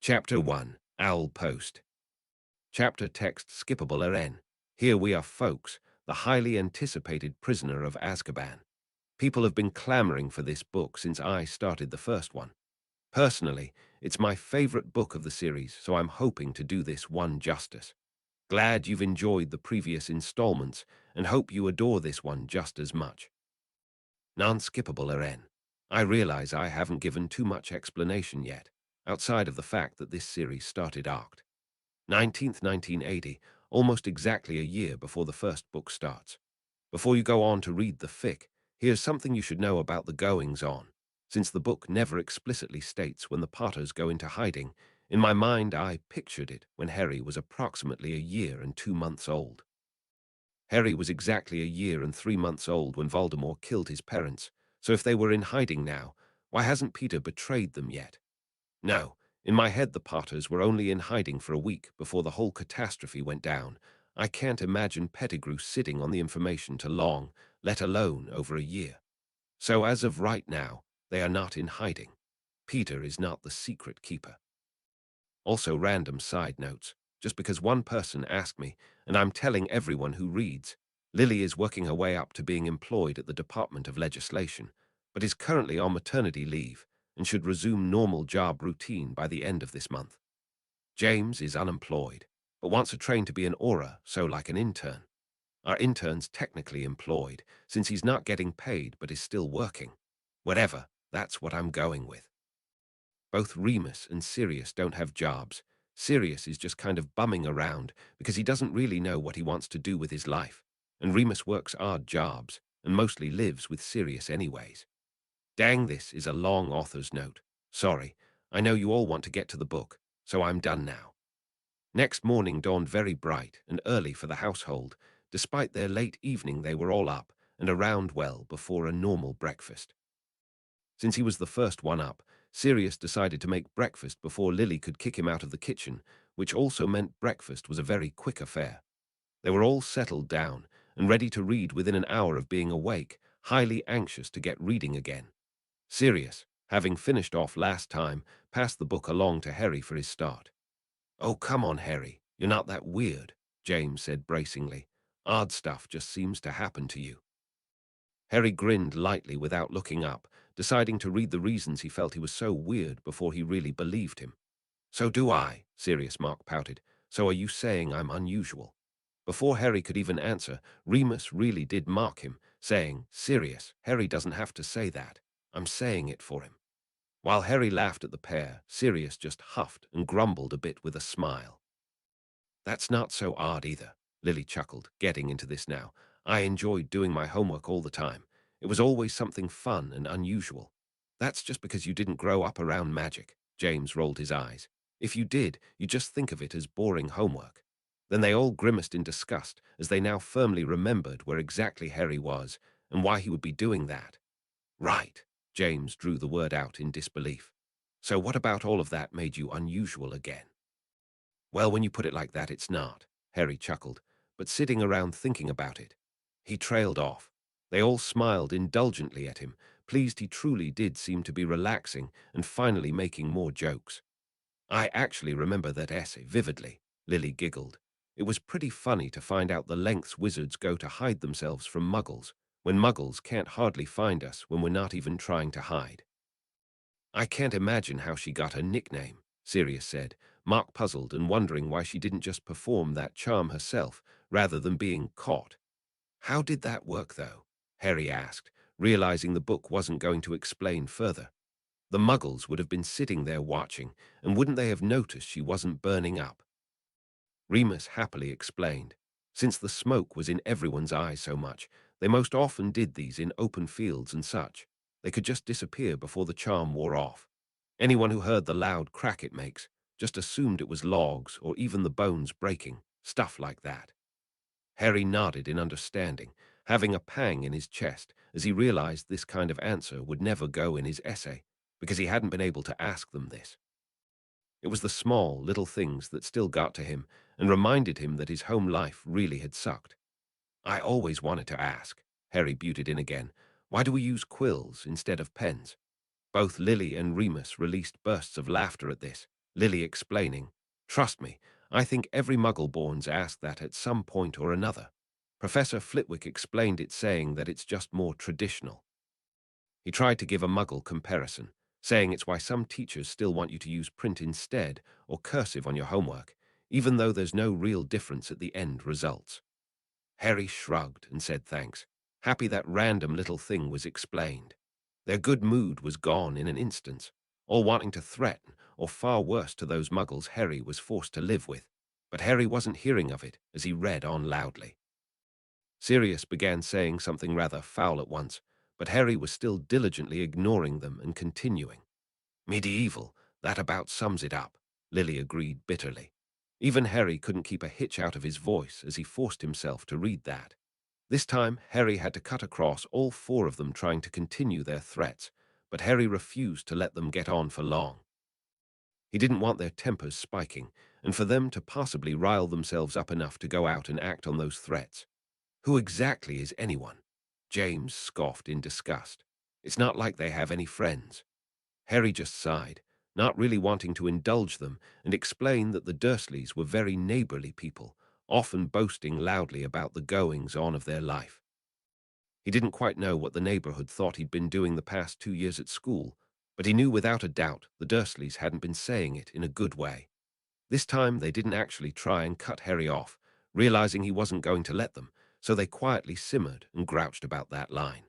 Chapter 1, Owl Post. Chapter text skippable RN. Here we are, folks, the highly anticipated Prisoner of Azkaban. People have been clamoring for this book since I started the first one. Personally, it's my favorite book of the series, so I'm hoping to do this one justice. Glad you've enjoyed the previous installments and hope you adore this one just as much. Non-skippable RN. I realize I haven't given too much explanation yet, outside of the fact that this series started arced. 19th, 1980, almost exactly a year before the first book starts. Before you go on to read the fic, here's something you should know about the goings-on. Since the book never explicitly states when the Potters go into hiding, in my mind I pictured it when Harry was approximately a year and 2 months old. Harry was exactly a year and 3 months old when Voldemort killed his parents, so if they were in hiding now, why hasn't Peter betrayed them yet? No, in my head the Potters were only in hiding for a week before the whole catastrophe went down. I can't imagine Pettigrew sitting on the information too long, let alone over a year. So as of right now, they are not in hiding. Peter is not the secret keeper. Also random side notes, just because one person asked me, and I'm telling everyone who reads, Lily is working her way up to being employed at the Department of Legislation, but is currently on maternity leave and should resume normal job routine by the end of this month. James is unemployed, but wants to train to be an aura, so like an intern. Our intern's technically employed, since he's not getting paid but is still working. Whatever, that's what I'm going with. Both Remis and Sirius don't have jobs. Sirius is just kind of bumming around because he doesn't really know what he wants to do with his life, and Remus works odd jobs and mostly lives with Sirius anyways. Dang, this is a long author's note. Sorry, I know you all want to get to the book, so I'm done now. Next morning dawned very bright and early for the household. Despite their late evening, they were all up and around well before a normal breakfast. Since he was the first one up, Sirius decided to make breakfast before Lily could kick him out of the kitchen, which also meant breakfast was a very quick affair. They were all settled down and ready to read within an hour of being awake, highly anxious to get reading again. Sirius, having finished off last time, passed the book along to Harry for his start. "Oh, come on, Harry, you're not that weird," James said bracingly. "Odd stuff just seems to happen to you." Harry grinned lightly without looking up, deciding to read the reasons he felt he was so weird before he really believed him. "So do I," Sirius Mark pouted. "So are you saying I'm unusual?" Before Harry could even answer, Remus really did mark him, saying, "Sirius, Harry doesn't have to say that. I'm saying it for him." While Harry laughed at the pair, Sirius just huffed and grumbled a bit with a smile. "That's not so odd either," Lily chuckled, getting into this now. "I enjoyed doing my homework all the time. It was always something fun and unusual." "That's just because you didn't grow up around magic," James rolled his eyes. "If you did, you just think of it as boring homework." Then they all grimaced in disgust as they now firmly remembered where exactly Harry was and why he would be doing that. "Right," James drew the word out in disbelief. "So what about all of that made you unusual again?" "Well, when you put it like that, it's not," Harry chuckled, but sitting around thinking about it. He trailed off. They all smiled indulgently at him, pleased he truly did seem to be relaxing and finally making more jokes. "I actually remember that essay vividly," Lily giggled. "It was pretty funny to find out the lengths wizards go to hide themselves from muggles, when muggles can't hardly find us when we're not even trying to hide." "I can't imagine how she got her nickname," Sirius said, Mark puzzled and wondering why she didn't just perform that charm herself rather than being caught. "How did that work, though?" Harry asked, realizing the book wasn't going to explain further. The muggles would have been sitting there watching, and wouldn't they have noticed she wasn't burning up? Remus happily explained. Since the smoke was in everyone's eyes so much, they most often did these in open fields and such. They could just disappear before the charm wore off. Anyone who heard the loud crack it makes just assumed it was logs or even the bones breaking, stuff like that. Harry nodded in understanding, having a pang in his chest as he realized this kind of answer would never go in his essay, because he hadn't been able to ask them this. It was the small, little things that still got to him and reminded him that his home life really had sucked. "I always wanted to ask," Harry butted in again, "why do we use quills instead of pens?" Both Lily and Remus released bursts of laughter at this. Lily explaining. Trust me, I think every Muggle-born's asked that at some point or another. Professor Flitwick explained it, saying that it's just more traditional. He tried to give a Muggle comparison, saying it's why some teachers still want you to use print instead or cursive on your homework, even though there's no real difference at the end results. Harry shrugged and said thanks, happy that random little thing was explained. Their good mood was gone in an instant, all wanting to threaten, or far worse to those Muggles Harry was forced to live with. But Harry wasn't hearing of it as he read on loudly. Sirius began saying something rather foul at once, but Harry was still diligently ignoring them and continuing. Medieval, that about sums it up, Lily agreed bitterly. Even Harry couldn't keep a hitch out of his voice as he forced himself to read that. This time, Harry had to cut across all four of them trying to continue their threats, but Harry refused to let them get on for long. He didn't want their tempers spiking, and for them to possibly rile themselves up enough to go out and act on those threats. Who exactly is anyone? James scoffed in disgust. It's not like they have any friends. Harry just sighed, not really wanting to indulge them, and explain that the Dursleys were very neighborly people, often boasting loudly about the goings-on of their life. He didn't quite know what the neighborhood thought he'd been doing the past 2 years at school, but he knew without a doubt the Dursleys hadn't been saying it in a good way. This time they didn't actually try and cut Harry off, realizing he wasn't going to let them, so they quietly simmered and grouched about that line.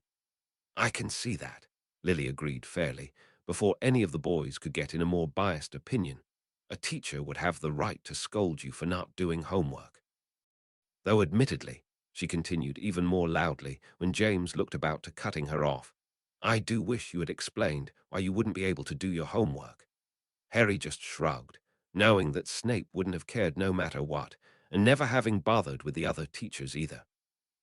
I can see that, Lily agreed fairly, before any of the boys could get in a more biased opinion. A teacher would have the right to scold you for not doing homework. Though admittedly, she continued even more loudly when James looked about to cutting her off, I do wish you had explained why you wouldn't be able to do your homework. Harry just shrugged, knowing that Snape wouldn't have cared no matter what, and never having bothered with the other teachers either.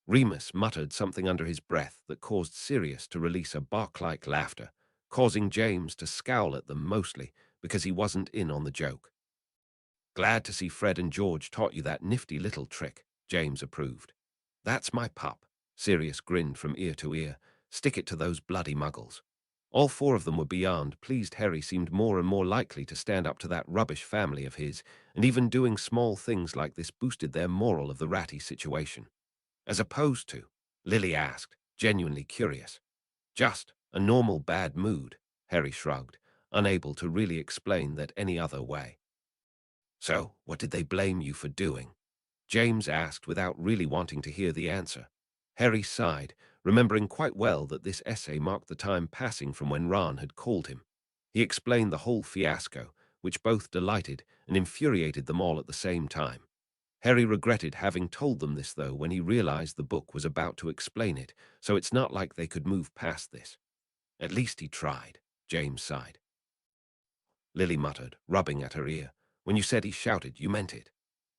Remus muttered something under his breath that caused Sirius to release a bark-like laughter, causing James to scowl at them mostly because he wasn't in on the joke. Glad to see Fred and George taught you that nifty little trick, James approved. That's my pup, Sirius grinned from ear to ear. Stick it to those bloody Muggles. All four of them were beyond pleased. Harry seemed more and more likely to stand up to that rubbish family of his, and even doing small things like this boosted their moral of the ratty situation. As opposed to, Lily asked, genuinely curious. Just a normal bad mood, Harry shrugged, unable to really explain that any other way. So, what did they blame you for doing? James asked without really wanting to hear the answer. Harry sighed, remembering quite well that this essay marked the time passing from when Ron had called him. He explained the whole fiasco, which both delighted and infuriated them all at the same time. Harry regretted having told them this, though, when he realized the book was about to explain it, so it's not like they could move past this. At least he tried, James sighed. Lily muttered, rubbing at her ear. When you said he shouted, you meant it.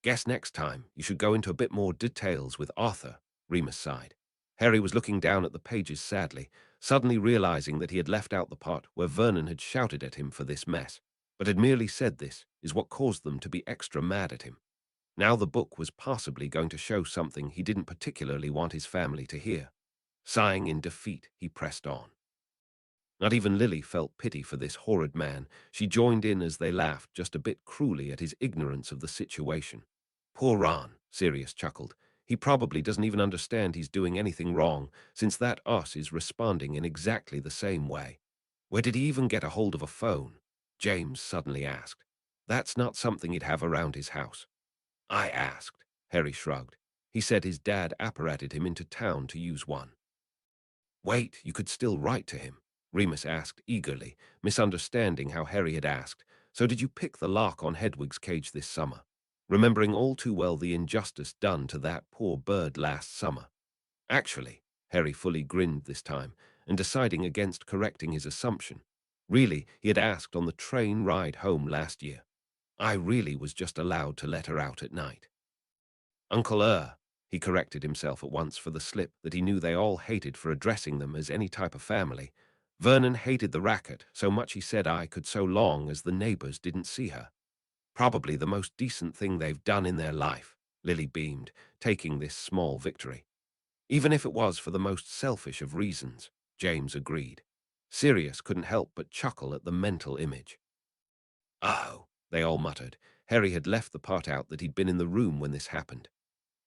Guess next time you should go into a bit more details with Arthur, Remus sighed. Harry was looking down at the pages sadly, suddenly realizing that he had left out the part where Vernon had shouted at him for this mess, but had merely said this is what caused them to be extra mad at him. Now the book was possibly going to show something he didn't particularly want his family to hear. Sighing in defeat, he pressed on. Not even Lily felt pity for this horrid man. She joined in as they laughed just a bit cruelly at his ignorance of the situation. Poor Ron, Sirius chuckled. He probably doesn't even understand he's doing anything wrong, since that us is responding in exactly the same way. Where did he even get a hold of a phone? James suddenly asked. That's not something he'd have around his house. I asked, Harry shrugged. He said his dad apparated him into town to use one. Wait, you could still write to him, Remus asked eagerly, misunderstanding how Harry had asked. So did you pick the lock on Hedwig's cage this summer? Remembering all too well the injustice done to that poor bird last summer. Actually, Harry fully grinned this time, and deciding against correcting his assumption. Really, he had asked on the train ride home last year. I really was just allowed to let her out at night. Uncle he corrected himself at once for the slip that he knew they all hated for addressing them as any type of family. Vernon hated the racket so much he said I could so long as the neighbors didn't see her. Probably the most decent thing they've done in their life, Lily beamed, taking this small victory. Even if it was for the most selfish of reasons, James agreed. Sirius couldn't help but chuckle at the mental image. Oh, they all muttered. Harry had left the part out that he'd been in the room when this happened.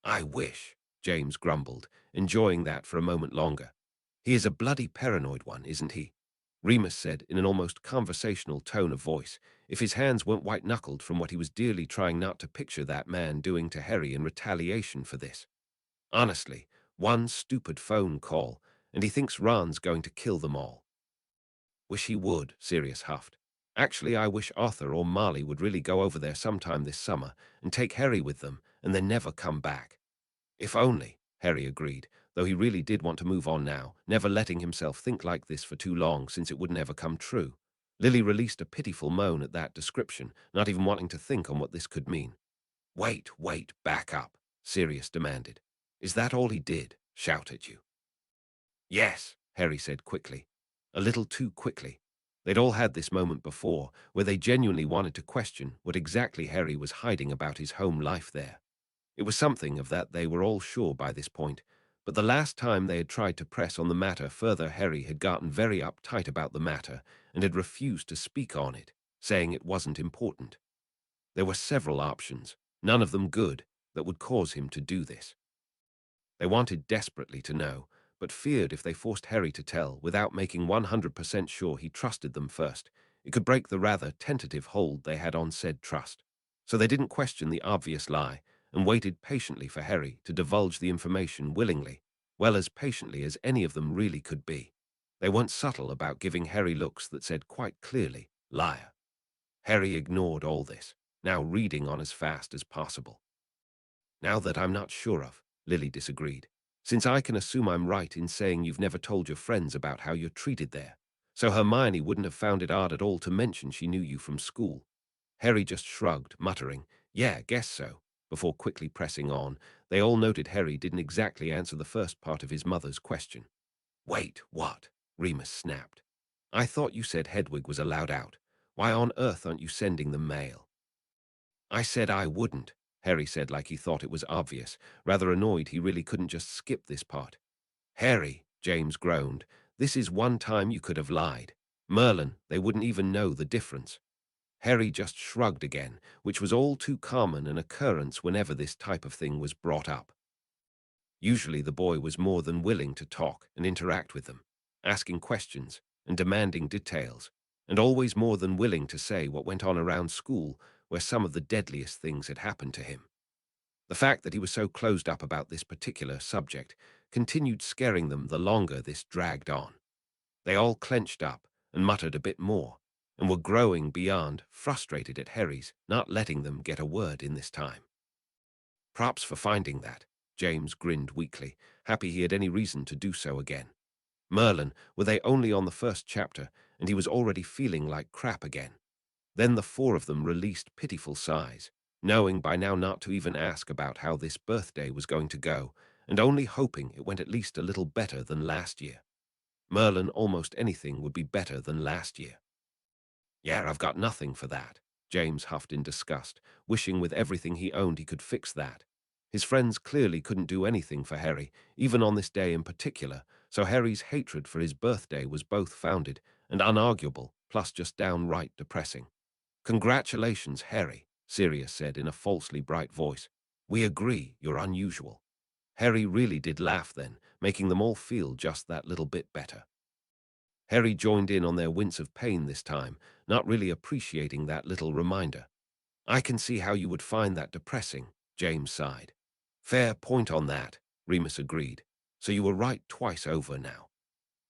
I wish, James grumbled, enjoying that for a moment longer. He is a bloody paranoid one, isn't he? Remus said in an almost conversational tone of voice, if his hands weren't white-knuckled from what he was dearly trying not to picture that man doing to Harry in retaliation for this. Honestly, one stupid phone call, and he thinks Ron's going to kill them all. Wish he would, Sirius huffed. Actually, I wish Arthur or Marley would really go over there sometime this summer and take Harry with them and then never come back. If only, Harry agreed, though he really did want to move on now, never letting himself think like this for too long since it would never come true. Lily released a pitiful moan at that description, not even wanting to think on what this could mean. Wait, back up, Sirius demanded. Is that all he did? Shout at you? Yes, Harry said quickly. A little too quickly. They'd all had this moment before, where they genuinely wanted to question what exactly Harry was hiding about his home life there. It was something of that they were all sure by this point, but the last time they had tried to press on the matter further, Harry had gotten very uptight about the matter and had refused to speak on it, saying it wasn't important. There were several options, none of them good, that would cause him to do this. They wanted desperately to know, but feared if they forced Harry to tell without making 100% sure he trusted them first, it could break the rather tentative hold they had on said trust. So they didn't question the obvious lie and waited patiently for Harry to divulge the information willingly, well as patiently as any of them really could be. They weren't subtle about giving Harry looks that said quite clearly, liar. Harry ignored all this, now reading on as fast as possible. Now that I'm not sure of, Lily disagreed, since I can assume I'm right in saying you've never told your friends about how you're treated there. So Hermione wouldn't have found it odd at all to mention she knew you from school. Harry just shrugged, muttering, yeah, guess so, before quickly pressing on. They all noted Harry didn't exactly answer the first part of his mother's question. Wait, what? Remus snapped. I thought you said Hedwig was allowed out. Why on earth aren't you sending them mail? I said I wouldn't, Harry said like he thought it was obvious, rather annoyed he really couldn't just skip this part. Harry, James groaned, this is one time you could have lied. Merlin, they wouldn't even know the difference. Harry just shrugged again, which was all too common an occurrence whenever this type of thing was brought up. Usually the boy was more than willing to talk and interact with them, asking questions and demanding details, and always more than willing to say what went on around school where some of the deadliest things had happened to him. The fact that he was so closed up about this particular subject continued scaring them the longer this dragged on. They all clenched up and muttered a bit more, and were growing beyond frustrated at Harry's not letting them get a word in this time. Props for finding that, James grinned weakly, happy he had any reason to do so again. Merlin, were they only on the first chapter, and he was already feeling like crap again. Then the four of them released pitiful sighs, knowing by now not to even ask about how this birthday was going to go, and only hoping it went at least a little better than last year. Merlin, almost anything would be better than last year. Yeah, I've got nothing for that, James huffed in disgust, wishing with everything he owned he could fix that. His friends clearly couldn't do anything for Harry, even on this day in particular, so Harry's hatred for his birthday was both founded and unarguable, plus just downright depressing. Congratulations, Harry, Sirius said in a falsely bright voice. We agree, you're unusual. Harry really did laugh then, making them all feel just that little bit better. Harry joined in on their wince of pain this time, not really appreciating that little reminder. I can see how you would find that depressing, James sighed. Fair point on that, Remus agreed. So you were right twice over now.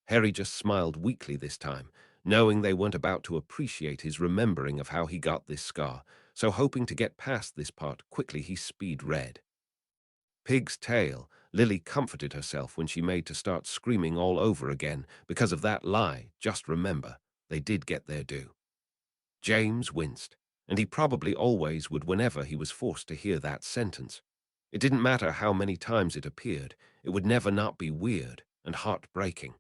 Harry just smiled weakly this time, knowing they weren't about to appreciate his remembering of how he got this scar, so hoping to get past this part quickly he speed read. Pig's tail, Lily comforted herself when she made to start screaming all over again because of that lie. Just remember, they did get their due. James winced, and he probably always would whenever he was forced to hear that sentence. It didn't matter how many times it appeared, it would never not be weird and heartbreaking.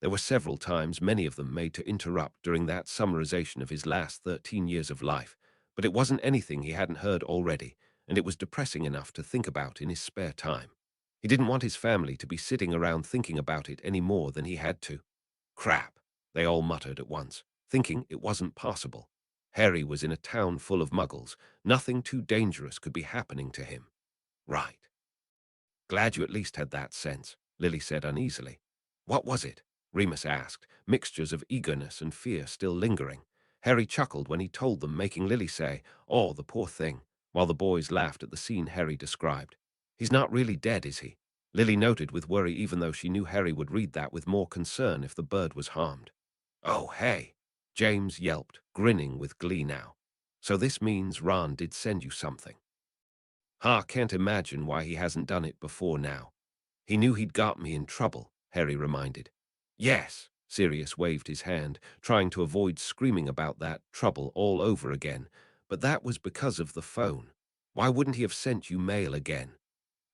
There were several times, many of them made to interrupt during that summarization of his last 13 years of life, but it wasn't anything he hadn't heard already, and it was depressing enough to think about in his spare time. He didn't want his family to be sitting around thinking about it any more than he had to. Crap, they all muttered at once, thinking it wasn't possible. Harry was in a town full of muggles. Nothing too dangerous could be happening to him. Right. Glad you at least had that sense, Lily said uneasily. What was it? Remus asked, mixtures of eagerness and fear still lingering. Harry chuckled when he told them, making Lily say, "Oh, the poor thing," while the boys laughed at the scene Harry described. He's not really dead, is he? Lily noted with worry, even though she knew Harry would read that with more concern if the bird was harmed. Oh, hey! James yelped, grinning with glee now. So this means Ron did send you something. Can't imagine why he hasn't done it before now. He knew he'd got me in trouble, Harry reminded. Yes, Sirius waved his hand, trying to avoid screaming about that trouble all over again, but that was because of the phone. Why wouldn't he have sent you mail again?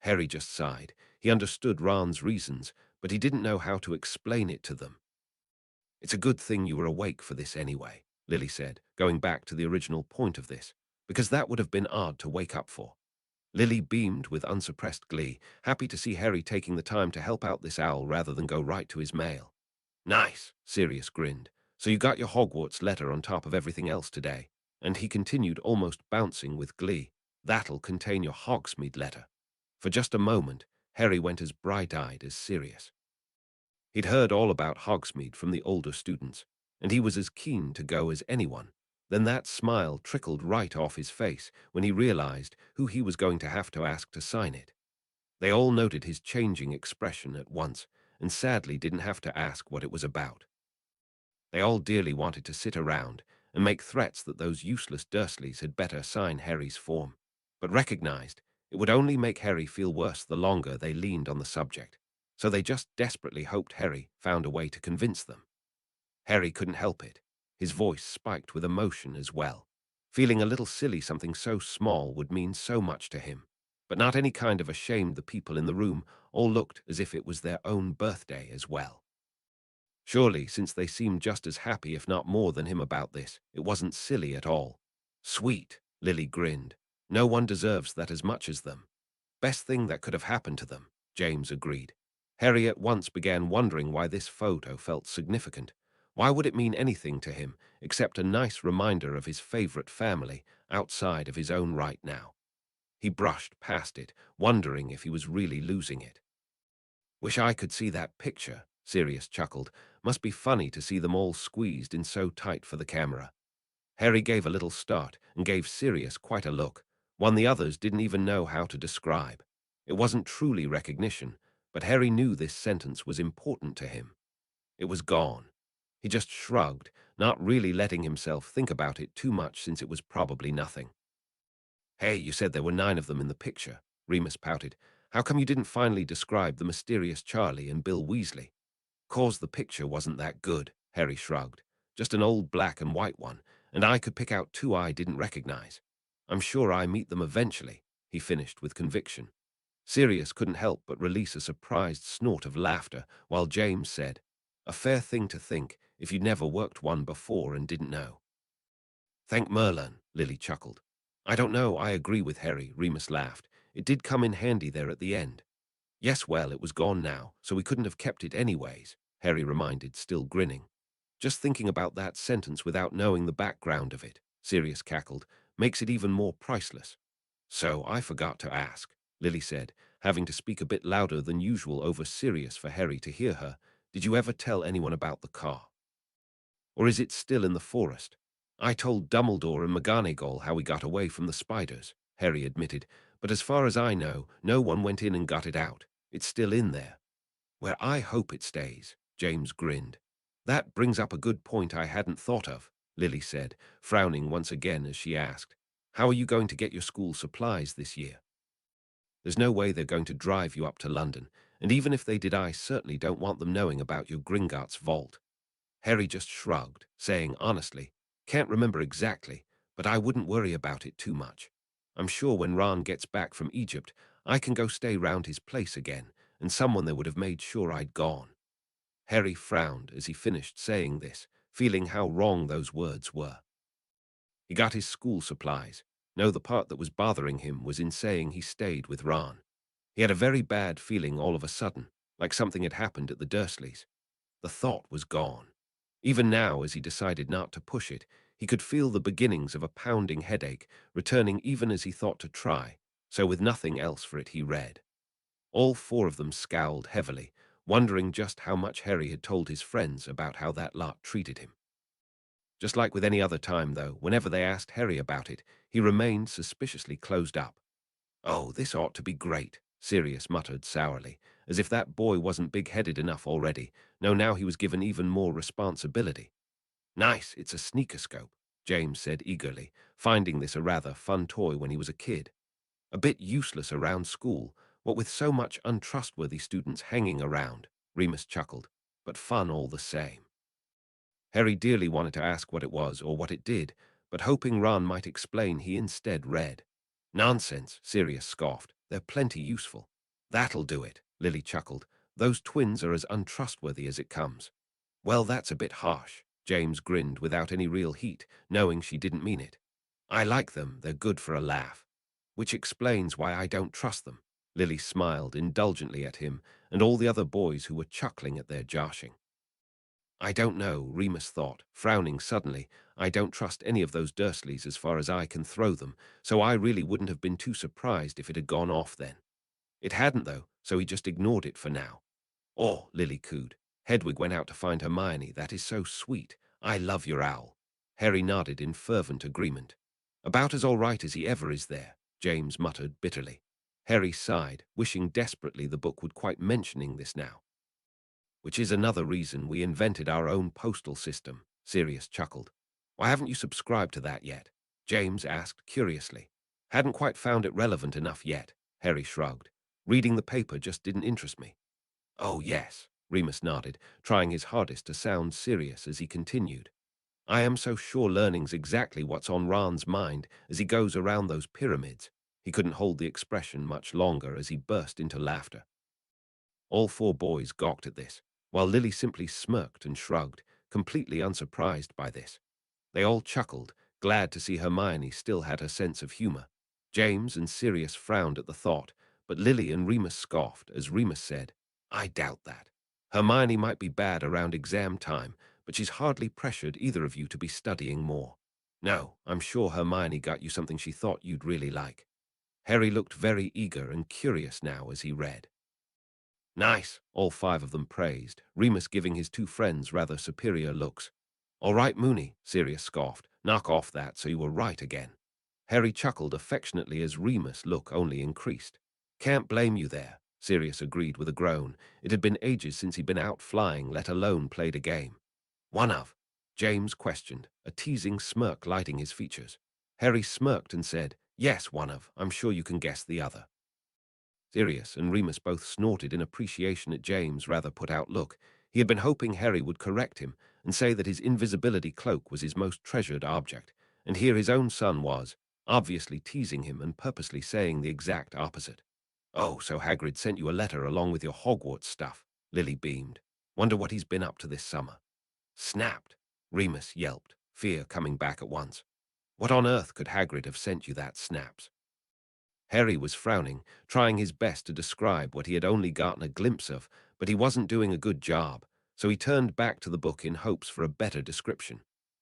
Harry just sighed. He understood Ron's reasons, but he didn't know how to explain it to them. It's a good thing you were awake for this anyway, Lily said, going back to the original point of this, because that would have been odd to wake up for. Lily beamed with unsuppressed glee, happy to see Harry taking the time to help out this owl rather than go right to his mail. Nice, Sirius grinned. So you got your Hogwarts letter on top of everything else today. And he continued, almost bouncing with glee. That'll contain your Hogsmeade letter. For just a moment, Harry went as bright-eyed as Sirius. He'd heard all about Hogsmeade from the older students, and he was as keen to go as anyone. Then that smile trickled right off his face when he realized who he was going to have to ask to sign it. They all noted his changing expression at once, and sadly didn't have to ask what it was about. They all dearly wanted to sit around and make threats that those useless Dursleys had better sign Harry's form, but recognized it would only make Harry feel worse the longer they leaned on the subject, so they just desperately hoped Harry found a way to convince them. Harry couldn't help it. His voice spiked with emotion as well, feeling a little silly something so small would mean so much to him, but not any kind of ashamed. The people in the room all looked as if it was their own birthday as well. Surely, since they seemed just as happy if not more than him about this, it wasn't silly at all. Sweet, Lily grinned. No one deserves that as much as them. Best thing that could have happened to them, James agreed. Harry at once began wondering why this photo felt significant. Why would it mean anything to him except a nice reminder of his favorite family outside of his own right now? He brushed past it, wondering if he was really losing it. Wish I could see that picture, Sirius chuckled. Must be funny to see them all squeezed in so tight for the camera. Harry gave a little start and gave Sirius quite a look, one the others didn't even know how to describe. It wasn't truly recognition, but Harry knew this sentence was important to him. It was gone. He just shrugged, not really letting himself think about it too much since it was probably nothing. Hey, you said there were 9 of them in the picture, Remus pouted. How come you didn't finally describe the mysterious Charlie and Bill Weasley? 'Cause the picture wasn't that good, Harry shrugged. Just an old black and white one, and I could pick out 2 I didn't recognize. I'm sure I meet them eventually, he finished with conviction. Sirius couldn't help but release a surprised snort of laughter, while James said, a fair thing to think if you'd never worked one before and didn't know. Thank Merlin, Lily chuckled. I don't know, I agree with Harry, Remus laughed. It did come in handy there at the end. Yes, well, it was gone now, so we couldn't have kept it anyways, Harry reminded, still grinning. Just thinking about that sentence without knowing the background of it, Sirius cackled, makes it even more priceless. So I forgot to ask, Lily said, having to speak a bit louder than usual over Sirius for Harry to hear her. Did you ever tell anyone about the car? Or is it still in the forest? I told Dumbledore and McGonagall how we got away from the spiders, Harry admitted, but as far as I know, no one went in and got it out. It's still in there. Where I hope it stays, James grinned. That brings up a good point I hadn't thought of, Lily said, frowning once again as she asked, how are you going to get your school supplies this year? There's no way they're going to drive you up to London, and even if they did, I certainly don't want them knowing about your Gringotts vault. Harry just shrugged, saying honestly, can't remember exactly, but I wouldn't worry about it too much. I'm sure when Ron gets back from Egypt, I can go stay round his place again, and someone there would have made sure I'd gone. Harry frowned as he finished saying this, feeling how wrong those words were. He got his school supplies. No, the part that was bothering him was in saying he stayed with Ron. He had a very bad feeling all of a sudden, like something had happened at the Dursleys. The thought was gone. Even now, as he decided not to push it, He could feel the beginnings of a pounding headache, returning even as he thought to try, so with nothing else for it he read. All four of them scowled heavily, wondering just how much Harry had told his friends about how that lot treated him. Just like with any other time, though, whenever they asked Harry about it, he remained suspiciously closed up. "Oh, this ought to be great," Sirius muttered sourly, as if that boy wasn't big-headed enough already. No, now he was given even more responsibility. "Nice, it's a sneakoscope," James said eagerly, finding this a rather fun toy when he was a kid. A bit useless around school, what with so much untrustworthy students hanging around, Remus chuckled, but fun all the same. Harry dearly wanted to ask what it was or what it did, but hoping Ron might explain, he instead read. "Nonsense," Sirius scoffed. "They're plenty useful." "That'll do it," Lily chuckled. "Those twins are as untrustworthy as it comes." "Well, that's a bit harsh," James grinned without any real heat, knowing she didn't mean it. "I like them, they're good for a laugh." "Which explains why I don't trust them." Lily smiled indulgently at him and all the other boys who were chuckling at their joshing. "I don't know," Remus thought, frowning suddenly. "I don't trust any of those Dursleys as far as I can throw them, so I really wouldn't have been too surprised if it had gone off then." It hadn't, though, so he just ignored it for now. "Oh," Lily cooed. "Hedwig went out to find Hermione. That is so sweet. I love your owl." Harry nodded in fervent agreement. "About as all right as he ever is there," James muttered bitterly. Harry sighed, wishing desperately the book would quite mentioning this now. "Which is another reason we invented our own postal system," Sirius chuckled. "Why haven't you subscribed to that yet?" James asked curiously. "Hadn't quite found it relevant enough yet," Harry shrugged. "Reading the paper just didn't interest me." "Oh, yes," Remus nodded, trying his hardest to sound serious as he continued. "I am so sure learning's exactly what's on Ron's mind as he goes around those pyramids." He couldn't hold the expression much longer as he burst into laughter. All four boys gawked at this, while Lily simply smirked and shrugged, completely unsurprised by this. They all chuckled, glad to see Hermione still had her sense of humor. James and Sirius frowned at the thought, but Lily and Remus scoffed as Remus said, "I doubt that. Hermione might be bad around exam time, but she's hardly pressured either of you to be studying more. No, I'm sure Hermione got you something she thought you'd really like." Harry looked very eager and curious now as he read. "Nice," all five of them praised, Remus giving his two friends rather superior looks. "All right, Moony," Sirius scoffed. "Knock off that so you were right again." Harry chuckled affectionately as Remus' look only increased. "Can't blame you there," Sirius agreed with a groan. It had been ages since he'd been out flying, let alone played a game. "One of?" James questioned, a teasing smirk lighting his features. Harry smirked and said, "Yes, one of. I'm sure you can guess the other." Sirius and Remus both snorted in appreciation at James' rather put-out look. He had been hoping Harry would correct him and say that his invisibility cloak was his most treasured object, and here his own son was, obviously teasing him and purposely saying the exact opposite. "Oh, so Hagrid sent you a letter along with your Hogwarts stuff," Lily beamed. "Wonder what he's been up to this summer." "Snapped," Remus yelped, fear coming back at once. "What on earth could Hagrid have sent you that snaps?" Harry was frowning, trying his best to describe what he had only gotten a glimpse of, but he wasn't doing a good job, so he turned back to the book in hopes for a better description.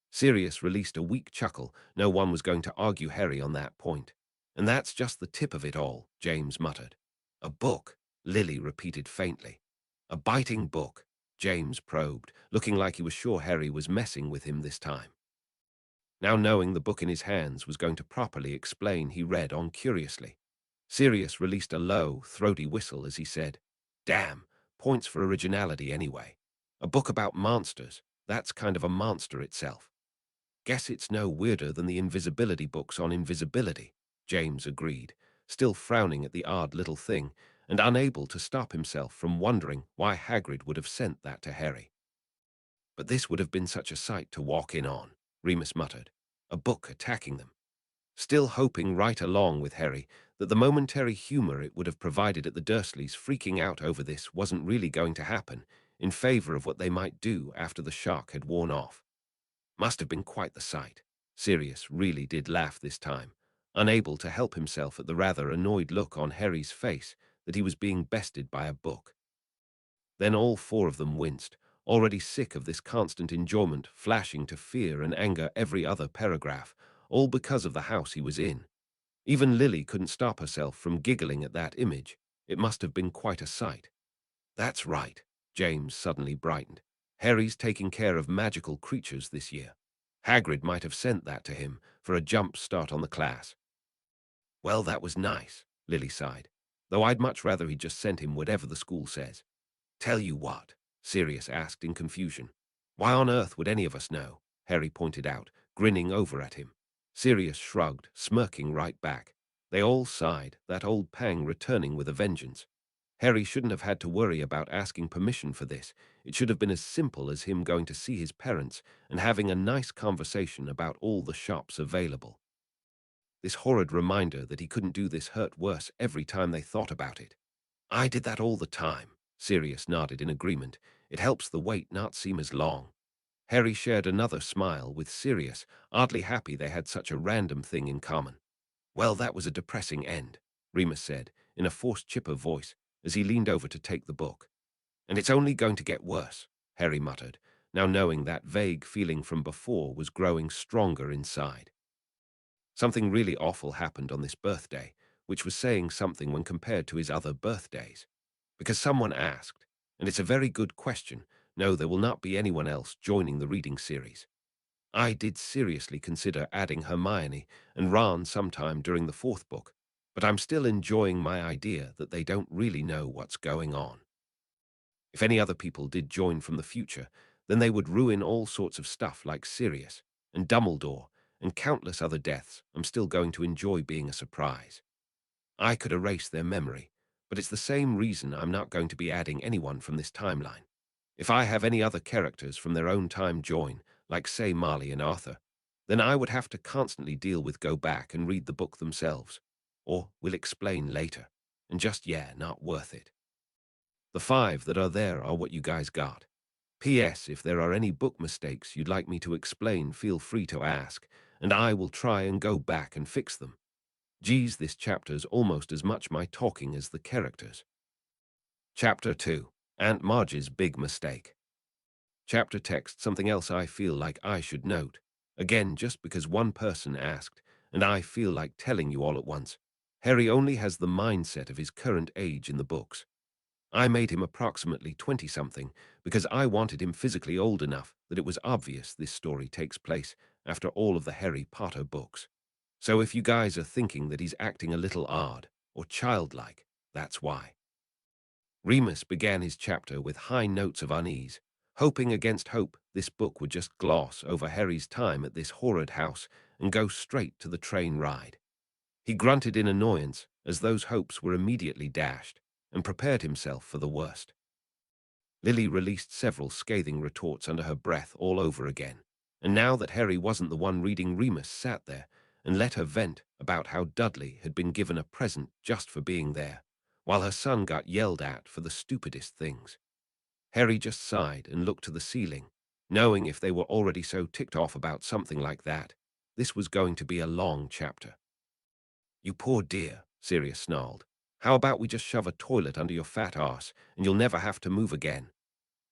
Sirius released a weak chuckle. No one was going to argue Harry on that point. "And that's just the tip of it all," James muttered. "A book," Lily repeated faintly. "A biting book," James probed, looking like he was sure Harry was messing with him this time. Now knowing the book in his hands was going to properly explain, he read on curiously. Sirius released a low, throaty whistle as he said, "Damn, points for originality anyway. A book about monsters, that's kind of a monster itself." "Guess it's no weirder than the invisibility books on invisibility," James agreed, still frowning at the odd little thing and unable to stop himself from wondering why Hagrid would have sent that to Harry. "But this would have been such a sight to walk in on," Remus muttered. "A book attacking them." Still hoping right along with Harry that the momentary humor it would have provided at the Dursleys freaking out over this wasn't really going to happen, in favor of what they might do after the shock had worn off. Must have been quite the sight. Sirius really did laugh this time, unable to help himself at the rather annoyed look on Harry's face that he was being bested by a book. Then all four of them winced, already sick of this constant enjoyment flashing to fear and anger every other paragraph, all because of the house he was in. Even Lily couldn't stop herself from giggling at that image. It must have been quite a sight. That's right, James suddenly brightened. Harry's taking care of magical creatures this year. Hagrid might have sent that to him for a jump start on the class. Well, that was nice, Lily sighed, though I'd much rather he'd just sent him whatever the school says. Tell you what, Sirius asked in confusion. Why on earth would any of us know? Harry pointed out, grinning over at him. Sirius shrugged, smirking right back. They all sighed, that old pang returning with a vengeance. Harry shouldn't have had to worry about asking permission for this. It should have been as simple as him going to see his parents and having a nice conversation about all the shops available. This horrid reminder that he couldn't do this hurt worse every time they thought about it. I did that all the time. Sirius nodded in agreement. It helps the wait not seem as long. Harry shared another smile with Sirius, oddly happy they had such a random thing in common. Well, that was a depressing end, Remus said, in a forced chipper voice, as he leaned over to take the book. And it's only going to get worse, Harry muttered, now knowing that vague feeling from before was growing stronger inside. Something really awful happened on this birthday, which was saying something when compared to his other birthdays. Because someone asked, and it's a very good question. No, there will not be anyone else joining the reading series. I did seriously consider adding Hermione and Ron sometime during the fourth book, but I'm still enjoying my idea that they don't really know what's going on. If any other people did join from the future, then they would ruin all sorts of stuff like Sirius and Dumbledore and countless other deaths. I'm still going to enjoy being a surprise. I could erase their memory, but it's the same reason I'm not going to be adding anyone from this timeline. If I have any other characters from their own time join, like say Marley and Arthur, then I would have to constantly deal with go back and read the book themselves. Or we'll explain later. And just, yeah, not worth it. The 5 that are there are what you guys got. P.S. If there are any book mistakes you'd like me to explain, feel free to ask, and I will try and go back and fix them. Geez, this chapter's almost as much my talking as the characters. Chapter 2. Aunt Marge's Big Mistake. Chapter text, something else I feel like I should note. Again, just because one person asked, and I feel like telling you all at once. Harry only has the mindset of his current age in the books. I made him approximately 20-something because I wanted him physically old enough that it was obvious this story takes place after all of the Harry Potter books. So if you guys are thinking that he's acting a little odd or childlike, that's why. Remus began his chapter with high notes of unease, hoping against hope this book would just gloss over Harry's time at this horrid house and go straight to the train ride. He grunted in annoyance as those hopes were immediately dashed and prepared himself for the worst. Lily released several scathing retorts under her breath all over again, and now that Harry wasn't the one reading, Remus sat there and let her vent about how Dudley had been given a present just for being there, while her son got yelled at for the stupidest things. Harry just sighed and looked to the ceiling, knowing if they were already so ticked off about something like that, this was going to be a long chapter. You poor dear, Sirius snarled. How about we just shove a toilet under your fat arse and you'll never have to move again?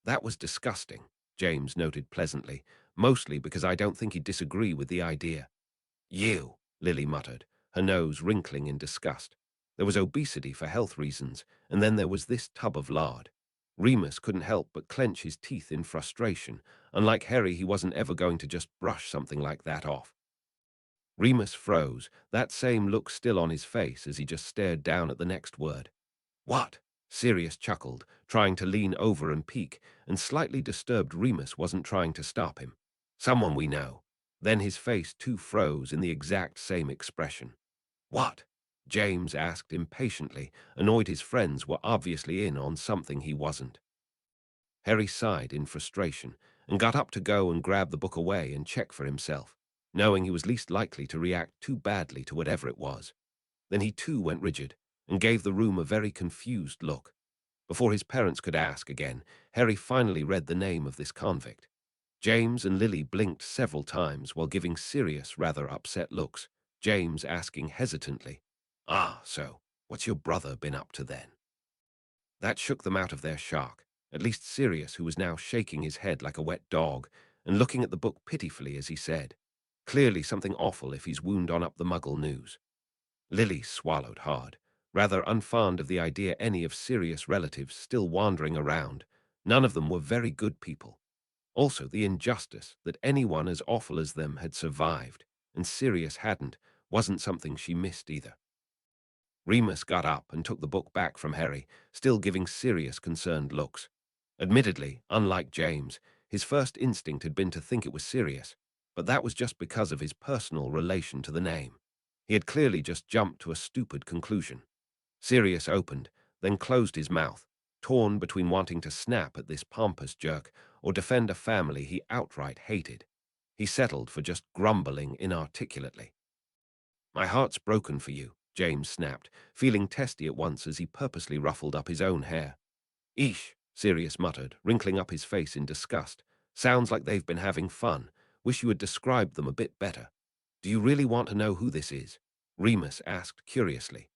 That was disgusting, James noted pleasantly, mostly because I don't think he'd disagree with the idea. You, Lily muttered, her nose wrinkling in disgust. There was obesity for health reasons, and then there was this tub of lard. Remus couldn't help but clench his teeth in frustration. Unlike Harry, he wasn't ever going to just brush something like that off. Remus froze, that same look still on his face as he just stared down at the next word. What? Sirius chuckled, trying to lean over and peek, and slightly disturbed Remus wasn't trying to stop him. Someone we know. Then his face too froze in the exact same expression. What? James asked impatiently, annoyed his friends were obviously in on something he wasn't. Harry sighed in frustration and got up to go and grab the book away and check for himself, knowing he was least likely to react too badly to whatever it was. Then he too went rigid and gave the room a very confused look. Before his parents could ask again, Harry finally read the name of this convict. James and Lily blinked several times while giving serious, rather upset looks, James asking hesitantly, "Ah, so, what's your brother been up to then?" That shook them out of their shock, at least Sirius, who was now shaking his head like a wet dog and looking at the book pitifully as he said, "Clearly something awful if he's wound on up the Muggle news." Lily swallowed hard, rather unfond of the idea any of Sirius' relatives still wandering around. None of them were very good people. Also, the injustice that anyone as awful as them had survived, and Sirius hadn't, wasn't something she missed either. Remus got up and took the book back from Harry, still giving Sirius concerned looks. Admittedly, unlike James, his first instinct had been to think it was Sirius, but that was just because of his personal relation to the name. He had clearly just jumped to a stupid conclusion. Sirius opened, then closed his mouth, torn between wanting to snap at this pompous jerk or defend a family he outright hated. He settled for just grumbling inarticulately. "My heart's broken for you," James snapped, feeling testy at once as he purposely ruffled up his own hair. "Eesh," Sirius muttered, wrinkling up his face in disgust. "Sounds like they've been having fun. Wish you had described them a bit better." "Do you really want to know who this is?" Remus asked curiously.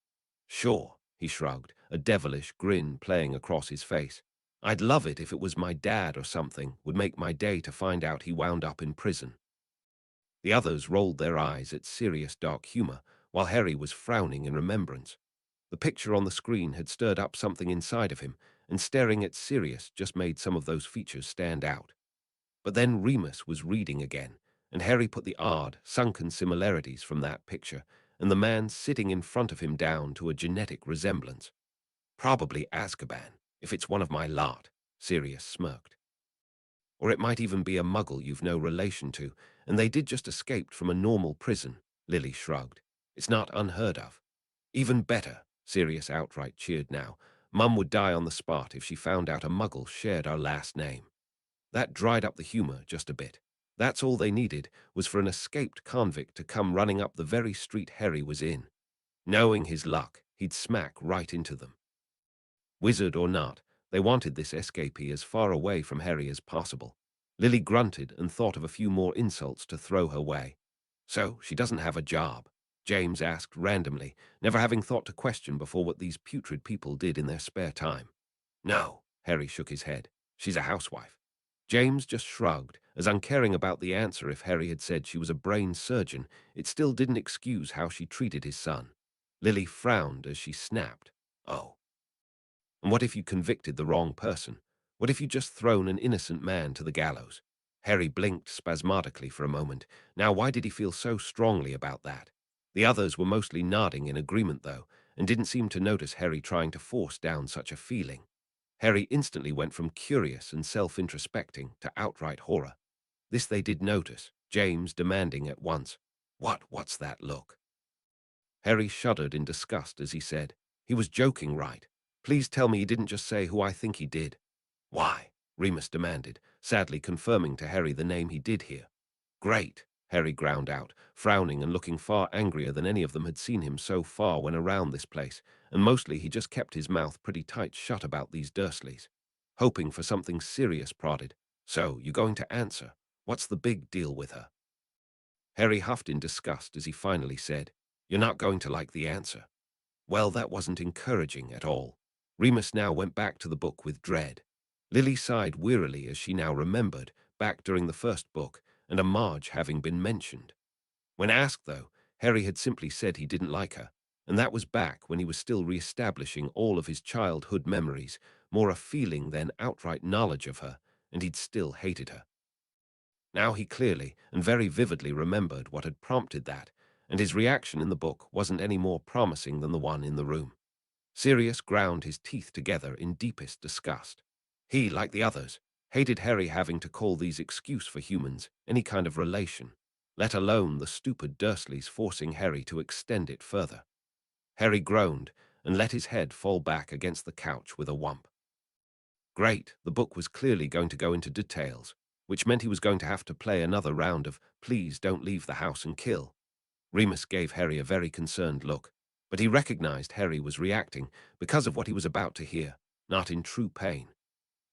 "Sure," he shrugged, a devilish grin playing across his face. "I'd love it if it was my dad or something. Would make my day to find out he wound up in prison." The others rolled their eyes at Sirius' dark humor, while Harry was frowning in remembrance. The picture on the screen had stirred up something inside of him, and staring at Sirius just made some of those features stand out. But then Remus was reading again, and Harry put the odd, sunken similarities from that picture and the man sitting in front of him down to a genetic resemblance. "Probably Azkaban, if it's one of my lot," Sirius smirked. "Or it might even be a Muggle you've no relation to, and they did just escape from a normal prison," Lily shrugged. "It's not unheard of." "Even better," Sirius outright cheered now. "Mum would die on the spot if she found out a Muggle shared our last name." That dried up the humor just a bit. That's all they needed, was for an escaped convict to come running up the very street Harry was in. Knowing his luck, he'd smack right into them. Wizard or not, they wanted this escapee as far away from Harry as possible. Lily grunted and thought of a few more insults to throw her way. "So, she doesn't have a job?" James asked randomly, never having thought to question before what these putrid people did in their spare time. "No," Harry shook his head. "She's a housewife." James just shrugged, as uncaring about the answer. If Harry had said she was a brain surgeon, it still didn't excuse how she treated his son. Lily frowned as she snapped, "Oh. And what if you convicted the wrong person? What if you just thrown an innocent man to the gallows?" Harry blinked spasmodically for a moment. Now, why did he feel so strongly about that? The others were mostly nodding in agreement, though, and didn't seem to notice Harry trying to force down such a feeling. Harry instantly went from curious and self-introspecting to outright horror. This they did notice, James demanding at once, What's that look?" Harry shuddered in disgust as he said, "He was joking, right? Please tell me he didn't just say who I think he did." "Why?" Remus demanded, sadly confirming to Harry the name he did hear. "Great," Harry ground out, frowning and looking far angrier than any of them had seen him so far when around this place, and mostly he just kept his mouth pretty tight shut about these Dursleys. Hoping for something serious, prodded, "So, you going to answer? What's the big deal with her?" Harry huffed in disgust as he finally said, "You're not going to like the answer." Well, that wasn't encouraging at all. Remus now went back to the book with dread. Lily sighed wearily as she now remembered, back during the first book, and a Marge having been mentioned. When asked, though, Harry had simply said he didn't like her, and that was back when he was still re-establishing all of his childhood memories, more a feeling than outright knowledge of her, and he'd still hated her. Now he clearly and very vividly remembered what had prompted that, and his reaction in the book wasn't any more promising than the one in the room. Sirius ground his teeth together in deepest disgust. He, like the others, hated Harry having to call these excuse for humans any kind of relation, let alone the stupid Dursleys forcing Harry to extend it further. Harry groaned and let his head fall back against the couch with a whump. Great, the book was clearly going to go into details, which meant he was going to have to play another round of "Please don't leave the house and kill." Remus gave Harry a very concerned look, but he recognized Harry was reacting because of what he was about to hear, not in true pain.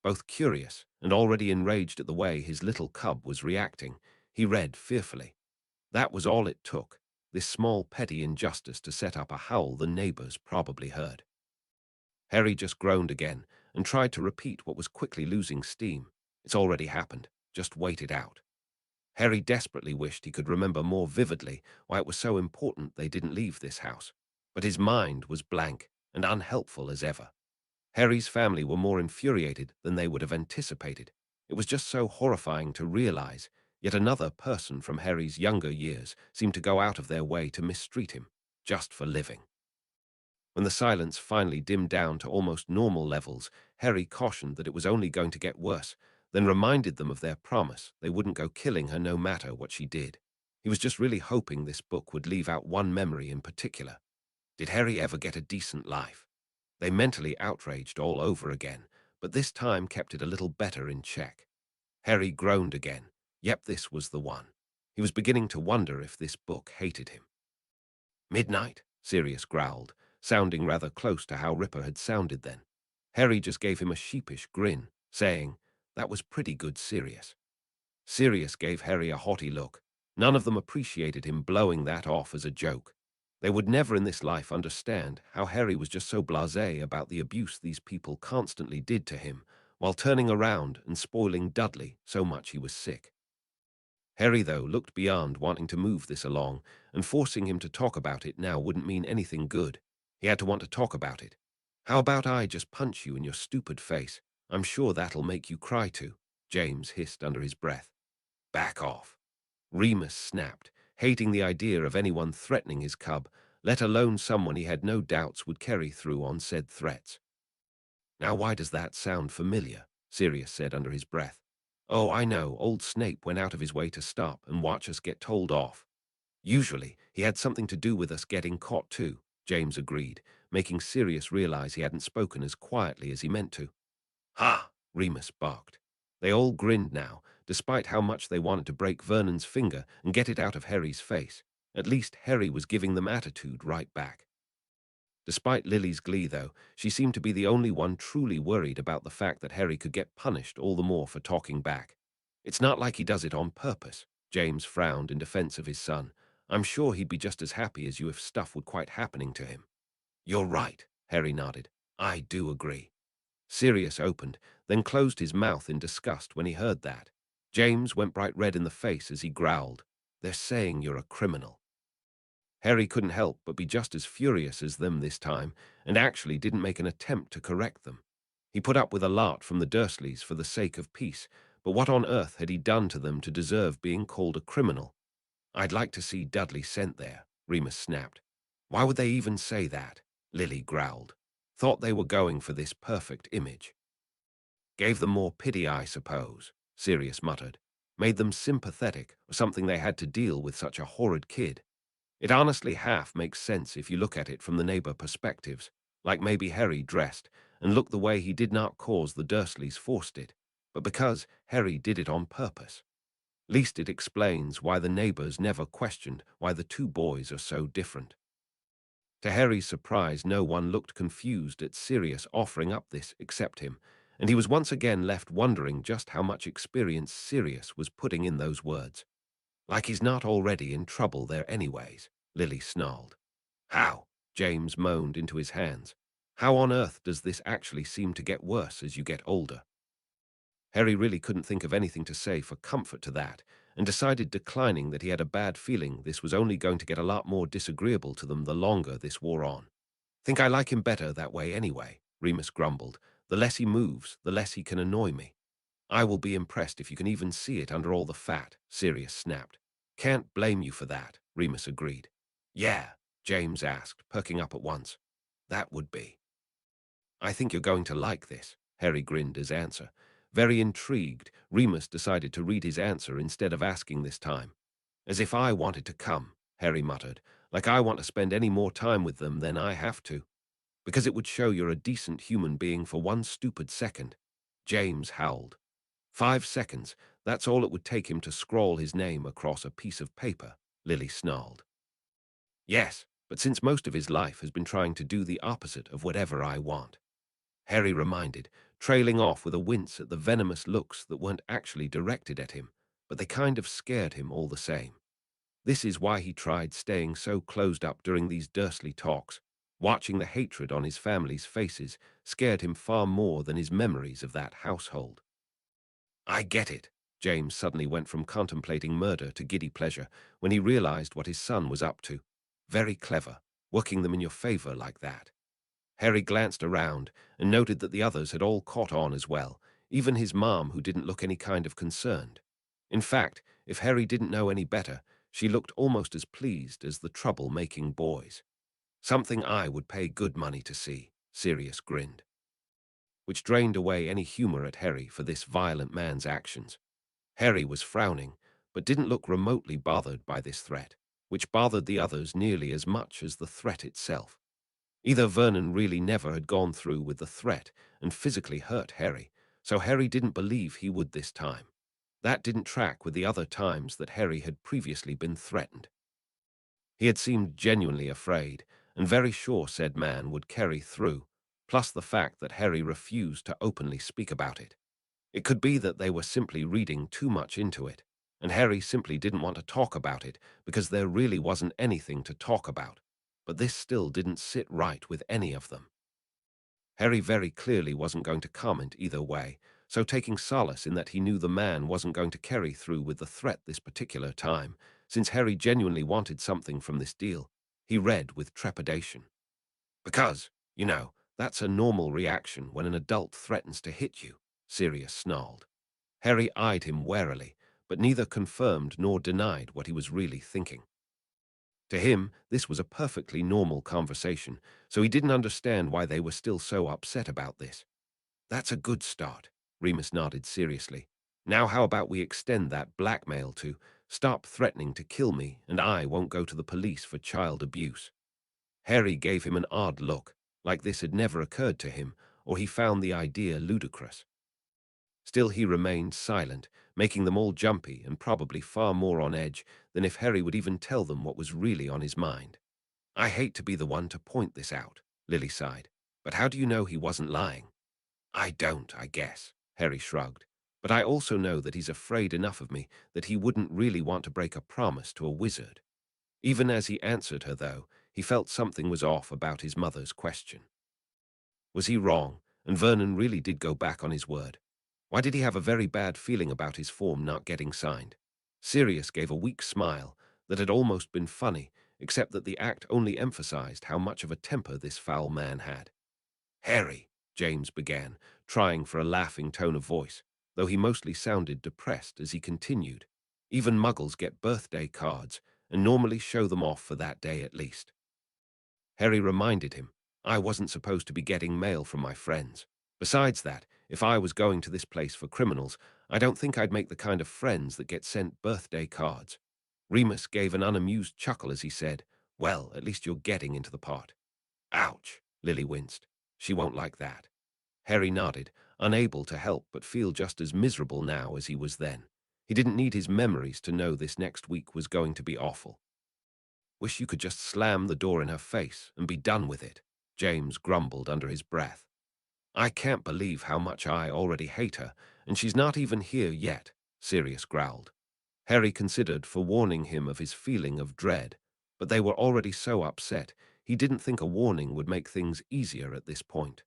Both curious and already enraged at the way his little cub was reacting, he read fearfully. That was all it took, this small petty injustice, to set up a howl the neighbors probably heard. Harry just groaned again and tried to repeat what was quickly losing steam. It's already happened. Just wait it out. Harry desperately wished he could remember more vividly why it was so important they didn't leave this house. But his mind was blank and unhelpful as ever. Harry's family were more infuriated than they would have anticipated. It was just so horrifying to realize yet another person from Harry's younger years seemed to go out of their way to mistreat him, just for living. When the silence finally dimmed down to almost normal levels, Harry cautioned that it was only going to get worse, then reminded them of their promise they wouldn't go killing her no matter what she did. He was just really hoping this book would leave out one memory in particular. Did Harry ever get a decent life? They mentally outraged all over again, but this time kept it a little better in check. Harry groaned again. Yep, this was the one. He was beginning to wonder if this book hated him. Midnight, Sirius growled, sounding rather close to how Ripper had sounded then. Harry just gave him a sheepish grin, saying, "That was pretty good, Sirius." Sirius gave Harry a haughty look. None of them appreciated him blowing that off as a joke. They would never in this life understand how Harry was just so blasé about the abuse these people constantly did to him, while turning around and spoiling Dudley so much he was sick. Harry, though, looked beyond wanting to move this along, and forcing him to talk about it now wouldn't mean anything good. He had to want to talk about it. "How about I just punch you in your stupid face? I'm sure that'll make you cry too," James hissed under his breath. "Back off." Remus snapped, hating the idea of anyone threatening his cub, let alone someone he had no doubts would carry through on said threats. "Now why does that sound familiar?" Sirius said under his breath. "Oh, I know, old Snape went out of his way to stop and watch us get told off." "Usually, he had something to do with us getting caught too," James agreed, making Sirius realize he hadn't spoken as quietly as he meant to. "Ha!" Remus barked. They all grinned now, despite how much they wanted to break Vernon's finger and get it out of Harry's face. At least Harry was giving them attitude right back. Despite Lily's glee, though, she seemed to be the only one truly worried about the fact that Harry could get punished all the more for talking back. "It's not like he does it on purpose," James frowned in defense of his son. "I'm sure he'd be just as happy as you if stuff were quite happening to him." "You're right," Harry nodded. "I do agree." Sirius opened, then closed his mouth in disgust when he heard that. James went bright red in the face as he growled, "They're saying you're a criminal." Harry couldn't help but be just as furious as them this time, and actually didn't make an attempt to correct them. He put up with a lot from the Dursleys for the sake of peace, but what on earth had he done to them to deserve being called a criminal? "I'd like to see Dudley sent there," Remus snapped. "Why would they even say that?" Lily growled. "Thought they were going for this perfect image." "Gave them more pity, I suppose," Sirius muttered. "Made them sympathetic, or something they had to deal with such a horrid kid. It honestly half makes sense if you look at it from the neighbor perspectives, like maybe Harry dressed and looked the way he did not cause the Dursleys forced it, but because Harry did it on purpose. Least it explains why the neighbors never questioned why the two boys are so different." To Harry's surprise, no one looked confused at Sirius offering up this except him, and he was once again left wondering just how much experience Sirius was putting in those words. "Like he's not already in trouble there anyways," Lily snarled. "How?" James moaned into his hands. "How on earth does this actually seem to get worse as you get older?" Harry really couldn't think of anything to say for comfort to that, and decided declining that he had a bad feeling this was only going to get a lot more disagreeable to them the longer this wore on. "Think I like him better that way anyway," Remus grumbled. "The less he moves, the less he can annoy me." "I will be impressed if you can even see it under all the fat," Sirius snapped. "Can't blame you for that," Remus agreed. "Yeah?" James asked, perking up at once. "That would be." "I think you're going to like this," Harry grinned as answer. Very intrigued, Remus decided to read his answer instead of asking this time. "As if I wanted to come," Harry muttered, "like I want to spend any more time with them than I have to. Because it would show you're a decent human being for one stupid second." James howled. 5 seconds, that's all it would take him to scrawl his name across a piece of paper, Lily snarled. "Yes, but since most of his life has been trying to do the opposite of whatever I want," Harry reminded, trailing off with a wince at the venomous looks that weren't actually directed at him, but they kind of scared him all the same. This is why he tried staying so closed up during these Dursley talks. Watching the hatred on his family's faces scared him far more than his memories of that household. I get it. James suddenly went from contemplating murder to giddy pleasure when he realized what his son was up to. Very clever, working them in your favor like that. Harry glanced around and noted that the others had all caught on as well, even his mom, who didn't look any kind of concerned. In fact, if Harry didn't know any better, she looked almost as pleased as the trouble-making boys. Something I would pay good money to see, Sirius grinned, which drained away any humor at Harry for this violent man's actions. Harry was frowning, but didn't look remotely bothered by this threat, which bothered the others nearly as much as the threat itself. Either Vernon really never had gone through with the threat and physically hurt Harry, so Harry didn't believe he would this time. That didn't track with the other times that Harry had previously been threatened. He had seemed genuinely afraid, and very sure said man would carry through, plus the fact that Harry refused to openly speak about it. It could be that they were simply reading too much into it, and Harry simply didn't want to talk about it because there really wasn't anything to talk about. But this still didn't sit right with any of them. Harry very clearly wasn't going to comment either way, so taking solace in that he knew the man wasn't going to carry through with the threat this particular time, since Harry genuinely wanted something from this deal, he read with trepidation. Because, that's a normal reaction when an adult threatens to hit you, Sirius snarled. Harry eyed him warily, but neither confirmed nor denied what he was really thinking. To him, this was a perfectly normal conversation, so he didn't understand why they were still so upset about this. That's a good start, Remus nodded seriously. Now how about we extend that blackmail to stop threatening to kill me and I won't go to the police for child abuse? Harry gave him an odd look, like this had never occurred to him, or he found the idea ludicrous. Still he remained silent, making them all jumpy and probably far more on edge than if Harry would even tell them what was really on his mind. I hate to be the one to point this out, Lily sighed, but how do you know he wasn't lying? I don't, I guess, Harry shrugged, but I also know that he's afraid enough of me that he wouldn't really want to break a promise to a wizard. Even as he answered her, though, he felt something was off about his mother's question. Was he wrong, and Vernon really did go back on his word? Why did he have a very bad feeling about his form not getting signed? Sirius gave a weak smile that had almost been funny, except that the act only emphasized how much of a temper this foul man had. Harry, James began, trying for a laughing tone of voice, though he mostly sounded depressed as he continued. Even muggles get birthday cards, and normally show them off for that day at least. Harry reminded him, I wasn't supposed to be getting mail from my friends. Besides that, if I was going to this place for criminals, I don't think I'd make the kind of friends that get sent birthday cards. Remus gave an unamused chuckle as he said, well, at least you're getting into the pot. Ouch, Lily winced. She won't like that. Harry nodded, unable to help but feel just as miserable now as he was then. He didn't need his memories to know this next week was going to be awful. Wish you could just slam the door in her face and be done with it, James grumbled under his breath. I can't believe how much I already hate her, and she's not even here yet, Sirius growled. Harry considered forewarning him of his feeling of dread, but they were already so upset he didn't think a warning would make things easier at this point.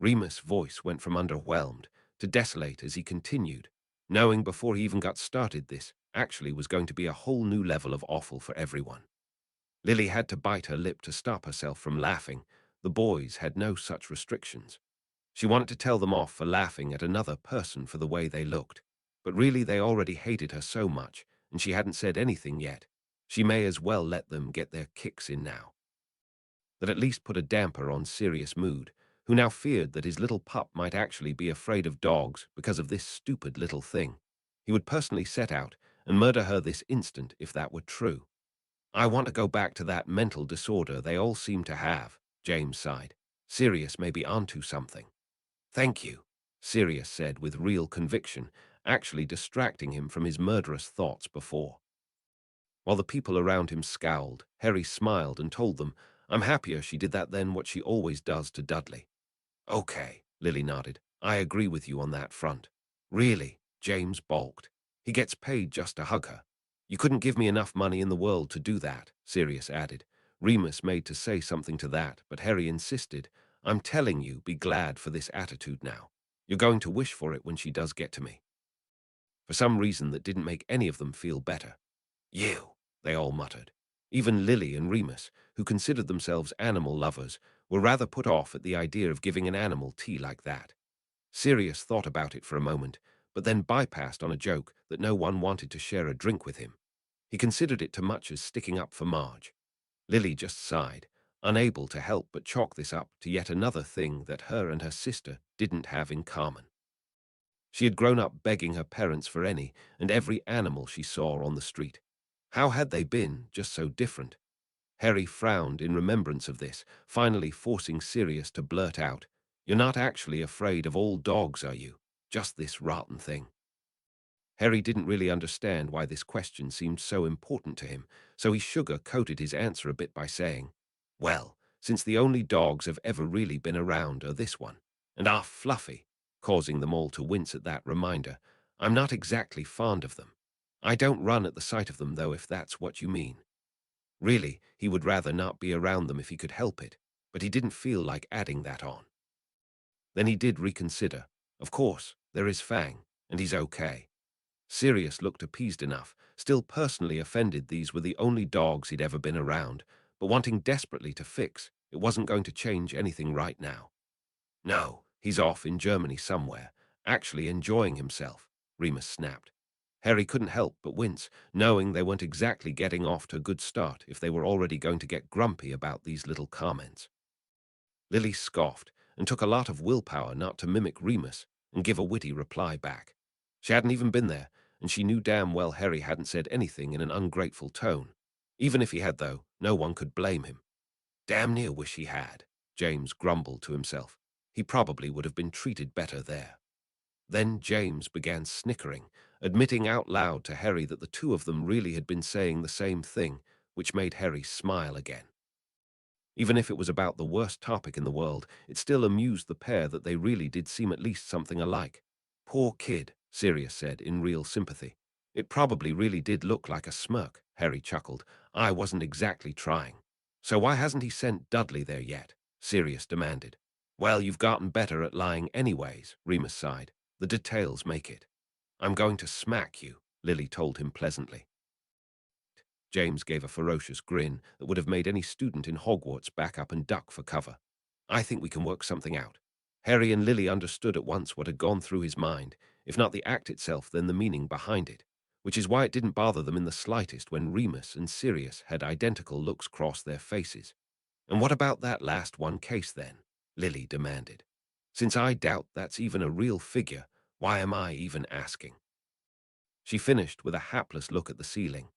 Remus' voice went from underwhelmed to desolate as he continued, knowing before he even got started this actually was going to be a whole new level of awful for everyone. Lily had to bite her lip to stop herself from laughing. The boys had no such restrictions. She wanted to tell them off for laughing at another person for the way they looked, but really they already hated her so much, and she hadn't said anything yet. She may as well let them get their kicks in now. That at least put a damper on Sirius' mood, who now feared that his little pup might actually be afraid of dogs because of this stupid little thing. He would personally set out and murder her this instant if that were true. I want to go back to that mental disorder they all seem to have, James sighed. Sirius may be onto something. Thank you, Sirius said with real conviction, actually distracting him from his murderous thoughts before. While the people around him scowled, Harry smiled and told them, I'm happier she did that than what she always does to Dudley. Okay, Lily nodded. I agree with you on that front. Really, James balked. He gets paid just to hug her. You couldn't give me enough money in the world to do that, Sirius added, Remus made to say something to that, but Harry insisted. I'm telling you, be glad for this attitude now. You're going to wish for it when she does get to me. For some reason that didn't make any of them feel better. You, they all muttered. Even Lily and Remus, who considered themselves animal lovers, were rather put off at the idea of giving an animal tea like that. Sirius thought about it for a moment, but then bypassed on a joke that no one wanted to share a drink with him. He considered it too much as sticking up for Marge. Lily just sighed, unable to help but chalk this up to yet another thing that her and her sister didn't have in common. She had grown up begging her parents for any and every animal she saw on the street. How had they been just so different? Harry frowned in remembrance of this, finally forcing Sirius to blurt out, "You're not actually afraid of all dogs, are you? Just this rotten thing." Harry didn't really understand why this question seemed so important to him, so he sugar-coated his answer a bit by saying, "Well, since the only dogs have ever really been around are this one, and are fluffy," causing them all to wince at that reminder, "I'm not exactly fond of them. I don't run at the sight of them, though, if that's what you mean." Really, he would rather not be around them if he could help it, but he didn't feel like adding that on. Then he did reconsider. Of course, there is Fang, and he's okay. Sirius looked appeased enough, still personally offended these were the only dogs he'd ever been around, but wanting desperately to fix, it wasn't going to change anything right now. "No, he's off in Germany somewhere, actually enjoying himself," Remus snapped. Harry couldn't help but wince, knowing they weren't exactly getting off to a good start if they were already going to get grumpy about these little comments. Lily scoffed, and took a lot of willpower not to mimic Remus and give a witty reply back. She hadn't even been there, and she knew damn well Harry hadn't said anything in an ungrateful tone. Even if he had, though, no one could blame him. "Damn near wish he had," James grumbled to himself. He probably would have been treated better there. Then James began snickering, admitting out loud to Harry that the two of them really had been saying the same thing, which made Harry smile again. Even if it was about the worst topic in the world, it still amused the pair that they really did seem at least something alike. "Poor kid," Sirius said in real sympathy. "It probably really did look like a smirk," Harry chuckled. "I wasn't exactly trying." "So why hasn't he sent Dudley there yet?" Sirius demanded. "Well, you've gotten better at lying anyways," Remus sighed. "The details make it." "I'm going to smack you," Lily told him pleasantly. James gave a ferocious grin that would have made any student in Hogwarts back up and duck for cover. "I think we can work something out." Harry and Lily understood at once what had gone through his mind, if not the act itself, then the meaning behind it, which is why it didn't bother them in the slightest when Remus and Sirius had identical looks cross their faces. "And what about that last one case, then?" Lily demanded. "Since I doubt that's even a real figure, why am I even asking?" She finished with a hapless look at the ceiling.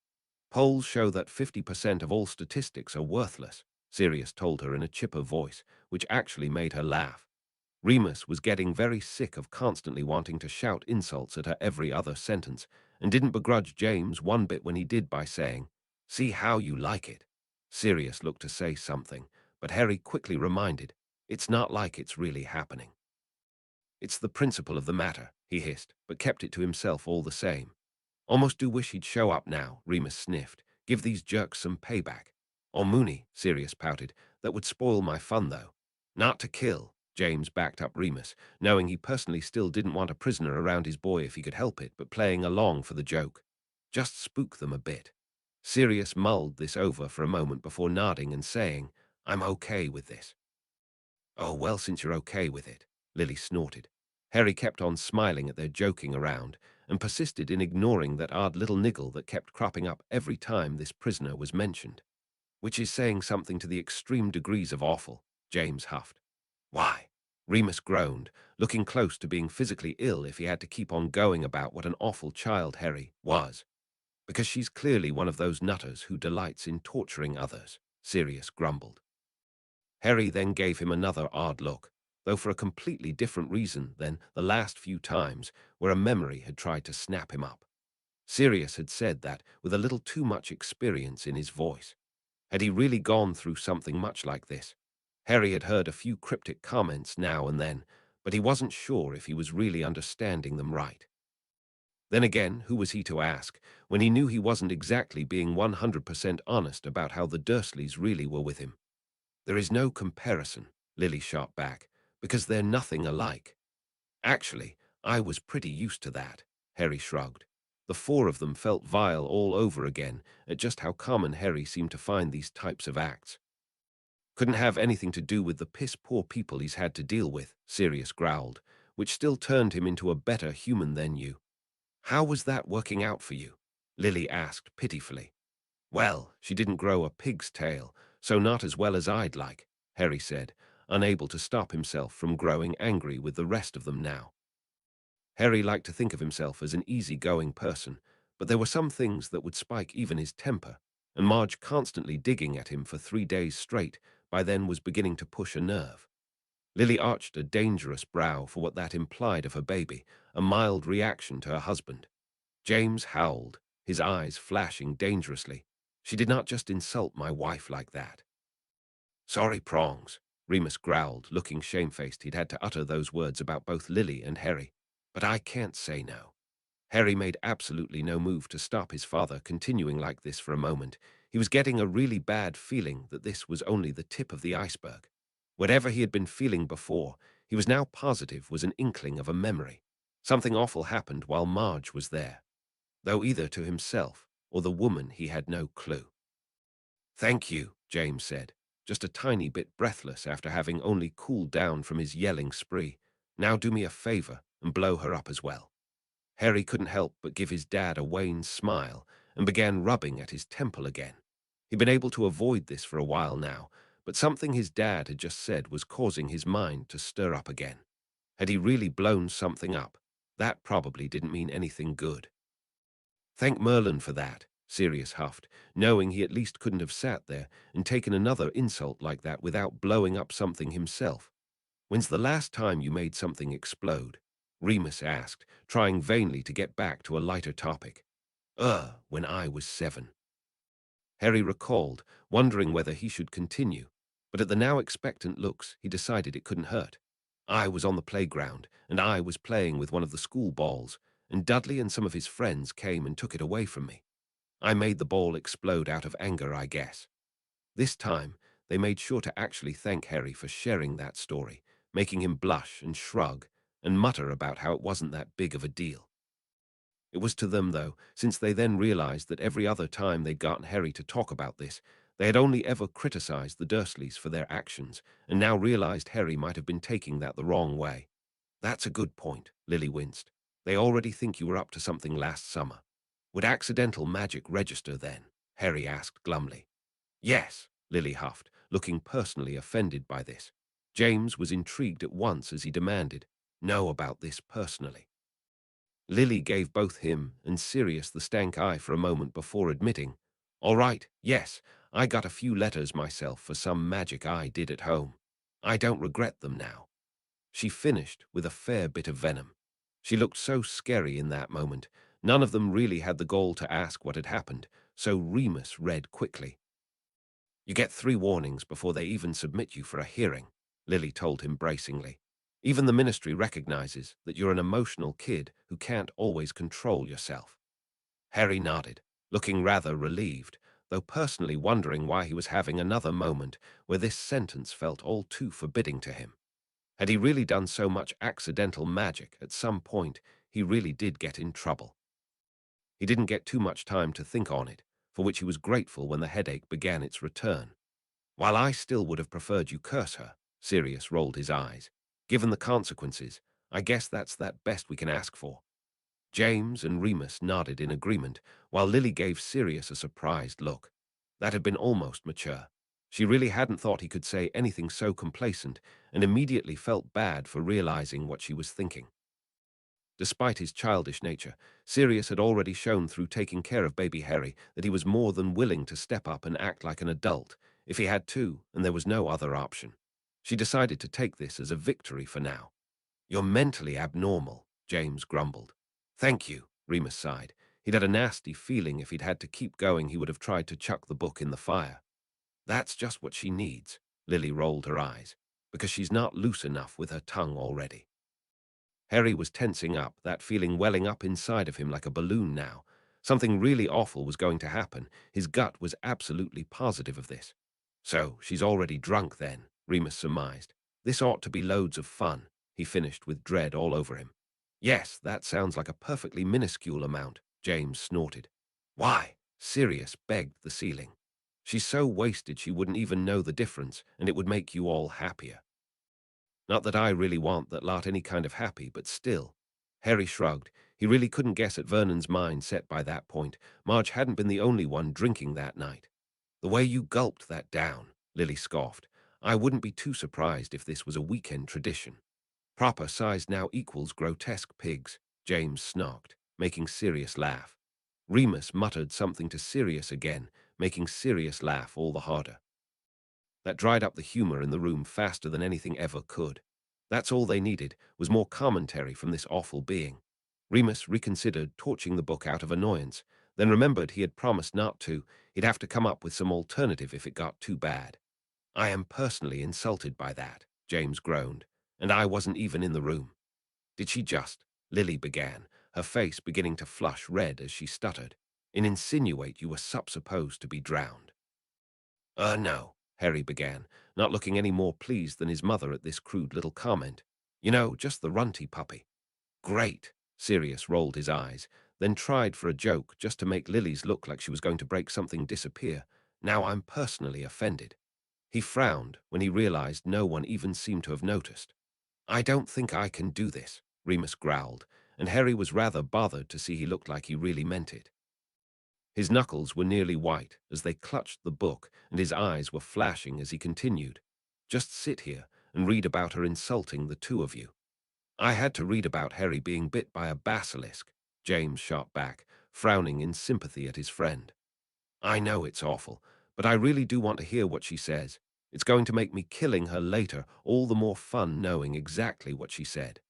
"Polls show that 50% of all statistics are worthless," Sirius told her in a chipper voice, which actually made her laugh. Remus was getting very sick of constantly wanting to shout insults at her every other sentence, and didn't begrudge James one bit when he did by saying, "See how you like it." Sirius looked to say something, but Harry quickly reminded, "It's not like it's really happening." "It's the principle of the matter," he hissed, but kept it to himself all the same. "Almost do wish he'd show up now," Remus sniffed. "Give these jerks some payback." "Or Mooney," Sirius pouted. "That would spoil my fun, though." "Not to kill," James backed up Remus, knowing he personally still didn't want a prisoner around his boy if he could help it, but playing along for the joke. "Just spook them a bit." Sirius mulled this over for a moment before nodding and saying, "I'm okay with this." "Oh, well, since you're okay with it," Lily snorted. Harry kept on smiling at their joking around, and persisted in ignoring that odd little niggle that kept cropping up every time this prisoner was mentioned. "Which is saying something to the extreme degrees of awful," James huffed. "Why?" Remus groaned, looking close to being physically ill if he had to keep on going about what an awful child Harry was. "Because she's clearly one of those nutters who delights in torturing others," Sirius grumbled. Harry then gave him another odd look, though for a completely different reason than the last few times where a memory had tried to snap him up. Sirius had said that with a little too much experience in his voice. Had he really gone through something much like this? Harry had heard a few cryptic comments now and then, but he wasn't sure if he was really understanding them right. Then again, who was he to ask, when he knew he wasn't exactly being 100% honest about how the Dursleys really were with him? There is no comparison, Lily shot back, because they're nothing alike. Actually, I was pretty used to that, Harry shrugged. The four of them felt vile all over again at just how common Harry seemed to find these types of acts. Couldn't have anything to do with the piss-poor people he's had to deal with, Sirius growled, which still turned him into a better human than you. How was that working out for you? Lily asked pitifully. Well, she didn't grow a pig's tail, so not as well as I'd like, Harry said, unable to stop himself from growing angry with the rest of them now. Harry liked to think of himself as an easy-going person, but there were some things that would spike even his temper, and Marge constantly digging at him for 3 days straight by then was beginning to push a nerve. Lily arched a dangerous brow for what that implied of her baby, a mild reaction to her husband. James howled, his eyes flashing dangerously. She did not just insult my wife like that. Sorry, Prongs, Remus growled, looking shamefaced he'd had to utter those words about both Lily and Harry. But I can't say no. Harry made absolutely no move to stop his father continuing like this for a moment. He was getting a really bad feeling that this was only the tip of the iceberg. Whatever he had been feeling before, he was now positive was an inkling of a memory. Something awful happened while Marge was there, though either to himself or the woman he had no clue. Thank you, James said, just a tiny bit breathless after having only cooled down from his yelling spree. Now do me a favor and blow her up as well. Harry couldn't help but give his dad a wan smile and began rubbing at his temple again. He'd been able to avoid this for a while now, but something his dad had just said was causing his mind to stir up again. Had he really blown something up? That probably didn't mean anything good. Thank Merlin for that, Sirius huffed, knowing he at least couldn't have sat there and taken another insult like that without blowing up something himself. When's the last time you made something explode? Remus asked, trying vainly to get back to a lighter topic. When I was 7. Harry recalled, wondering whether he should continue, but at the now expectant looks, he decided it couldn't hurt. I was on the playground, and I was playing with one of the school balls, and Dudley and some of his friends came and took it away from me. I made the ball explode out of anger, I guess. This time, they made sure to actually thank Harry for sharing that story, making him blush and shrug and mutter about how it wasn't that big of a deal. It was to them, though, since they then realized that every other time they'd gotten Harry to talk about this, they had only ever criticized the Dursleys for their actions, and now realized Harry might have been taking that the wrong way. That's a good point, Lily winced. They already think you were up to something last summer. Would accidental magic register then? Harry asked glumly. Yes, Lily huffed, looking personally offended by this. James was intrigued at once as he demanded, know about this personally. Lily gave both him and Sirius the stank eye for a moment before admitting, all right, yes, I got a few letters myself for some magic I did at home. I don't regret them now. She finished with a fair bit of venom. She looked so scary in that moment. None of them really had the gall to ask what had happened, so Remus read quickly. You get 3 warnings before they even submit you for a hearing, Lily told him bracingly. Even the ministry recognizes that you're an emotional kid who can't always control yourself. Harry nodded, looking rather relieved, though personally wondering why he was having another moment where this sentence felt all too forbidding to him. Had he really done so much accidental magic at some point, he really did get in trouble. He didn't get too much time to think on it, for which he was grateful when the headache began its return. While I still would have preferred you curse her, Sirius rolled his eyes. Given the consequences, I guess that's that best we can ask for. James and Remus nodded in agreement, while Lily gave Sirius a surprised look. That had been almost mature. She really hadn't thought he could say anything so complacent, and immediately felt bad for realizing what she was thinking. Despite his childish nature, Sirius had already shown through taking care of baby Harry that he was more than willing to step up and act like an adult, if he had to, and there was no other option. She decided to take this as a victory for now. You're mentally abnormal, James grumbled. Thank you, Remus sighed. He'd had a nasty feeling if he'd had to keep going he would have tried to chuck the book in the fire. That's just what she needs, Lily rolled her eyes, because she's not loose enough with her tongue already. Harry was tensing up, that feeling welling up inside of him like a balloon now. Something really awful was going to happen. His gut was absolutely positive of this. So, she's already drunk then, Remus surmised. This ought to be loads of fun, he finished with dread all over him. Yes, that sounds like a perfectly minuscule amount, James snorted. Why? Sirius begged the ceiling. She's so wasted she wouldn't even know the difference, and it would make you all happier. Not that I really want that lot any kind of happy, but still. Harry shrugged. He really couldn't guess at Vernon's mind set by that point. Marge hadn't been the only one drinking that night. The way you gulped that down, Lily scoffed. I wouldn't be too surprised if this was a weekend tradition. Proper size now equals grotesque pigs, James snarked, making Sirius laugh. Remus muttered something to Sirius again, making Sirius laugh all the harder. That dried up the humor in the room faster than anything ever could. That's all they needed, was more commentary from this awful being. Remus reconsidered torching the book out of annoyance, then remembered he had promised not to. He'd have to come up with some alternative if it got too bad. I am personally insulted by that, James groaned, and I wasn't even in the room. Did she just, Lily began, her face beginning to flush red as she stuttered, and insinuate you were supposed to be drowned? No, Harry began, not looking any more pleased than his mother at this crude little comment. You know, just the runty puppy. Great, Sirius rolled his eyes, then tried for a joke just to make Lily's look like she was going to break something disappear. Now I'm personally offended. He frowned when he realized no one even seemed to have noticed. I don't think I can do this, Remus growled, and Harry was rather bothered to see he looked like he really meant it. His knuckles were nearly white as they clutched the book, and his eyes were flashing as he continued. Just sit here and read about her insulting the two of you. I had to read about Harry being bit by a basilisk, James shot back, frowning in sympathy at his friend. I know it's awful, but I really do want to hear what she says. It's going to make me killing her later all the more fun knowing exactly what she said.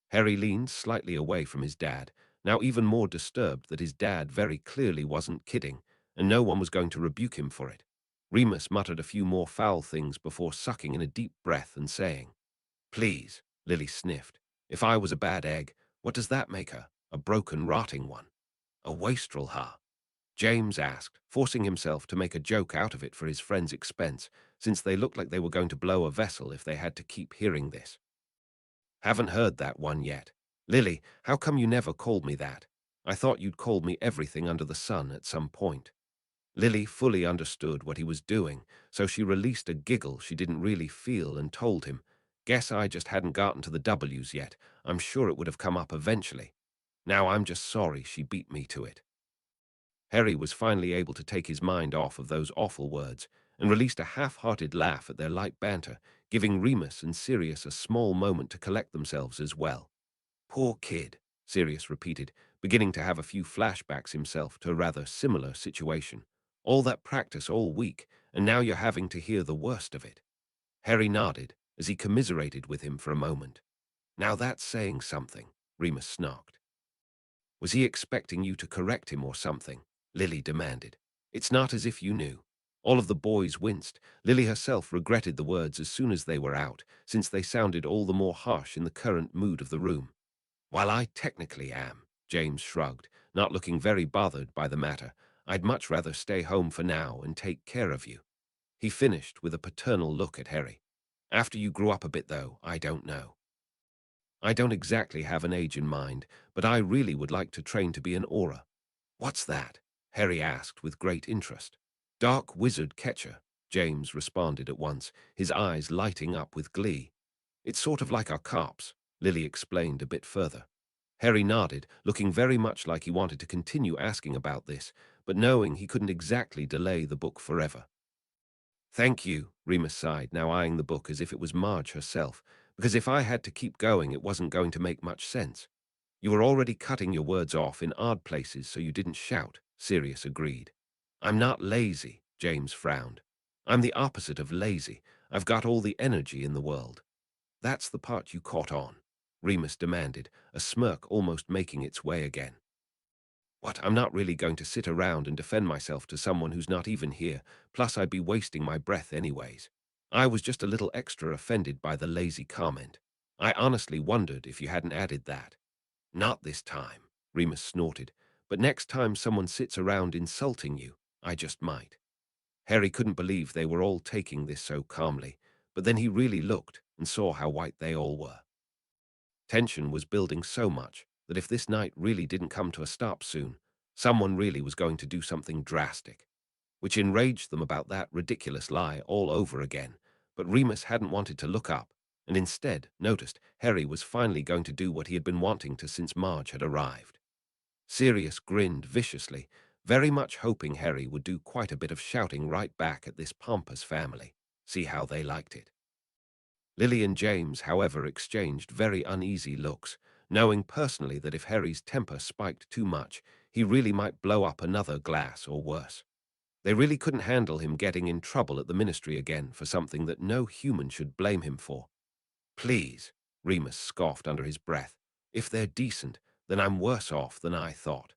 Harry leaned slightly away from his dad, now even more disturbed that his dad very clearly wasn't kidding, and no one was going to rebuke him for it. Remus muttered a few more foul things before sucking in a deep breath and saying, Please, Lily sniffed. If I was a bad egg, what does that make her? A broken, rotting one? A wastrel, huh? James asked, forcing himself to make a joke out of it for his friend's expense, since they looked like they were going to blow a vessel if they had to keep hearing this. Haven't heard that one yet. Lily, how come you never called me that? I thought you'd called me everything under the sun at some point. Lily fully understood what he was doing, so she released a giggle she didn't really feel and told him, Guess I just hadn't gotten to the W's yet. I'm sure it would have come up eventually. Now I'm just sorry she beat me to it. Harry was finally able to take his mind off of those awful words and released a half-hearted laugh at their light banter, giving Remus and Sirius a small moment to collect themselves as well. Poor kid, Sirius repeated, beginning to have a few flashbacks himself to a rather similar situation. All that practice all week, and now you're having to hear the worst of it. Harry nodded as he commiserated with him for a moment. Now that's saying something, Remus snarked. Was he expecting you to correct him or something? Lily demanded. It's not as if you knew. All of the boys winced. Lily herself regretted the words as soon as they were out, since they sounded all the more harsh in the current mood of the room. While I technically am, James shrugged, not looking very bothered by the matter, I'd much rather stay home for now and take care of you. He finished with a paternal look at Harry. After you grew up a bit, though, I don't know. I don't exactly have an age in mind, but I really would like to train to be an aura. What's that? Harry asked with great interest. Dark wizard catcher, James responded at once, his eyes lighting up with glee. It's sort of like our cops, Lily explained a bit further. Harry nodded, looking very much like he wanted to continue asking about this, but knowing he couldn't exactly delay the book forever. Thank you, Remus sighed, now eyeing the book as if it was Marge herself, because if I had to keep going, it wasn't going to make much sense. You were already cutting your words off in odd places so you didn't shout, Sirius agreed. I'm not lazy, James frowned. I'm the opposite of lazy. I've got all the energy in the world. That's the part you caught on, Remus demanded, a smirk almost making its way again. What, I'm not really going to sit around and defend myself to someone who's not even here, plus I'd be wasting my breath anyways. I was just a little extra offended by the lazy comment. I honestly wondered if you hadn't added that. Not this time, Remus snorted, but next time someone sits around insulting you, I just might. Harry couldn't believe they were all taking this so calmly, but then he really looked and saw how white they all were. Tension was building so much that if this night really didn't come to a stop soon, someone really was going to do something drastic, which enraged them about that ridiculous lie all over again. But Remus hadn't wanted to look up, and instead noticed Harry was finally going to do what he had been wanting to since Marge had arrived. Sirius grinned viciously, very much hoping Harry would do quite a bit of shouting right back at this pompous family, see how they liked it. Lily and James, however, exchanged very uneasy looks, knowing personally that if Harry's temper spiked too much, he really might blow up another glass or worse. They really couldn't handle him getting in trouble at the ministry again for something that no human should blame him for. Please, Remus scoffed under his breath. If they're decent, then I'm worse off than I thought.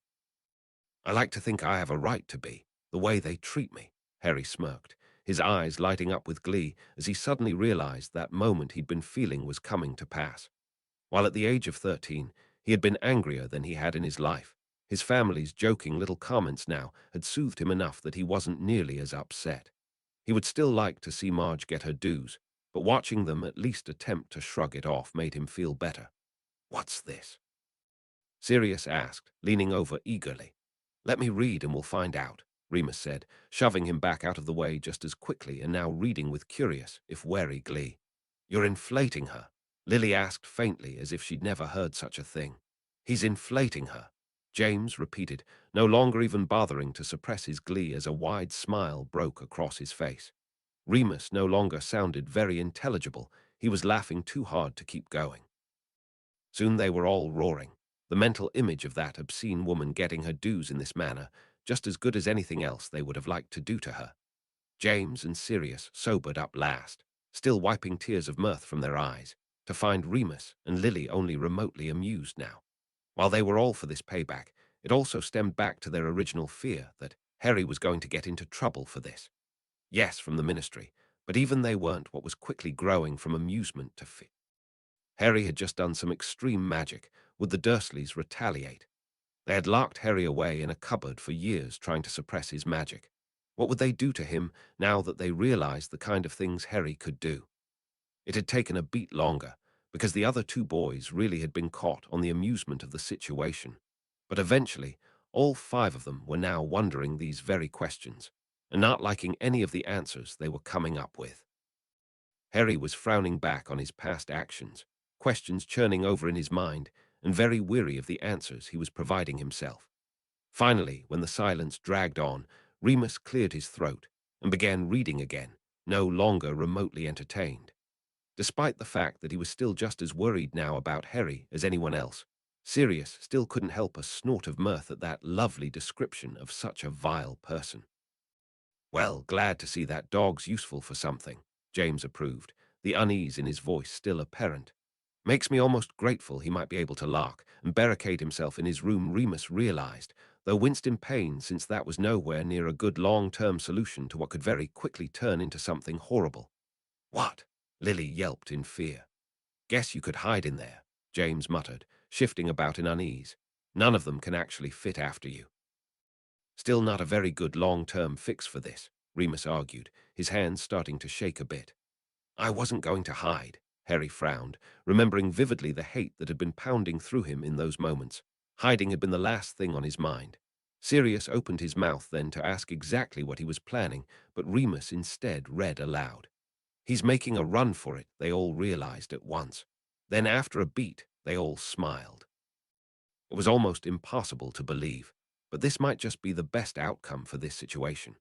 I like to think I have a right to be, the way they treat me, Harry smirked, his eyes lighting up with glee as he suddenly realized that moment he'd been feeling was coming to pass. While at the age of 13, he had been angrier than he had in his life. His family's joking little comments now had soothed him enough that he wasn't nearly as upset. He would still like to see Marge get her dues, but watching them at least attempt to shrug it off made him feel better. What's this? Sirius asked, leaning over eagerly. Let me read and we'll find out, Remus said, shoving him back out of the way just as quickly and now reading with curious, if wary glee. You're inflating her, Lily asked faintly as if she'd never heard such a thing. He's inflating her, James repeated, no longer even bothering to suppress his glee as a wide smile broke across his face. Remus no longer sounded very intelligible. He was laughing too hard to keep going. Soon they were all roaring, the mental image of that obscene woman getting her dues in this manner, just as good as anything else they would have liked to do to her. James and Sirius sobered up last, still wiping tears of mirth from their eyes, to find Remus and Lily only remotely amused now. While they were all for this payback, it also stemmed back to their original fear that Harry was going to get into trouble for this. Yes, from the ministry, but even they weren't what was quickly growing from amusement to fear. Harry had just done some extreme magic. Would the Dursleys retaliate? They had locked Harry away in a cupboard for years trying to suppress his magic. What would they do to him now that they realized the kind of things Harry could do? It had taken a beat longer, because the other two boys really had been caught on the amusement of the situation. But eventually, all five of them were now wondering these very questions, and not liking any of the answers they were coming up with. Harry was frowning back on his past actions, questions churning over in his mind, and very weary of the answers he was providing himself. Finally, when the silence dragged on, Remus cleared his throat and began reading again, no longer remotely entertained. Despite the fact that he was still just as worried now about Harry as anyone else, Sirius still couldn't help a snort of mirth at that lovely description of such a vile person. Well, glad to see that dog's useful for something, James approved, the unease in his voice still apparent. Makes me almost grateful he might be able to lock and barricade himself in his room, Remus realized, though winced in pain since that was nowhere near a good long-term solution to what could very quickly turn into something horrible. What? Lily yelped in fear. Guess you could hide in there, James muttered, shifting about in unease. None of them can actually fit after you. Still not a very good long-term fix for this, Remus argued, his hands starting to shake a bit. I wasn't going to hide, Harry frowned, remembering vividly the hate that had been pounding through him in those moments. Hiding had been the last thing on his mind. Sirius opened his mouth then to ask exactly what he was planning, but Remus instead read aloud. He's making a run for it, they all realized at once. Then after a beat, they all smiled. It was almost impossible to believe, but this might just be the best outcome for this situation.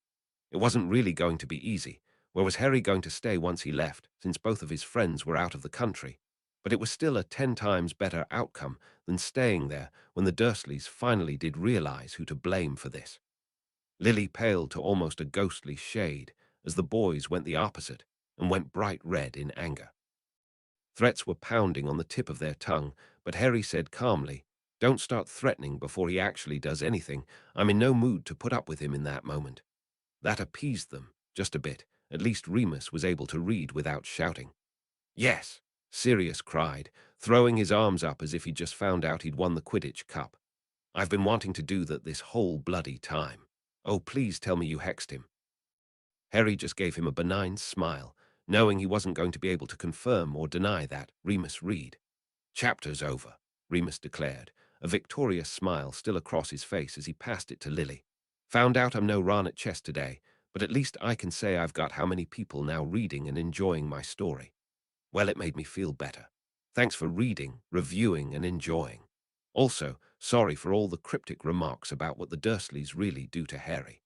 It wasn't really going to be easy. Where was Harry going to stay once he left, since both of his friends were out of the country? But it was still a 10 times better outcome than staying there when the Dursleys finally did realize who to blame for this. Lily paled to almost a ghostly shade as the boys went the opposite and went bright red in anger. Threats were pounding on the tip of their tongue, but Harry said calmly, "Don't start threatening before he actually does anything. I'm in no mood to put up with him in that moment." That appeased them, just a bit. At least Remus was able to read without shouting. "Yes," Sirius cried, throwing his arms up as if he'd just found out he'd won the Quidditch Cup. I've been wanting to do that this whole bloody time. Oh, please tell me you hexed him. Harry just gave him a benign smile, knowing he wasn't going to be able to confirm or deny that. Remus read. Chapter's over, Remus declared, a victorious smile still across his face as he passed it to Lily. Found out I'm no Ron at chess today, but at least I can say I've got how many people now reading and enjoying my story. Well, it made me feel better. Thanks for reading, reviewing, and enjoying. Also, sorry for all the cryptic remarks about what the Dursleys really do to Harry.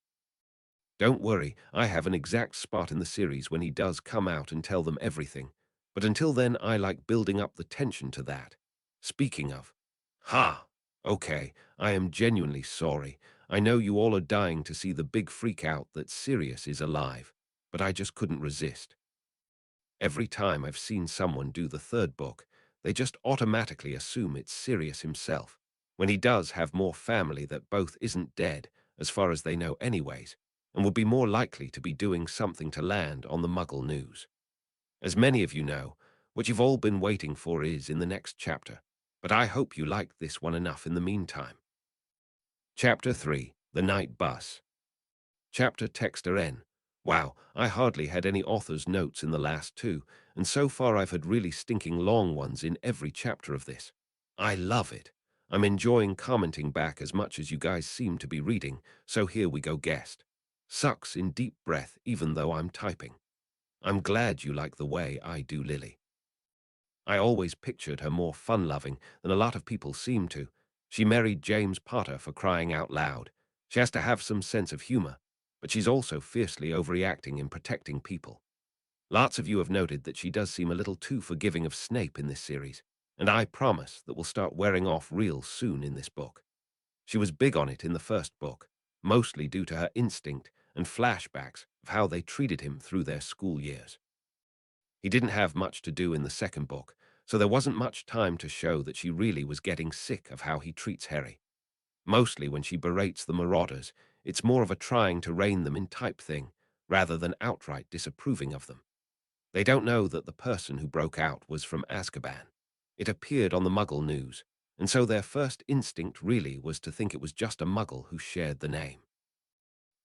Don't worry, I have an exact spot in the series when he does come out and tell them everything, but until then I like building up the tension to that. Speaking of... Ha! Okay, I am genuinely sorry. I know you all are dying to see the big freak out that Sirius is alive, but I just couldn't resist. Every time I've seen someone do the third book, they just automatically assume it's Sirius himself, when he does have more family that both isn't dead, as far as they know anyways, and would be more likely to be doing something to land on the Muggle news. As many of you know, what you've all been waiting for is in the next chapter, but I hope you liked this one enough in the meantime. Chapter 3, The Night Bus. Chapter Texter N. Wow, I hardly had any author's notes in the last two, and so far I've had really stinking long ones in every chapter of this. I love it. I'm enjoying commenting back as much as you guys seem to be reading, so here we go, guest. Sucks in deep breath even though I'm typing. I'm glad you like the way I do Lily. I always pictured her more fun-loving than a lot of people seem to. She married James Potter for crying out loud. She has to have some sense of humor, but she's also fiercely overreacting in protecting people. Lots of you have noted that she does seem a little too forgiving of Snape in this series, and I promise that will start wearing off real soon in this book. She was big on it in the first book, mostly due to her instinct and flashbacks of how they treated him through their school years. He didn't have much to do in the second book, so there wasn't much time to show that she really was getting sick of how he treats Harry. Mostly when she berates the Marauders, it's more of a trying to rein them in type thing, rather than outright disapproving of them. They don't know that the person who broke out was from Azkaban. It appeared on the Muggle news, and so their first instinct really was to think it was just a Muggle who shared the name.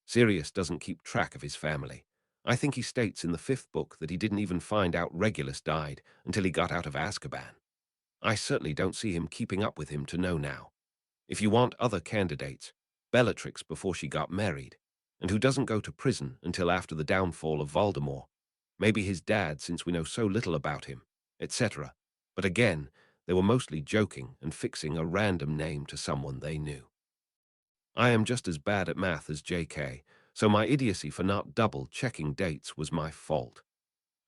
Sirius doesn't keep track of his family. I think he states in the fifth book that he didn't even find out Regulus died until he got out of Azkaban. I certainly don't see him keeping up with him to know now. If you want other candidates, Bellatrix before she got married, and who doesn't go to prison until after the downfall of Voldemort, maybe his dad since we know so little about him, etc. But again, they were mostly joking and fixing a random name to someone they knew. I am just as bad at math as JK, so my idiocy for not double-checking dates was my fault.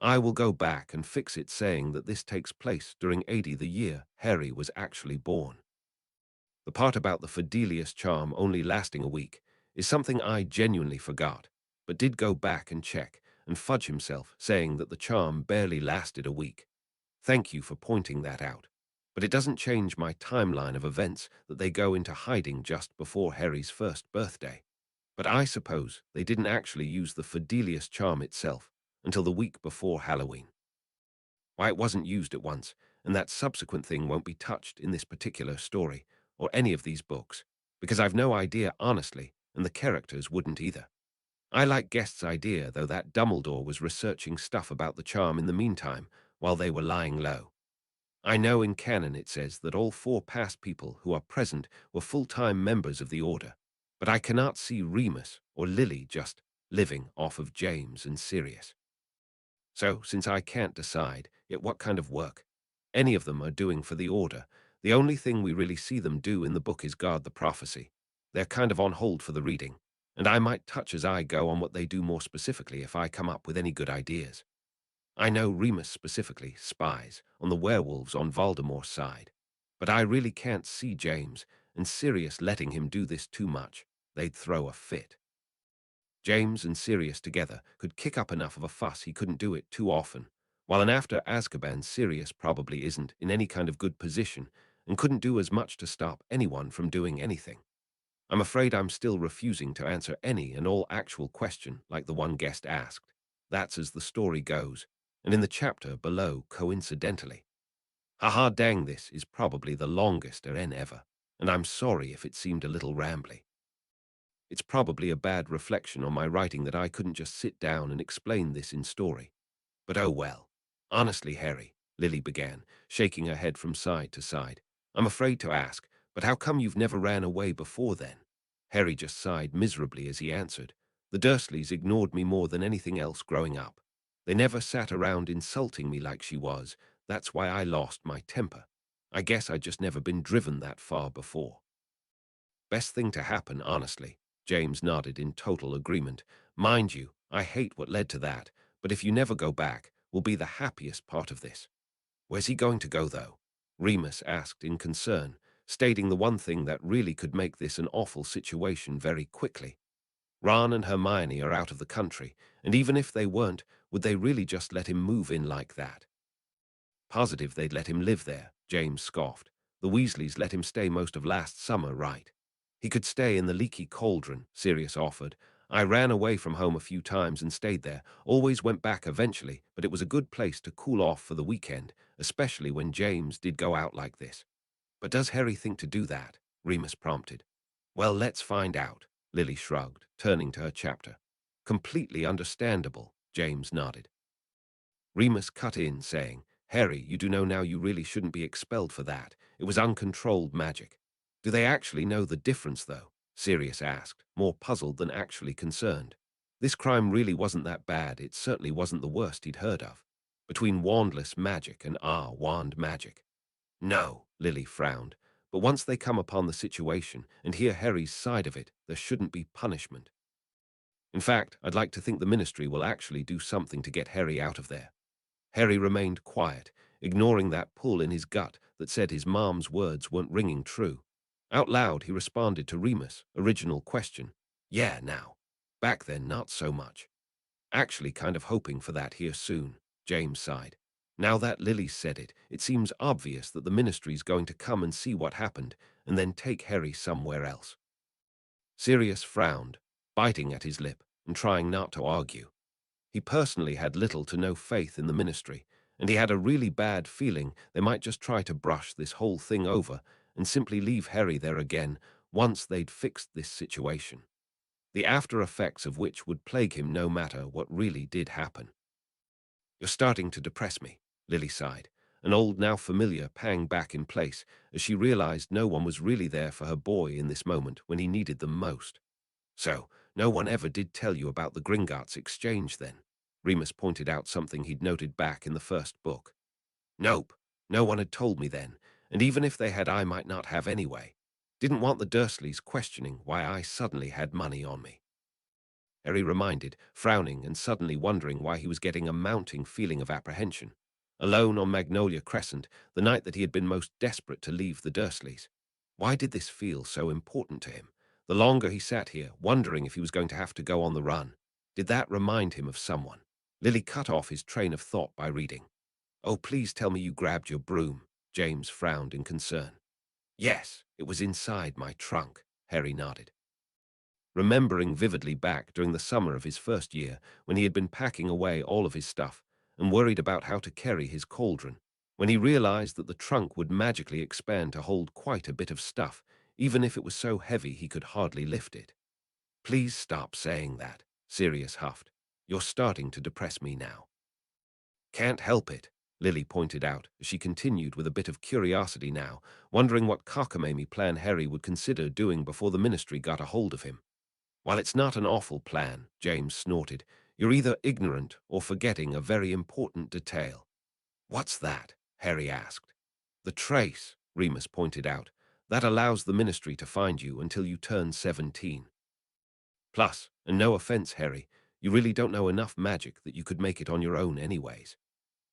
I will go back and fix it saying that this takes place during 80 the year Harry was actually born. The part about the Fidelius charm only lasting a week is something I genuinely forgot, but did go back and check, and Fudge himself saying that the charm barely lasted a week. Thank you for pointing that out. But it doesn't change my timeline of events that they go into hiding just before Harry's first birthday. But I suppose they didn't actually use the Fidelius charm itself until the week before Halloween. Why it wasn't used at once, and that subsequent thing won't be touched in this particular story, or any of these books, because I've no idea honestly, and the characters wouldn't either. I like Guest's idea, though, that Dumbledore was researching stuff about the charm in the meantime, while they were lying low. I know in canon it says that all 4 past people who are present were full-time members of the Order, but I cannot see Remus or Lily just living off of James and Sirius. So, since I can't decide yet what kind of work any of them are doing for the Order, the only thing we really see them do in the book is guard the prophecy. They're kind of on hold for the reading, and I might touch as I go on what they do more specifically if I come up with any good ideas. I know Remus specifically spies on the werewolves on Voldemort's side, but I really can't see James and Sirius letting him do this too much. They'd throw a fit. James and Sirius together could kick up enough of a fuss he couldn't do it too often, while in after Azkaban Sirius probably isn't in any kind of good position and couldn't do as much to stop anyone from doing anything. I'm afraid I'm still refusing to answer any and all actual question like the one guest asked. That's as the story goes, and in the chapter below, coincidentally, Haha, dang, this is probably the longest RN ever, and I'm sorry if it seemed a little rambly. It's probably a bad reflection on my writing that I couldn't just sit down and explain this in story. But oh well. Honestly, Harry, Lily began, shaking her head from side to side. I'm afraid to ask, but how come you've never ran away before then? Harry just sighed miserably as he answered. The Dursleys ignored me more than anything else growing up. They never sat around insulting me like she was. That's why I lost my temper. I guess I'd just never been driven that far before. Best thing to happen, honestly. James nodded in total agreement. Mind you, I hate what led to that, but if you never go back, will be the happiest part of this. Where's he going to go, though? Remus asked in concern, stating the one thing that really could make this an awful situation very quickly. Ron and Hermione are out of the country, and even if they weren't, would they really just let him move in like that? Positive they'd let him live there, James scoffed. The Weasleys let him stay most of last summer, right? He could stay in the leaky cauldron, Sirius offered. I ran away from home a few times and stayed there, always went back eventually, but it was a good place to cool off for the weekend, especially when James did go out like this. But does Harry think to do that? Remus prompted. Well, let's find out, Lily shrugged, turning to her chapter. Completely understandable, James nodded. Remus cut in, saying, Harry, you do know now you really shouldn't be expelled for that. It was uncontrolled magic. Do they actually know the difference, though? Sirius asked, more puzzled than actually concerned. This crime really wasn't that bad. It certainly wasn't the worst he'd heard of. Between wandless magic and wand magic. No, Lily frowned. But once they come upon the situation and hear Harry's side of it, there shouldn't be punishment. In fact, I'd like to think the Ministry will actually do something to get Harry out of there. Harry remained quiet, ignoring that pull in his gut that said his mom's words weren't ringing true. Out loud, he responded to Remus' original question. Yeah, now. Back then, not so much. Actually kind of hoping for that here soon, James sighed. Now that Lily said it, it seems obvious that the Ministry's going to come and see what happened and then take Harry somewhere else. Sirius frowned, biting at his lip and trying not to argue. He personally had little to no faith in the Ministry, and he had a really bad feeling they might just try to brush this whole thing over and simply leave Harry there again once they'd fixed this situation, the after effects of which would plague him no matter what really did happen. You're starting to depress me, Lily sighed, an old now familiar pang back in place as she realized no one was really there for her boy in this moment when he needed them most. So, no one ever did tell you about the Gringotts exchange then? Remus pointed out something he'd noted back in the first book. Nope, no one had told me then, and even if they had I might not have anyway. Didn't want the Dursleys questioning why I suddenly had money on me. Harry reminded, frowning and suddenly wondering why he was getting a mounting feeling of apprehension. Alone on Magnolia Crescent, the night that he had been most desperate to leave the Dursleys. Why did this feel so important to him? The longer he sat here, wondering if he was going to have to go on the run, did that remind him of someone? Lily cut off his train of thought by reading. Oh, please tell me you grabbed your broom. James frowned in concern. Yes, it was inside my trunk, Harry nodded. Remembering vividly back during the summer of his first year when he had been packing away all of his stuff and worried about how to carry his cauldron, when he realized that the trunk would magically expand to hold quite a bit of stuff, even if it was so heavy he could hardly lift it. Please stop saying that, Sirius huffed. You're starting to depress me now. Can't help it, Lily pointed out as she continued with a bit of curiosity now, wondering what cockamamie plan Harry would consider doing before the Ministry got a hold of him. While it's not an awful plan, James snorted, you're either ignorant or forgetting a very important detail. What's that? Harry asked. The trace, Remus pointed out. That allows the Ministry to find you until you turn 17. Plus, and no offense, Harry, you really don't know enough magic that you could make it on your own anyways.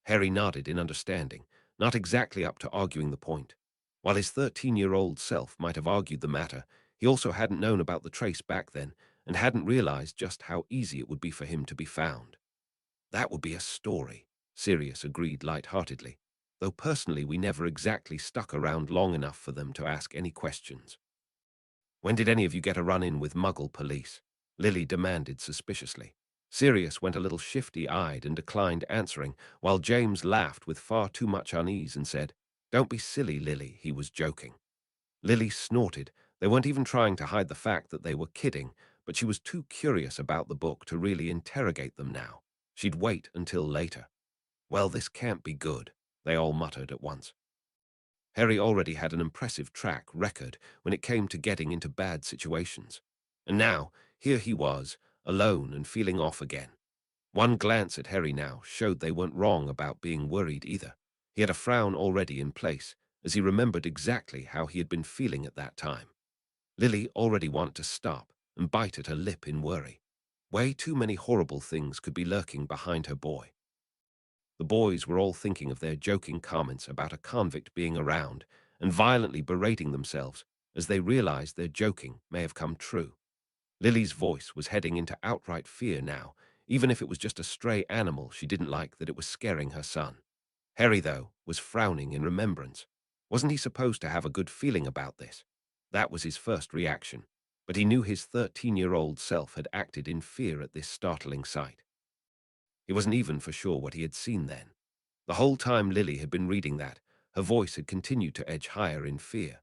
Harry nodded in understanding, not exactly up to arguing the point. While his 13-year-old self might have argued the matter, he also hadn't known about the trace back then and hadn't realized just how easy it would be for him to be found. That would be a story, Sirius agreed light-heartedly, though personally we never exactly stuck around long enough for them to ask any questions. When did any of you get a run-in with Muggle police? Lily demanded suspiciously. Sirius went a little shifty-eyed and declined answering, while James laughed with far too much unease and said, "Don't be silly, Lily," he was joking. Lily snorted. They weren't even trying to hide the fact that they were kidding, but she was too curious about the book to really interrogate them now. She'd wait until later. "Well, this can't be good," they all muttered at once. Harry already had an impressive track record when it came to getting into bad situations. And now, here he was, alone and feeling off again. One glance at Harry now showed they weren't wrong about being worried either. He had a frown already in place, as he remembered exactly how he had been feeling at that time. Lily already wanted to stop and bite at her lip in worry. Way too many horrible things could be lurking behind her boy. The boys were all thinking of their joking comments about a convict being around and violently berating themselves as they realized their joking may have come true. Lily's voice was heading into outright fear now, even if it was just a stray animal she didn't like that it was scaring her son. Harry, though, was frowning in remembrance. Wasn't he supposed to have a good feeling about this? That was his first reaction, but he knew his 13-year-old self had acted in fear at this startling sight. He wasn't even for sure what he had seen then. The whole time Lily had been reading that, her voice had continued to edge higher in fear.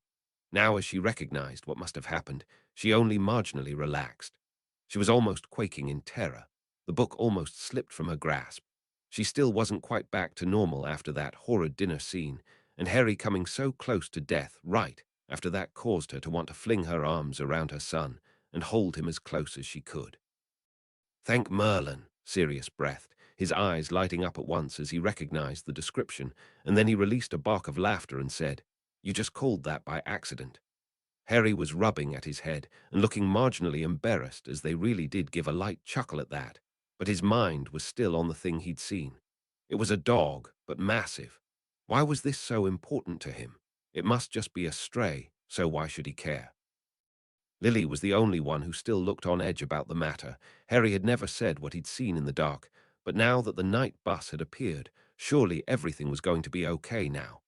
Now, as she recognized what must have happened, she only marginally relaxed. She was almost quaking in terror. The book almost slipped from her grasp. She still wasn't quite back to normal after that horrid dinner scene, and Harry coming so close to death right after that caused her to want to fling her arms around her son and hold him as close as she could. "Thank Merlin," Sirius breathed, his eyes lighting up at once as he recognized the description, and then he released a bark of laughter and said, "You just called that by accident." Harry was rubbing at his head and looking marginally embarrassed as they really did give a light chuckle at that, but his mind was still on the thing he'd seen. It was a dog, but massive. Why was this so important to him? It must just be a stray, so why should he care? Lily was the only one who still looked on edge about the matter. Harry had never said what he'd seen in the dark, but now that the night bus had appeared, surely everything was going to be okay now.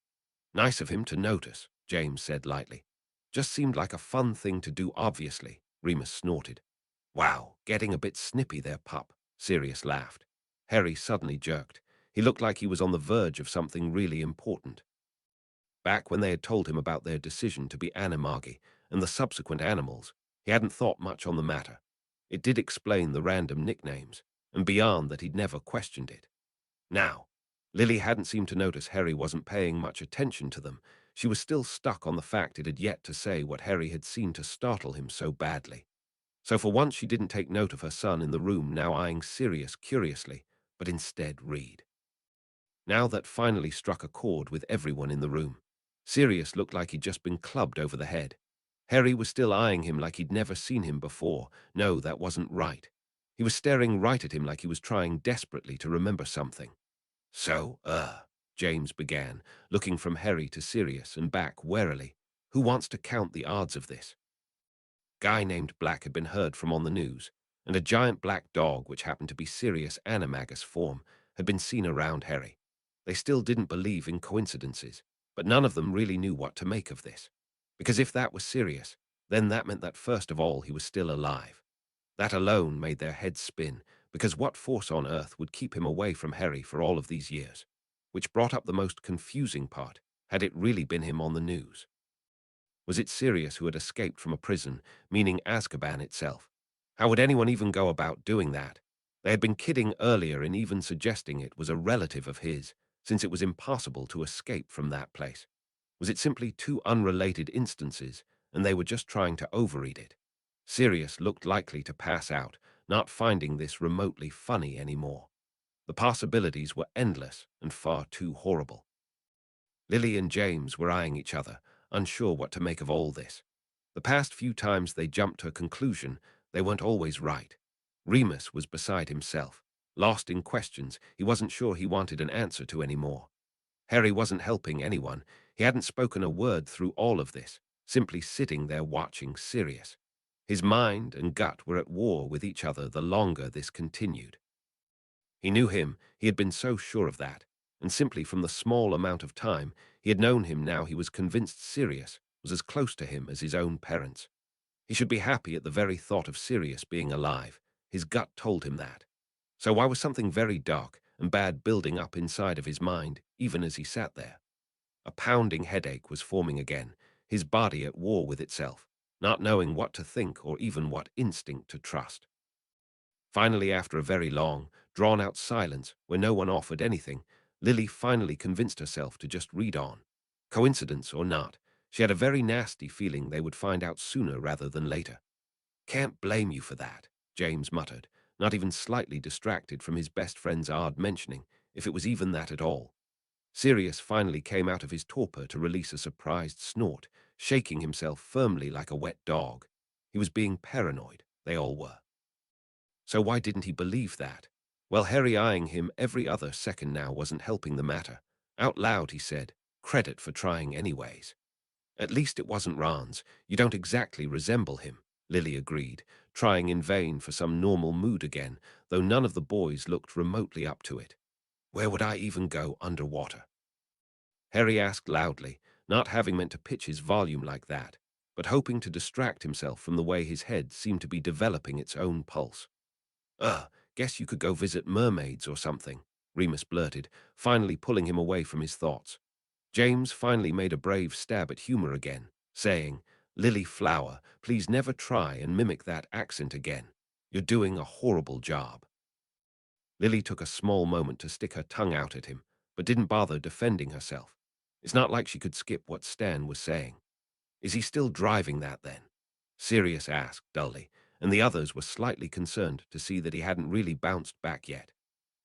"Nice of him to notice," James said lightly. "Just seemed like a fun thing to do, obviously," Remus snorted. "Wow, getting a bit snippy there, pup," Sirius laughed. Harry suddenly jerked. He looked like he was on the verge of something really important. Back when they had told him about their decision to be animagi and the subsequent animals, he hadn't thought much on the matter. It did explain the random nicknames, and beyond that he'd never questioned it. Now, Lily hadn't seemed to notice Harry wasn't paying much attention to them. She was still stuck on the fact it had yet to say what Harry had seen to startle him so badly. So for once she didn't take note of her son in the room now eyeing Sirius curiously, but instead read. Now that finally struck a chord with everyone in the room. Sirius looked like he'd just been clubbed over the head. Harry was still eyeing him like he'd never seen him before. No, that wasn't right. He was staring right at him like he was trying desperately to remember something. "So, James began, looking from Harry to Sirius and back warily. "Who wants to count the odds of this?" Guy named Black had been heard from on the news, and a giant black dog, which happened to be Sirius Animagus form, had been seen around Harry. They still didn't believe in coincidences, but none of them really knew what to make of this. Because if that was Sirius, then that meant that first of all he was still alive. That alone made their heads spin, because what force on earth would keep him away from Harry for all of these years? Which brought up the most confusing part. Had it really been him on the news? Was it Sirius who had escaped from a prison, meaning Azkaban itself? How would anyone even go about doing that? They had been kidding earlier in even suggesting it was a relative of his, since it was impossible to escape from that place. Was it simply two unrelated instances, and they were just trying to overread it? Sirius looked likely to pass out, not finding this remotely funny anymore. The possibilities were endless and far too horrible. Lily and James were eyeing each other, unsure what to make of all this. The past few times they jumped to a conclusion, they weren't always right. Remus was beside himself, lost in questions he wasn't sure he wanted an answer to anymore. Harry wasn't helping anyone. He hadn't spoken a word through all of this, simply sitting there watching Sirius. His mind and gut were at war with each other the longer this continued. He knew him, he had been so sure of that, and simply from the small amount of time he had known him now he was convinced Sirius was as close to him as his own parents. He should be happy at the very thought of Sirius being alive. His gut told him that. So why was something very dark and bad building up inside of his mind, even as he sat there? A pounding headache was forming again, his body at war with itself, not knowing what to think or even what instinct to trust. Finally, after a very long, drawn-out silence where no one offered anything, Lily finally convinced herself to just read on. Coincidence or not, she had a very nasty feeling they would find out sooner rather than later. "Can't blame you for that," James muttered, not even slightly distracted from his best friend's odd mentioning, if it was even that at all. Sirius finally came out of his torpor to release a surprised snort, shaking himself firmly like a wet dog. He was being paranoid, they all were. So why didn't he believe that? Well, Harry eyeing him every other second now wasn't helping the matter. Out loud he said, "Credit for trying anyways." "At least it wasn't Ron's. You don't exactly resemble him," Lily agreed, trying in vain for some normal mood again, though none of the boys looked remotely up to it. "Where would I even go underwater?" Harry asked loudly, not having meant to pitch his volume like that, but hoping to distract himself from the way his head seemed to be developing its own pulse. Guess you could go visit mermaids or something," Remus blurted, finally pulling him away from his thoughts. James finally made a brave stab at humor again, saying, "Lily Flower, please never try and mimic that accent again. You're doing a horrible job." Lily took a small moment to stick her tongue out at him, but didn't bother defending herself. It's not like she could skip what Stan was saying. "Is he still driving that, then?" Sirius asked dully, and the others were slightly concerned to see that he hadn't really bounced back yet.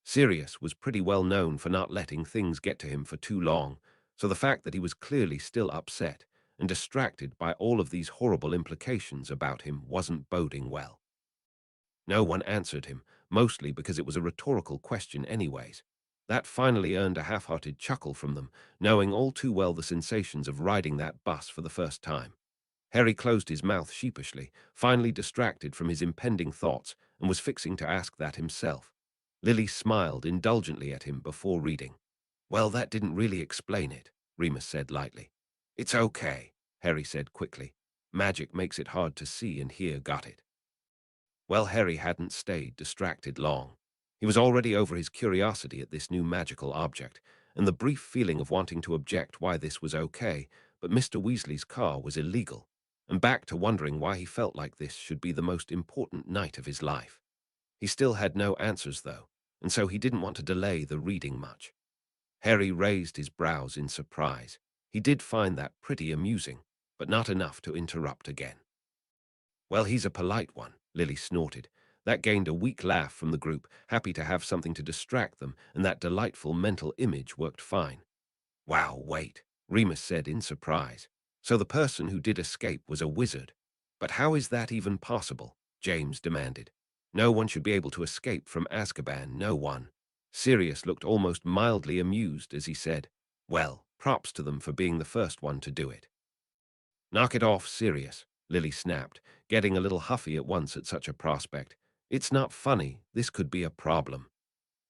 Sirius was pretty well known for not letting things get to him for too long, so the fact that he was clearly still upset and distracted by all of these horrible implications about him wasn't boding well. No one answered him, mostly because it was a rhetorical question anyways. That finally earned a half-hearted chuckle from them, knowing all too well the sensations of riding that bus for the first time. Harry closed his mouth sheepishly, finally distracted from his impending thoughts, and was fixing to ask that himself. Lily smiled indulgently at him before reading. "Well, that didn't really explain it," Remus said lightly. "It's okay," Harry said quickly. "Magic makes it hard to see and hear, got it?" Well, Harry hadn't stayed distracted long. He was already over his curiosity at this new magical object, and the brief feeling of wanting to object why this was okay, but Mr. Weasley's car was illegal, and back to wondering why he felt like this should be the most important night of his life. He still had no answers, though, and so he didn't want to delay the reading much. Harry raised his brows in surprise. He did find that pretty amusing, but not enough to interrupt again. "Well, he's a polite one," Lily snorted. That gained a weak laugh from the group, happy to have something to distract them, and that delightful mental image worked fine. "Wow, wait," Remus said in surprise. "So the person who did escape was a wizard. But how is that even possible?" James demanded. "No one should be able to escape from Azkaban, no one." Sirius looked almost mildly amused as he said, "Well, props to them for being the first one to do it." "Knock it off, Sirius," Lily snapped, getting a little huffy at once at such a prospect. "It's not funny. This could be a problem."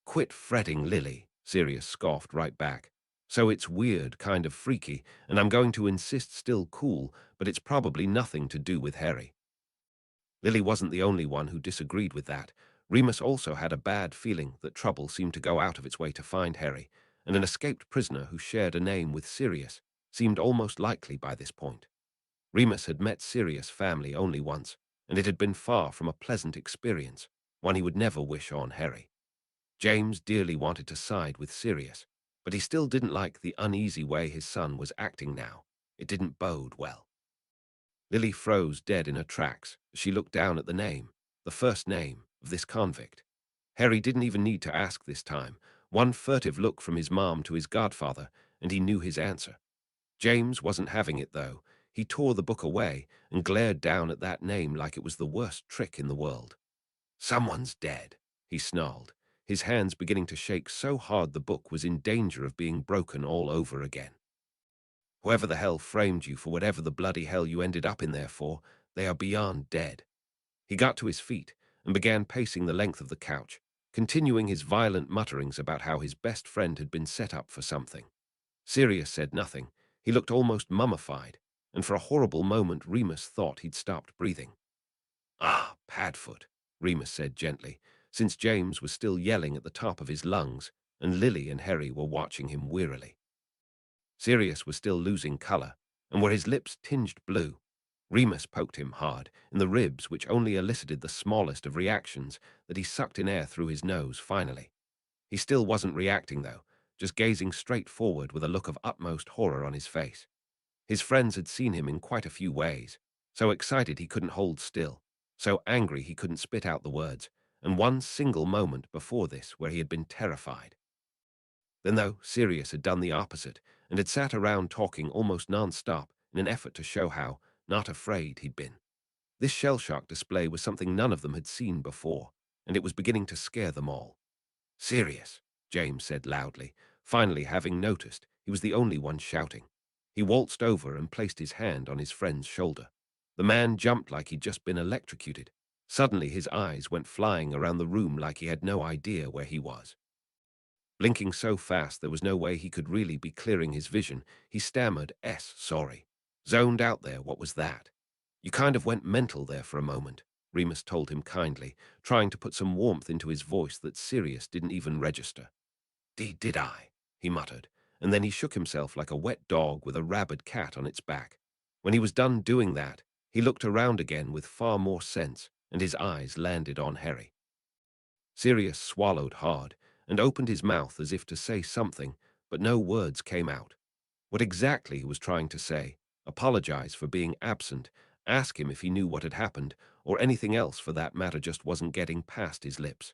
"Quit fretting, Lily," Sirius scoffed right back. "So it's weird, kind of freaky, and I'm going to insist still cool, but it's probably nothing to do with Harry." Lily wasn't the only one who disagreed with that. Remus also had a bad feeling that trouble seemed to go out of its way to find Harry, and an escaped prisoner who shared a name with Sirius seemed almost likely by this point. Remus had met Sirius' family only once, and it had been far from a pleasant experience, one he would never wish on Harry. James dearly wanted to side with Sirius, but he still didn't like the uneasy way his son was acting now. It didn't bode well. Lily froze dead in her tracks as she looked down at the name, the first name, of this convict. Harry didn't even need to ask this time. One furtive look from his mom to his godfather, and he knew his answer. James wasn't having it, though. He tore the book away and glared down at that name like it was the worst trick in the world. "Someone's dead," he snarled, his hands beginning to shake so hard the book was in danger of being broken all over again. "Whoever the hell framed you for whatever the bloody hell you ended up in there for, they are beyond dead." He got to his feet and began pacing the length of the couch, continuing his violent mutterings about how his best friend had been set up for something. Sirius said nothing. He looked almost mummified, and for a horrible moment Remus thought he'd stopped breathing. "Ah, Padfoot," Remus said gently, since James was still yelling at the top of his lungs, and Lily and Harry were watching him wearily. Sirius was still losing color, and were his lips tinged blue. Remus poked him hard in the ribs, which only elicited the smallest of reactions, that he sucked in air through his nose finally. He still wasn't reacting, though, just gazing straight forward with a look of utmost horror on his face. His friends had seen him in quite a few ways, so excited he couldn't hold still, so angry he couldn't spit out the words, and one single moment before this where he had been terrified. Then, though, Sirius had done the opposite, and had sat around talking almost non-stop in an effort to show how not afraid he'd been. This shell-shock display was something none of them had seen before, and it was beginning to scare them all. "Sirius," James said loudly, finally having noticed he was the only one shouting. He waltzed over and placed his hand on his friend's shoulder. The man jumped like he'd just been electrocuted. Suddenly his eyes went flying around the room like he had no idea where he was. Blinking so fast there was no way he could really be clearing his vision, he stammered, Sorry. Zoned out there, what was that? You kind of went mental there for a moment, Remus told him kindly, trying to put some warmth into his voice that Sirius didn't even register. Did I? He muttered, and then he shook himself like a wet dog with a rabid cat on its back. When he was done doing that, he looked around again with far more sense, and his eyes landed on Harry. Sirius swallowed hard and opened his mouth as if to say something, but no words came out. What exactly he was trying to say, apologize for being absent, ask him if he knew what had happened, or anything else for that matter, just wasn't getting past his lips.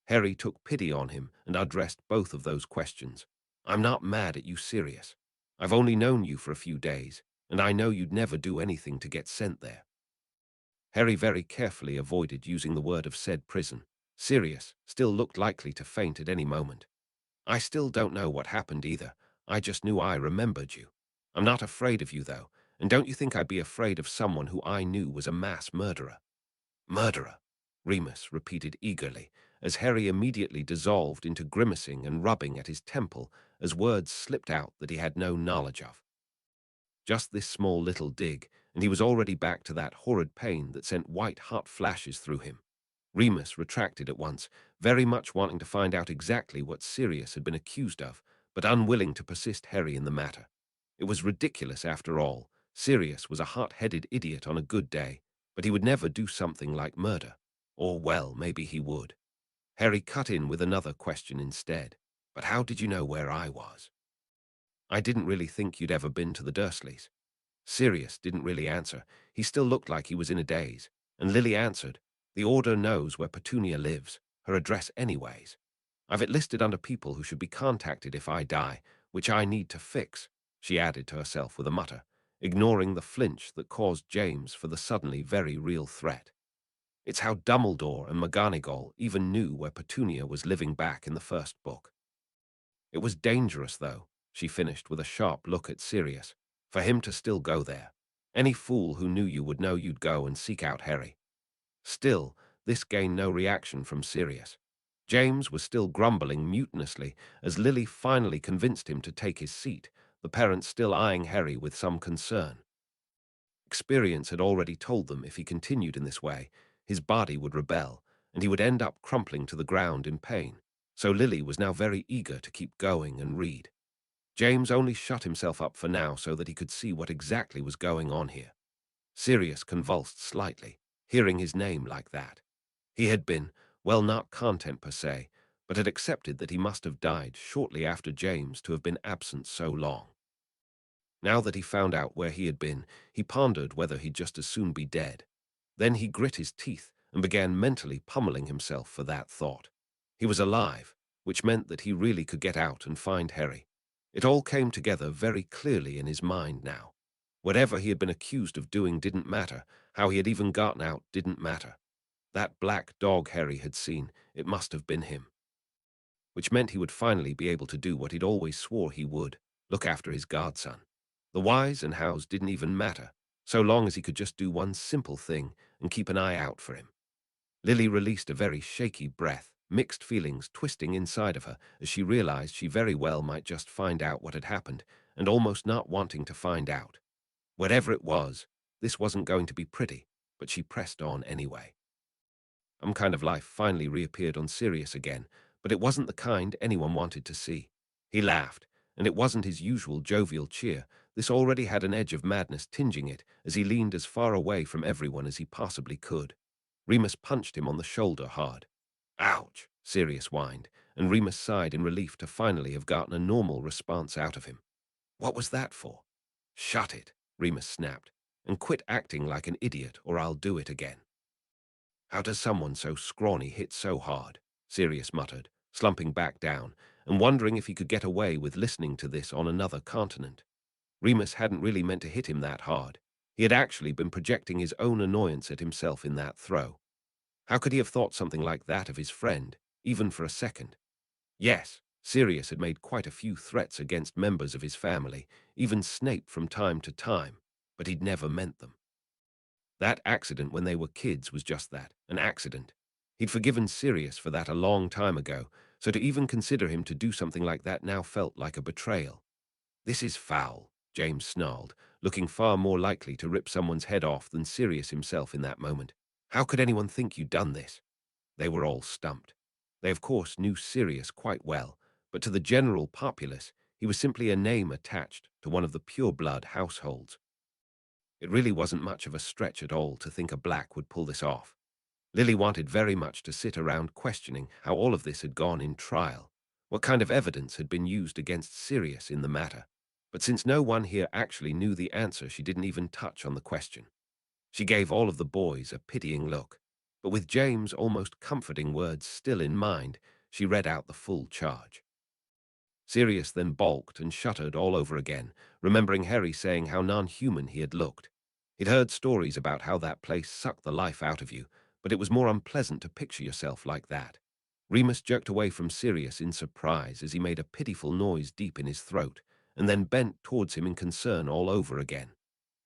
Harry took pity on him and addressed both of those questions. I'm not mad at you, Sirius. I've only known you for a few days, and I know you'd never do anything to get sent there. Harry very carefully avoided using the word of said prison. Sirius still looked likely to faint at any moment. I still don't know what happened either. I just knew I remembered you. I'm not afraid of you, though, and don't you think I'd be afraid of someone who I knew was a mass murderer? Murderer, Remus repeated eagerly, as Harry immediately dissolved into grimacing and rubbing at his temple as words slipped out that he had no knowledge of. Just this small little dig, and he was already back to that horrid pain that sent white hot flashes through him. Remus retracted at once, very much wanting to find out exactly what Sirius had been accused of, but unwilling to persist Harry in the matter. It was ridiculous after all. Sirius was a hot-headed idiot on a good day, but he would never do something like murder. Or, well, maybe he would. Harry cut in with another question instead. But how did you know where I was? I didn't really think you'd ever been to the Dursleys. Sirius didn't really answer. He still looked like he was in a daze. And Lily answered, The Order knows where Petunia lives, her address anyways. I've it listed under people who should be contacted if I die, which I need to fix, she added to herself with a mutter, ignoring the flinch that caused James for the suddenly very real threat. It's how Dumbledore and McGonagall even knew where Petunia was living back in the first book. It was dangerous, though, she finished with a sharp look at Sirius, for him to still go there. Any fool who knew you would know you'd go and seek out Harry. Still, this gained no reaction from Sirius. James was still grumbling mutinously as Lily finally convinced him to take his seat, the parents still eyeing Harry with some concern. Experience had already told them if he continued in this way, his body would rebel, and he would end up crumpling to the ground in pain, so Lily was now very eager to keep going and read. James only shut himself up for now so that he could see what exactly was going on here. Sirius convulsed slightly, hearing his name like that. He had been, well, not content per se, but had accepted that he must have died shortly after James to have been absent so long. Now that he found out where he had been, he pondered whether he'd just as soon be dead. Then he grit his teeth and began mentally pummeling himself for that thought. He was alive, which meant that he really could get out and find Harry. It all came together very clearly in his mind now. Whatever he had been accused of doing didn't matter, how he had even gotten out didn't matter. That black dog Harry had seen, it must have been him. Which meant he would finally be able to do what he'd always swore he would, look after his godson. The whys and hows didn't even matter, so long as he could just do one simple thing and keep an eye out for him. Lily released a very shaky breath, mixed feelings twisting inside of her as she realized she very well might just find out what had happened, and almost not wanting to find out. Whatever it was, this wasn't going to be pretty, but she pressed on anyway. Kind of life finally reappeared on Sirius again, but it wasn't the kind anyone wanted to see. He laughed, and it wasn't his usual jovial cheer. This already had an edge of madness tinging it as he leaned as far away from everyone as he possibly could. Remus punched him on the shoulder hard. "Ouch," Sirius whined, and Remus sighed in relief to finally have gotten a normal response out of him. "What was that for?" "Shut it," Remus snapped, "and quit acting like an idiot or I'll do it again." "How does someone so scrawny hit so hard?" Sirius muttered, slumping back down and wondering if he could get away with listening to this on another continent. Remus hadn't really meant to hit him that hard. He had actually been projecting his own annoyance at himself in that throw. How could he have thought something like that of his friend, even for a second? Yes, Sirius had made quite a few threats against members of his family, even Snape from time to time, but he'd never meant them. That accident when they were kids was just that, an accident. He'd forgiven Sirius for that a long time ago, so to even consider him to do something like that now felt like a betrayal. "This is foul," James snarled, looking far more likely to rip someone's head off than Sirius himself in that moment. "How could anyone think you'd done this?" They were all stumped. They of course knew Sirius quite well, but to the general populace, he was simply a name attached to one of the pure-blood households. It really wasn't much of a stretch at all to think a Black would pull this off. Lily wanted very much to sit around questioning how all of this had gone in trial, what kind of evidence had been used against Sirius in the matter. But since no one here actually knew the answer, she didn't even touch on the question. She gave all of the boys a pitying look, but with James' almost comforting words still in mind, she read out the full charge. Sirius then balked and shuddered all over again, remembering Harry saying how non-human he had looked. He'd heard stories about how that place sucked the life out of you, but it was more unpleasant to picture yourself like that. Remus jerked away from Sirius in surprise as he made a pitiful noise deep in his throat, and then bent towards him in concern all over again.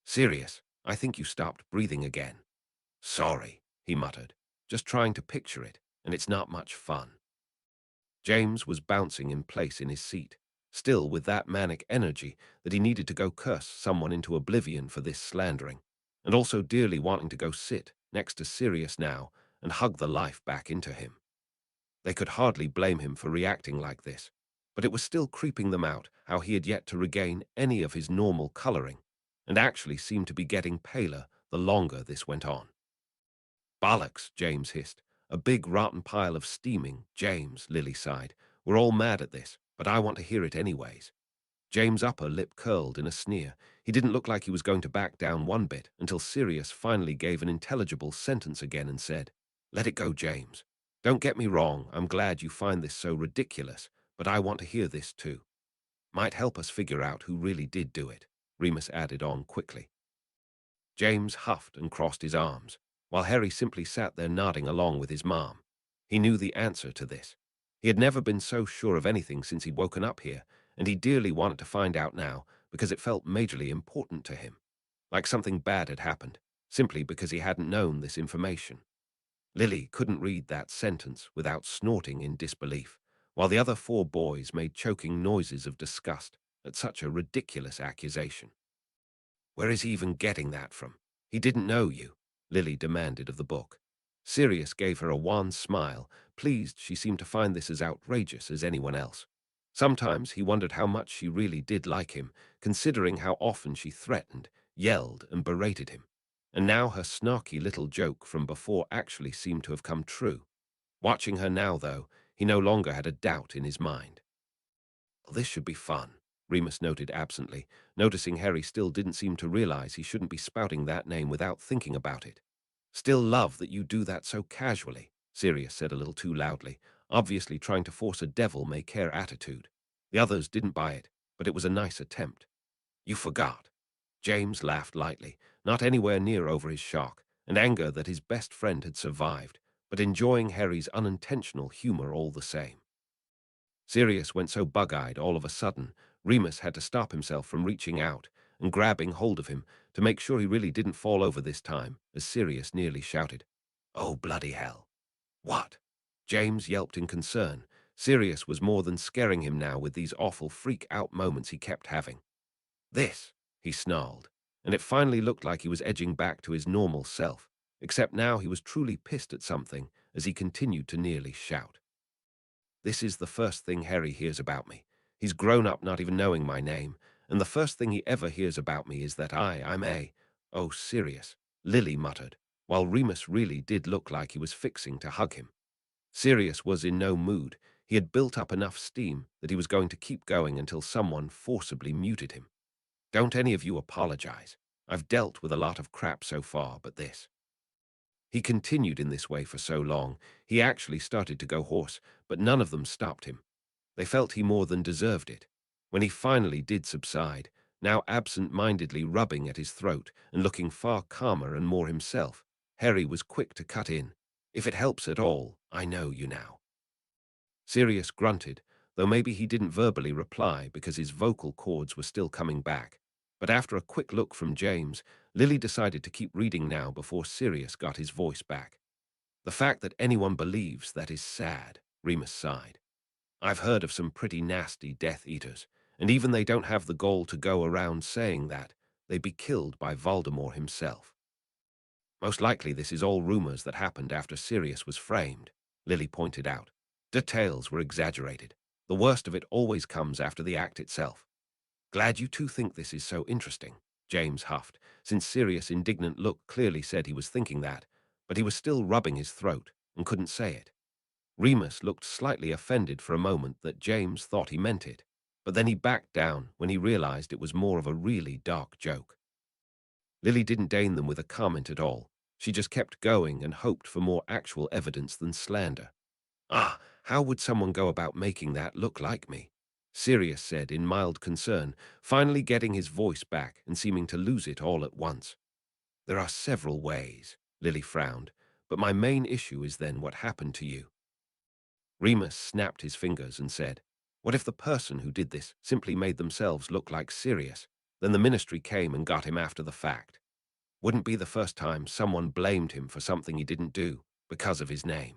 "Sirius, I think you stopped breathing again." "Sorry," he muttered, "just trying to picture it, and it's not much fun." James was bouncing in place in his seat, still with that manic energy that he needed to go curse someone into oblivion for this slandering, and also dearly wanting to go sit next to Sirius now and hug the life back into him. They could hardly blame him for reacting like this, but it was still creeping them out how he had yet to regain any of his normal coloring, and actually seemed to be getting paler the longer this went on. "Bollocks," James hissed. "A big rotten pile of steaming." "James," Lily sighed, "we're all mad at this, but I want to hear it anyways." James' upper lip curled in a sneer. He didn't look like he was going to back down one bit until Sirius finally gave an intelligible sentence again and said, "Let it go, James. Don't get me wrong, I'm glad you find this so ridiculous, but I want to hear this too. Might help us figure out who really did do it," Remus added on quickly. James huffed and crossed his arms, while Harry simply sat there nodding along with his mom. He knew the answer to this. He had never been so sure of anything since he'd woken up here, and he dearly wanted to find out now because it felt majorly important to him, like something bad had happened, simply because he hadn't known this information. Lily couldn't read that sentence without snorting in disbelief, while the other four boys made choking noises of disgust at such a ridiculous accusation. "Where is he even getting that from? He didn't know you," Lily demanded of the book. Sirius gave her a wan smile, pleased she seemed to find this as outrageous as anyone else. Sometimes he wondered how much she really did like him, considering how often she threatened, yelled, and berated him. And now her snarky little joke from before actually seemed to have come true. Watching her now, though, he no longer had a doubt in his mind. "Well, this should be fun," Remus noted absently, noticing Harry still didn't seem to realize he shouldn't be spouting that name without thinking about it. "Still love that you do that so casually," Sirius said a little too loudly, obviously trying to force a devil-may-care attitude. The others didn't buy it, but it was a nice attempt. "You forgot." James laughed lightly, not anywhere near over his shock and anger that his best friend had survived, but enjoying Harry's unintentional humor all the same. Sirius went so bug-eyed all of a sudden, Remus had to stop himself from reaching out and grabbing hold of him to make sure he really didn't fall over this time, as Sirius nearly shouted, "Oh, bloody hell." "What?" James yelped in concern. Sirius was more than scaring him now with these awful freak-out moments he kept having. "This," he snarled, and it finally looked like he was edging back to his normal self, except now he was truly pissed at something as he continued to nearly shout. "This is the first thing Harry hears about me. He's grown up not even knowing my name, and the first thing he ever hears about me is that I'm a... Oh, Sirius, Lily muttered, while Remus really did look like he was fixing to hug him. Sirius was in no mood. He had built up enough steam that he was going to keep going until someone forcibly muted him. Don't any of you apologize. I've dealt with a lot of crap so far, but this. He continued in this way for so long, he actually started to go hoarse, but none of them stopped him. They felt he more than deserved it. When he finally did subside, now absent-mindedly rubbing at his throat and looking far calmer and more himself, Harry was quick to cut in. If it helps at all, I know you now. Sirius grunted, though maybe he didn't verbally reply because his vocal cords were still coming back. But after a quick look from James, Lily decided to keep reading now before Sirius got his voice back. The fact that anyone believes that is sad, Remus sighed. I've heard of some pretty nasty Death Eaters, and even they don't have the gall to go around saying that. They'd be killed by Voldemort himself. Most likely this is all rumors that happened after Sirius was framed, Lily pointed out. Details were exaggerated. The worst of it always comes after the act itself. Glad you two think this is so interesting, James huffed, since Sirius' indignant look clearly said he was thinking that, but he was still rubbing his throat and couldn't say it. Remus looked slightly offended for a moment that James thought he meant it, but then he backed down when he realized it was more of a really dark joke. Lily didn't deign them with a comment at all. She just kept going and hoped for more actual evidence than slander. Ah, how would someone go about making that look like me? Sirius said in mild concern, finally getting his voice back and seeming to lose it all at once. There are several ways, Lily frowned, but my main issue is then what happened to you. Remus snapped his fingers and said, what if the person who did this simply made themselves look like Sirius? Then the ministry came and got him after the fact. Wouldn't be the first time someone blamed him for something he didn't do because of his name.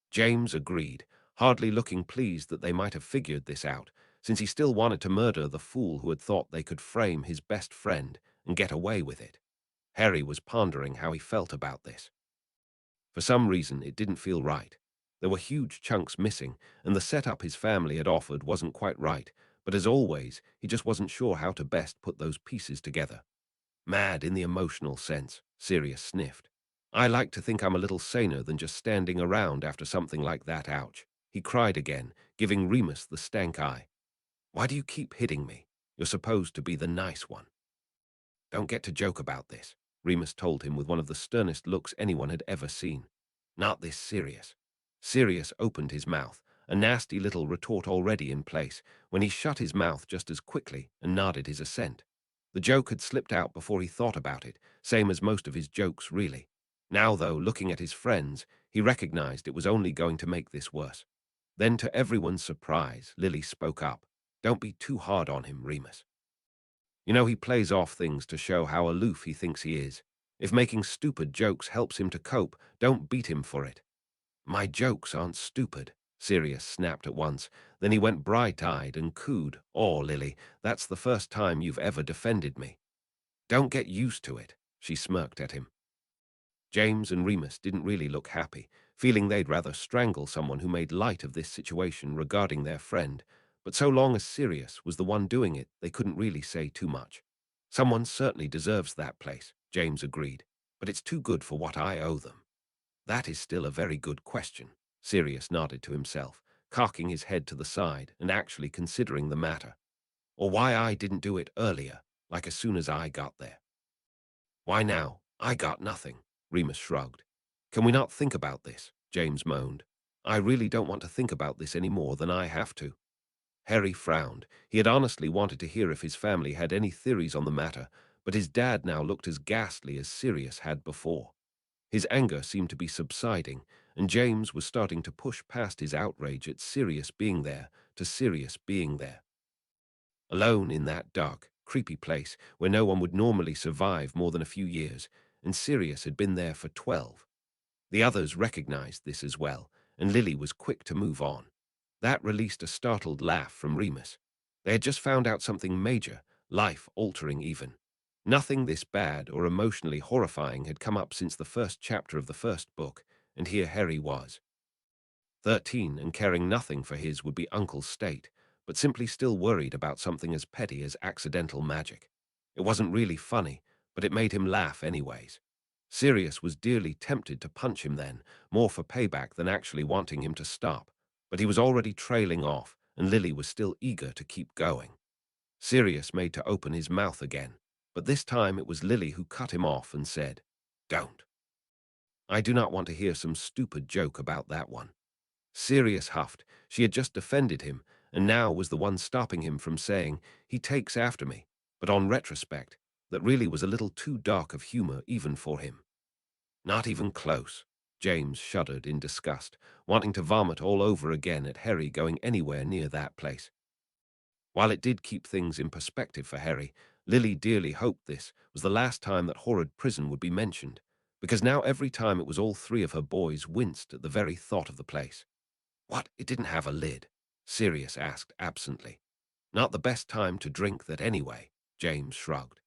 James agreed, hardly looking pleased that they might have figured this out, since he still wanted to murder the fool who had thought they could frame his best friend and get away with it. Harry was pondering how he felt about this. For some reason, it didn't feel right. There were huge chunks missing, and the setup his family had offered wasn't quite right, but as always, he just wasn't sure how to best put those pieces together. Mad in the emotional sense, Sirius sniffed. I like to think I'm a little saner than just standing around after something like that, ouch. He cried again, giving Remus the stank eye. Why do you keep hitting me? You're supposed to be the nice one. Don't get to joke about this, Remus told him with one of the sternest looks anyone had ever seen. Not this Sirius. Sirius opened his mouth, a nasty little retort already in place, when he shut his mouth just as quickly and nodded his assent. The joke had slipped out before he thought about it, same as most of his jokes, really. Now, though, looking at his friends, he recognized it was only going to make this worse. Then, to everyone's surprise, Lily spoke up. Don't be too hard on him, Remus. You know, he plays off things to show how aloof he thinks he is. If making stupid jokes helps him to cope, don't beat him for it. My jokes aren't stupid, Sirius snapped at once. Then he went bright-eyed and cooed, "Oh, Lily, that's the first time you've ever defended me." Don't get used to it, she smirked at him. James and Remus didn't really look happy, feeling they'd rather strangle someone who made light of this situation regarding their friend, but so long as Sirius was the one doing it, they couldn't really say too much. Someone certainly deserves that place, James agreed, but it's too good for what I owe them. That is still a very good question, Sirius nodded to himself, cocking his head to the side and actually considering the matter. Or why I didn't do it earlier, like as soon as I got there. Why now? I got nothing, Remus shrugged. Can we not think about this? James moaned. I really don't want to think about this any more than I have to. Harry frowned. He had honestly wanted to hear if his family had any theories on the matter, but his dad now looked as ghastly as Sirius had before. His anger seemed to be subsiding, and James was starting to push past his outrage at Sirius being there to Sirius being there. Alone in that dark, creepy place where no one would normally survive more than a few years, and Sirius had been there for 12. The others recognized this as well, and Lily was quick to move on. That released a startled laugh from Remus. They had just found out something major, life-altering even. Nothing this bad or emotionally horrifying had come up since the first chapter of the first book, and here Harry was. 13 and caring nothing for his would-be uncle's state, but simply still worried about something as petty as accidental magic. It wasn't really funny, but it made him laugh anyways. Sirius was dearly tempted to punch him then, more for payback than actually wanting him to stop, but he was already trailing off, and Lily was still eager to keep going. Sirius made to open his mouth again, but this time it was Lily who cut him off and said, "Don't. I do not want to hear some stupid joke about that one." Sirius huffed. She had just defended him, and now was the one stopping him from saying, "He takes after me," but on retrospect, that really was a little too dark of humor even for him. Not even close. James shuddered in disgust, wanting to vomit all over again at Harry going anywhere near that place. While it did keep things in perspective for Harry, Lily dearly hoped this was the last time that horrid prison would be mentioned, because now every time it was all three of her boys winced at the very thought of the place. "What, it didn't have a lid?" Sirius asked absently. "Not the best time to drink that anyway," James shrugged.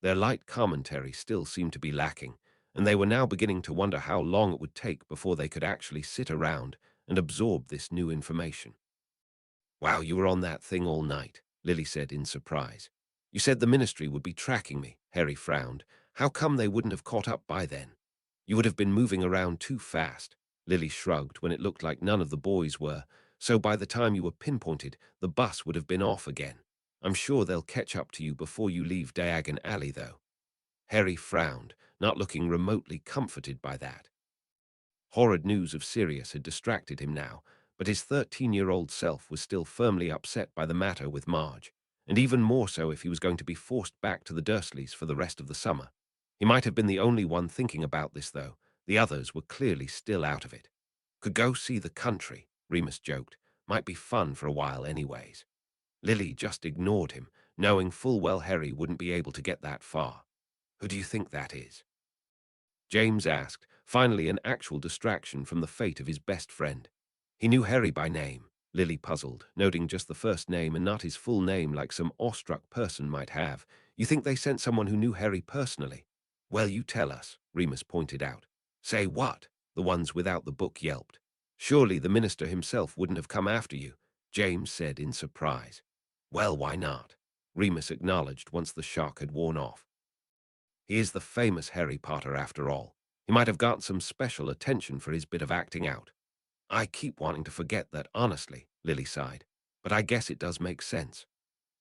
Their light commentary still seemed to be lacking, and they were now beginning to wonder how long it would take before they could actually sit around and absorb this new information. "Wow, you were on that thing all night," Lily said in surprise. "You said the ministry would be tracking me." Harry frowned. "How come they wouldn't have caught up by then?" "You would have been moving around too fast." Lily shrugged when it looked like none of the boys were, "so by the time you were pinpointed, the bus would have been off again. I'm sure they'll catch up to you before you leave Diagon Alley, though." Harry frowned, not looking remotely comforted by that. Horrid news of Sirius had distracted him now, but his 13-year-old self was still firmly upset by the matter with Marge, and even more so if he was going to be forced back to the Dursleys for the rest of the summer. He might have been the only one thinking about this, though. The others were clearly still out of it. "Could go see the country," Remus joked. "Might be fun for a while anyways." Lily just ignored him, knowing full well Harry wouldn't be able to get that far. "Who do you think that is?" James asked, finally an actual distraction from the fate of his best friend. He knew Harry by name. Lily puzzled, noting just the first name and not his full name like some awestruck person might have. "You think they sent someone who knew Harry personally?" "Well, you tell us," Remus pointed out. "Say what?" the ones without the book yelped. "Surely the minister himself wouldn't have come after you," James said in surprise. "Well, why not?" Remus acknowledged once the shock had worn off. "He is the famous Harry Potter after all. He might have gotten some special attention for his bit of acting out." "I keep wanting to forget that, honestly," Lily sighed. "But I guess it does make sense."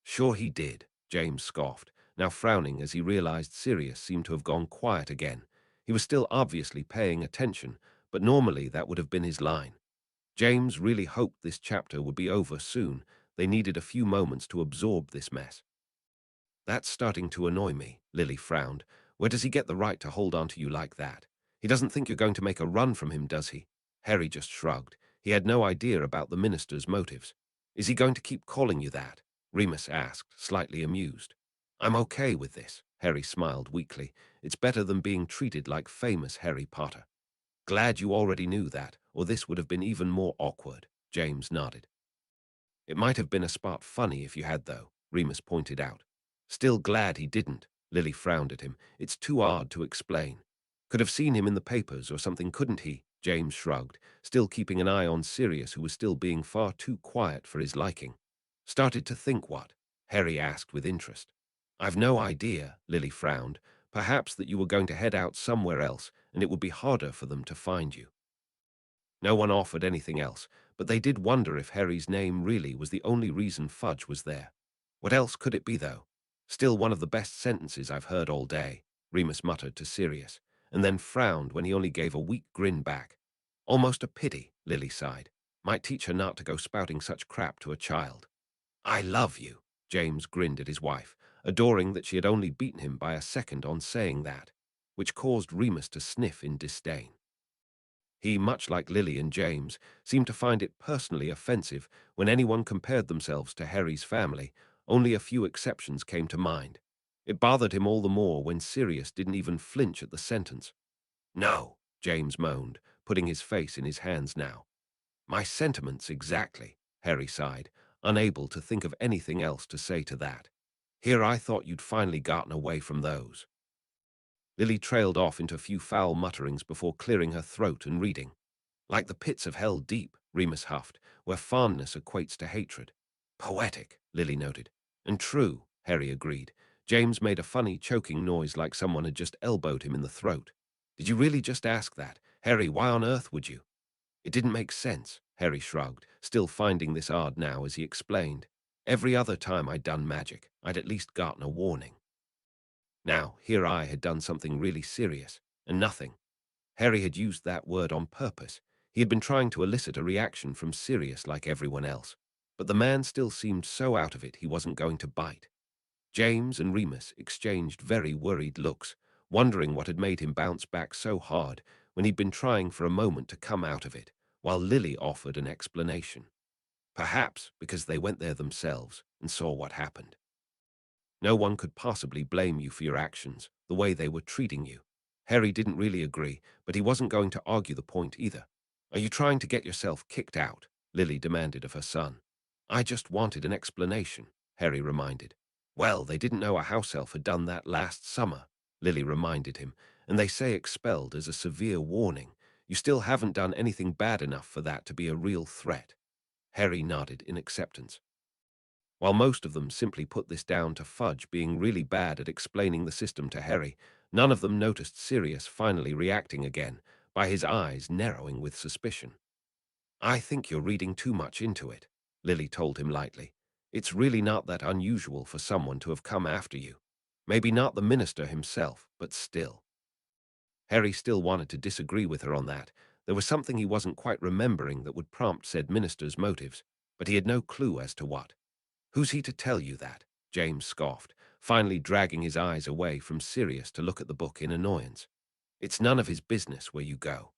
"Sure he did," James scoffed, now frowning as he realized Sirius seemed to have gone quiet again. He was still obviously paying attention, but normally that would have been his line. James really hoped this chapter would be over soon. They needed a few moments to absorb this mess. "That's starting to annoy me," Lily frowned. "Where does he get the right to hold on to you like that? He doesn't think you're going to make a run from him, does he?" Harry just shrugged. He had no idea about the minister's motives. "Is he going to keep calling you that?" Remus asked, slightly amused. "I'm okay with this," Harry smiled weakly. "It's better than being treated like famous Harry Potter." "Glad you already knew that, or this would have been even more awkward," James nodded. "It might have been a spot funny if you had, though," Remus pointed out. "Still glad he didn't." Lily frowned at him. "It's too odd to explain." "Could have seen him in the papers or something, couldn't he?" James shrugged, still keeping an eye on Sirius, who was still being far too quiet for his liking. "Started to think what?" Harry asked with interest. "I've no idea," Lily frowned. "Perhaps that you were going to head out somewhere else, and it would be harder for them to find you." No one offered anything else, but they did wonder if Harry's name really was the only reason Fudge was there. "What else could it be, though?" "Still one of the best sentences I've heard all day," Remus muttered to Sirius, and then frowned when he only gave a weak grin back. "Almost a pity," Lily sighed. "Might teach her not to go spouting such crap to a child." "I love you," James grinned at his wife, adoring that she had only beaten him by a second on saying that, which caused Remus to sniff in disdain. He, much like Lily and James, seemed to find it personally offensive when anyone compared themselves to Harry's family. Only a few exceptions came to mind. It bothered him all the more when Sirius didn't even flinch at the sentence. "No," James moaned, putting his face in his hands now. "My sentiments exactly," Harry sighed, unable to think of anything else to say to that. "Here I thought you'd finally gotten away from those." Lily trailed off into a few foul mutterings before clearing her throat and reading. "Like the pits of hell deep," Remus huffed, "where fondness equates to hatred." Poetic, Lily noted. And true, Harry agreed. James made a funny, choking noise like someone had just elbowed him in the throat. Did you really just ask that? Harry, why on earth would you? It didn't make sense, Harry shrugged, still finding this odd now as he explained. Every other time I'd done magic, I'd at least gotten a warning. Now, here I had done something really serious, and nothing. Harry had used that word on purpose. He had been trying to elicit a reaction from Sirius like everyone else. But the man still seemed so out of it he wasn't going to bite. James and Remus exchanged very worried looks, wondering what had made him bounce back so hard when he'd been trying for a moment to come out of it, while Lily offered an explanation. Perhaps because they went there themselves and saw what happened. No one could possibly blame you for your actions, the way they were treating you. Harry didn't really agree, but he wasn't going to argue the point either. Are you trying to get yourself kicked out? Lily demanded of her son. I just wanted an explanation, Harry reminded. Well, they didn't know a house elf had done that last summer, Lily reminded him, and they say expelled as a severe warning. You still haven't done anything bad enough for that to be a real threat. Harry nodded in acceptance. While most of them simply put this down to Fudge being really bad at explaining the system to Harry, none of them noticed Sirius finally reacting again, by his eyes narrowing with suspicion. I think you're reading too much into it, Lily told him lightly. It's really not that unusual for someone to have come after you. Maybe not the minister himself, but still. Harry still wanted to disagree with her on that. There was something he wasn't quite remembering that would prompt said minister's motives, but he had no clue as to what. Who's he to tell you that? James scoffed, finally dragging his eyes away from Sirius to look at the book in annoyance. It's none of his business where you go.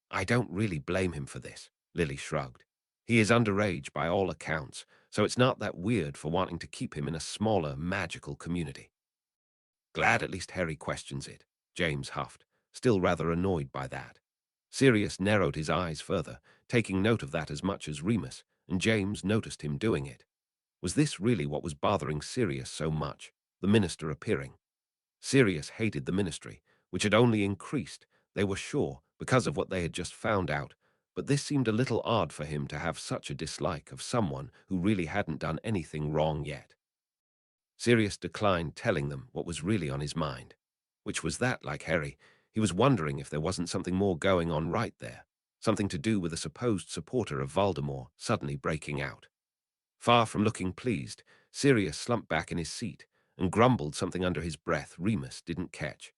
I don't really blame him for this, Lily shrugged. He is underage by all accounts, so it's not that weird for wanting to keep him in a smaller, magical community. Glad at least Harry questions it, James huffed, still rather annoyed by that. Sirius narrowed his eyes further, taking note of that as much as Remus, and James noticed him doing it. Was this really what was bothering Sirius so much, the minister appearing? Sirius hated the ministry, which had only increased, they were sure, because of what they had just found out, but this seemed a little odd for him to have such a dislike of someone who really hadn't done anything wrong yet. Sirius declined telling them what was really on his mind. Which was that, like Harry, he was wondering if there wasn't something more going on right there, something to do with a supposed supporter of Voldemort suddenly breaking out. Far from looking pleased, Sirius slumped back in his seat and grumbled something under his breath Remus didn't catch.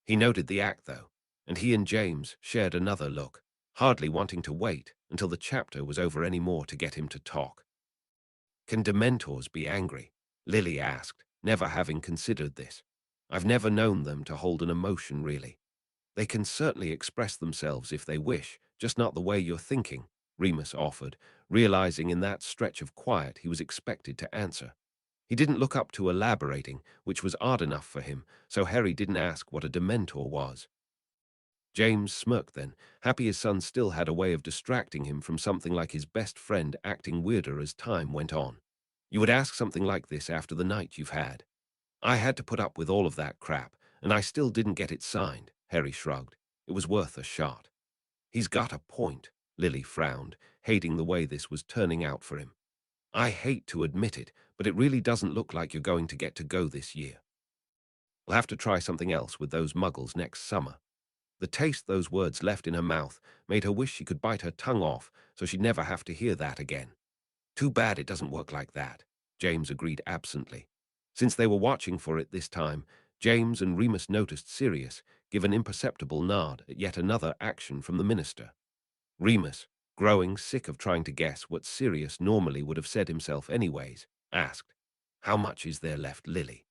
He noted the act, though, and he and James shared another look, hardly wanting to wait until the chapter was over any more to get him to talk. Can Dementors be angry? Lily asked, never having considered this. I've never known them to hold an emotion, really. They can certainly express themselves if they wish, just not the way you're thinking, Remus offered, realizing in that stretch of quiet he was expected to answer. He didn't look up to elaborating, which was odd enough for him, so Harry didn't ask what a Dementor was. James smirked then, happy his son still had a way of distracting him from something like his best friend acting weirder as time went on. You would ask something like this after the night you've had. I had to put up with all of that crap, and I still didn't get it signed, Harry shrugged. It was worth a shot. He's got a point, Lily frowned, hating the way this was turning out for him. I hate to admit it, but it really doesn't look like you're going to get to go this year. We'll have to try something else with those muggles next summer. The taste those words left in her mouth made her wish she could bite her tongue off so she'd never have to hear that again. Too bad it doesn't work like that, James agreed absently. Since they were watching for it this time, James and Remus noticed Sirius give an imperceptible nod at yet another action from the minister. Remus, growing sick of trying to guess what Sirius normally would have said himself anyways, asked, How much is there left, Lily?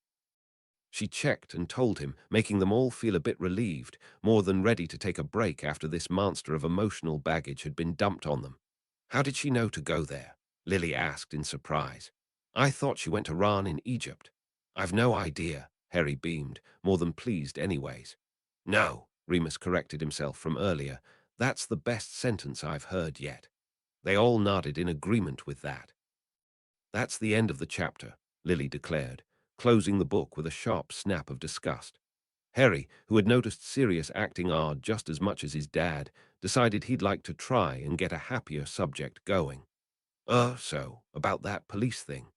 She checked and told him, making them all feel a bit relieved, more than ready to take a break after this monster of emotional baggage had been dumped on them. How did she know to go there? Lily asked in surprise. I thought she went to Ran in Egypt. I've no idea, Harry beamed, more than pleased anyways. No, Remus corrected himself from earlier. That's the best sentence I've heard yet. They all nodded in agreement with that. That's the end of the chapter, Lily declared, closing the book with a sharp snap of disgust. Harry, who had noticed Sirius acting odd just as much as his dad, decided he'd like to try and get a happier subject going. So, about that police thing?"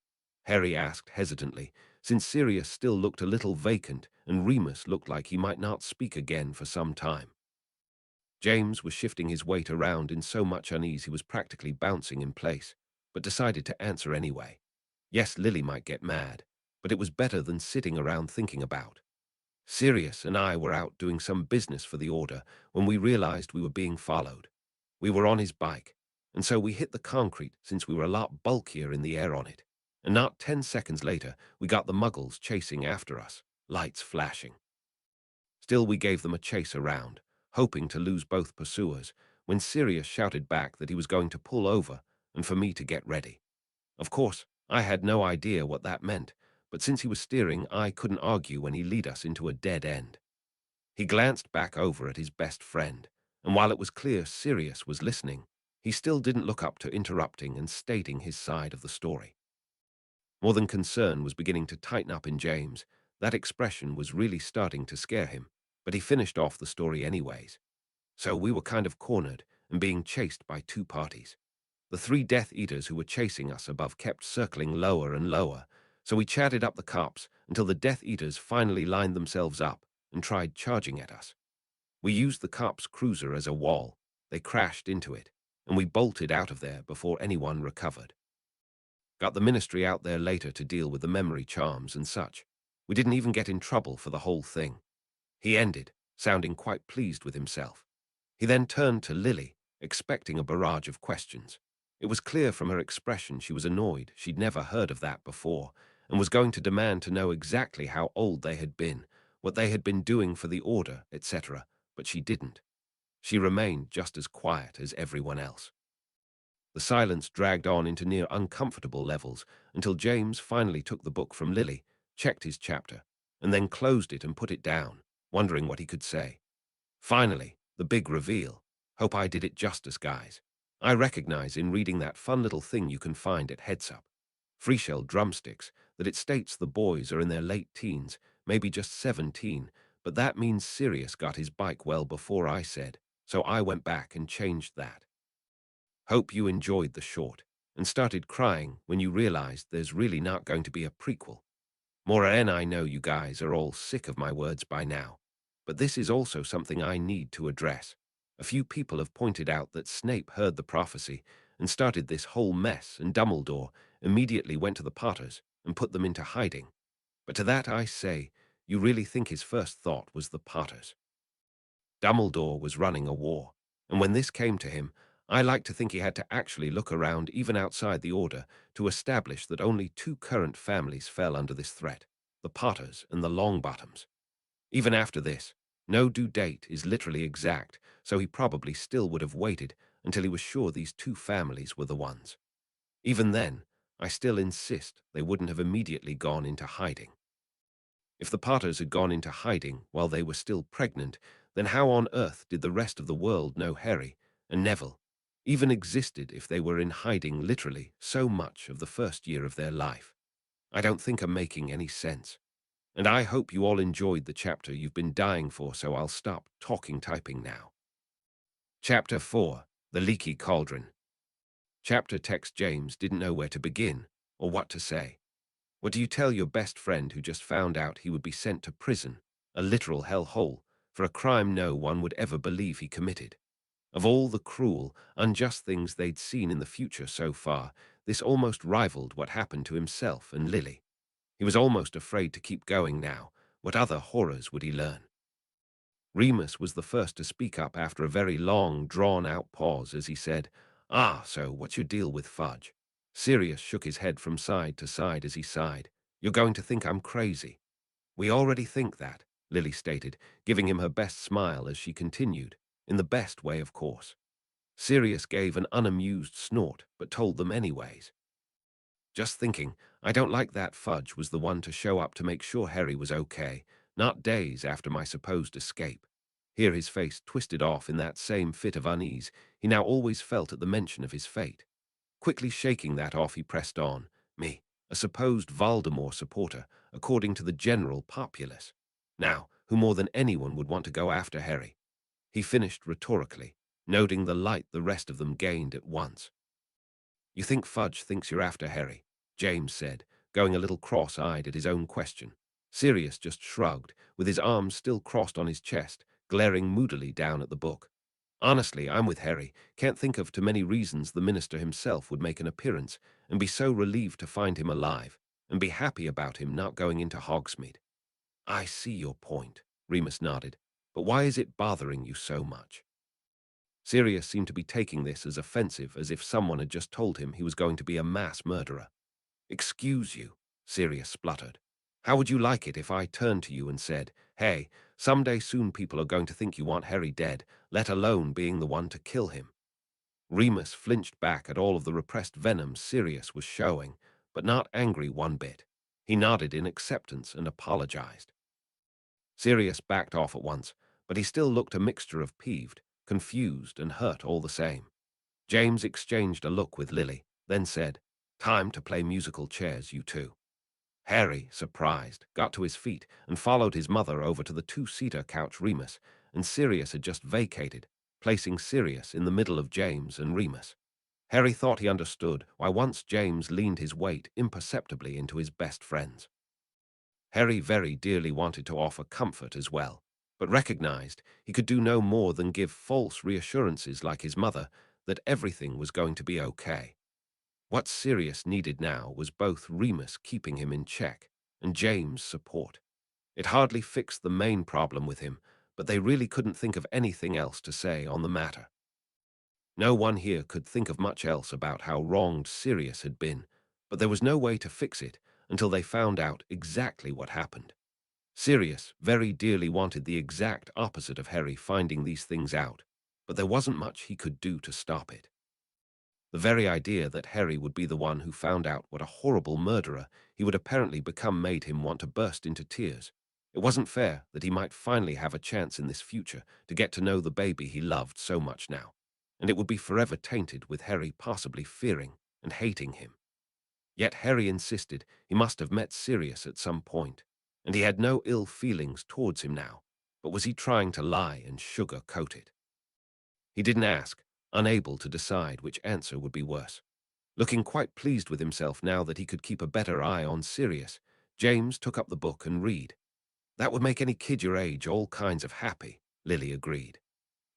Harry asked hesitantly, since Sirius still looked a little vacant and Remus looked like he might not speak again for some time. James was shifting his weight around in so much unease he was practically bouncing in place, but decided to answer anyway. Yes, Lily might get mad, but it was better than sitting around thinking about. Sirius and I were out doing some business for the Order when we realized we were being followed. We were on his bike, and so we hit the concrete since we were a lot bulkier in the air on it. And not 10 seconds later, we got the Muggles chasing after us, lights flashing. Still, we gave them a chase around, hoping to lose both pursuers, when Sirius shouted back that he was going to pull over and for me to get ready. Of course, I had no idea what that meant, but since he was steering, I couldn't argue when he led us into a dead end. He glanced back over at his best friend, and while it was clear Sirius was listening, he still didn't look up to interrupting and stating his side of the story. More than concern was beginning to tighten up in James. That expression was really starting to scare him, but he finished off the story anyways. So we were kind of cornered and being chased by two parties. The three Death Eaters who were chasing us above kept circling lower and lower, so we chatted up the cops until the Death Eaters finally lined themselves up and tried charging at us. We used the cops' cruiser as a wall. They crashed into it, and we bolted out of there before anyone recovered. Got the ministry out there later to deal with the memory charms and such. We didn't even get in trouble for the whole thing. He ended, sounding quite pleased with himself. He then turned to Lily, expecting a barrage of questions. It was clear from her expression she was annoyed. She'd never heard of that before, and was going to demand to know exactly how old they had been, what they had been doing for the Order, etc., but she didn't. She remained just as quiet as everyone else. The silence dragged on into near uncomfortable levels until James finally took the book from Lily, checked his chapter, and then closed it and put it down, wondering what he could say. Finally, the big reveal. Hope I did it justice, guys. I recognize in reading that fun little thing you can find at Heads Up, Freeshell Drumsticks, that it states the boys are in their late teens, maybe just 17, but that means Sirius got his bike well before I said, so I went back and changed that. Hope you enjoyed the short and started crying when you realized there's really not going to be a prequel. Maura and I know you guys are all sick of my words by now, but this is also something I need to address. A few people have pointed out that Snape heard the prophecy and started this whole mess, and Dumbledore immediately went to the Potters and put them into hiding. But to that I say, you really think his first thought was the Potters? Dumbledore was running a war, and when this came to him, I like to think he had to actually look around even outside the Order to establish that only two current families fell under this threat, the Potters and the Longbottoms. Even after this, no due date is literally exact, so he probably still would have waited until he was sure these two families were the ones. Even then, I still insist they wouldn't have immediately gone into hiding. If the Potters had gone into hiding while they were still pregnant, then how on earth did the rest of the world know Harry and Neville even existed if they were in hiding literally so much of the first year of their life? I don't think I'm making any sense. And I hope you all enjoyed the chapter you've been dying for, so I'll stop typing now. Chapter 4, The Leaky Cauldron. Chapter text. James didn't know where to begin or what to say. What do you tell your best friend who just found out he would be sent to prison, a literal hellhole, for a crime no one would ever believe he committed? Of all the cruel, unjust things they'd seen in the future so far, this almost rivaled what happened to himself and Lily. He was almost afraid to keep going now. What other horrors would he learn? Remus was the first to speak up after a very long, drawn-out pause as he said, so what's your deal with Fudge? Sirius shook his head from side to side as he sighed. You're going to think I'm crazy. We already think that, Lily stated, giving him her best smile as she continued, in the best way, of course. Sirius gave an unamused snort, but told them anyways. Just thinking, I don't like that Fudge was the one to show up to make sure Harry was okay, not days after my supposed escape. Here his face twisted off in that same fit of unease he now always felt at the mention of his fate. Quickly shaking that off, he pressed on. Me, a supposed Voldemort supporter, according to the general populace. Now, who more than anyone would want to go after Harry? He finished rhetorically, noting the light the rest of them gained at once. You think Fudge thinks you're after Harry? James said, going a little cross-eyed at his own question. Sirius just shrugged, with his arms still crossed on his chest, glaring moodily down at the book. Honestly, I'm with Harry. Can't think of too many reasons the minister himself would make an appearance and be so relieved to find him alive, and be happy about him not going into Hogsmeade. I see your point, Remus nodded, but why is it bothering you so much? Sirius seemed to be taking this as offensive as if someone had just told him he was going to be a mass murderer. Excuse you, Sirius spluttered. How would you like it if I turned to you and said, hey, someday soon people are going to think you want Harry dead, let alone being the one to kill him? Remus flinched back at all of the repressed venom Sirius was showing, but not angry one bit. He nodded in acceptance and apologized. Sirius backed off at once, but he still looked a mixture of peeved, confused, and hurt all the same. James exchanged a look with Lily, then said, time to play musical chairs, you two. Harry, surprised, got to his feet and followed his mother over to the two-seater couch Remus and Sirius had just vacated, placing Sirius in the middle of James and Remus. Harry thought he understood why once James leaned his weight imperceptibly into his best friend's. Harry very dearly wanted to offer comfort as well, but recognized he could do no more than give false reassurances like his mother that everything was going to be okay. What Sirius needed now was both Remus keeping him in check and James' support. It hardly fixed the main problem with him, but they really couldn't think of anything else to say on the matter. No one here could think of much else about how wronged Sirius had been, but there was no way to fix it until they found out exactly what happened. Sirius very dearly wanted the exact opposite of Harry finding these things out, but there wasn't much he could do to stop it. The very idea that Harry would be the one who found out what a horrible murderer he would apparently become made him want to burst into tears. It wasn't fair that he might finally have a chance in this future to get to know the baby he loved so much now, and it would be forever tainted with Harry possibly fearing and hating him. Yet Harry insisted he must have met Sirius at some point, and he had no ill feelings towards him now, but was he trying to lie and sugar-coat it? He didn't ask, unable to decide which answer would be worse. Looking quite pleased with himself now that he could keep a better eye on Sirius, James took up the book and read. That would make any kid your age all kinds of happy, Lily agreed.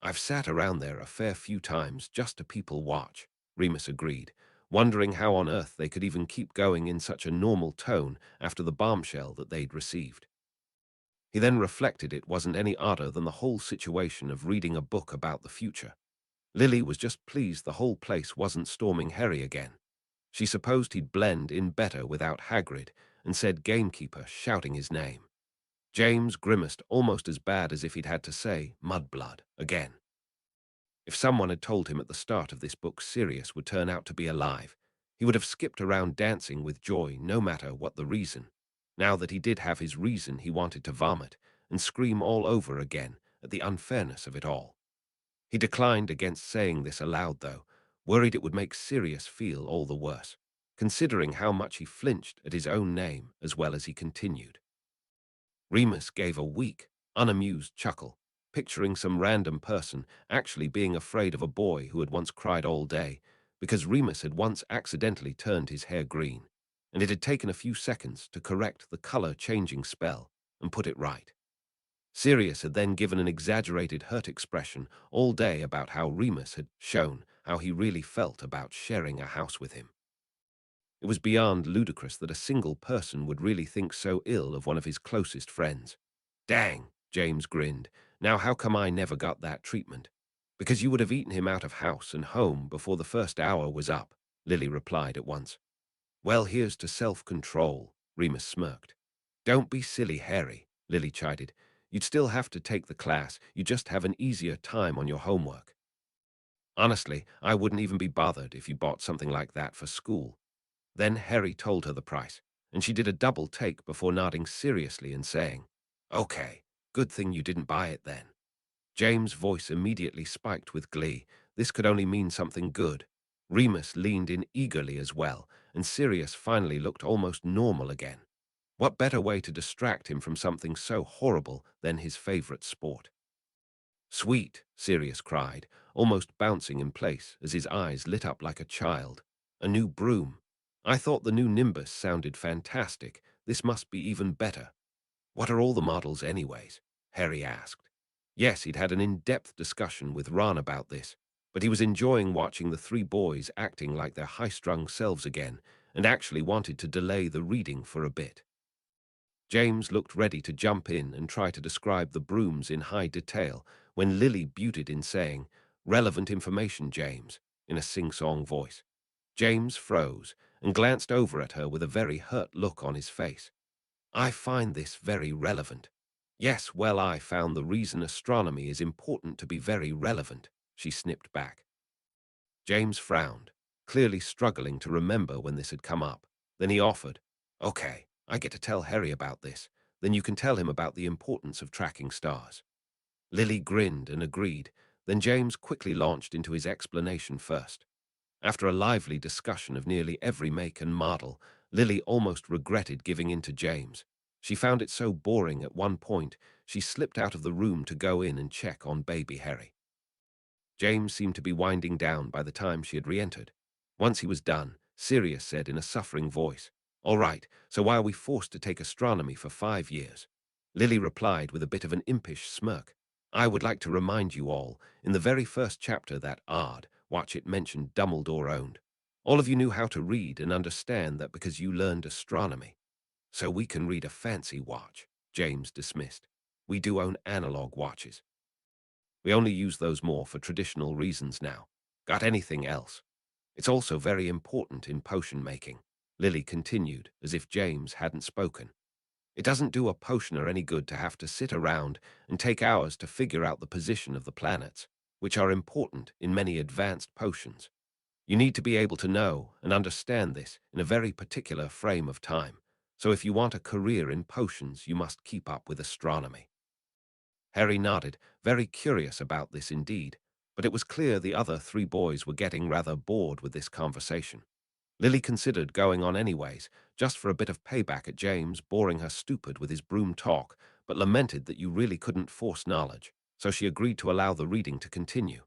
I've sat around there a fair few times just to people watch, Remus agreed, wondering how on earth they could even keep going in such a normal tone after the bombshell that they'd received. He then reflected it wasn't any odder than the whole situation of reading a book about the future. Lily was just pleased the whole place wasn't storming Harry again. She supposed he'd blend in better without Hagrid, and said gamekeeper shouting his name. James grimaced almost as bad as if he'd had to say mudblood again. If someone had told him at the start of this book Sirius would turn out to be alive, he would have skipped around dancing with joy no matter what the reason. Now that he did have his reason, he wanted to vomit and scream all over again at the unfairness of it all. He declined against saying this aloud, though, worried it would make Sirius feel all the worse, considering how much he flinched at his own name as well as he continued. Remus gave a weak, unamused chuckle, picturing some random person actually being afraid of a boy who had once cried all day, because Remus had once accidentally turned his hair green, and it had taken a few seconds to correct the color-changing spell and put it right. Sirius had then given an exaggerated hurt expression all day about how Remus had shown how he really felt about sharing a house with him. It was beyond ludicrous that a single person would really think so ill of one of his closest friends. Dang, James grinned. Now how come I never got that treatment? Because you would have eaten him out of house and home before the first hour was up, Lily replied at once. Well, here's to self-control, Remus smirked. Don't be silly, Harry, Lily chided. You'd still have to take the class, you just have an easier time on your homework. Honestly, I wouldn't even be bothered if you bought something like that for school. Then Harry told her the price, and she did a double take before nodding seriously and saying, Okay, good thing you didn't buy it then. James' voice immediately spiked with glee. This could only mean something good. Remus leaned in eagerly as well, and Sirius finally looked almost normal again. What better way to distract him from something so horrible than his favorite sport? Sweet, Sirius cried, almost bouncing in place as his eyes lit up like a child. A new broom. I thought the new Nimbus sounded fantastic. This must be even better. What are all the models anyways? Harry asked. Yes, he'd had an in-depth discussion with Ron about this, but he was enjoying watching the three boys acting like their high-strung selves again and actually wanted to delay the reading for a bit. James looked ready to jump in and try to describe the brooms in high detail when Lily butted in saying, "Relevant information, James," in a sing-song voice. James froze and glanced over at her with a very hurt look on his face. "I find this very relevant." "Yes, well, I found the reason astronomy is important to be very relevant," she snipped back. James frowned, clearly struggling to remember when this had come up. Then he offered, "Okay, I get to tell Harry about this. Then you can tell him about the importance of tracking stars." Lily grinned and agreed. Then James quickly launched into his explanation first. After a lively discussion of nearly every make and model, Lily almost regretted giving in to James. She found it so boring at one point, she slipped out of the room to go in and check on baby Harry. James seemed to be winding down by the time she had re-entered. Once he was done, Sirius said in a suffering voice, "All right, so why are we forced to take astronomy for 5 years?" Lily replied with a bit of an impish smirk, "I would like to remind you all, in the very first chapter that watch it mentioned Dumbledore owned. All of you knew how to read and understand that because you learned astronomy. So we can read a fancy watch," James dismissed. "We do own analog watches. We only use those more for traditional reasons now. Got anything else? It's also very important in potion making," Lily continued, as if James hadn't spoken. "It doesn't do a potioner any good to have to sit around and take hours to figure out the position of the planets, which are important in many advanced potions. You need to be able to know and understand this in a very particular frame of time. So if you want a career in potions, you must keep up with astronomy." Harry nodded, very curious about this indeed, but it was clear the other three boys were getting rather bored with this conversation. Lily considered going on anyways, just for a bit of payback at James boring her stupid with his broom talk, but lamented that you really couldn't force knowledge, so she agreed to allow the reading to continue.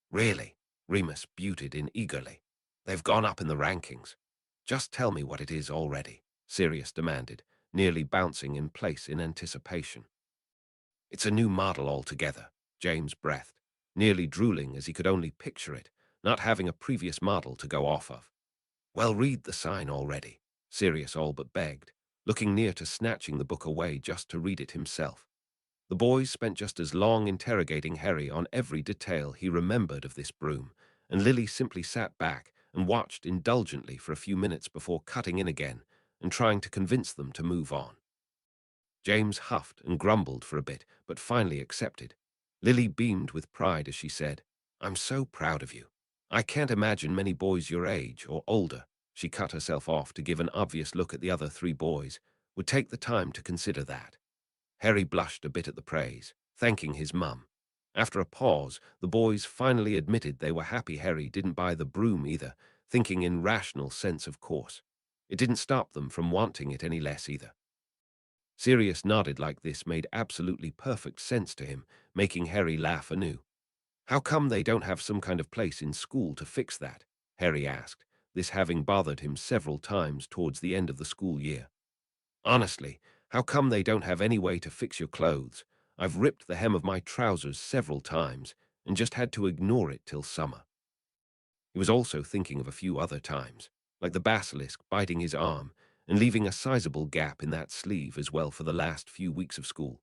"Really?" Remus butted in eagerly. "They've gone up in the rankings. Just tell me what it is already," Sirius demanded, nearly bouncing in place in anticipation. "It's a new model altogether," James breathed, nearly drooling as he could only picture it, not having a previous model to go off of. "Well, read the sign already," Sirius all but begged, looking near to snatching the book away just to read it himself. The boys spent just as long interrogating Harry on every detail he remembered of this broom, and Lily simply sat back and watched indulgently for a few minutes before cutting in again and trying to convince them to move on. James huffed and grumbled for a bit, but finally accepted. Lily beamed with pride as she said, "I'm so proud of you. I can't imagine many boys your age or older," she cut herself off to give an obvious look at the other three boys, "would take the time to consider that." Harry blushed a bit at the praise, thanking his mum. After a pause, the boys finally admitted they were happy Harry didn't buy the broom either, thinking in rational sense of course. It didn't stop them from wanting it any less either. Sirius nodded like this made absolutely perfect sense to him, making Harry laugh anew. "How come they don't have some kind of place in school to fix that?" Harry asked, this having bothered him several times towards the end of the school year. "Honestly, how come they don't have any way to fix your clothes? I've ripped the hem of my trousers several times and just had to ignore it till summer." He was also thinking of a few other times, like the basilisk biting his arm and leaving a sizable gap in that sleeve as well for the last few weeks of school.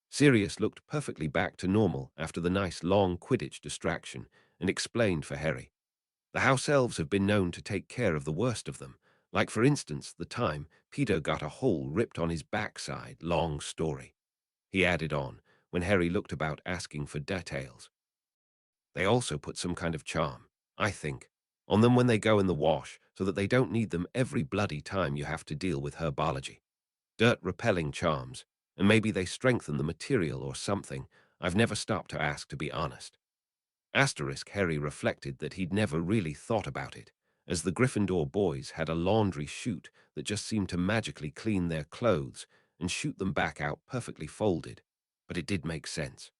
Sirius looked perfectly back to normal after the nice long Quidditch distraction and explained for Harry. "The house elves have been known to take care of the worst of them, like for instance the time Peter got a hole ripped on his backside, long story," he added on, when Harry looked about asking for details. "They also put some kind of charm, I think, on them when they go in the wash so that they don't need them every bloody time you have to deal with herbology. Dirt-repelling charms, and maybe they strengthen the material or something. I've never stopped to ask, to be honest." Harry reflected that he'd never really thought about it, as the Gryffindor boys had a laundry chute that just seemed to magically clean their clothes and shoot them back out perfectly folded, but it did make sense.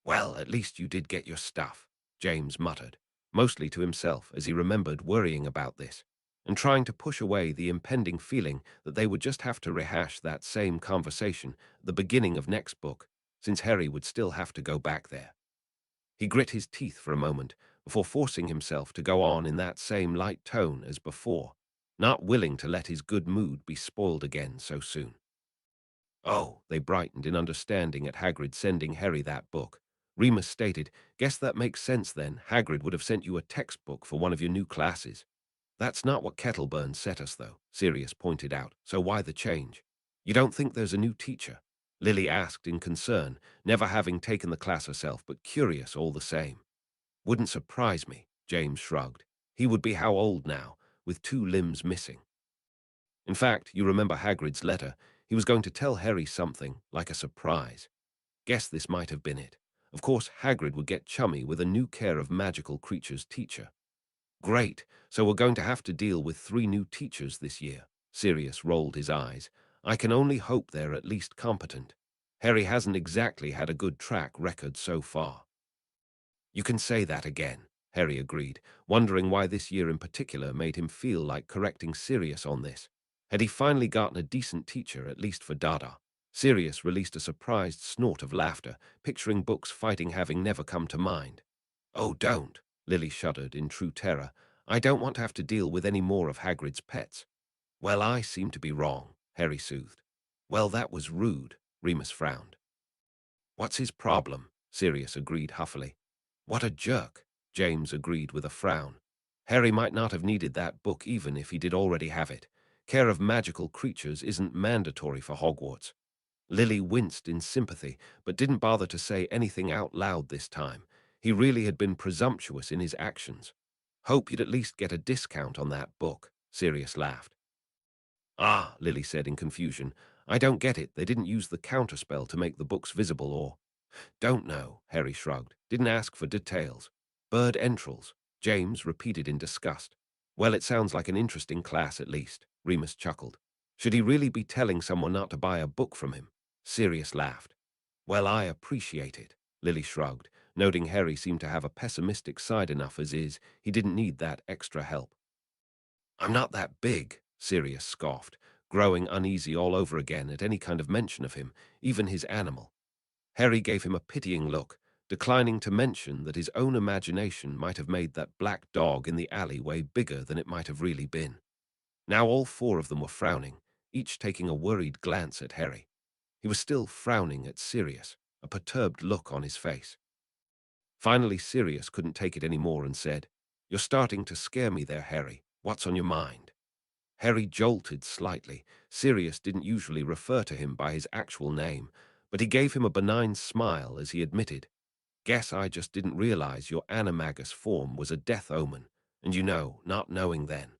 "Well, at least you did get your stuff," James muttered. mostly to himself as he remembered worrying about this, and trying to push away the impending feeling that they would just have to rehash that same conversation at the beginning of next book, since Harry would still have to go back there. He grit his teeth for a moment before forcing himself to go on in that same light tone as before, not willing to let his good mood be spoiled again so soon. Oh, they brightened in understanding at Hagrid sending Harry that book. Remus stated, "Guess that makes sense then. Hagrid would have sent you a textbook for one of your new classes." "That's not what Kettleburn set us, though," Sirius pointed out, "so why the change?" "You don't think there's a new teacher?" Lily asked in concern, never having taken the class herself, but curious all the same. "Wouldn't surprise me," James shrugged. "He would be how old now, with 2 limbs missing?" In fact, you remember Hagrid's letter. He was going to tell Harry something, like a surprise. Guess this might have been it. Of course, Hagrid would get chummy with a new Care of Magical Creatures teacher. "Great, so we're going to have to deal with 3 new teachers this year." Sirius rolled his eyes. "I can only hope they're at least competent. Harry hasn't exactly had a good track record so far." "You can say that again," Harry agreed, wondering why this year in particular made him feel like correcting Sirius on this. Had he finally gotten a decent teacher, at least for Dada? Sirius released a surprised snort of laughter, picturing books fighting having never come to mind. "Oh, don't," Lily shuddered in true terror. "I don't want to have to deal with any more of Hagrid's pets." "Well, I seem to be wrong," Harry soothed. "Well, that was rude," Remus frowned. "What's his problem?" Sirius agreed huffily. "What a jerk," James agreed with a frown. "Harry might not have needed that book even if he did already have it. Care of Magical Creatures isn't mandatory for Hogwarts." Lily winced in sympathy, but didn't bother to say anything out loud this time. He really had been presumptuous in his actions. "Hope you'd at least get a discount on that book," Sirius laughed. "Ah," Lily said in confusion. "I don't get it. They didn't use the counterspell to make the books visible or—" "Don't know," Harry shrugged. "Didn't ask for details." "Bird entrails," James repeated in disgust. "Well, it sounds like an interesting class at least," Remus chuckled. "Should he really be telling someone not to buy a book from him?" Sirius laughed. "Well, I appreciate it," Lily shrugged, noting Harry seemed to have a pessimistic side enough as is. He didn't need that extra help. "I'm not that big," Sirius scoffed, growing uneasy all over again at any kind of mention of him, even his animal. Harry gave him a pitying look, declining to mention that his own imagination might have made that black dog in the alley way bigger than it might have really been. Now all 4 of them were frowning, each taking a worried glance at Harry. He was still frowning at Sirius, a perturbed look on his face. Finally, Sirius couldn't take it any more and said, "You're starting to scare me there, Harry. What's on your mind?" Harry jolted slightly. Sirius didn't usually refer to him by his actual name, but he gave him a benign smile as he admitted, "Guess I just didn't realize your animagus form was a death omen, and not knowing then."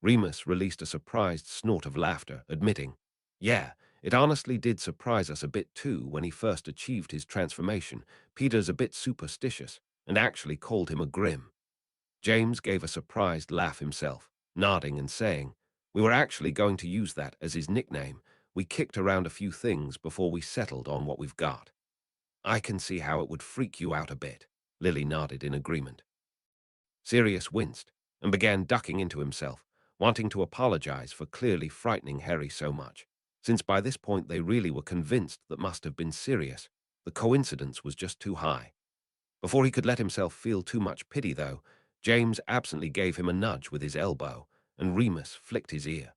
Remus released a surprised snort of laughter, admitting, "Yeah, it honestly did surprise us a bit too when he first achieved his transformation. Peter's a bit superstitious, and actually called him a Grim." James gave a surprised laugh himself, nodding and saying, "We were actually going to use that as his nickname. We kicked around a few things before we settled on what we've got." "I can see how it would freak you out a bit," Lily nodded in agreement. Sirius winced and began ducking into himself, wanting to apologize for clearly frightening Harry so much, since by this point they really were convinced that must have been serious. The coincidence was just too high. Before he could let himself feel too much pity, though, James absently gave him a nudge with his elbow, and Remus flicked his ear.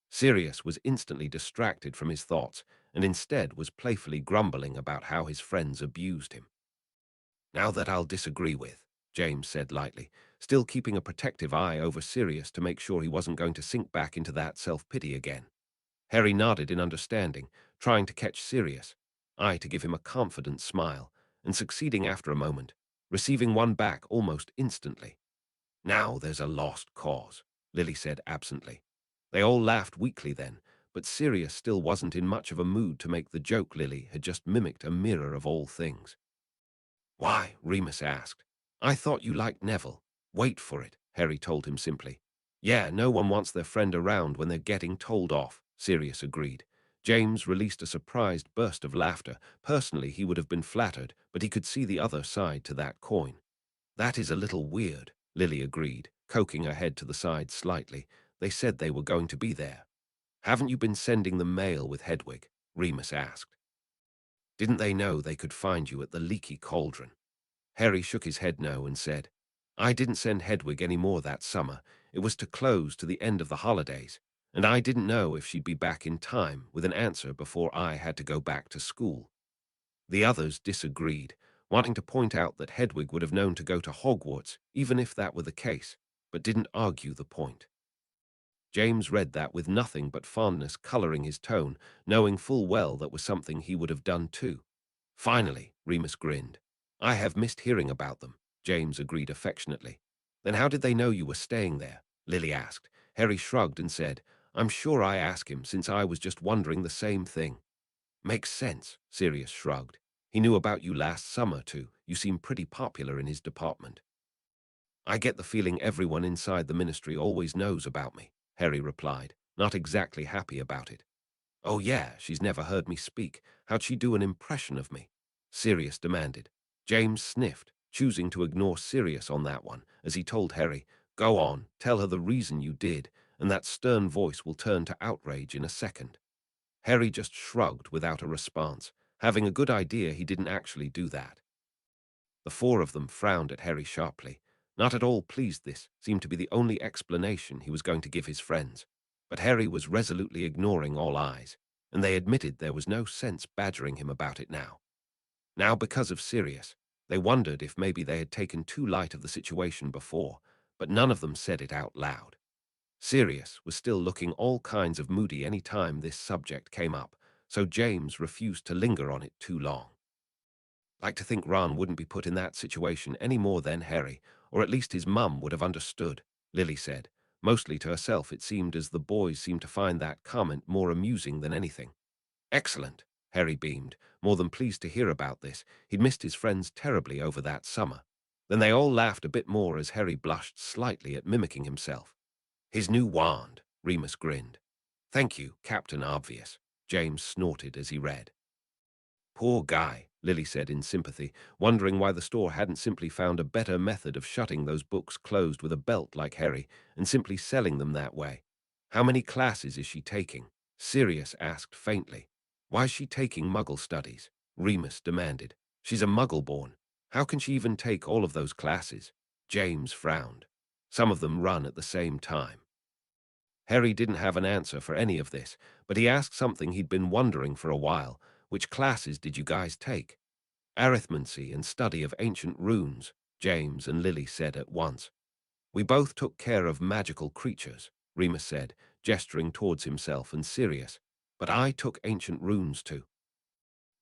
Sirius was instantly distracted from his thoughts, and instead was playfully grumbling about how his friends abused him. "Now that I'll disagree with," James said lightly, still keeping a protective eye over Sirius to make sure he wasn't going to sink back into that self-pity again. Harry nodded in understanding, trying to catch Sirius, I to give him a confident smile, and succeeding after a moment, receiving one back almost instantly. "Now there's a lost cause," Lily said absently. They all laughed weakly then, but Sirius still wasn't in much of a mood to make the joke Lily had just mimicked a mirror of all things. "Why?" Remus asked. "I thought you liked Neville." "Wait for it," Harry told him simply. "Yeah, no one wants their friend around when they're getting told off," Sirius agreed. James released a surprised burst of laughter. Personally, he would have been flattered, but he could see the other side to that coin. That is a little weird, Lily agreed, coking her head to the side slightly. They said they were going to be there. Haven't you been sending them mail with Hedwig? Remus asked. Didn't they know they could find you at the leaky cauldron? Harry shook his head no and said, I didn't send Hedwig any more that summer. It was to close to the end of the holidays, and I didn't know if she'd be back in time with an answer before I had to go back to school. The others disagreed, wanting to point out that Hedwig would have known to go to Hogwarts, even if that were the case, but didn't argue the point. James read that with nothing but fondness coloring his tone, knowing full well that was something he would have done too. Finally, Remus grinned. I have missed hearing about them, James agreed affectionately. Then how did they know you were staying there? Lily asked. Harry shrugged and said, I'm sure I asked him since I was just wondering the same thing. Makes sense, Sirius shrugged. He knew about you last summer too. You seem pretty popular in his department. I get the feeling everyone inside the ministry always knows about me, Harry replied, not exactly happy about it. Oh yeah, she's never heard me speak. How'd she do an impression of me? Sirius demanded. James sniffed, choosing to ignore Sirius on that one, as he told Harry, Go on, tell her the reason you did, and that stern voice will turn to outrage in a second. Harry just shrugged without a response, having a good idea he didn't actually do that. The four of them frowned at Harry sharply. Not at all pleased this seemed to be the only explanation he was going to give his friends. But Harry was resolutely ignoring all eyes, and they admitted there was no sense badgering him about it now. Now, because of Sirius, they wondered if maybe they had taken too light of the situation before, but none of them said it out loud. Sirius was still looking all kinds of moody any time this subject came up, so James refused to linger on it too long. Like to think Ron wouldn't be put in that situation any more than Harry, or at least his mum would have understood, Lily said. Mostly to herself it seemed as the boys seemed to find that comment more amusing than anything. Excellent, Harry beamed, more than pleased to hear about this. He'd missed his friends terribly over that summer. Then they all laughed a bit more as Harry blushed slightly at mimicking himself. His new wand, Remus grinned. Thank you, Captain Obvious, James snorted as he read. Poor guy, Lily said in sympathy, wondering why the store hadn't simply found a better method of shutting those books closed with a belt like Harry and simply selling them that way. How many classes is she taking? Sirius asked faintly. Why is she taking Muggle studies? Remus demanded. She's a Muggle-born. How can she even take all of those classes? James frowned. Some of them run at the same time. Harry didn't have an answer for any of this, but he asked something he'd been wondering for a while. Which classes did you guys take? Arithmancy and study of ancient runes, James and Lily said at once. We both took care of magical creatures, Remus said, gesturing towards himself and Sirius. But I took ancient runes too.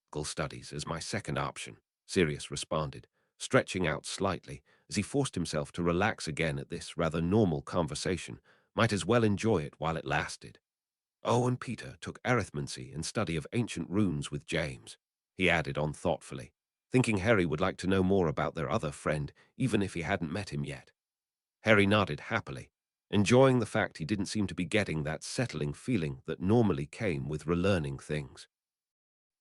Magical studies as my second option, Sirius responded, stretching out slightly as he forced himself to relax again at this rather normal conversation. Might as well enjoy it while it lasted. Oh, and Peter took arithmancy and study of ancient runes with James, he added on thoughtfully, thinking Harry would like to know more about their other friend, even if he hadn't met him yet. Harry nodded happily, enjoying the fact he didn't seem to be getting that settling feeling that normally came with relearning things.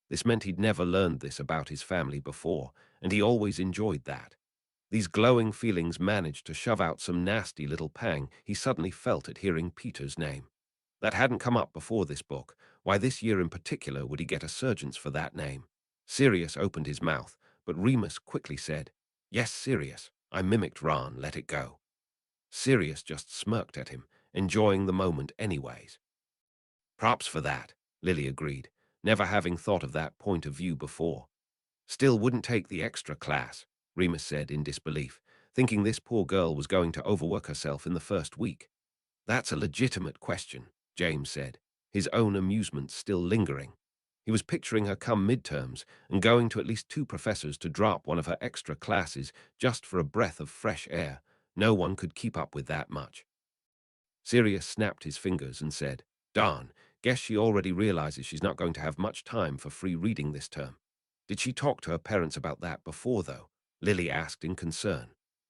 This meant he'd never learned this about his family before, and he always enjoyed that. These glowing feelings managed to shove out some nasty little pang he suddenly felt at hearing Peter's name. That hadn't come up before this book. Why this year in particular would he get a Sergeant's for that name? Sirius opened his mouth, but Remus quickly said, Yes, Sirius. I mimicked Ron, let it go. Sirius just smirked at him, enjoying the moment anyways. Props for that, Lily agreed, never having thought of that point of view before. Still wouldn't take the extra class, Remus said in disbelief, thinking this poor girl was going to overwork herself in the first week. That's a legitimate question, James said, his own amusement still lingering. He was picturing her come midterms and going to at least 2 professors to drop one of her extra classes just for a breath of fresh air. No one could keep up with that much. Sirius snapped his fingers and said, Darn, guess she already realizes she's not going to have much time for free reading this term. Did she talk to her parents about that before, though? Lily asked in concern.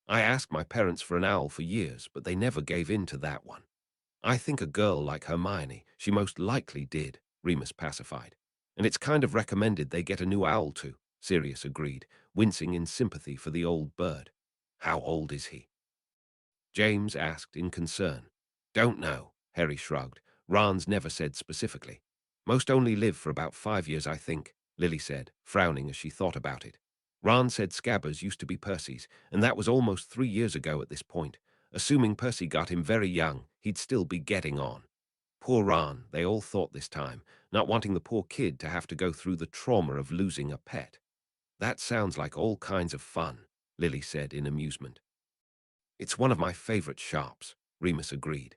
I asked my parents for an owl for years, but they never gave in to that one. I think a girl like Hermione, she most likely did, Remus pacified. And it's kind of recommended they get a new owl too, Sirius agreed, wincing in sympathy for the old bird. How old is he? James asked in concern. Don't know, Harry shrugged. Ron's never said specifically. Most only live for about 5 years, I think, Lily said, frowning as she thought about it. Ron said Scabbers used to be Percy's, and that was almost 3 years ago at this point. Assuming Percy got him very young, he'd still be getting on. Poor Ron, they all thought this time, not wanting the poor kid to have to go through the trauma of losing a pet. That sounds like all kinds of fun, Lily said in amusement. It's one of my favorite shops, Remus agreed.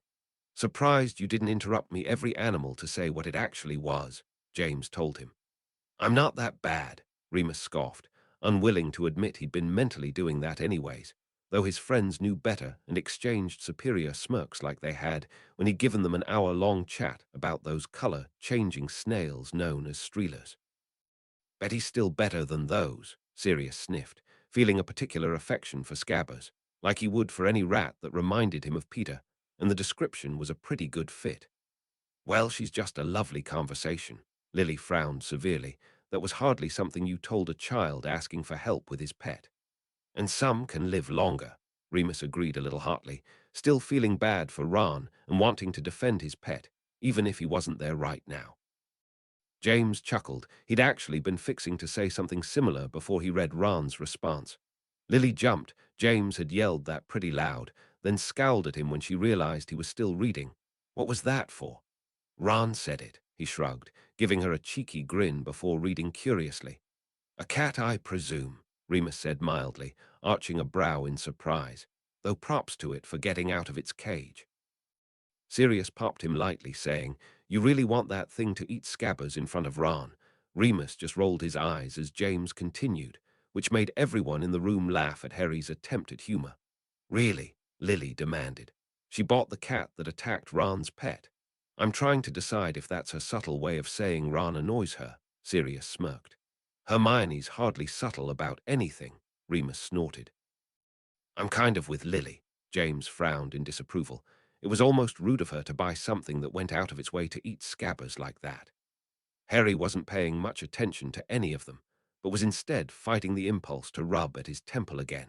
Surprised you didn't interrupt me every animal to say what it actually was, James told him. I'm not that bad, Remus scoffed, unwilling to admit he'd been mentally doing that anyways, though his friends knew better and exchanged superior smirks like they had when he'd given them an hour-long chat about those color-changing snails known as streelers. Bet he's still better than those, Sirius sniffed, feeling a particular affection for Scabbers, like he would for any rat that reminded him of Peter, and the description was a pretty good fit. Well, she's just a lovely conversation. Lily frowned severely. That was hardly something you told a child asking for help with his pet. And some can live longer, Remus agreed a little hotly, still feeling bad for Ron and wanting to defend his pet, even if he wasn't there right now. James chuckled. He'd actually been fixing to say something similar before he read Ron's response. Lily jumped. James had yelled that pretty loud, then scowled at him when she realized he was still reading. What was that for? Ron said it, he shrugged, giving her a cheeky grin before reading curiously. A cat, I presume, Remus said mildly, arching a brow in surprise, though props to it for getting out of its cage. Sirius popped him lightly, saying, You really want that thing to eat Scabbers in front of Ron? Remus just rolled his eyes as James continued, which made everyone in the room laugh at Harry's attempt at humor. Really? Lily demanded. She bought the cat that attacked Ron's pet. I'm trying to decide if that's her subtle way of saying Ron annoys her, Sirius smirked. Hermione's hardly subtle about anything, Remus snorted. I'm kind of with Lily, James frowned in disapproval. It was almost rude of her to buy something that went out of its way to eat Scabbers like that. Harry wasn't paying much attention to any of them, but was instead fighting the impulse to rub at his temple again.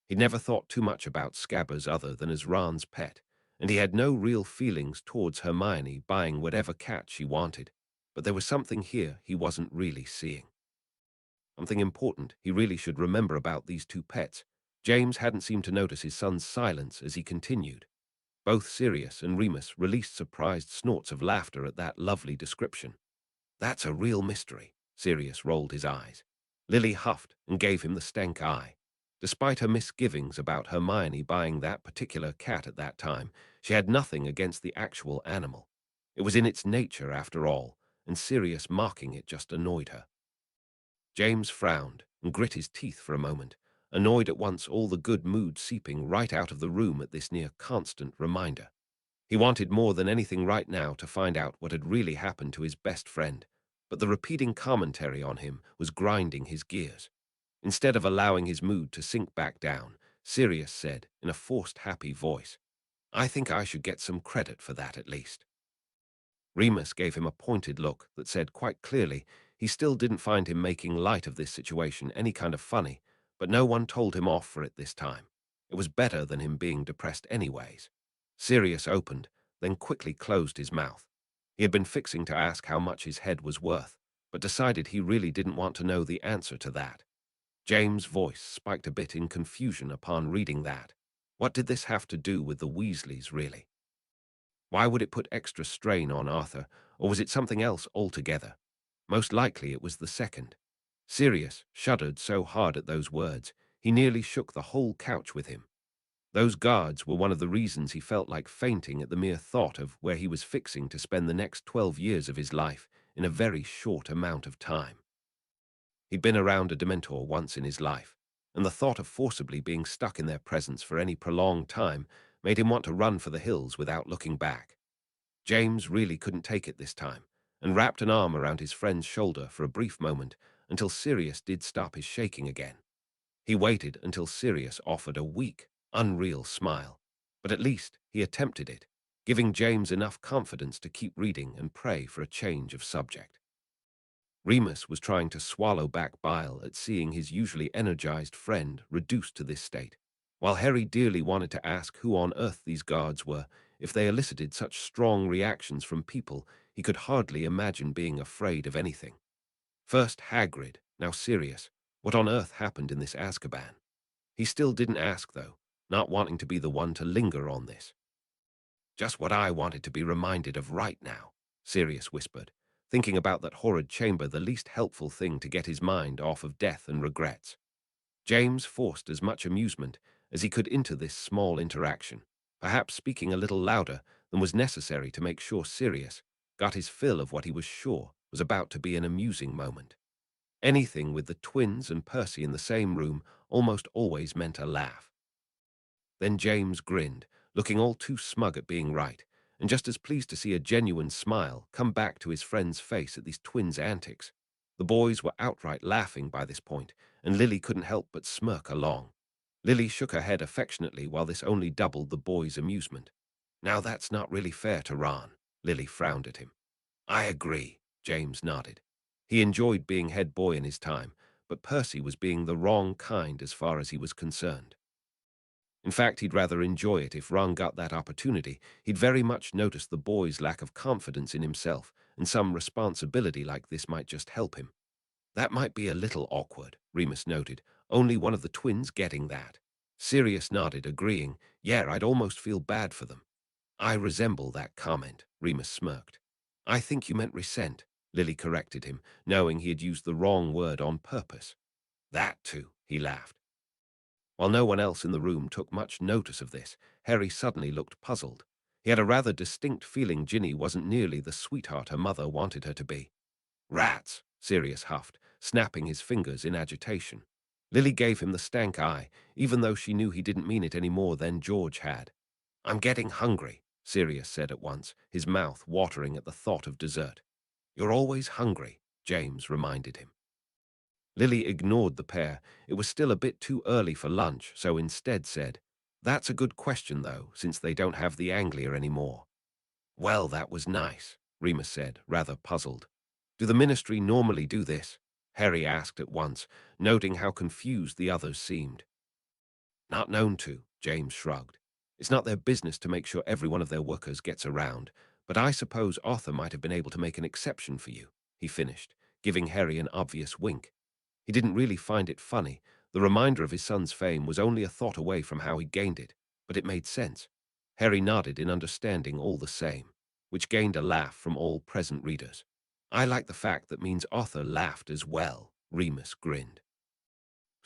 He'd never thought too much about Scabbers other than as Ron's pet, and he had no real feelings towards Hermione buying whatever cat she wanted, but there was something here he wasn't really seeing. Something important he really should remember about these two pets. James hadn't seemed to notice his son's silence as he continued. Both Sirius and Remus released surprised snorts of laughter at that lovely description. That's a real mystery, Sirius rolled his eyes. Lily huffed and gave him the stank eye. Despite her misgivings about Hermione buying that particular cat at that time, she had nothing against the actual animal. It was in its nature, after all, and Sirius mocking it just annoyed her. James frowned and grit his teeth for a moment, annoyed at once all the good mood seeping right out of the room at this near-constant reminder. He wanted more than anything right now to find out what had really happened to his best friend, but the repeating commentary on him was grinding his gears. Instead of allowing his mood to sink back down, Sirius said in a forced happy voice, I think I should get some credit for that at least. Remus gave him a pointed look that said quite clearly he still didn't find him making light of this situation any kind of funny, but no one told him off for it this time. It was better than him being depressed anyways. Sirius opened, then quickly closed his mouth. He had been fixing to ask how much his head was worth, but decided he really didn't want to know the answer to that. James' voice spiked a bit in confusion upon reading that. What did this have to do with the Weasleys, really? Why would it put extra strain on Arthur, or was it something else altogether? Most likely it was the second. Sirius shuddered so hard at those words, he nearly shook the whole couch with him. Those guards were one of the reasons he felt like fainting at the mere thought of where he was fixing to spend the next 12 years of his life in a very short amount of time. He'd been around a Dementor once in his life, and the thought of forcibly being stuck in their presence for any prolonged time made him want to run for the hills without looking back. James really couldn't take it this time, and wrapped an arm around his friend's shoulder for a brief moment until Sirius did stop his shaking again. He waited until Sirius offered a weak, unreal smile, but at least he attempted it, giving James enough confidence to keep reading and pray for a change of subject. Remus was trying to swallow back bile at seeing his usually energized friend reduced to this state, While Harry dearly wanted to ask who on earth these guards were, if they elicited such strong reactions from people, he could hardly imagine being afraid of anything. First Hagrid, now Sirius. What on earth happened in this Azkaban? He still didn't ask, though, not wanting to be the one to linger on this. Just what I wanted to be reminded of right now, Sirius whispered, thinking about that horrid chamber, the least helpful thing to get his mind off of death and regrets. James forced as much amusement as he could into this small interaction, perhaps speaking a little louder than was necessary to make sure Sirius got his fill of what he was sure was about to be an amusing moment. Anything with the twins and Percy in the same room almost always meant a laugh. Then James grinned, looking all too smug at being right, and just as pleased to see a genuine smile come back to his friend's face at these twins' antics. The boys were outright laughing by this point, and Lily couldn't help but smirk along. Lily shook her head affectionately while this only doubled the boys' amusement. Now that's not really fair to Ron, Lily frowned at him. I agree, James nodded. He enjoyed being head boy in his time, but Percy was being the wrong kind as far as he was concerned. In fact, he'd rather enjoy it if Ron got that opportunity. He'd very much notice the boy's lack of confidence in himself, and some responsibility like this might just help him. That might be a little awkward, Remus noted. Only one of the twins getting that. Sirius nodded, agreeing. Yeah, I'd almost feel bad for them. I resemble that comment, Remus smirked. I think you meant resent, Lily corrected him, knowing he had used the wrong word on purpose. That too, he laughed. While no one else in the room took much notice of this, Harry suddenly looked puzzled. He had a rather distinct feeling Ginny wasn't nearly the sweetheart her mother wanted her to be. Rats, Sirius huffed, snapping his fingers in agitation. Lily gave him the stank eye, even though she knew he didn't mean it any more than George had. I'm getting hungry, Sirius said at once, his mouth watering at the thought of dessert. You're always hungry, James reminded him. Lily ignored the pair. It was still a bit too early for lunch, so instead said, That's a good question, though, since they don't have the Anglia anymore. Well, that was nice, Remus said, rather puzzled. Do the Ministry normally do this? Harry asked at once, noting how confused the others seemed. Not known to, James shrugged. It's not their business to make sure every one of their workers gets around, but I suppose Arthur might have been able to make an exception for you, he finished, giving Harry an obvious wink. He didn't really find it funny. The reminder of his son's fame was only a thought away from how he gained it, but it made sense. Harry nodded in understanding all the same, which gained a laugh from all present readers. I like the fact that means Arthur laughed as well, Remus grinned.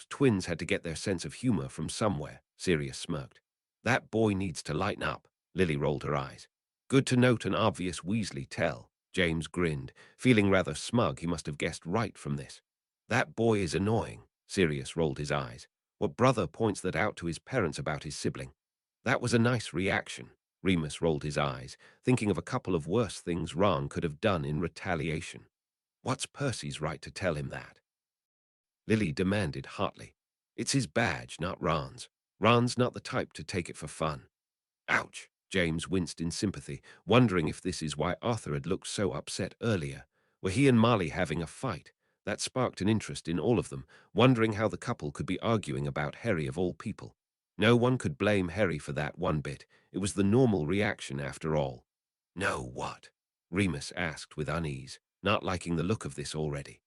Twins had to get their sense of humor from somewhere, Sirius smirked. That boy needs to lighten up, Lily rolled her eyes. Good to note an obvious Weasley tell, James grinned, feeling rather smug he must have guessed right from this. That boy is annoying, Sirius rolled his eyes. What brother points that out to his parents about his sibling? That was a nice reaction, Remus rolled his eyes, thinking of a couple of worse things Ron could have done in retaliation. What's Percy's right to tell him that? Lily demanded hotly. It's his badge, not Ron's. Ron's not the type to take it for fun. Ouch, James winced in sympathy, wondering if this is why Arthur had looked so upset earlier. Were he and Molly having a fight? That sparked an interest in all of them, wondering how the couple could be arguing about Harry of all people. No one could blame Harry for that one bit. It was the normal reaction after all. No, what? Remus asked with unease, not liking the look of this already.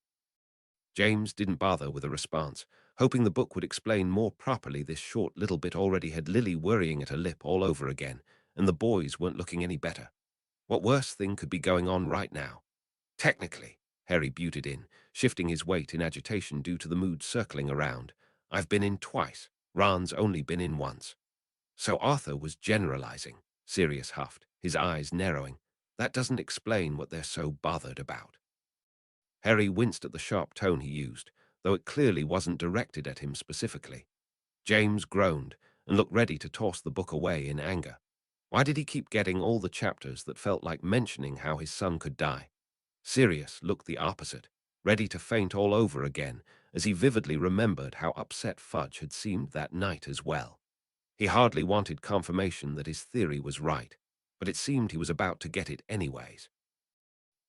James didn't bother with a response, hoping the book would explain more properly this short little bit already had Lily worrying at her lip all over again, and the boys weren't looking any better. What worse thing could be going on right now? Technically, Harry buted in, shifting his weight in agitation due to the mood circling around. I've been in twice. Ron's only been in once. So Arthur was generalizing, Sirius huffed, his eyes narrowing. That doesn't explain what they're so bothered about. Harry winced at the sharp tone he used, though it clearly wasn't directed at him specifically. James groaned and looked ready to toss the book away in anger. Why did he keep getting all the chapters that felt like mentioning how his son could die? Sirius looked the opposite, ready to faint all over again, as he vividly remembered how upset Fudge had seemed that night as well. He hardly wanted confirmation that his theory was right, but it seemed he was about to get it anyways.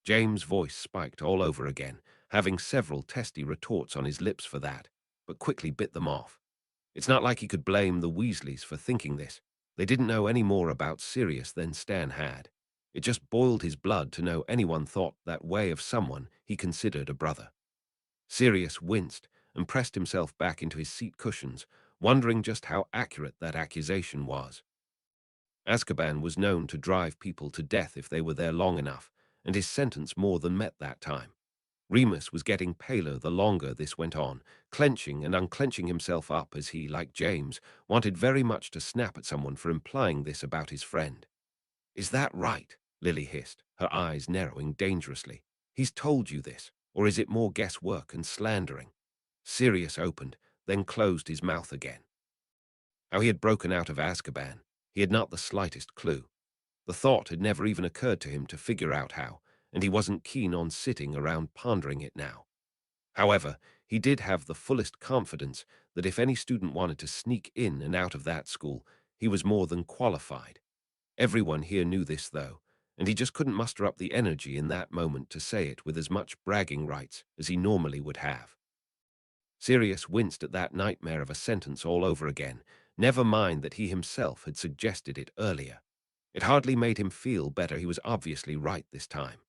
James' voice spiked all over again, having several testy retorts on his lips for that, but quickly bit them off. It's not like he could blame the Weasleys for thinking this. They didn't know any more about Sirius than Stan had. It just boiled his blood to know anyone thought that way of someone he considered a brother. Sirius winced and pressed himself back into his seat cushions, wondering just how accurate that accusation was. Azkaban was known to drive people to death if they were there long enough, and his sentence more than met that time. Remus was getting paler the longer this went on, clenching and unclenching himself up as he, like James, wanted very much to snap at someone for implying this about his friend. "Is that right?" Lily hissed, her eyes narrowing dangerously. "He's told you this, or is it more guesswork and slandering?" Sirius opened, then closed his mouth again. How he had broken out of Azkaban, he had not the slightest clue. The thought had never even occurred to him to figure out how, and he wasn't keen on sitting around pondering it now. However, he did have the fullest confidence that if any student wanted to sneak in and out of that school, he was more than qualified. Everyone here knew this, though, and he just couldn't muster up the energy in that moment to say it with as much bragging rights as he normally would have. Sirius winced at that nightmare of a sentence all over again, never mind that he himself had suggested it earlier. It hardly made him feel better. He was obviously right this time.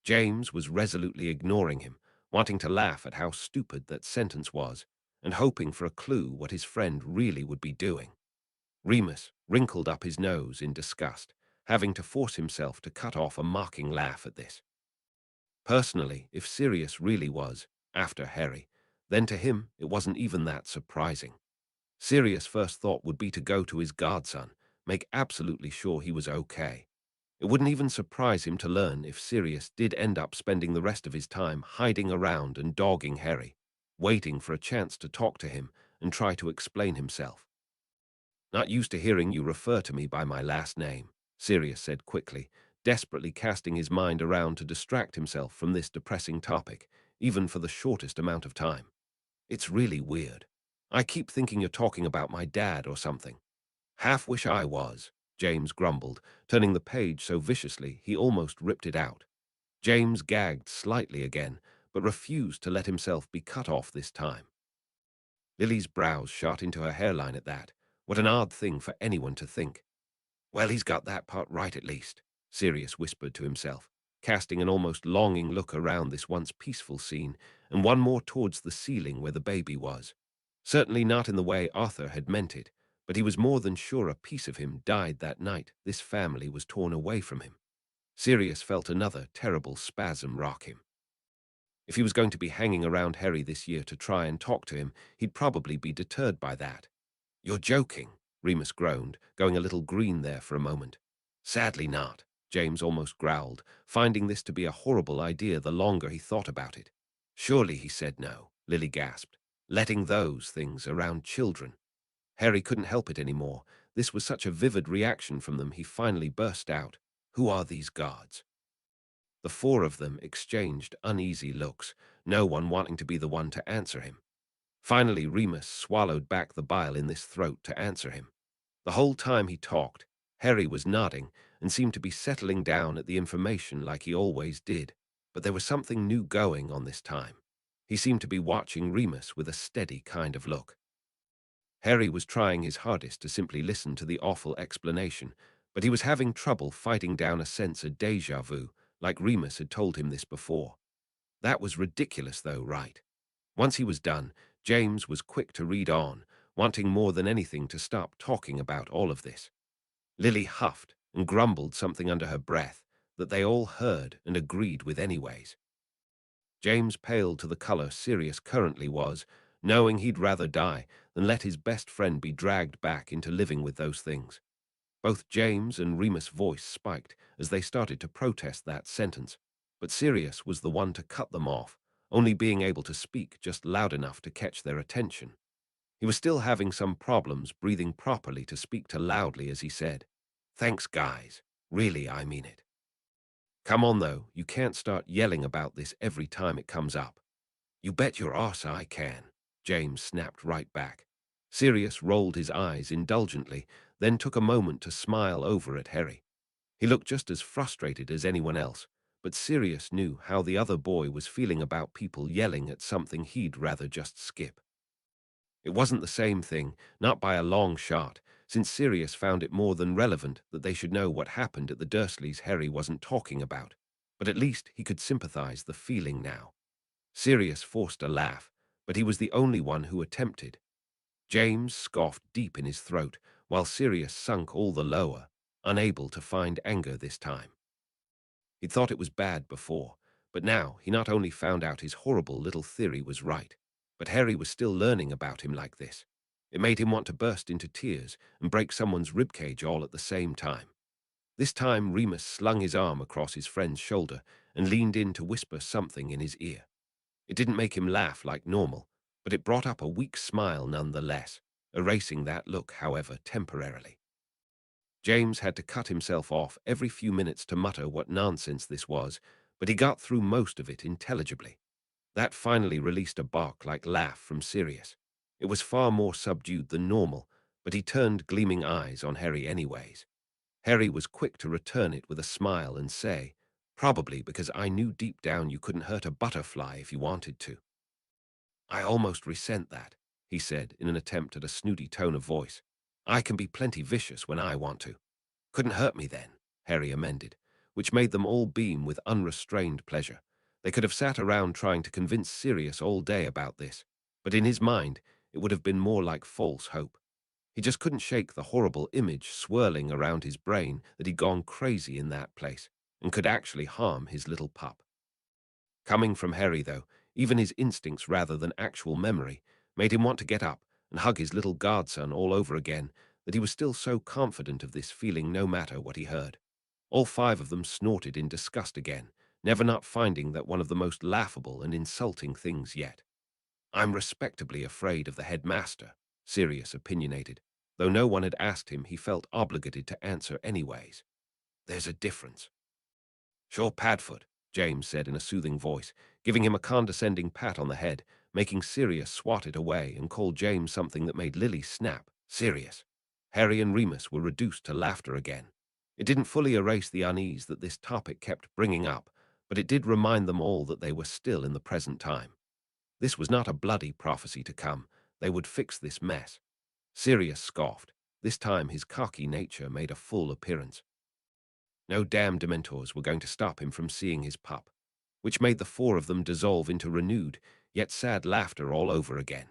James was resolutely ignoring him, wanting to laugh at how stupid that sentence was, and hoping for a clue what his friend really would be doing. Remus wrinkled up his nose in disgust, having to force himself to cut off a mocking laugh at this. Personally, if Sirius really was after Harry, then to him it wasn't even that surprising. Sirius' first thought would be to go to his godson, make absolutely sure he was okay. It wouldn't even surprise him to learn if Sirius did end up spending the rest of his time hiding around and dogging Harry, waiting for a chance to talk to him and try to explain himself. "Not used to hearing you refer to me by my last name," Sirius said quickly, desperately casting his mind around to distract himself from this depressing topic, even for the shortest amount of time. "It's really weird. I keep thinking you're talking about my dad or something." "Half wish I was," James grumbled, turning the page so viciously he almost ripped it out. James gagged slightly again, but refused to let himself be cut off this time. Lily's brows shot into her hairline at that. What an odd thing for anyone to think. "Well, he's got that part right at least," Sirius whispered to himself, casting an almost longing look around this once peaceful scene, and one more towards the ceiling where the baby was. Certainly not in the way Arthur had meant it, but he was more than sure a piece of him died that night this family was torn away from him. Sirius felt another terrible spasm rock him. If he was going to be hanging around Harry this year to try and talk to him, he'd probably be deterred by that. "You're joking," Remus groaned, going a little green there for a moment. "Sadly not," James almost growled, finding this to be a horrible idea the longer he thought about it. "Surely he said no," Lily gasped, "letting those things around children." Harry couldn't help it anymore. This was such a vivid reaction from them he finally burst out, "Who are these guards?" The four of them exchanged uneasy looks, no one wanting to be the one to answer him. Finally, Remus swallowed back the bile in his throat to answer him. The whole time he talked, Harry was nodding and seemed to be settling down at the information like he always did, but there was something new going on this time. He seemed to be watching Remus with a steady kind of look. Harry was trying his hardest to simply listen to the awful explanation, but he was having trouble fighting down a sense of déjà vu, like Remus had told him this before. That was ridiculous though, right? Once he was done, James was quick to read on, wanting more than anything to stop talking about all of this. Lily huffed and grumbled something under her breath that they all heard and agreed with anyways. James paled to the color Sirius currently was, knowing he'd rather die than let his best friend be dragged back into living with those things. Both James and Remus' voice spiked as they started to protest that sentence, but Sirius was the one to cut them off, only being able to speak just loud enough to catch their attention. He was still having some problems breathing properly to speak too loudly as he said, "Thanks, guys. Really, I mean it." "Come on, though. You can't start yelling about this every time it comes up." "You bet your arse I can," James snapped right back. Sirius rolled his eyes indulgently, then took a moment to smile over at Harry. He looked just as frustrated as anyone else, but Sirius knew how the other boy was feeling about people yelling at something he'd rather just skip. It wasn't the same thing, not by a long shot, since Sirius found it more than relevant that they should know what happened at the Dursleys Harry wasn't talking about, but at least he could sympathize the feeling now. Sirius forced a laugh, but he was the only one who attempted. James scoffed deep in his throat, while Sirius sunk all the lower, unable to find anger this time. He'd thought it was bad before, but now he not only found out his horrible little theory was right, but Harry was still learning about him like this. It made him want to burst into tears and break someone's ribcage all at the same time. This time Remus slung his arm across his friend's shoulder and leaned in to whisper something in his ear. It didn't make him laugh like normal, but it brought up a weak smile nonetheless, erasing that look, however, temporarily. James had to cut himself off every few minutes to mutter what nonsense this was, but he got through most of it intelligibly. That finally released a bark-like laugh from Sirius. It was far more subdued than normal, but he turned gleaming eyes on Harry anyways. Harry was quick to return it with a smile and say, "Probably because I knew deep down you couldn't hurt a butterfly if you wanted to." "I almost resent that," he said in an attempt at a snooty tone of voice. "I can be plenty vicious when I want to." "Couldn't hurt me then," Harry amended, which made them all beam with unrestrained pleasure. They could have sat around trying to convince Sirius all day about this, but in his mind it would have been more like false hope. He just couldn't shake the horrible image swirling around his brain that he'd gone crazy in that place and could actually harm his little pup. Coming from Harry, though, even his instincts rather than actual memory made him want to get up and hug his little godson all over again, that he was still so confident of this feeling no matter what he heard. All five of them snorted in disgust again, never not finding that one of the most laughable and insulting things yet. "I'm respectably afraid of the headmaster," Sirius opinionated. Though no one had asked him, he felt obligated to answer anyways. "There's a difference." "Sure, Padfoot," James said in a soothing voice, giving him a condescending pat on the head, making Sirius swat it away and call James something that made Lily snap. Sirius. Harry and Remus were reduced to laughter again. It didn't fully erase the unease that this topic kept bringing up, but it did remind them all that they were still in the present time. This was not a bloody prophecy to come. They would fix this mess. Sirius scoffed. This time his cocky nature made a full appearance. No damn Dementors were going to stop him from seeing his pup, which made the four of them dissolve into renewed, yet sad laughter all over again.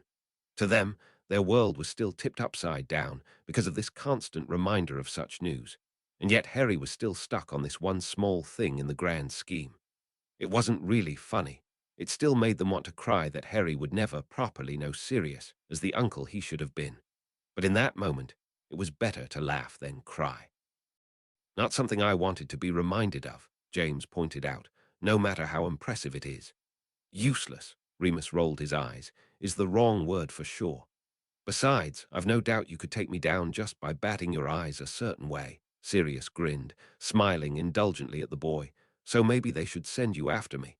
To them, their world was still tipped upside down because of this constant reminder of such news, and yet Harry was still stuck on this one small thing in the grand scheme. It wasn't really funny. It still made them want to cry that Harry would never properly know Sirius as the uncle he should have been. But in that moment, it was better to laugh than cry. "Not something I wanted to be reminded of," James pointed out, "no matter how impressive it is." "Useless," Remus rolled his eyes, "is the wrong word for sure. Besides, I've no doubt you could take me down just by batting your eyes a certain way." Sirius grinned, smiling indulgently at the boy, "so maybe they should send you after me."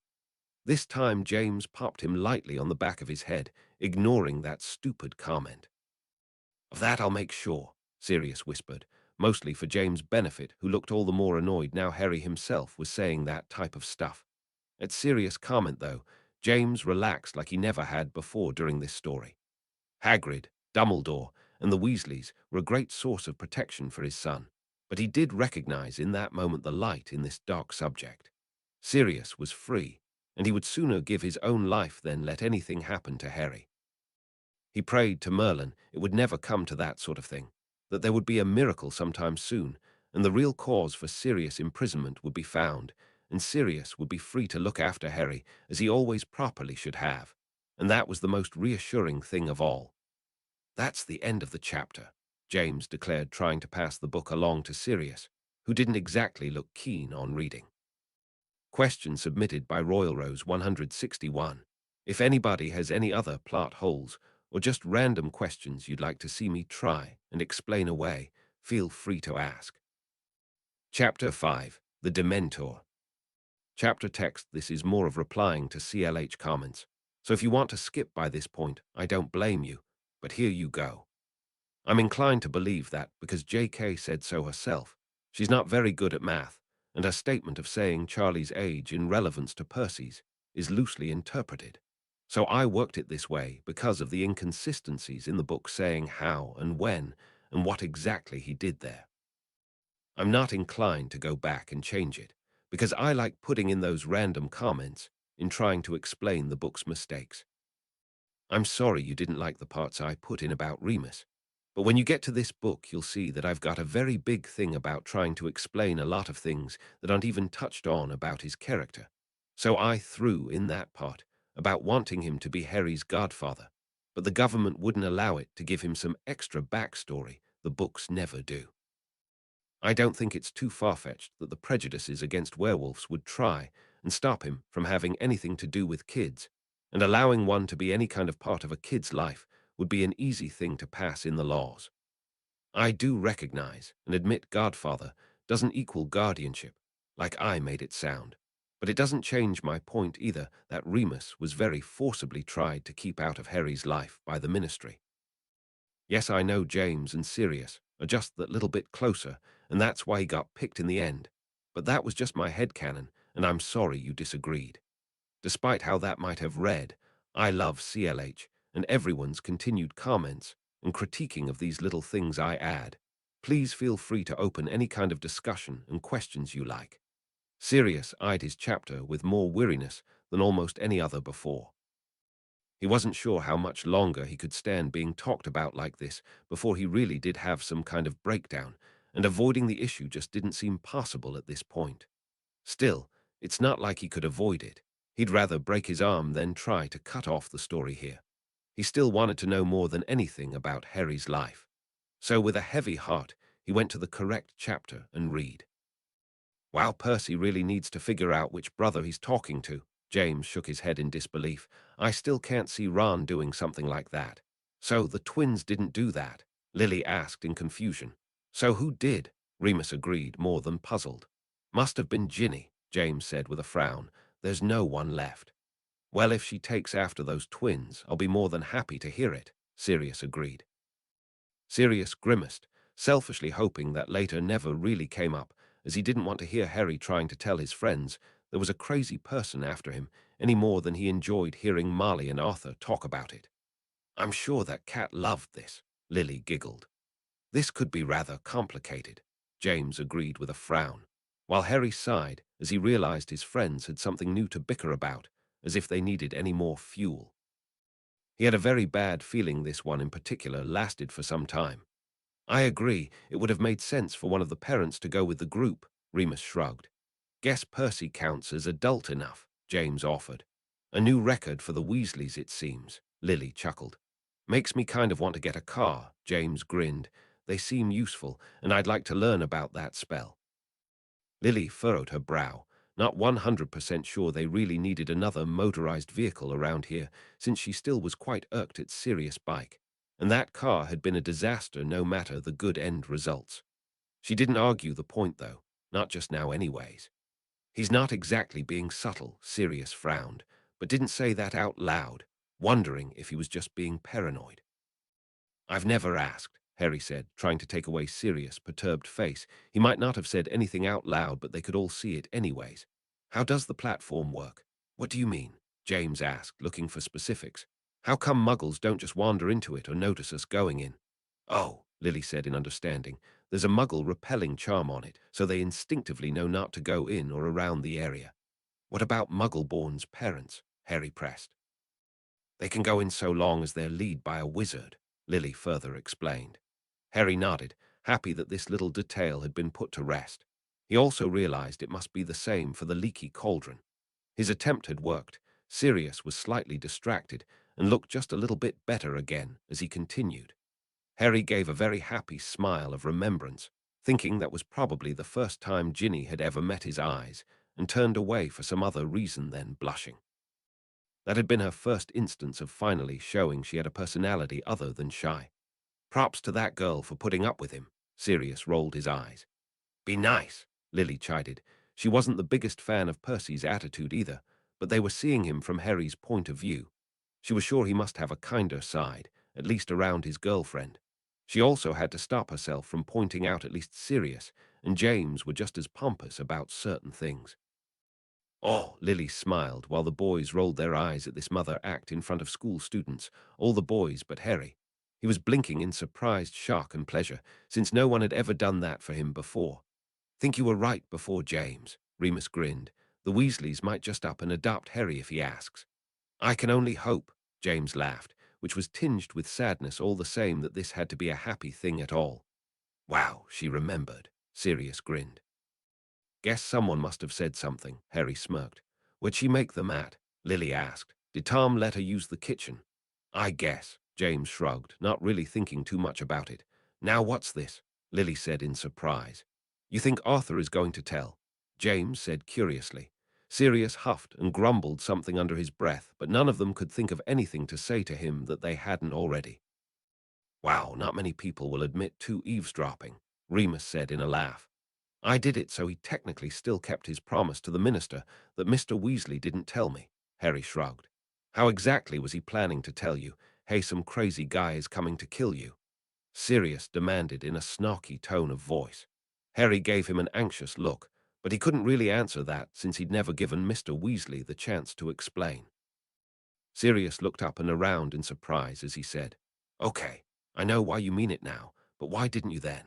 This time James popped him lightly on the back of his head, ignoring that stupid comment. "Of that I'll make sure," Sirius whispered, mostly for James' benefit, who looked all the more annoyed now Harry himself was saying that type of stuff. At Sirius' comment, though, James relaxed like he never had before during this story. Hagrid, Dumbledore, and the Weasleys were a great source of protection for his son, but he did recognize in that moment the light in this dark subject. Sirius was free, and he would sooner give his own life than let anything happen to Harry. He prayed to Merlin it would never come to that sort of thing, that there would be a miracle sometime soon, and the real cause for Sirius' imprisonment would be found, and Sirius would be free to look after Harry as he always properly should have, and that was the most reassuring thing of all. "That's the end of the chapter," James declared, trying to pass the book along to Sirius, who didn't exactly look keen on reading. Question submitted by Royal Rose 161. If anybody has any other plot holes or just random questions you'd like to see me try and explain away, feel free to ask. Chapter 5. The Dementor. Chapter text. This is more of replying to CLH comments, so if you want to skip by this point, I don't blame you, but here you go. I'm inclined to believe that because JK said so herself. She's not very good at math, and her statement of saying Charlie's age in relevance to Percy's is loosely interpreted. So I worked it this way because of the inconsistencies in the book saying how and when and what exactly he did there. I'm not inclined to go back and change it, because I like putting in those random comments in trying to explain the book's mistakes. I'm sorry you didn't like the parts I put in about Remus, but when you get to this book, you'll see that I've got a very big thing about trying to explain a lot of things that aren't even touched on about his character. So I threw in that part about wanting him to be Harry's godfather, but the government wouldn't allow it to give him some extra backstory the books never do. I don't think it's too far-fetched that the prejudices against werewolves would try and stop him from having anything to do with kids, and allowing one to be any kind of part of a kid's life would be an easy thing to pass in the laws. I do recognize and admit godfather doesn't equal guardianship, like I made it sound, but it doesn't change my point either that Remus was very forcibly tried to keep out of Harry's life by the ministry. Yes, I know James and Sirius are just that little bit closer, and that's why he got picked in the end. But that was just my headcanon, and I'm sorry you disagreed. Despite how that might have read, I love CLH and everyone's continued comments and critiquing of these little things I add. Please feel free to open any kind of discussion and questions you like. Sirius eyed his chapter with more weariness than almost any other before. He wasn't sure how much longer he could stand being talked about like this before he really did have some kind of breakdown, and avoiding the issue just didn't seem possible at this point. Still, it's not like he could avoid it. He'd rather break his arm than try to cut off the story here. He still wanted to know more than anything about Harry's life. So with a heavy heart, he went to the correct chapter and read. Wow, Percy really needs to figure out which brother he's talking to. James shook his head in disbelief. I still can't see Ron doing something like that. So the twins didn't do that? Lily asked in confusion. So who did? Remus agreed, more than puzzled. Must have been Ginny, James said with a frown. There's no one left. Well, if she takes after those twins, I'll be more than happy to hear it, Sirius agreed. Sirius grimaced, selfishly hoping that later never really came up, as he didn't want to hear Harry trying to tell his friends there was a crazy person after him any more than he enjoyed hearing Marley and Arthur talk about it. I'm sure that cat loved this, Lily giggled. This could be rather complicated, James agreed with a frown, while Harry sighed as he realized his friends had something new to bicker about, as if they needed any more fuel. He had a very bad feeling this one in particular lasted for some time. I agree, it would have made sense for one of the parents to go with the group, Remus shrugged. Guess Percy counts as adult enough, James offered. A new record for the Weasleys, it seems, Lily chuckled. Makes me kind of want to get a car, James grinned. They seem useful, and I'd like to learn about that spell. Lily furrowed her brow, not 100% sure they really needed another motorized vehicle around here, since she still was quite irked at Sirius' bike, and that car had been a disaster no matter the good end results. She didn't argue the point, though, not just now anyways. He's not exactly being subtle, Sirius frowned, but didn't say that out loud, wondering if he was just being paranoid. I've never asked, Harry said, trying to take away Sirius' perturbed face. He might not have said anything out loud, but they could all see it anyways. How does the platform work? What do you mean? James asked, looking for specifics. How come muggles don't just wander into it or notice us going in? Oh, Lily said in understanding. There's a muggle repelling charm on it, so they instinctively know not to go in or around the area. What about Muggle-born's parents? Harry pressed. They can go in so long as they're led by a wizard, Lily further explained. Harry nodded, happy that this little detail had been put to rest. He also realized it must be the same for the leaky cauldron. His attempt had worked. Sirius was slightly distracted and looked just a little bit better again as he continued. Harry gave a very happy smile of remembrance, thinking that was probably the first time Ginny had ever met his eyes, and turned away for some other reason than blushing. That had been her first instance of finally showing she had a personality other than shy. Props to that girl for putting up with him. Sirius rolled his eyes. Be nice, Lily chided. She wasn't the biggest fan of Percy's attitude either, but they were seeing him from Harry's point of view. She was sure he must have a kinder side, at least around his girlfriend. She also had to stop herself from pointing out at least Sirius and James were just as pompous about certain things. Oh, Lily smiled while the boys rolled their eyes at this mother act in front of school students, all the boys but Harry. He was blinking in surprised shock and pleasure, since no one had ever done that for him before. Think you were right before, James, Remus grinned. The Weasleys might just up and adopt Harry if he asks. I can only hope, James laughed, which was tinged with sadness all the same that this had to be a happy thing at all. Wow, she remembered, Sirius grinned. Guess someone must have said something, Harry smirked. Where'd she make them at? Lily asked. Did Tom let her use the kitchen? I guess, James shrugged, not really thinking too much about it. Now what's this? Lily said in surprise. You think Arthur is going to tell? James said curiously. Sirius huffed and grumbled something under his breath, but none of them could think of anything to say to him that they hadn't already. Wow, not many people will admit to eavesdropping, Remus said in a laugh. I did it so he technically still kept his promise to the minister that Mr. Weasley didn't tell me, Harry shrugged. How exactly was he planning to tell you, hey, some crazy guy is coming to kill you? Sirius demanded in a snarky tone of voice. Harry gave him an anxious look, but he couldn't really answer that since he'd never given Mr. Weasley the chance to explain. Sirius looked up and around in surprise as he said, Okay, I know why you mean it now, but why didn't you then?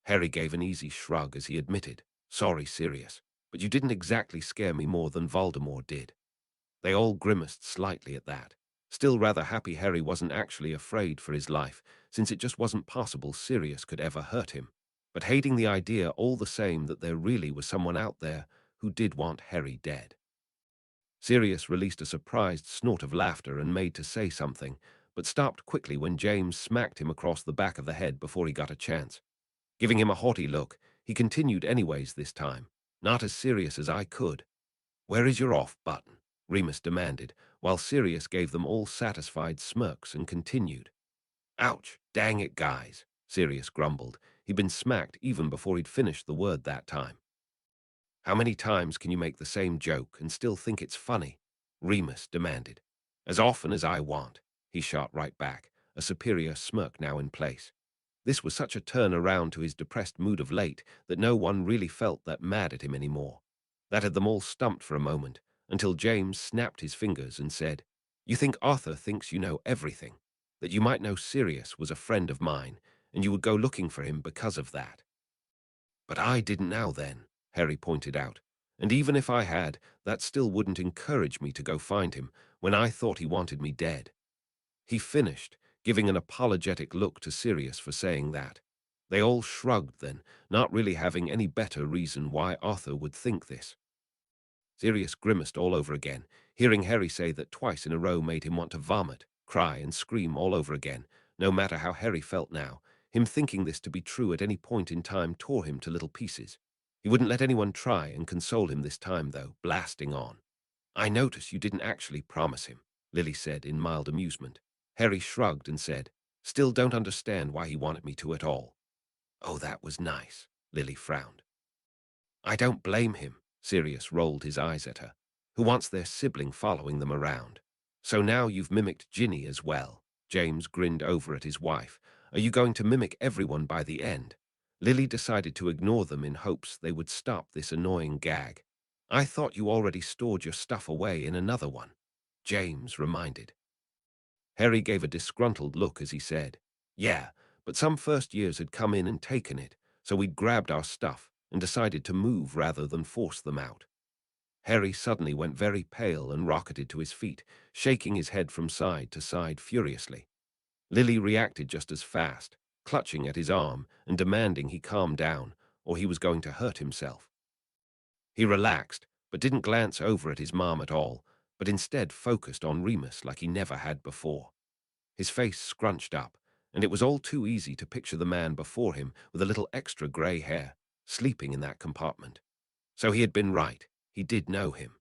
Harry gave an easy shrug as he admitted, Sorry, Sirius, but you didn't exactly scare me more than Voldemort did. They all grimaced slightly at that, still rather happy Harry wasn't actually afraid for his life, since it just wasn't possible Sirius could ever hurt him, but hating the idea all the same that there really was someone out there who did want Harry dead. Sirius released a surprised snort of laughter and made to say something, but stopped quickly when James smacked him across the back of the head before he got a chance. Giving him a haughty look, he continued anyways this time, not as serious as I could. Where is your off button? Remus demanded, while Sirius gave them all satisfied smirks and continued. Ouch, dang it, guys, Sirius grumbled. He'd been smacked even before he'd finished the word that time. How many times can you make the same joke and still think it's funny? Remus demanded. As often as I want, he shot right back, a superior smirk now in place. This was such a turn around to his depressed mood of late that no one really felt that mad at him anymore. That had them all stumped for a moment, until James snapped his fingers and said, You think Arthur thinks you know everything, that you might know Sirius was a friend of mine, and you would go looking for him because of that. But I didn't now then, Harry pointed out, and even if I had, that still wouldn't encourage me to go find him when I thought he wanted me dead. He finished, giving an apologetic look to Sirius for saying that. They all shrugged then, not really having any better reason why Arthur would think this. Sirius grimaced all over again, hearing Harry say that twice in a row made him want to vomit, cry, and scream all over again, no matter how Harry felt now. Him thinking this to be true at any point in time tore him to little pieces. He wouldn't let anyone try and console him this time, though, blasting on. I notice you didn't actually promise him, Lily said in mild amusement. Harry shrugged and said, Still don't understand why he wanted me to at all. Oh, that was nice, Lily frowned. I don't blame him, Sirius rolled his eyes at her, who wants their sibling following them around. So now you've mimicked Ginny as well. James grinned over at his wife. Are you going to mimic everyone by the end? Lily decided to ignore them in hopes they would stop this annoying gag. I thought you already stored your stuff away in another one, James reminded. Harry gave a disgruntled look as he said, Yeah, but some first years had come in and taken it, so we'd grabbed our stuff and decided to move rather than force them out. Harry suddenly went very pale and rocketed to his feet, shaking his head from side to side furiously. Lily reacted just as fast, clutching at his arm and demanding he calm down, or he was going to hurt himself. He relaxed, but didn't glance over at his mom at all, but instead focused on Remus like he never had before. His face scrunched up, and it was all too easy to picture the man before him with a little extra grey hair, sleeping in that compartment. So he had been right. He did know him.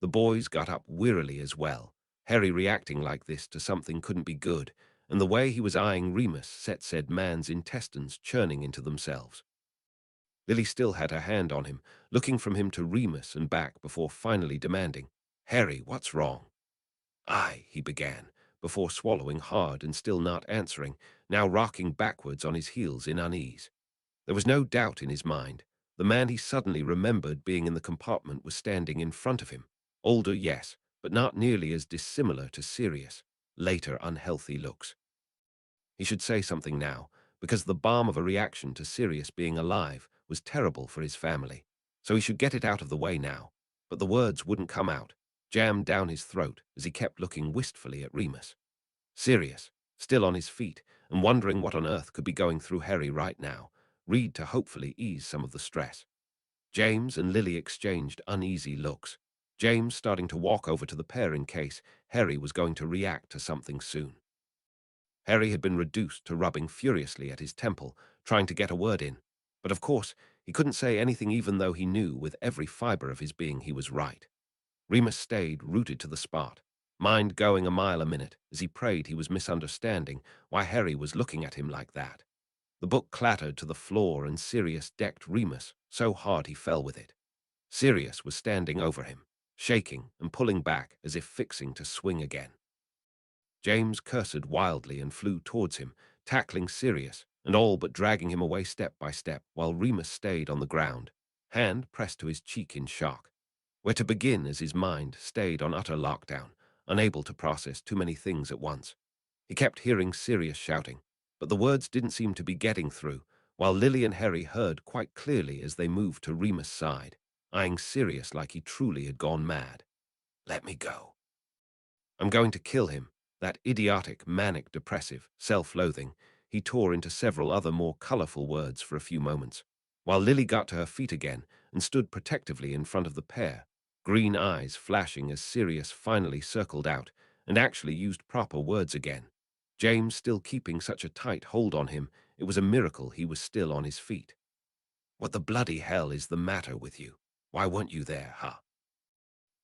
The boys got up wearily as well, Harry reacting like this to something couldn't be good, and the way he was eyeing Remus set said man's intestines churning into themselves. Lily still had her hand on him, looking from him to Remus and back before finally demanding, Harry, what's wrong? He began, before swallowing hard and still not answering, now rocking backwards on his heels in unease. There was no doubt in his mind. The man he suddenly remembered being in the compartment was standing in front of him. Older, yes, but not nearly as dissimilar to Sirius' later unhealthy looks. He should say something now, because the balm of a reaction to Sirius being alive was terrible for his family. So he should get it out of the way now. But the words wouldn't come out, jammed down his throat as he kept looking wistfully at Remus. Sirius, still on his feet and wondering what on earth could be going through Harry right now, read to hopefully ease some of the stress. James and Lily exchanged uneasy looks, James starting to walk over to the pair in case Harry was going to react to something soon. Harry had been reduced to rubbing furiously at his temple, trying to get a word in. But of course, he couldn't say anything even though he knew with every fiber of his being he was right. Remus stayed rooted to the spot, mind going a mile a minute as he prayed he was misunderstanding why Harry was looking at him like that. The book clattered to the floor and Sirius decked Remus so hard he fell with it. Sirius was standing over him, shaking and pulling back as if fixing to swing again. James cursed wildly and flew towards him, tackling Sirius and all but dragging him away step by step while Remus stayed on the ground, hand pressed to his cheek in shock. Where to begin as his mind stayed on utter lockdown, unable to process too many things at once. He kept hearing Sirius shouting, but the words didn't seem to be getting through, while Lily and Harry heard quite clearly as they moved to Remus' side, eyeing Sirius like he truly had gone mad. "Let me go. I'm going to kill him." That idiotic, manic, depressive, self-loathing, he tore into several other more colorful words for a few moments, while Lily got to her feet again and stood protectively in front of the pair, green eyes flashing as Sirius finally circled out and actually used proper words again. James still keeping such a tight hold on him, it was a miracle he was still on his feet. "What the bloody hell is the matter with you? Why weren't you there, huh?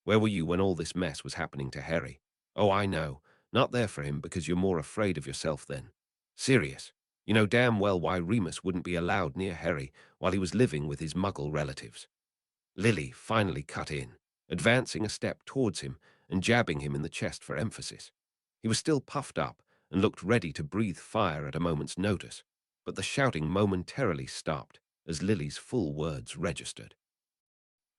Where were you when all this mess was happening to Harry? Oh, I know. Not there for him because you're more afraid of yourself then. Sirius, you know damn well why Remus wouldn't be allowed near Harry while he was living with his muggle relatives." Lily finally cut in, advancing a step towards him and jabbing him in the chest for emphasis. He was still puffed up and looked ready to breathe fire at a moment's notice, but the shouting momentarily stopped as Lily's full words registered.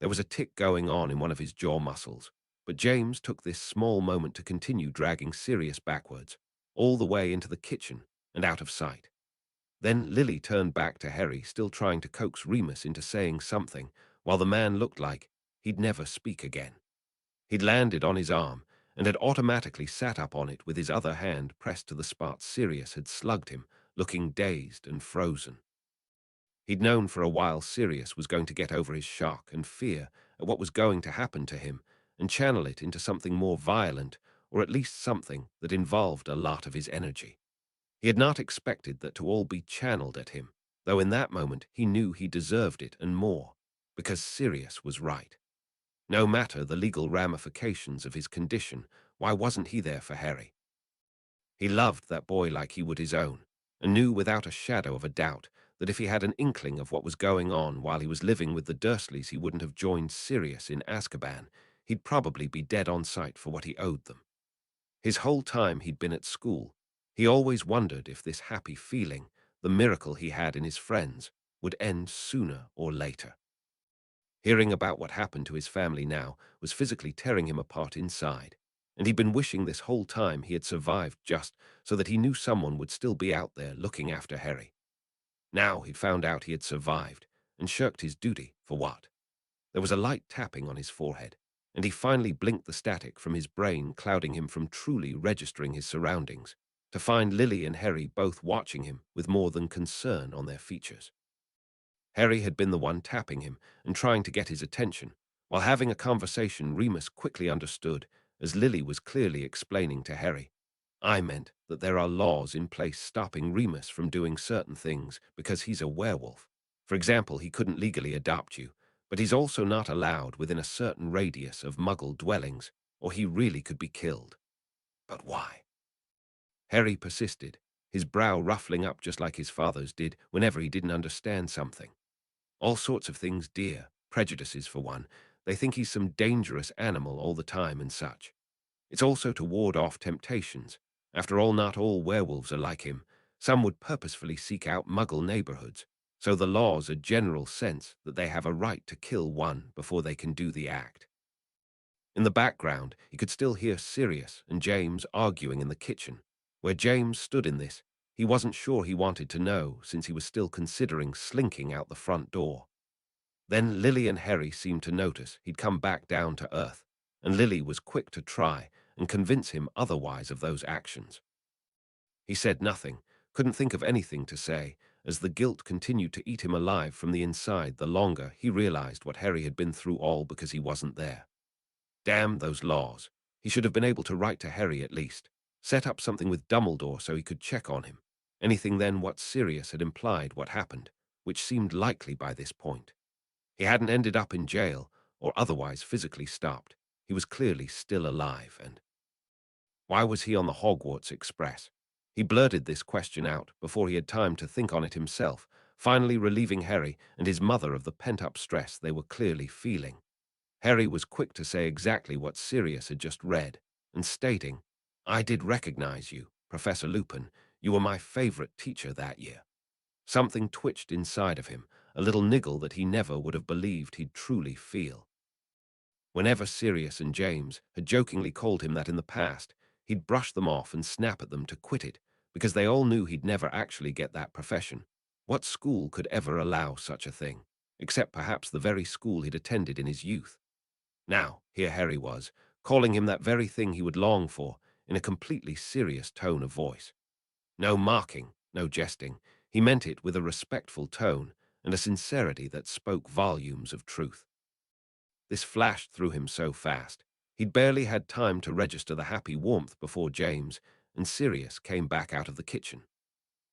There was a tick going on in one of his jaw muscles, but James took this small moment to continue dragging Sirius backwards, all the way into the kitchen and out of sight. Then Lily turned back to Harry, still trying to coax Remus into saying something, while the man looked like he'd never speak again. He'd landed on his arm and had automatically sat up on it with his other hand pressed to the spot Sirius had slugged him, looking dazed and frozen. He'd known for a while Sirius was going to get over his shock and fear at what was going to happen to him and channel it into something more violent, or at least something that involved a lot of his energy. He had not expected that to all be channeled at him, though in that moment he knew he deserved it and more, because Sirius was right. No matter the legal ramifications of his condition, why wasn't he there for Harry? He loved that boy like he would his own, and knew without a shadow of a doubt that if he had an inkling of what was going on while he was living with the Dursleys, he wouldn't have joined Sirius in Azkaban. He'd probably be dead on sight for what he owed them. His whole time he'd been at school, he always wondered if this happy feeling, the miracle he had in his friends, would end sooner or later. Hearing about what happened to his family now was physically tearing him apart inside, and he'd been wishing this whole time he had survived just so that he knew someone would still be out there looking after Harry. Now he'd found out he had survived and shirked his duty for what? There was a light tapping on his forehead, and he finally blinked the static from his brain, clouding him from truly registering his surroundings, to find Lily and Harry both watching him with more than concern on their features. Harry had been the one tapping him and trying to get his attention, while having a conversation Remus quickly understood, as Lily was clearly explaining to Harry. "I meant that there are laws in place stopping Remus from doing certain things because he's a werewolf. For example, he couldn't legally adopt you, but he's also not allowed within a certain radius of Muggle dwellings, or he really could be killed." "But why?" Harry persisted, his brow ruffling up just like his father's did whenever he didn't understand something. "All sorts of things, dear. Prejudices, for one. They think he's some dangerous animal all the time and such. It's also to ward off temptations. After all, not all werewolves are like him. Some would purposefully seek out Muggle neighborhoods. So the law's a general sense that they have a right to kill one before they can do the act. In the background, he could still hear Sirius and James arguing in the kitchen. Where James stood in this, he wasn't sure he wanted to know, since he was still considering slinking out the front door. Then Lily and Harry seemed to notice he'd come back down to earth, and Lily was quick to try and convince him otherwise of those actions. He said nothing, couldn't think of anything to say, as the guilt continued to eat him alive from the inside the longer he realized what Harry had been through, all because he wasn't there. Damn those laws. He should have been able to write to Harry at least. Set up something with Dumbledore so he could check on him. Anything then what Sirius had implied what happened, which seemed likely by this point. He hadn't ended up in jail, or otherwise physically stopped. He was clearly still alive, and why was he on the Hogwarts Express? He blurted this question out before he had time to think on it himself, finally relieving Harry and his mother of the pent-up stress they were clearly feeling. Harry was quick to say exactly what Sirius had just read, and stating, "I did recognize you, Professor Lupin. You were my favorite teacher that year." Something twitched inside of him, a little niggle that he never would have believed he'd truly feel. Whenever Sirius and James had jokingly called him that in the past, he'd brush them off and snap at them to quit it, because they all knew he'd never actually get that profession. What school could ever allow such a thing, except perhaps the very school he'd attended in his youth? Now, here Harry was, calling him that very thing he would long for, in a completely serious tone of voice. No marking, no jesting. He meant it with a respectful tone and a sincerity that spoke volumes of truth. This flashed through him so fast, he'd barely had time to register the happy warmth before James and Sirius came back out of the kitchen.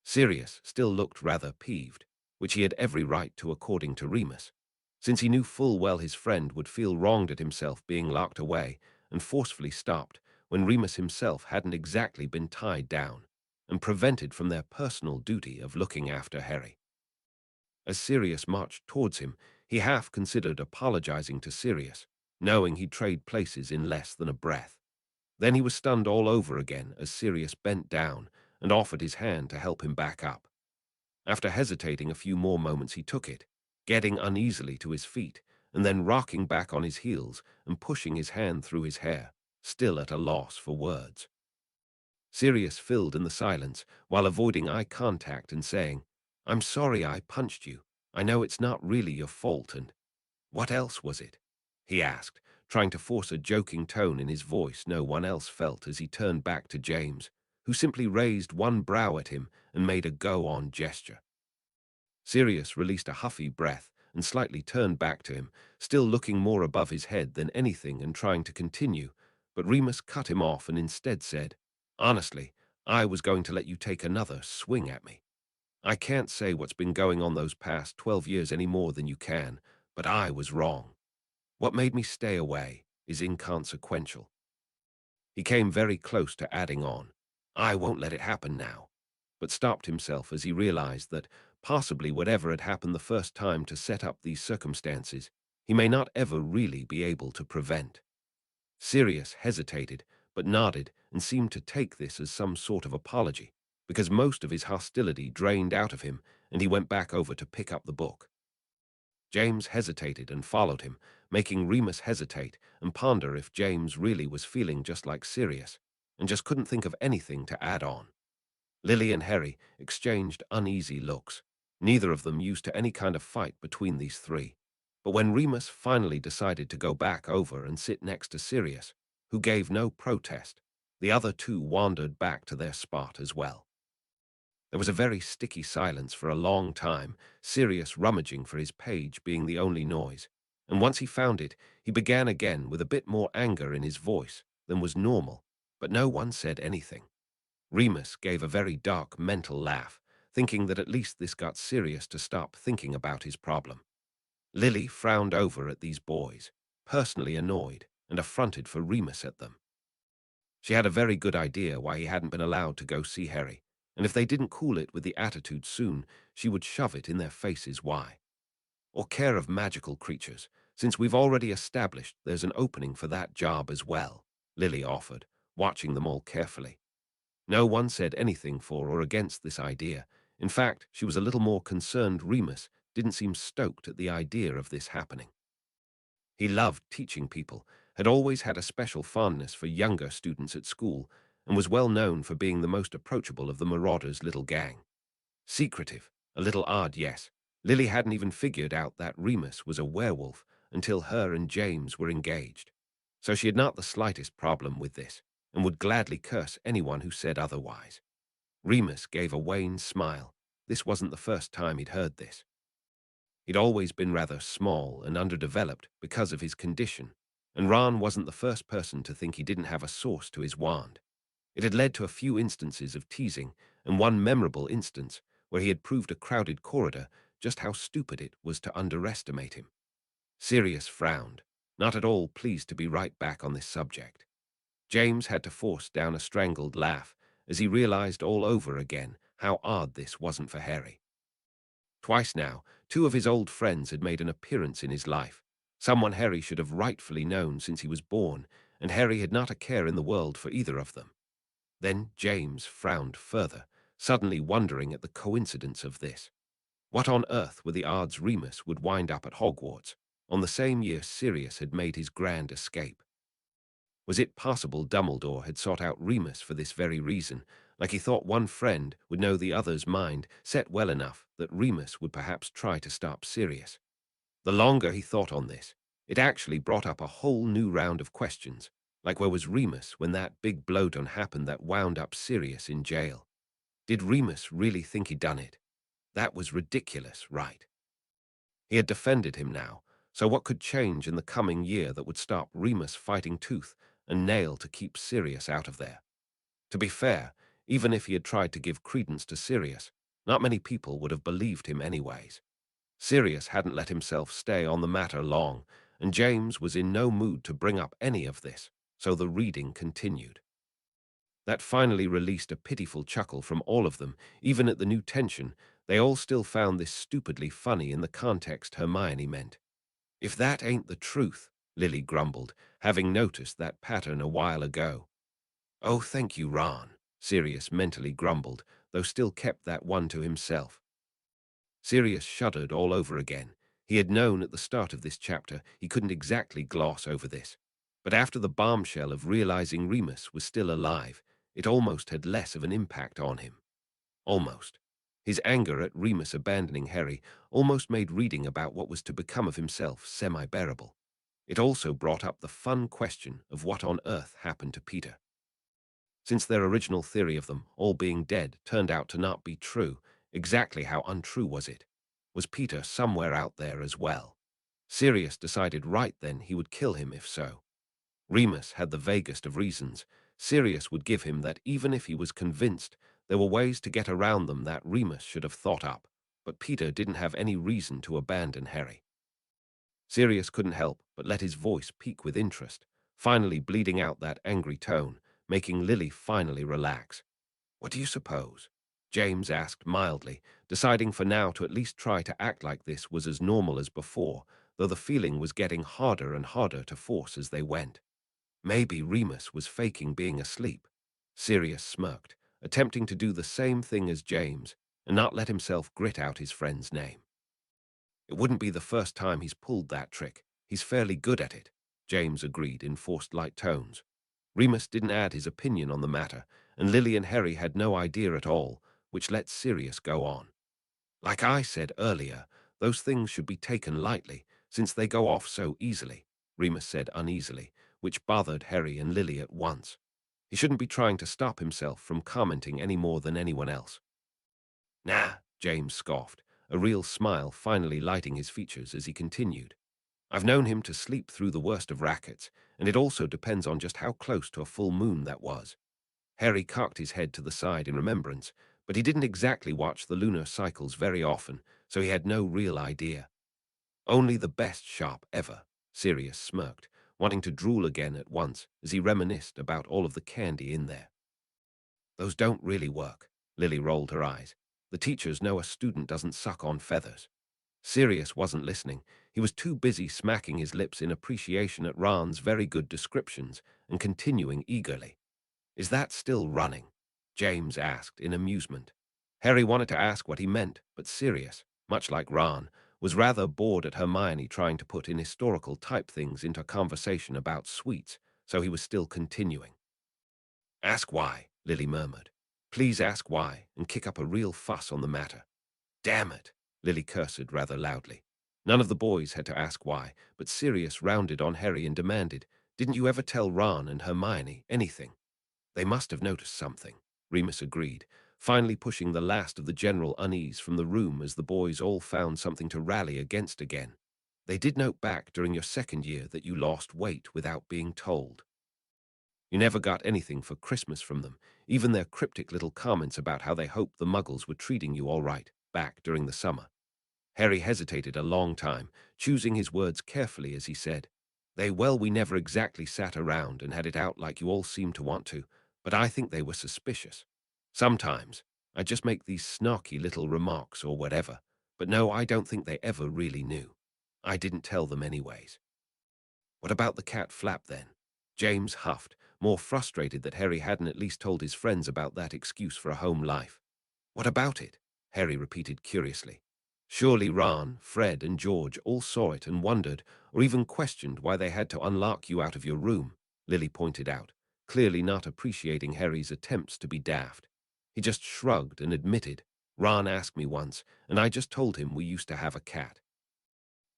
Sirius still looked rather peeved, which he had every right to according to Remus, since he knew full well his friend would feel wronged at himself being locked away and forcefully stopped when Remus himself hadn't exactly been tied down and prevented from their personal duty of looking after Harry. As Sirius marched towards him, he half considered apologizing to Sirius, knowing he'd trade places in less than a breath. Then he was stunned all over again as Sirius bent down and offered his hand to help him back up. After hesitating a few more moments, he took it, getting uneasily to his feet, and then rocking back on his heels and pushing his hand through his hair, still at a loss for words. Sirius filled in the silence while avoiding eye contact and saying, "I'm sorry I punched you. I know it's not really your fault, and—" "What else was it?" he asked, trying to force a joking tone in his voice no one else felt as he turned back to James, who simply raised one brow at him and made a go-on gesture. Sirius released a huffy breath and slightly turned back to him, still looking more above his head than anything and trying to continue, but Remus cut him off and instead said, "Honestly, I was going to let you take another swing at me. I can't say what's been going on those past 12 years any more than you can, but I was wrong. What made me stay away is inconsequential." He came very close to adding on, "I won't let it happen now," but stopped himself as he realized that possibly whatever had happened the first time to set up these circumstances, he may not ever really be able to prevent. Sirius hesitated, but nodded and seemed to take this as some sort of apology, because most of his hostility drained out of him and he went back over to pick up the book. James hesitated and followed him, making Remus hesitate and ponder if James really was feeling just like Sirius, and just couldn't think of anything to add on. Lily and Harry exchanged uneasy looks, neither of them used to any kind of fight between these three. But when Remus finally decided to go back over and sit next to Sirius, who gave no protest, the other two wandered back to their spot as well. There was a very sticky silence for a long time, Sirius rummaging for his page being the only noise, and once he found it, he began again with a bit more anger in his voice than was normal, but no one said anything. Remus gave a very dark mental laugh, thinking that at least this got Sirius to stop thinking about his problem. Lily frowned over at these boys, personally annoyed and affronted for Remus at them. She had a very good idea why he hadn't been allowed to go see Harry, and if they didn't cool it with the attitude soon, she would shove it in their faces why. Or care of magical creatures, since we've already established there's an opening for that job as well, Lily offered, watching them all carefully. No one said anything for or against this idea. In fact, she was a little more concerned Remus didn't seem stoked at the idea of this happening. He loved teaching people, had always had a special fondness for younger students at school, and was well known for being the most approachable of the Marauders' little gang. Secretive, a little odd, yes. Lily hadn't even figured out that Remus was a werewolf until her and James were engaged. So she had not the slightest problem with this, and would gladly curse anyone who said otherwise. Remus gave a wan smile. This wasn't the first time he'd heard this. He'd always been rather small and underdeveloped because of his condition, and Ron wasn't the first person to think he didn't have a source to his wand. It had led to a few instances of teasing, and one memorable instance where he had proved a crowded corridor just how stupid it was to underestimate him. Sirius frowned, not at all pleased to be right back on this subject. James had to force down a strangled laugh as he realized all over again how odd this wasn't for Harry. Twice now, two of his old friends had made an appearance in his life, someone Harry should have rightfully known since he was born, and Harry had not a care in the world for either of them. Then James frowned further, suddenly wondering at the coincidence of this. What on earth were the odds Remus would wind up at Hogwarts, on the same year Sirius had made his grand escape? Was it possible Dumbledore had sought out Remus for this very reason, like he thought one friend would know the other's mind set well enough that Remus would perhaps try to stop Sirius? The longer he thought on this, it actually brought up a whole new round of questions, like where was Remus when that big blowdown happened that wound up Sirius in jail? Did Remus really think he'd done it? That was ridiculous, right? He had defended him now, so what could change in the coming year that would stop Remus fighting tooth and nail to keep Sirius out of there? To be fair, even if he had tried to give credence to Sirius, not many people would have believed him anyways. Sirius hadn't let himself stay on the matter long, and James was in no mood to bring up any of this, so the reading continued. That finally released a pitiful chuckle from all of them. Even at the new tension, they all still found this stupidly funny in the context Hermione meant. "If that ain't the truth," Lily grumbled, having noticed that pattern a while ago. "Oh, thank you, Ron," Sirius mentally grumbled, though still kept that one to himself. Sirius shuddered all over again. He had known at the start of this chapter he couldn't exactly gloss over this, but after the bombshell of realizing Remus was still alive, it almost had less of an impact on him. Almost. His anger at Remus abandoning Harry almost made reading about what was to become of himself semi-bearable. It also brought up the fun question of what on earth happened to Peter. Since their original theory of them all being dead turned out to not be true, exactly how untrue was it? Was Peter somewhere out there as well? Sirius decided right then he would kill him if so. Remus had the vaguest of reasons. Sirius would give him that even if he was convinced there were ways to get around them that Remus should have thought up, but Peter didn't have any reason to abandon Harry. Sirius couldn't help but let his voice peak with interest, finally bleeding out that angry tone, making Lily finally relax. "What do you suppose?" James asked mildly, deciding for now to at least try to act like this was as normal as before, though the feeling was getting harder and harder to force as they went. Maybe Remus was faking being asleep. Sirius smirked, attempting to do the same thing as James and not let himself grit out his friend's name. "It wouldn't be the first time he's pulled that trick. He's fairly good at it," James agreed in forced light tones. Remus didn't add his opinion on the matter, and Lily and Harry had no idea at all, which let Sirius go on. "Like I said earlier, those things should be taken lightly, since they go off so easily," Remus said uneasily, which bothered Harry and Lily at once. He shouldn't be trying to stop himself from commenting any more than anyone else. "Nah," James scoffed, a real smile finally lighting his features as he continued. "I've known him to sleep through the worst of rackets, and it also depends on just how close to a full moon that was." Harry cocked his head to the side in remembrance, but he didn't exactly watch the lunar cycles very often, so he had no real idea. "Only the best shop ever," Sirius smirked, wanting to drool again at once as he reminisced about all of the candy in there. "Those don't really work," Lily rolled her eyes. "The teachers know a student doesn't suck on feathers." Sirius wasn't listening. He was too busy smacking his lips in appreciation at Ron's very good descriptions and continuing eagerly. "Is that still running?" James asked in amusement. Harry wanted to ask what he meant, but Sirius, much like Ron, was rather bored at Hermione trying to put in historical-type things into a conversation about sweets, so he was still continuing. "Ask why," Lily murmured. "Please ask why, and kick up a real fuss on the matter." "Damn it," Lily cursed rather loudly. None of the boys had to ask why, but Sirius rounded on Harry and demanded, "Didn't you ever tell Ron and Hermione anything?" "They must have noticed something," Remus agreed, finally pushing the last of the general unease from the room as the boys all found something to rally against again. "They did note back during your second year that you lost weight without being told. You never got anything for Christmas from them, even their cryptic little comments about how they hoped the Muggles were treating you all right back during the summer." Harry hesitated a long time, choosing his words carefully as he said, we never exactly sat around and had it out like you all seem to want to, but I think they were suspicious. Sometimes I just make these snarky little remarks or whatever, but no, I don't think they ever really knew. I didn't tell them anyways." "What about the cat flap then?" James huffed, more frustrated that Harry hadn't at least told his friends about that excuse for a home life. "What about it?" Harry repeated curiously. "Surely Ron, Fred, and George all saw it and wondered, or even questioned why they had to unlock you out of your room," Lily pointed out, clearly not appreciating Harry's attempts to be daft. He just shrugged and admitted, "Ron asked me once, and I just told him we used to have a cat.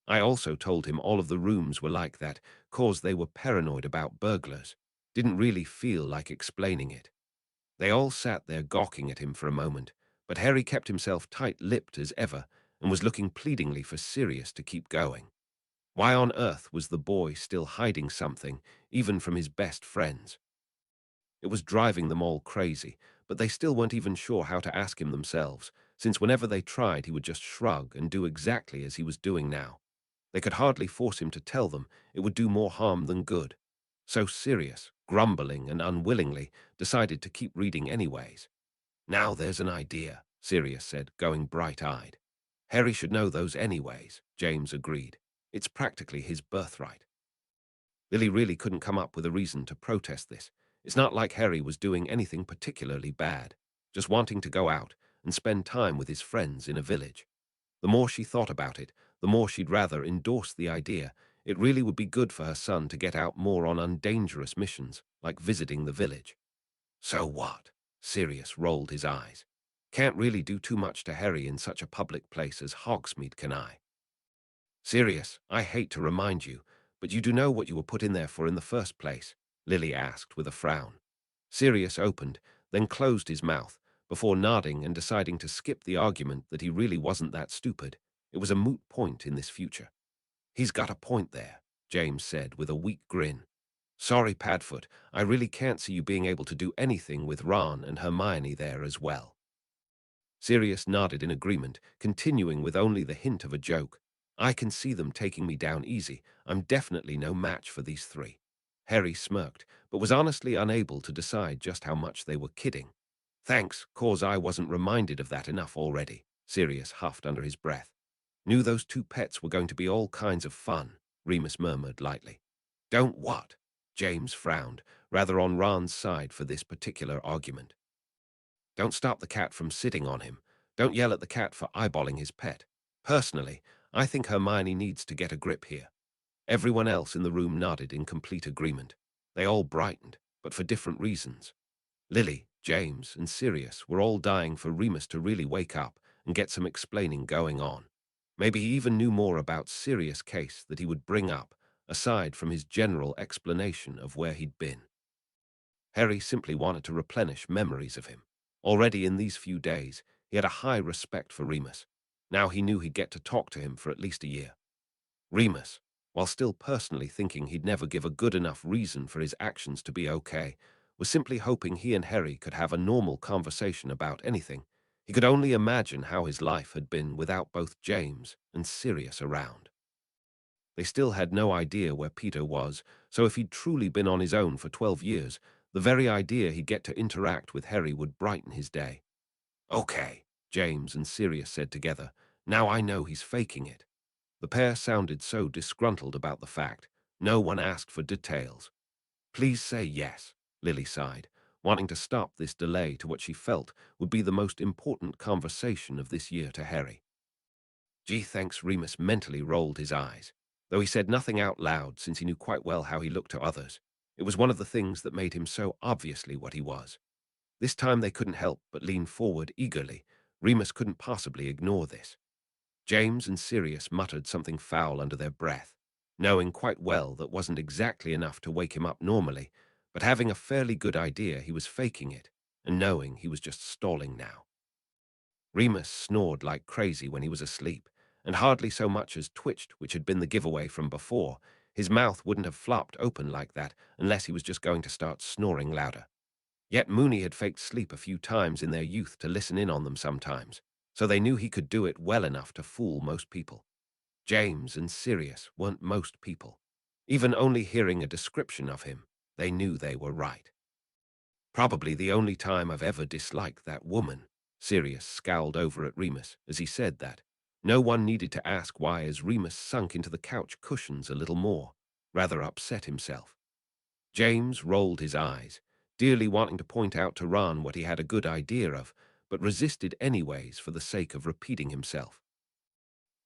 I also told him all of the rooms were like that, 'cause they were paranoid about burglars. Didn't really feel like explaining it." They all sat there gawking at him for a moment, but Harry kept himself tight-lipped as ever and was looking pleadingly for Sirius to keep going. Why on earth was the boy still hiding something, even from his best friends? It was driving them all crazy, but they still weren't even sure how to ask him themselves, since whenever they tried he would just shrug and do exactly as he was doing now. They could hardly force him to tell them, it would do more harm than good. So Sirius, grumbling and unwillingly, decided to keep reading anyways. "Now there's an idea," Sirius said, going bright-eyed. "Harry should know those anyways," James agreed. "It's practically his birthright." Lily really couldn't come up with a reason to protest this. It's not like Harry was doing anything particularly bad, just wanting to go out and spend time with his friends in a village. The more she thought about it, the more she'd rather endorse the idea. It really would be good for her son to get out more on undangerous missions, like visiting the village. "So what?" Sirius rolled his eyes. "Can't really do too much to Harry in such a public place as Hogsmeade, can I?" "Sirius, I hate to remind you, but you do know what you were put in there for in the first place?" Lily asked with a frown. Sirius opened, then closed his mouth, before nodding and deciding to skip the argument that he really wasn't that stupid. It was a moot point in this future. "He's got a point there," James said with a weak grin. "Sorry, Padfoot, I really can't see you being able to do anything with Ron and Hermione there as well." Sirius nodded in agreement, continuing with only the hint of a joke. "I can see them taking me down easy. I'm definitely no match for these three." Harry smirked, but was honestly unable to decide just how much they were kidding. "Thanks, 'cause I wasn't reminded of that enough already," Sirius huffed under his breath. "Knew those two pets were going to be all kinds of fun," Remus murmured lightly. "Don't what?" James frowned, rather on Ron's side for this particular argument. "Don't stop the cat from sitting on him. Don't yell at the cat for eyeballing his pet. Personally, I think Hermione needs to get a grip here." Everyone else in the room nodded in complete agreement. They all brightened, but for different reasons. Lily, James, and Sirius were all dying for Remus to really wake up and get some explaining going on. Maybe he even knew more about Sirius' case that he would bring up, aside from his general explanation of where he'd been. Harry simply wanted to replenish memories of him. Already in these few days, he had a high respect for Remus. Now he knew he'd get to talk to him for at least a year. Remus, while still personally thinking he'd never give a good enough reason for his actions to be okay, was simply hoping he and Harry could have a normal conversation about anything. He could only imagine how his life had been without both James and Sirius around. They still had no idea where Peter was, so if he'd truly been on his own for 12 years, the very idea he'd get to interact with Harry would brighten his day. "Okay," James and Sirius said together. "Now I know he's faking it." The pair sounded so disgruntled about the fact. No one asked for details. "Please say yes," Lily sighed. wanting to stop this delay to what she felt would be the most important conversation of this year to Harry. Gee, thanks. Remus mentally rolled his eyes, though he said nothing out loud since he knew quite well how he looked to others. It was one of the things that made him so obviously what he was. This time they couldn't help but lean forward eagerly. Remus couldn't possibly ignore this. James and Sirius muttered something foul under their breath, knowing quite well that wasn't exactly enough to wake him up normally, but having a fairly good idea he was faking it, and knowing he was just stalling now. Remus snored like crazy when he was asleep, and hardly so much as twitched, which had been the giveaway from before. His mouth wouldn't have flopped open like that unless he was just going to start snoring louder. Yet Mooney had faked sleep a few times in their youth to listen in on them sometimes, so they knew he could do it well enough to fool most people. James and Sirius weren't most people. Even only hearing a description of him, they knew they were right. Probably the only time I've ever disliked that woman. Sirius scowled over at Remus as he said that. No one needed to ask why as Remus sunk into the couch cushions a little more, rather upset himself. James rolled his eyes, dearly wanting to point out to Ron what he had a good idea of, but resisted anyways for the sake of repeating himself.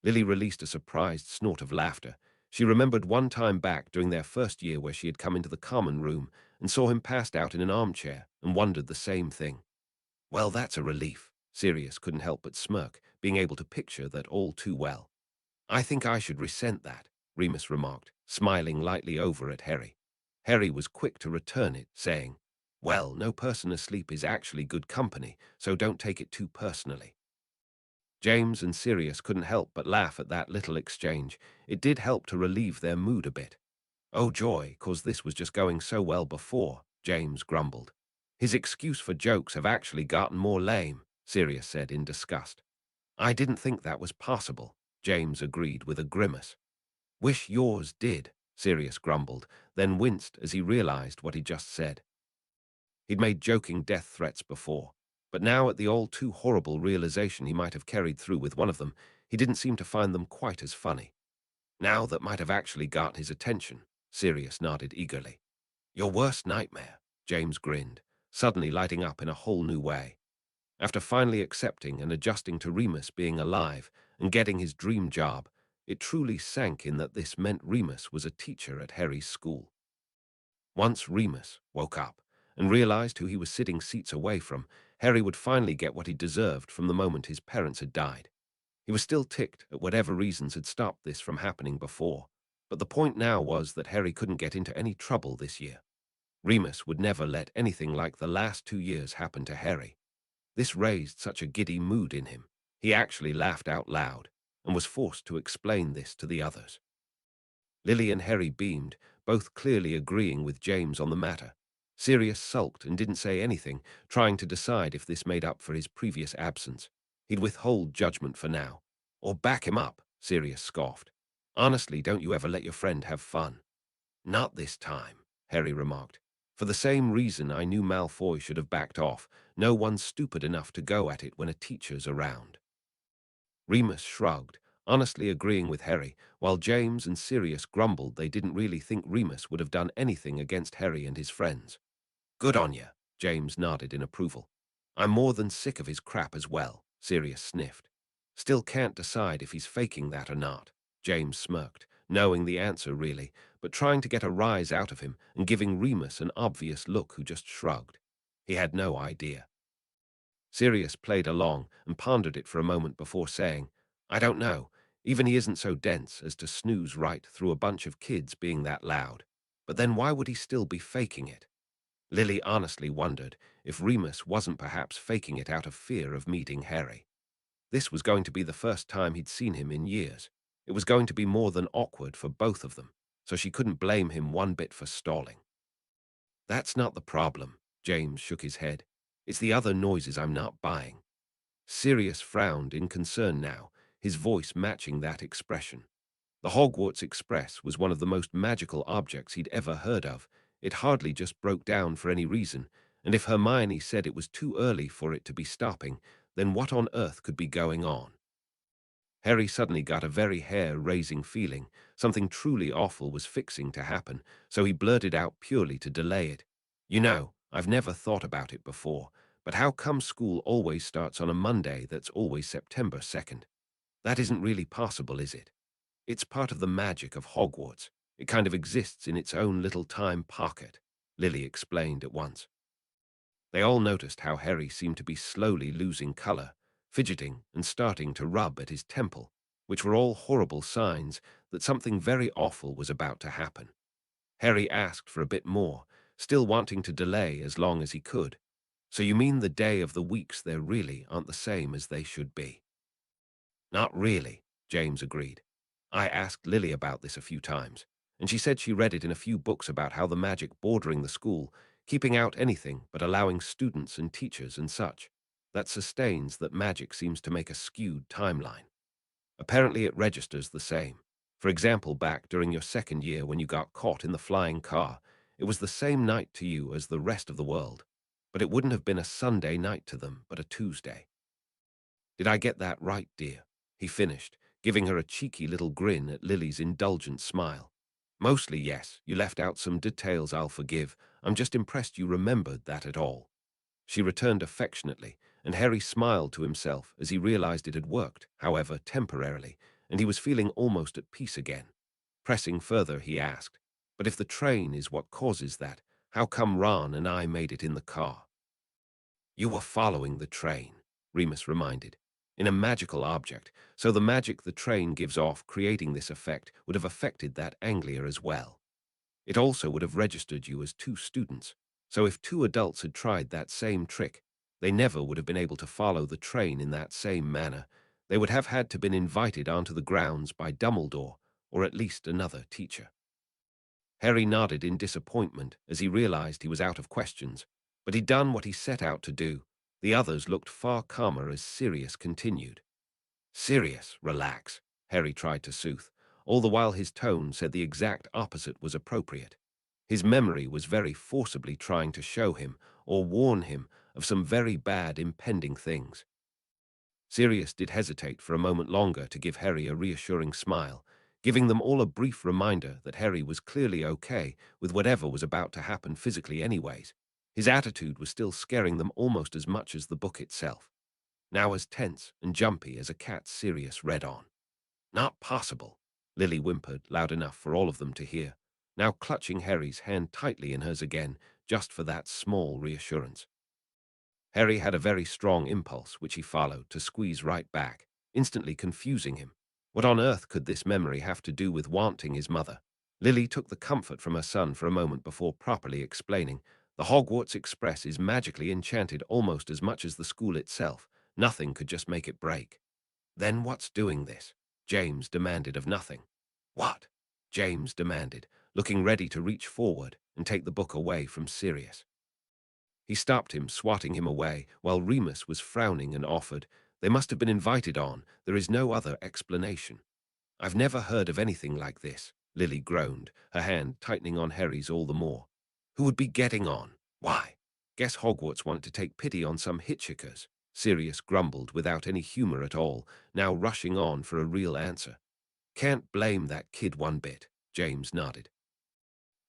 Lily released a surprised snort of laughter. She remembered one time back during their first year where she had come into the common room and saw him passed out in an armchair and wondered the same thing. Well, that's a relief. Sirius couldn't help but smirk, being able to picture that all too well. I think I should resent that, Remus remarked, smiling lightly over at Harry. Harry was quick to return it, saying, well, no person asleep is actually good company, so don't take it too personally. James and Sirius couldn't help but laugh at that little exchange. It did help to relieve their mood a bit. Oh joy, 'cause this was just going so well before, James grumbled. His excuse for jokes have actually gotten more lame, Sirius said in disgust. I didn't think that was possible, James agreed with a grimace. Wish yours did, Sirius grumbled, then winced as he realized what he just said. He'd made joking death threats before, but now at the all-too horrible realization he might have carried through with one of them, he didn't seem to find them quite as funny. Now that might have actually got his attention, Sirius nodded eagerly. Your worst nightmare, James grinned, suddenly lighting up in a whole new way. After finally accepting and adjusting to Remus being alive and getting his dream job, it truly sank in that this meant Remus was a teacher at Harry's school. Once Remus woke up and realized who he was sitting seats away from, Harry would finally get what he deserved from the moment his parents had died. He was still ticked at whatever reasons had stopped this from happening before, but the point now was that Harry couldn't get into any trouble this year. Remus would never let anything like the last 2 years happen to Harry. This raised such a giddy mood in him, he actually laughed out loud and was forced to explain this to the others. Lily and Harry beamed, both clearly agreeing with James on the matter. Sirius sulked and didn't say anything, trying to decide if this made up for his previous absence. He'd withhold judgment for now. Or back him up, Sirius scoffed. Honestly, don't you ever let your friend have fun. Not this time, Harry remarked. For the same reason I knew Malfoy should have backed off. No one's stupid enough to go at it when a teacher's around. Remus shrugged, honestly agreeing with Harry, while James and Sirius grumbled they didn't really think Remus would have done anything against Harry and his friends. Good on ya, James nodded in approval. I'm more than sick of his crap as well, Sirius sniffed. Still can't decide if he's faking that or not, James smirked, knowing the answer really, but trying to get a rise out of him and giving Remus an obvious look who just shrugged. He had no idea. Sirius played along and pondered it for a moment before saying, I don't know, even he isn't so dense as to snooze right through a bunch of kids being that loud. But then why would he still be faking it? Lily honestly wondered if Remus wasn't perhaps faking it out of fear of meeting Harry. This was going to be the first time he'd seen him in years. It was going to be more than awkward for both of them, so she couldn't blame him one bit for stalling. That's not the problem, James shook his head. It's the other noises I'm not buying. Sirius frowned in concern now, his voice matching that expression. The Hogwarts Express was one of the most magical objects he'd ever heard of. It hardly just broke down for any reason, and if Hermione said it was too early for it to be stopping, then what on earth could be going on? Harry suddenly got a very hair-raising feeling. Something truly awful was fixing to happen, so he blurted out purely to delay it. You know, I've never thought about it before, but how come school always starts on a Monday that's always September 2nd? That isn't really possible, is it? It's part of the magic of Hogwarts. It kind of exists in its own little time pocket, Lily explained at once. They all noticed how Harry seemed to be slowly losing color, fidgeting and starting to rub at his temple, which were all horrible signs that something very awful was about to happen. Harry asked for a bit more, still wanting to delay as long as he could. So you mean the day of the weeks there really aren't the same as they should be? Not really, James agreed. I asked Lily about this a few times, and she said she read it in a few books about how the magic bordering the school, keeping out anything but allowing students and teachers and such, that sustains that magic seems to make a skewed timeline. Apparently it registers the same. For example, back during your second year when you got caught in the flying car, it was the same night to you as the rest of the world, but it wouldn't have been a Sunday night to them, but a Tuesday. Did I get that right, dear? He finished, giving her a cheeky little grin at Lily's indulgent smile. Mostly, yes. You left out some details I'll forgive. I'm just impressed you remembered that at all. She returned affectionately, and Harry smiled to himself as he realized it had worked, however, temporarily, and he was feeling almost at peace again. Pressing further, he asked, "But if the train is what causes that, how come Ron and I made it in the car?" "You were following the train," Remus reminded, "in a magical object, so the magic the train gives off creating this effect would have affected that Anglia as well. It also would have registered you as two students, so if two adults had tried that same trick, they never would have been able to follow the train in that same manner. They would have had to been invited onto the grounds by Dumbledore, or at least another teacher." Harry nodded in disappointment as he realized he was out of questions, but he'd done what he set out to do. The others looked far calmer as Sirius continued. "Sirius, relax," Harry tried to soothe, all the while his tone said the exact opposite was appropriate. His memory was very forcibly trying to show him or warn him of some very bad impending things. Sirius did hesitate for a moment longer to give Harry a reassuring smile, giving them all a brief reminder that Harry was clearly okay with whatever was about to happen physically anyways. His attitude was still scaring them almost as much as the book itself, now as tense and jumpy as a cat Sirius read on. "Not possible," Lily whimpered loud enough for all of them to hear, now clutching Harry's hand tightly in hers again, just for that small reassurance. Harry had a very strong impulse, which he followed, to squeeze right back, instantly confusing him. What on earth could this memory have to do with wanting his mother? Lily took the comfort from her son for a moment before properly explaining. The Hogwarts Express is magically enchanted almost as much as the school itself. Nothing could just make it break. "Then what's doing this?" James demanded of nothing. "What?" James demanded, looking ready to reach forward and take the book away from Sirius. He stopped him, swatting him away, while Remus was frowning and offered, "They must have been invited on. There is no other explanation." "I've never heard of anything like this," Lily groaned, her hand tightening on Harry's all the more. "Who would be getting on? Why? Guess Hogwarts wanted to take pity on some hitchhikers," Sirius grumbled without any humor at all, now rushing on for a real answer. "Can't blame that kid one bit," James nodded.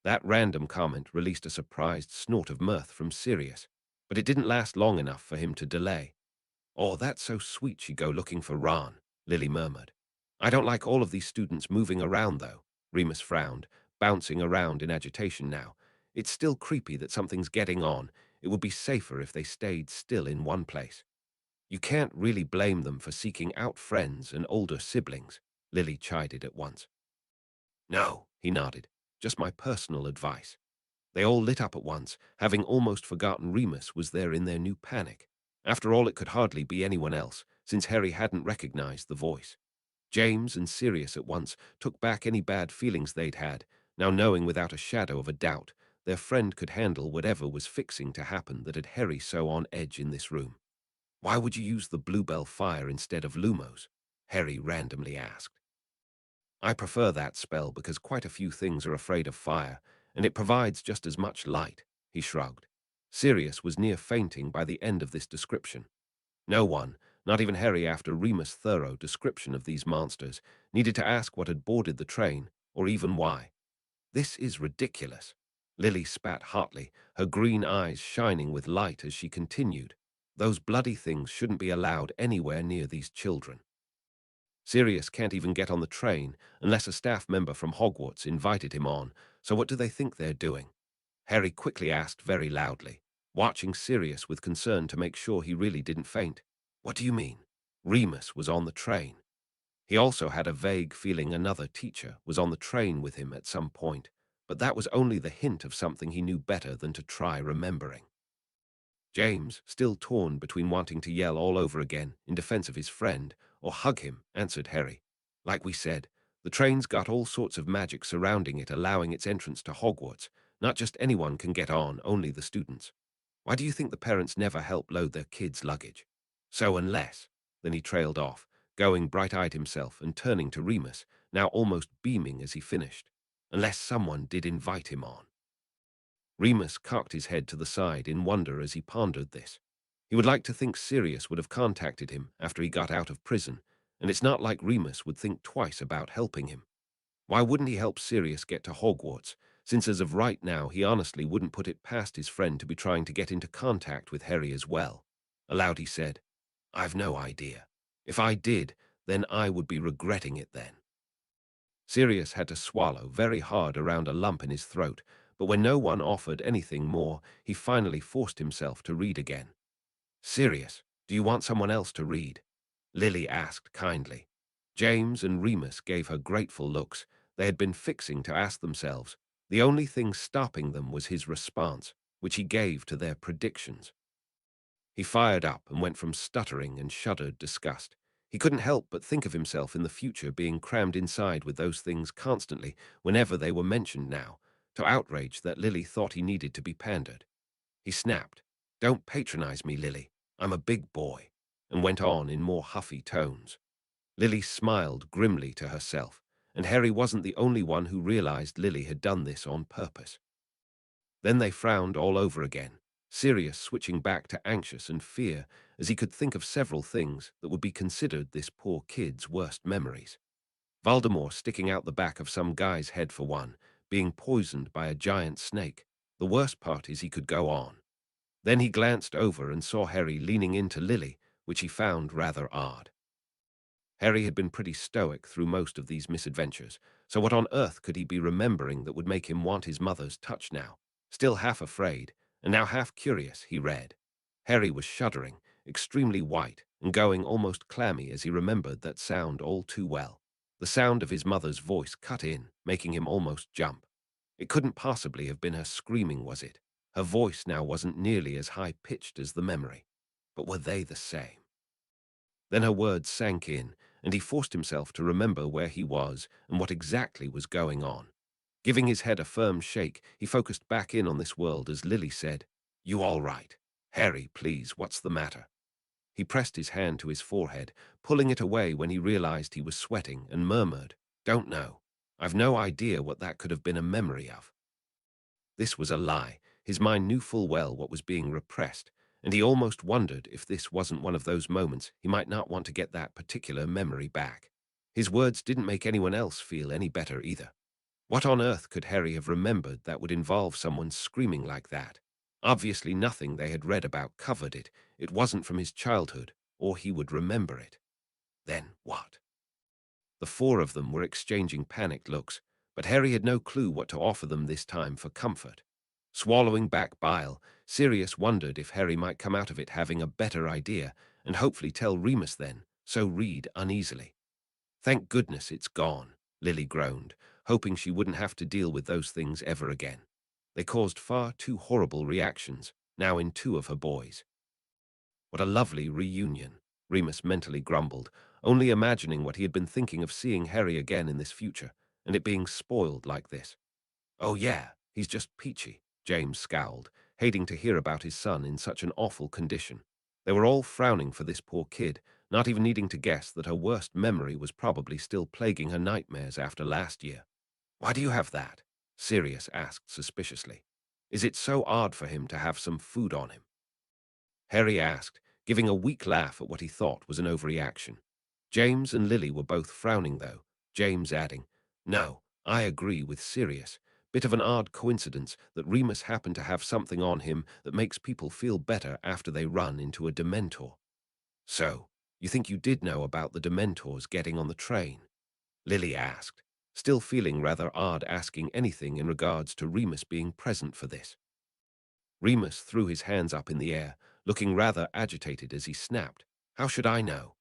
That random comment released a surprised snort of mirth from Sirius, but it didn't last long enough for him to delay. "Oh, that's so sweet she go looking for Ron," Lily murmured. "I don't like all of these students moving around, though." Remus frowned, bouncing around in agitation now. "It's still creepy that something's getting on. It would be safer if they stayed still in one place." "You can't really blame them for seeking out friends and older siblings," Lily chided at once. "No," he nodded, "just my personal advice." They all lit up at once, having almost forgotten Remus was there in their new panic. After all, it could hardly be anyone else, since Harry hadn't recognized the voice. James and Sirius at once took back any bad feelings they'd had, now knowing without a shadow of a doubt their friend could handle whatever was fixing to happen that had Harry so on edge in this room. "Why would you use the Bluebell fire instead of Lumos?" Harry randomly asked. "I prefer that spell because quite a few things are afraid of fire, and it provides just as much light," he shrugged. Sirius was near fainting by the end of this description. No one, not even Harry after Remus' thorough description of these monsters, needed to ask what had boarded the train, or even why. "This is ridiculous." Lily spat hotly, her green eyes shining with light as she continued. Those bloody things shouldn't be allowed anywhere near these children. Sirius can't even get on the train unless a staff member from Hogwarts invited him on, so what do they think they're doing? Harry quickly asked very loudly, watching Sirius with concern to make sure he really didn't faint. What do you mean? Remus was on the train. He also had a vague feeling another teacher was on the train with him at some point, but that was only the hint of something he knew better than to try remembering. James, still torn between wanting to yell all over again in defense of his friend or hug him, answered Harry. Like we said, the train's got all sorts of magic surrounding it, allowing its entrance to Hogwarts. Not just anyone can get on, only the students. Why do you think the parents never help load their kids' luggage? So unless... Then he trailed off, going bright-eyed himself and turning to Remus, now almost beaming as he finished. Unless someone did invite him on. Remus cocked his head to the side in wonder as he pondered this. He would like to think Sirius would have contacted him after he got out of prison, and it's not like Remus would think twice about helping him. Why wouldn't he help Sirius get to Hogwarts, since as of right now he honestly wouldn't put it past his friend to be trying to get into contact with Harry as well? Aloud he said, I've no idea. If I did, then I would be regretting it then. Sirius had to swallow very hard around a lump in his throat, but when no one offered anything more, he finally forced himself to read again. Sirius, do you want someone else to read? Lily asked kindly. James and Remus gave her grateful looks. They had been fixing to ask themselves. The only thing stopping them was his response, which he gave to their predictions. He fired up and went from stuttering and shuddered disgust. He couldn't help but think of himself in the future being crammed inside with those things constantly whenever they were mentioned now, to outrage that Lily thought he needed to be pandered. He snapped, Don't patronize me, Lily. I'm a big boy, and went on in more huffy tones. Lily smiled grimly to herself, and Harry wasn't the only one who realized Lily had done this on purpose. Then they frowned all over again, Sirius switching back to anxious and fear as he could think of several things that would be considered this poor kid's worst memories. Voldemort sticking out the back of some guy's head for one, being poisoned by a giant snake. The worst part is he could go on. Then he glanced over and saw Harry leaning into Lily, which he found rather odd. Harry had been pretty stoic through most of these misadventures, so what on earth could he be remembering that would make him want his mother's touch now? Still half afraid, and now half curious, he read. Harry was shuddering, extremely white, and going almost clammy as he remembered that sound all too well. The sound of his mother's voice cut in, making him almost jump. It couldn't possibly have been her screaming, was it? Her voice now wasn't nearly as high-pitched as the memory. But were they the same? Then her words sank in, and he forced himself to remember where he was and what exactly was going on. Giving his head a firm shake, he focused back in on this world as Lily said, You all right? Harry, please, what's the matter? He pressed his hand to his forehead, pulling it away when he realized he was sweating, and murmured, Don't know. I've no idea what that could have been a memory of. This was a lie. His mind knew full well what was being repressed, and he almost wondered if this wasn't one of those moments he might not want to get that particular memory back. His words didn't make anyone else feel any better either. What on earth could Harry have remembered that would involve someone screaming like that? Obviously nothing they had read about covered it. It wasn't from his childhood, or he would remember it. Then what? The four of them were exchanging panicked looks, but Harry had no clue what to offer them this time for comfort. Swallowing back bile, Sirius wondered if Harry might come out of it having a better idea, and hopefully tell Remus then, so read uneasily. Thank goodness it's gone, Lily groaned, hoping she wouldn't have to deal with those things ever again. They caused far too horrible reactions, now in two of her boys. What a lovely reunion, Remus mentally grumbled, only imagining what he had been thinking of seeing Harry again in this future, and it being spoiled like this. Oh yeah, he's just peachy, James scowled, hating to hear about his son in such an awful condition. They were all frowning for this poor kid, not even needing to guess that her worst memory was probably still plaguing her nightmares after last year. Why do you have that? Sirius asked suspiciously. Is it so odd for him to have some food on him? Harry asked, giving a weak laugh at what he thought was an overreaction. James and Lily were both frowning though, James adding, No, I agree with Sirius. Bit of an odd coincidence that Remus happened to have something on him that makes people feel better after they run into a Dementor. So, you think you did know about the Dementors getting on the train? Lily asked, still feeling rather odd asking anything in regards to Remus being present for this. Remus threw his hands up in the air, looking rather agitated as he snapped. How should I know?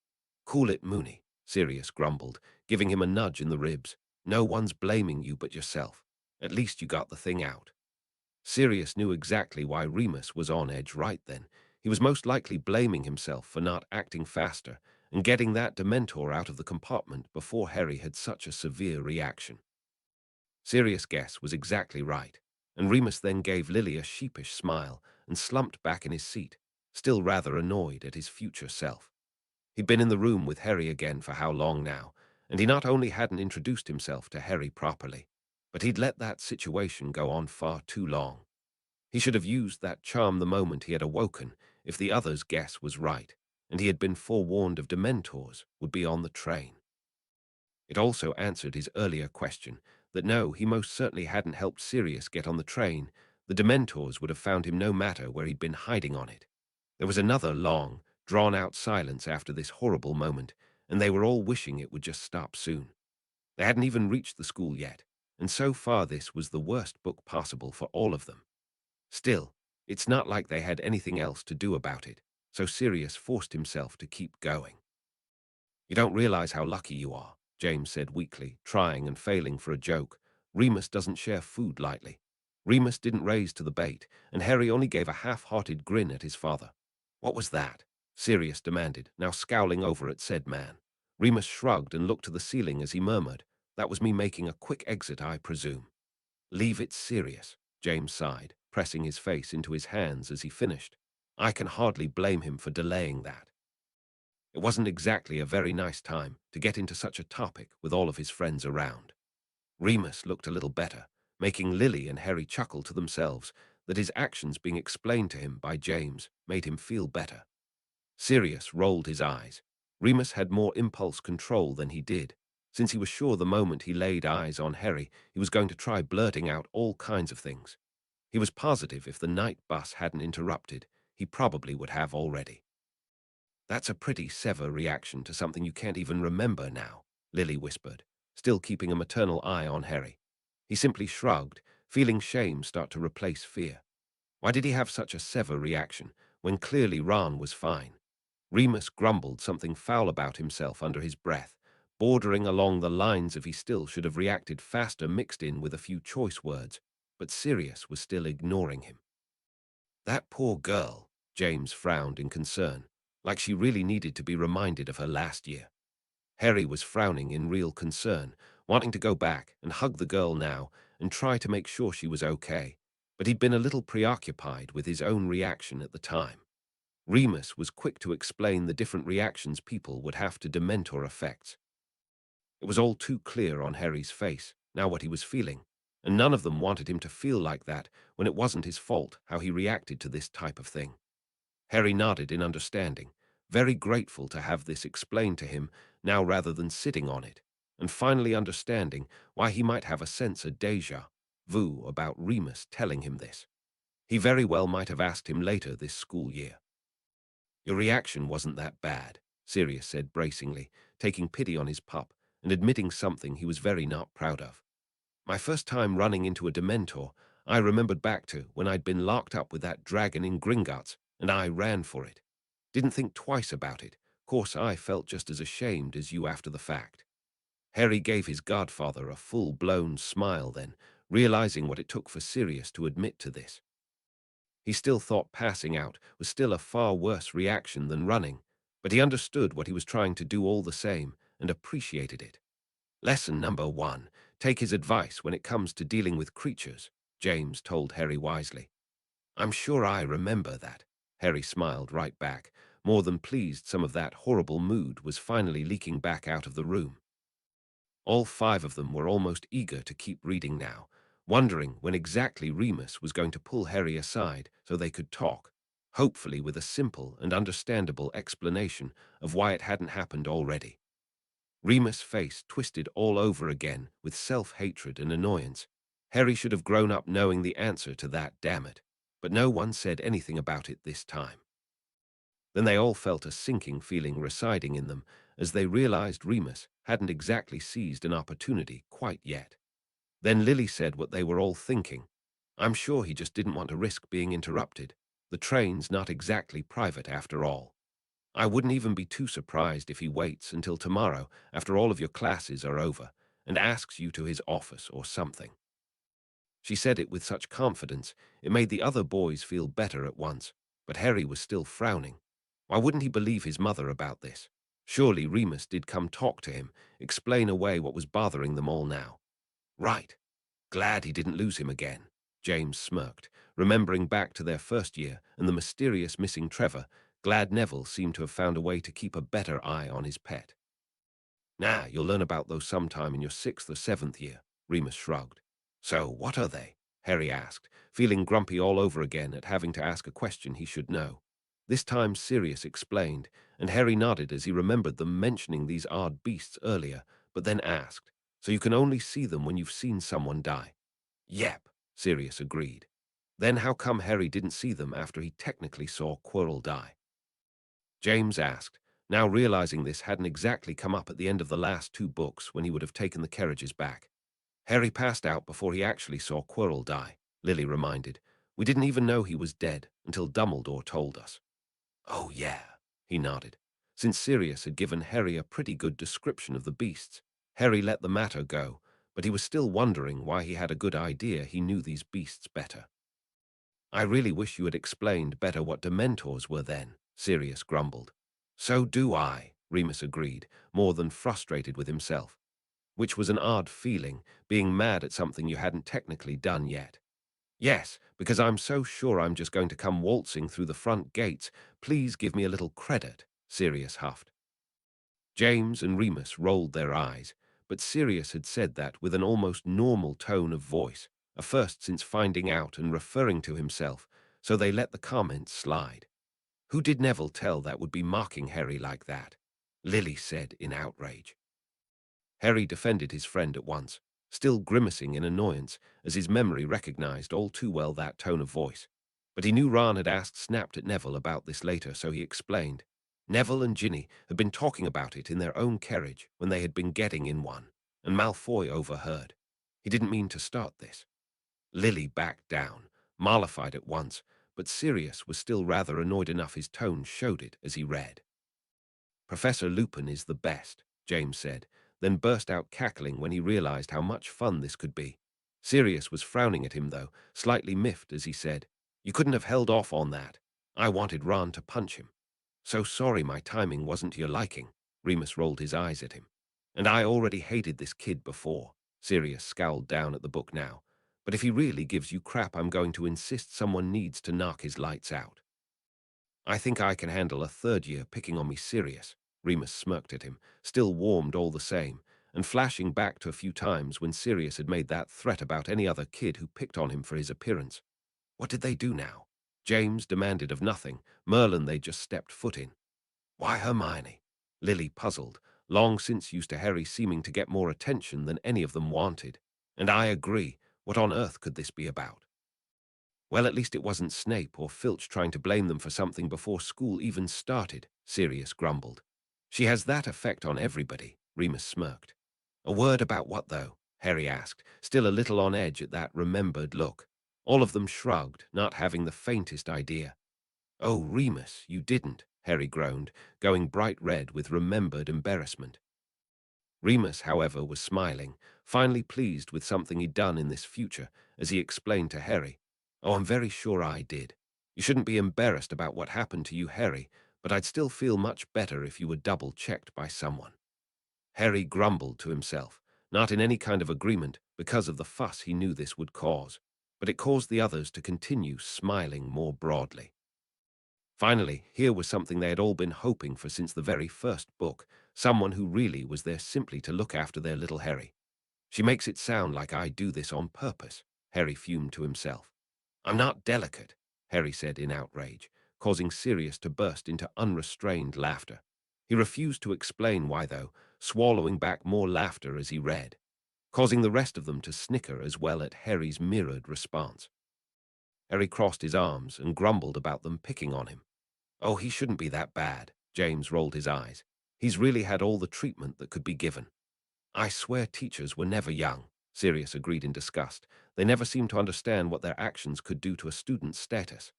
Cool it, Mooney, Sirius grumbled, giving him a nudge in the ribs. No one's blaming you but yourself. At least you got the thing out. Sirius knew exactly why Remus was on edge right then. He was most likely blaming himself for not acting faster and getting that Dementor out of the compartment before Harry had such a severe reaction. Sirius' guess was exactly right, and Remus then gave Lily a sheepish smile and slumped back in his seat, still rather annoyed at his future self. He'd been in the room with Harry again for how long now, and he not only hadn't introduced himself to Harry properly, but he'd let that situation go on far too long. He should have used that charm the moment he had awoken if the other's guess was right, and he had been forewarned of Dementors would be on the train. It also answered his earlier question that no, he most certainly hadn't helped Sirius get on the train. The Dementors would have found him no matter where he'd been hiding on it. There was another long, drawn-out silence after this horrible moment, and they were all wishing it would just stop soon. They hadn't even reached the school yet, and so far this was the worst book possible for all of them. Still, it's not like they had anything else to do about it, so Sirius forced himself to keep going. You don't realize how lucky you are, James said weakly, trying and failing for a joke. Remus doesn't share food lightly. Remus didn't raise to the bait, and Harry only gave a half-hearted grin at his father. What was that? Sirius demanded, now scowling over at said man. Remus shrugged and looked to the ceiling as he murmured, That was me making a quick exit, I presume. Leave it serious, James sighed, pressing his face into his hands as he finished. I can hardly blame him for delaying that. It wasn't exactly a very nice time to get into such a topic with all of his friends around. Remus looked a little better, making Lily and Harry chuckle to themselves that his actions being explained to him by James made him feel better. Sirius rolled his eyes. Remus had more impulse control than he did, since he was sure the moment he laid eyes on Harry, he was going to try blurting out all kinds of things. He was positive if the night bus hadn't interrupted, he probably would have already. That's a pretty severe reaction to something you can't even remember now, Lily whispered, still keeping a maternal eye on Harry. He simply shrugged, feeling shame start to replace fear. Why did he have such a severe reaction when clearly Ron was fine? Remus grumbled something foul about himself under his breath, bordering along the lines of he still should have reacted faster mixed in with a few choice words, but Sirius was still ignoring him. That poor girl, James frowned in concern, like she really needed to be reminded of her last year. Harry was frowning in real concern, wanting to go back and hug the girl now and try to make sure she was okay, but he'd been a little preoccupied with his own reaction at the time. Remus was quick to explain the different reactions people would have to Dementor effects. It was all too clear on Harry's face, now what he was feeling, and none of them wanted him to feel like that when it wasn't his fault how he reacted to this type of thing. Harry nodded in understanding, very grateful to have this explained to him now rather than sitting on it, and finally understanding why he might have a sense of déjà vu about Remus telling him this. He very well might have asked him later this school year. Your reaction wasn't that bad, Sirius said bracingly, taking pity on his pup and admitting something he was very not proud of. My first time running into a Dementor, I remembered back to when I'd been locked up with that dragon in Gringotts, and I ran for it. Didn't think twice about it. Course I felt just as ashamed as you after the fact. Harry gave his godfather a full-blown smile then, realizing what it took for Sirius to admit to this. He still thought passing out was still a far worse reaction than running, but he understood what he was trying to do all the same and appreciated it. Lesson number 1, take his advice when it comes to dealing with creatures, James told Harry wisely. I'm sure I remember that. Harry smiled right back, more than pleased some of that horrible mood was finally leaking back out of the room. All 5 of them were almost eager to keep reading now, wondering when exactly Remus was going to pull Harry aside so they could talk, hopefully with a simple and understandable explanation of why it hadn't happened already. Remus' face twisted all over again with self-hatred and annoyance. Harry should have grown up knowing the answer to that, damn it. But no one said anything about it this time. Then they all felt a sinking feeling residing in them as they realized Remus hadn't exactly seized an opportunity quite yet. Then Lily said what they were all thinking. I'm sure he just didn't want to risk being interrupted. The train's not exactly private after all. I wouldn't even be too surprised if he waits until tomorrow after all of your classes are over and asks you to his office or something. She said it with such confidence, it made the other boys feel better at once, but Harry was still frowning. Why wouldn't he believe his mother about this? Surely Remus did come talk to him, explain away what was bothering them all now. Right. Glad he didn't lose him again. James smirked, remembering back to their first year and the mysterious missing Trevor. Glad Neville seemed to have found a way to keep a better eye on his pet. Nah, you'll learn about those sometime in your 6th or 7th year, Remus shrugged. So, what are they? Harry asked, feeling grumpy all over again at having to ask a question he should know. This time Sirius explained, and Harry nodded as he remembered them mentioning these odd beasts earlier, but then asked, so you can only see them when you've seen someone die? Yep, Sirius agreed. Then how come Harry didn't see them after he technically saw Quirrell die? James asked, now realizing this hadn't exactly come up at the end of the last 2 books when he would have taken the carriages back. Harry passed out before he actually saw Quirrell die, Lily reminded. We didn't even know he was dead until Dumbledore told us. Oh yeah, he nodded. Since Sirius had given Harry a pretty good description of the beasts, Harry let the matter go, but he was still wondering why he had a good idea he knew these beasts better. I really wish you had explained better what Dementors were then, Sirius grumbled. So do I, Remus agreed, more than frustrated with himself. Which was an odd feeling, being mad at something you hadn't technically done yet. Yes, because I'm so sure I'm just going to come waltzing through the front gates. Please give me a little credit, Sirius huffed. James and Remus rolled their eyes, but Sirius had said that with an almost normal tone of voice, a first since finding out and referring to himself, so they let the comments slide. Who did Neville tell that would be mocking Harry like that? Lily said in outrage. Harry defended his friend at once, still grimacing in annoyance as his memory recognized all too well that tone of voice. But he knew Ron had asked snapped at Neville about this later, so he explained. Neville and Ginny had been talking about it in their own carriage when they had been getting in one, and Malfoy overheard. He didn't mean to start this. Lily backed down, mollified at once, but Sirius was still rather annoyed enough his tone showed it as he read. Professor Lupin is the best, James said, then burst out cackling when he realized how much fun this could be. Sirius was frowning at him, though, slightly miffed as he said, You couldn't have held off on that. I wanted Ron to punch him. So sorry my timing wasn't to your liking. Remus rolled his eyes at him. And I already hated this kid before. Sirius scowled down at the book now. But if he really gives you crap, I'm going to insist someone needs to knock his lights out. I think I can handle a 3rd year picking on me Sirius. Remus smirked at him, still warmed all the same, and flashing back to a few times when Sirius had made that threat about any other kid who picked on him for his appearance. What did they do now? James demanded of nothing. Merlin they just stepped foot in. Why Hermione? Lily puzzled, long since used to Harry seeming to get more attention than any of them wanted. And I agree, what on earth could this be about? Well, at least it wasn't Snape or Filch trying to blame them for something before school even started, Sirius grumbled. She has that effect on everybody, Remus smirked. A word about what, though? Harry asked, still a little on edge at that remembered look. All of them shrugged, not having the faintest idea. Oh, Remus, you didn't, Harry groaned, going bright red with remembered embarrassment. Remus, however, was smiling, finally pleased with something he'd done in this future, as he explained to Harry. Oh, I'm very sure I did. You shouldn't be embarrassed about what happened to you, Harry, but I'd still feel much better if you were double-checked by someone. Harry grumbled to himself, not in any kind of agreement because of the fuss he knew this would cause, but it caused the others to continue smiling more broadly. Finally, here was something they had all been hoping for since the very first book, someone who really was there simply to look after their little Harry. She makes it sound like I do this on purpose, Harry fumed to himself. I'm not delicate, Harry said in outrage, causing Sirius to burst into unrestrained laughter. He refused to explain why, though, swallowing back more laughter as he read. causing the rest of them to snicker as well at Harry's mirrored response. Harry crossed his arms and grumbled about them picking on him. Oh, he shouldn't be that bad. James rolled his eyes. He's really had all the treatment that could be given. I swear teachers were never young, Sirius agreed in disgust. They never seemed to understand what their actions could do to a student's status.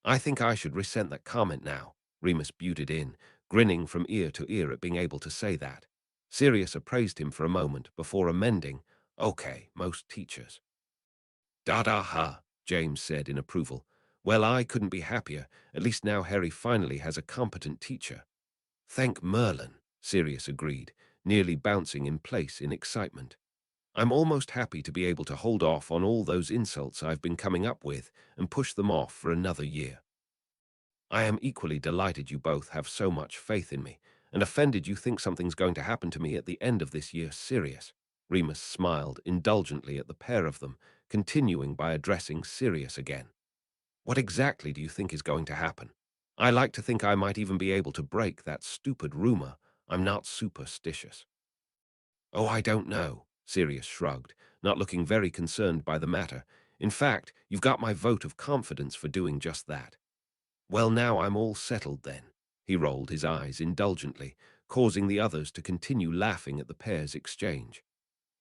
I think I should resent that comment now, Remus butted in, grinning from ear to ear at being able to say that. Sirius appraised him for a moment before amending, okay, most teachers. Da-da-ha, James said in approval. Well, I couldn't be happier. At least now Harry finally has a competent teacher. Thank Merlin, Sirius agreed, nearly bouncing in place in excitement. I'm almost happy to be able to hold off on all those insults I've been coming up with and push them off for another year. I am equally delighted you both have so much faith in me, and offended you think something's going to happen to me at the end of this year, Sirius. Remus smiled indulgently at the pair of them, continuing by addressing Sirius again. What exactly do you think is going to happen? I like to think I might even be able to break that stupid rumor. I'm not superstitious. Oh, I don't know, Sirius shrugged, not looking very concerned by the matter. In fact, you've got my vote of confidence for doing just that. Well, now I'm all settled then. He rolled his eyes indulgently, causing the others to continue laughing at the pair's exchange.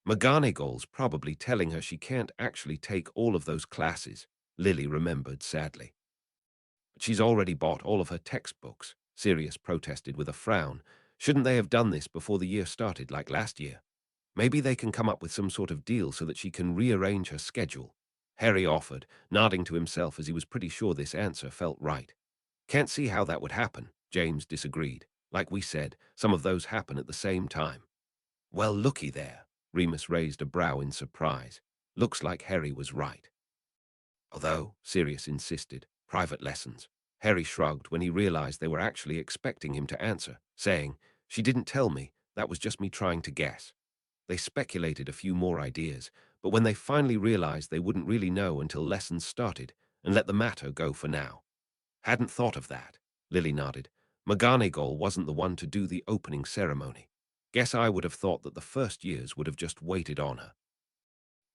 McGonagall's probably telling her she can't actually take all of those classes, Lily remembered sadly. But she's already bought all of her textbooks, Sirius protested with a frown. Shouldn't they have done this before the year started, like last year? Maybe they can come up with some sort of deal so that she can rearrange her schedule. Harry offered, nodding to himself as he was pretty sure this answer felt right. Can't see how that would happen, James disagreed. Like we said, some of those happen at the same time. Well, looky there. Remus raised a brow in surprise. Looks like Harry was right. Although, Sirius insisted, private lessons. Harry shrugged when he realized they were actually expecting him to answer, saying, She didn't tell me, that was just me trying to guess. They speculated a few more ideas, but when they finally realized they wouldn't really know until lessons started, and let the matter go for now. Hadn't thought of that, Lily nodded. McGonagall wasn't the one to do the opening ceremony. Guess I would have thought that the first years would have just waited on her.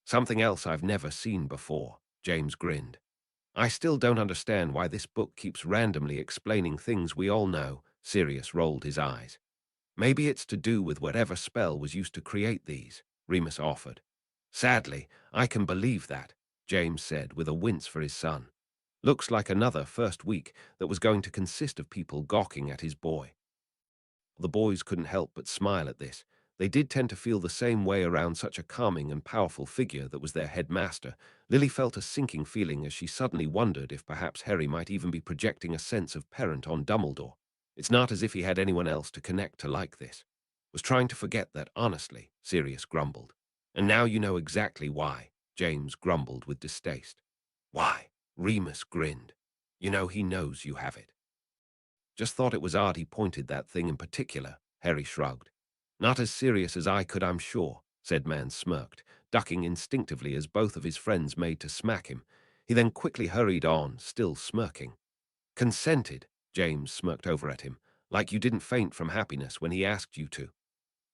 Something else I've never seen before, James grinned. I still don't understand why this book keeps randomly explaining things we all know, Sirius rolled his eyes. Maybe it's to do with whatever spell was used to create these, Remus offered. Sadly, I can believe that, James said with a wince for his son. Looks like another first week that was going to consist of people gawking at his boy. The boys couldn't help but smile at this. They did tend to feel the same way around such a calming and powerful figure that was their headmaster. Lily felt a sinking feeling as she suddenly wondered if perhaps Harry might even be projecting a sense of parent on Dumbledore. It's not as if he had anyone else to connect to like this. Was trying to forget that, honestly, Sirius grumbled. And now you know exactly why, James grumbled with distaste. Why? Remus grinned. You know he knows you have it. Just thought it was odd he pointed that thing in particular, Harry shrugged. Not as serious as I could, I'm sure, said Man smirked, ducking instinctively as both of his friends made to smack him. He then quickly hurried on, still smirking. Consented, James smirked over at him, like you didn't faint from happiness when he asked you to.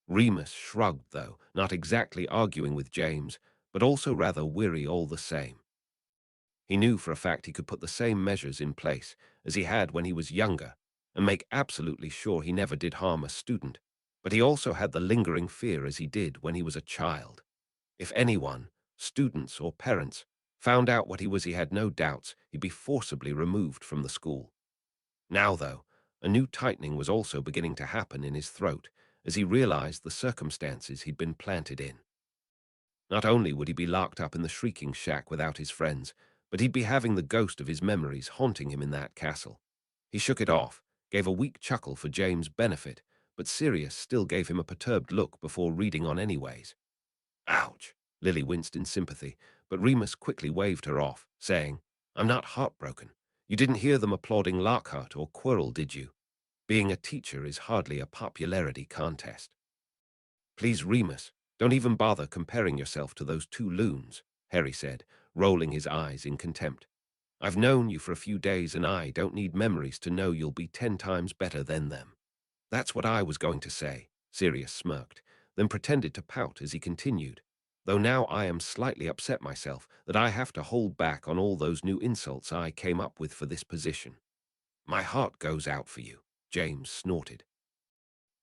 Remus shrugged, though, not exactly arguing with James, but also rather weary all the same. He knew for a fact he could put the same measures in place as he had when he was younger and make absolutely sure he never did harm a student, but he also had the lingering fear as he did when he was a child. If anyone, students or parents, found out what he had no doubts he'd be forcibly removed from the school. Now, though, a new tightening was also beginning to happen in his throat as he realized the circumstances he'd been planted in. Not only would he be locked up in the shrieking shack without his friends, but he'd be having the ghost of his memories haunting him in that castle. He shook it off, gave a weak chuckle for James' benefit, but Sirius still gave him a perturbed look before reading on anyways. Ouch! Lily winced in sympathy, but Remus quickly waved her off, saying, I'm not heartbroken. You didn't hear them applauding Lockhart or Quirrell, did you? Being a teacher is hardly a popularity contest. Please, Remus, don't even bother comparing yourself to those two loons, Harry said, rolling his eyes in contempt. I've known you for a few days and I don't need memories to know you'll be 10 times better than them. That's what I was going to say, Sirius smirked, then pretended to pout as he continued. though now I am slightly upset myself that I have to hold back on all those new insults I came up with for this position. My heart goes out for you, James snorted.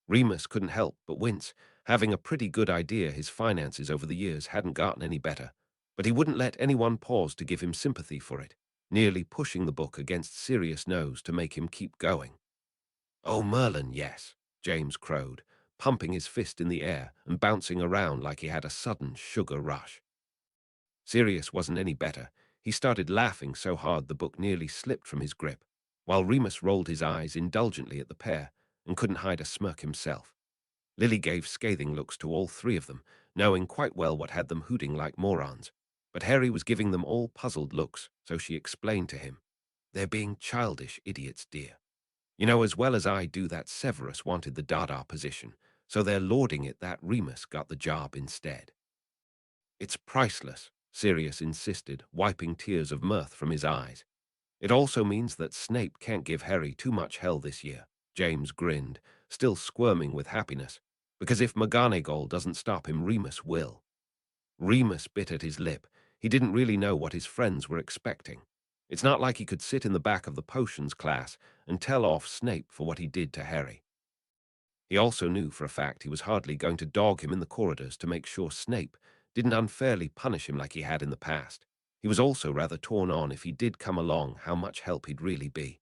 Remus couldn't help but wince, having a pretty good idea his finances over the years hadn't gotten any better, but he wouldn't let anyone pause to give him sympathy for it, nearly pushing the book against Sirius' nose to make him keep going. "Oh, Merlin, yes," James crowed, pumping his fist in the air and bouncing around like he had a sudden sugar rush. Sirius wasn't any better. He started laughing so hard the book nearly slipped from his grip, while Remus rolled his eyes indulgently at the pair and couldn't hide a smirk himself. Lily gave scathing looks to all three of them, knowing quite well what had them hooting like morons. But Harry was giving them all puzzled looks, so she explained to him, "They're being childish idiots, dear. You know as well as I do that Severus wanted the Dada position, so they're lauding it that Remus got the job instead." "It's priceless," Sirius insisted, wiping tears of mirth from his eyes. "It also means that Snape can't give Harry too much hell this year," James grinned, still squirming with happiness, "because if McGonagall doesn't stop him, Remus will." Remus bit at his lip. He didn't really know what his friends were expecting. It's not like he could sit in the back of the potions class and tell off Snape for what he did to Harry. He also knew for a fact he was hardly going to dog him in the corridors to make sure Snape didn't unfairly punish him like he had in the past. He was also rather torn on if he did come along how much help he'd really be.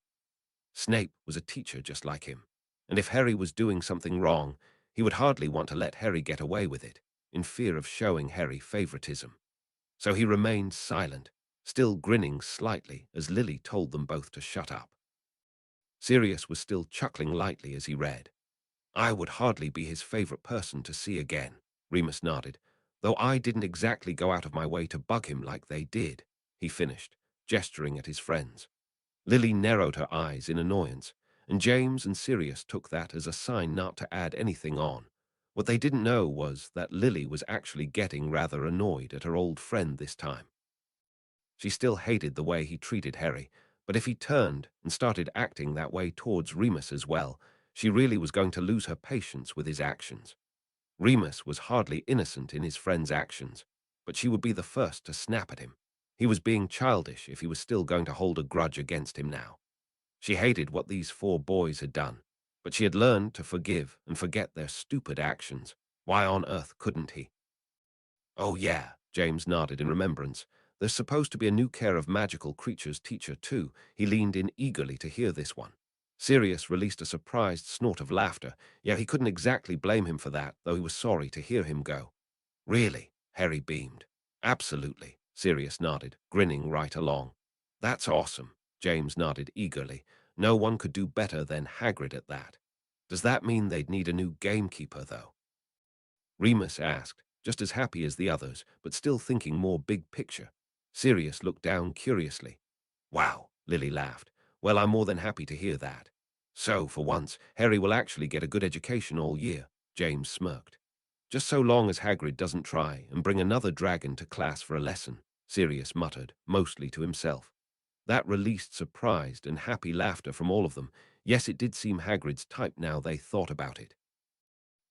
Snape was a teacher just like him, and if Harry was doing something wrong, he would hardly want to let Harry get away with it, in fear of showing Harry favoritism. So he remained silent, still grinning slightly as Lily told them both to shut up. Sirius was still chuckling lightly as he read. "I would hardly be his favorite person to see again," Remus nodded, "though I didn't exactly go out of my way to bug him like they did," he finished, gesturing at his friends. Lily narrowed her eyes in annoyance, and James and Sirius took that as a sign not to add anything on. What they didn't know was that Lily was actually getting rather annoyed at her old friend this time. She still hated the way he treated Harry, but if he turned and started acting that way towards Remus as well, she really was going to lose her patience with his actions. Remus was hardly innocent in his friend's actions, but she would be the first to snap at him. He was being childish if he was still going to hold a grudge against him now. She hated what these four boys had done, but she had learned to forgive and forget their stupid actions. Why on earth couldn't he? "Oh yeah," James nodded in remembrance. "There's supposed to be a new Care of Magical Creatures teacher too." He leaned in eagerly to hear this one. Sirius released a surprised snort of laughter, yet he couldn't exactly blame him for that, though he was sorry to hear him go. "Really?" Harry beamed. "Absolutely," Sirius nodded, grinning right along. "That's awesome," James nodded eagerly. "No one could do better than Hagrid at that. Does that mean they'd need a new gamekeeper, though?" Remus asked, just as happy as the others, but still thinking more big picture. Sirius looked down curiously. "Wow," Lily laughed. "Well, I'm more than happy to hear that. So, for once, Harry will actually get a good education all year," James smirked. "Just so long as Hagrid doesn't try and bring another dragon to class for a lesson," Sirius muttered, mostly to himself. That released surprised and happy laughter from all of them. Yes, it did seem Hagrid's type now they thought about it.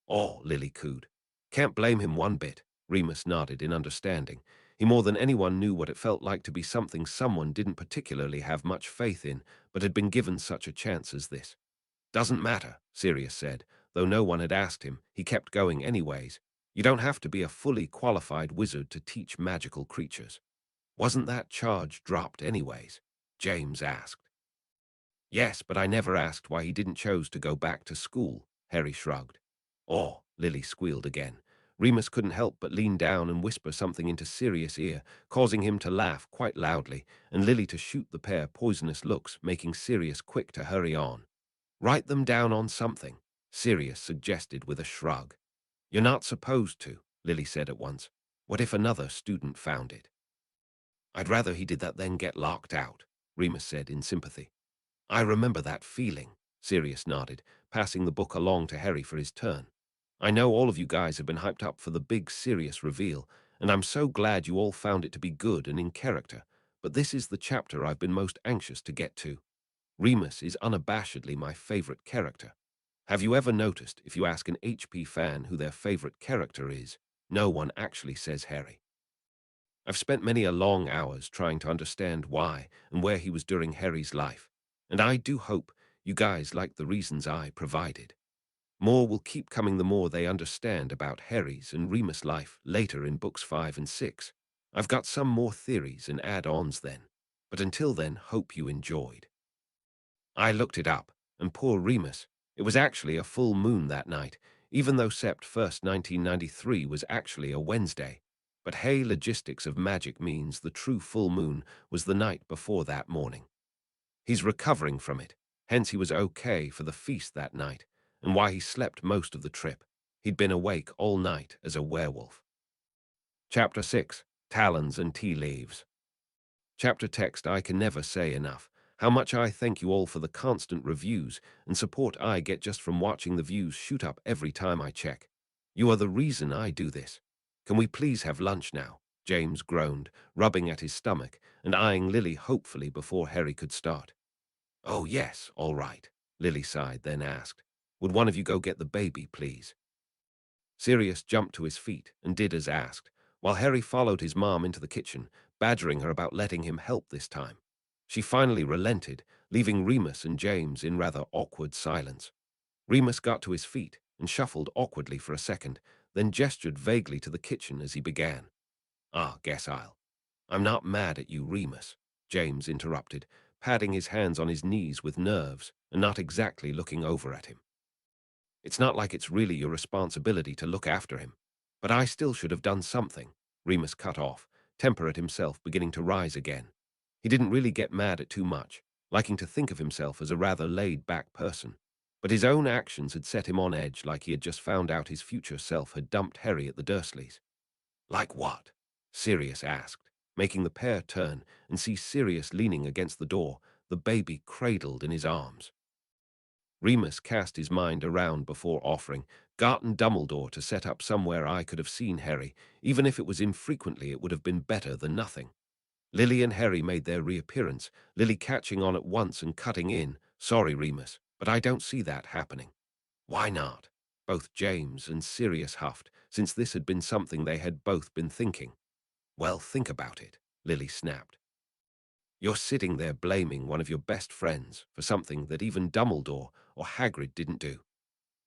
"Oh," Lily cooed. "Can't blame him one bit," Remus nodded in understanding. He more than anyone knew what it felt like to be something someone didn't particularly have much faith in, but had been given such a chance as this. "Doesn't matter," Sirius said, though no one had asked him. He kept going anyways. "You don't have to be a fully qualified wizard to teach magical creatures." "Wasn't that charge dropped anyways?" James asked. "Yes, but I never asked why he didn't choose to go back to school," Harry shrugged. "Oh," Lily squealed again. Remus couldn't help but lean down and whisper something into Sirius' ear, causing him to laugh quite loudly, and Lily to shoot the pair poisonous looks, making Sirius quick to hurry on. "Write them down on something," Sirius suggested with a shrug. "You're not supposed to," Lily said at once. "What if another student found it?" "I'd rather he did that than get locked out," Remus said in sympathy. "I remember that feeling," Sirius nodded, passing the book along to Harry for his turn. "I know all of you guys have been hyped up for the big Sirius reveal, and I'm so glad you all found it to be good and in character, but this is the chapter I've been most anxious to get to. Remus is unabashedly my favorite character. Have you ever noticed, if you ask an HP fan who their favorite character is, No one actually, says Harry. I've spent many a long hours trying to understand why and where he was during Harry's life, and I do hope you guys like the reasons I provided. More will keep coming the more they understand about Harry's and Remus' life later in books 5 and 6. I've got some more theories and add-ons then, but until then, hope you enjoyed. I looked it up, and poor Remus, it was actually a full moon that night, even though Sept 1st, 1993 was actually a Wednesday. But hey, logistics of magic means the true full moon was the night before that morning. He's recovering from it, hence he was okay for the feast that night, and why he slept most of the trip. He'd been awake all night as a werewolf. Chapter 6, Talons and Tea Leaves. Chapter text. I can never say enough how much I thank you all for the constant reviews and support I get just from watching the views shoot up every time I check. You are the reason I do this. Can we please have lunch now? James groaned, rubbing at his stomach and eyeing Lily hopefully before Harry could start. Oh yes, all right, Lily sighed, then asked, would one of you go get the baby, please? Sirius jumped to his feet and did as asked, while Harry followed his mom into the kitchen, badgering her about letting him help this time. She finally relented, leaving Remus and James in rather awkward silence. Remus got to his feet and shuffled awkwardly for a second, then gestured vaguely to the kitchen as he began. Guess I'm not mad at you, Remus, James interrupted, patting his hands on his knees with nerves and not exactly looking over at him. It's not like it's really your responsibility to look after him. But I still should have done something, Remus cut off, temper at himself beginning to rise again. He didn't really get mad at too much, liking to think of himself as a rather laid-back person. But his own actions had set him on edge like he had just found out his future self had dumped Harry at the Dursleys. Like what? Sirius asked, making the pair turn and see Sirius leaning against the door, the baby cradled in his arms. Remus cast his mind around before offering, gotten Dumbledore to set up somewhere I could have seen Harry. Even if it was infrequently, it would have been better than nothing. Lily and Harry made their reappearance, Lily catching on at once and cutting in. Sorry, Remus, but I don't see that happening. Why not? Both James and Sirius huffed, since this had been something they had both been thinking. Well, think about it, Lily snapped. You're sitting there blaming one of your best friends for something that even Dumbledore or Hagrid didn't do.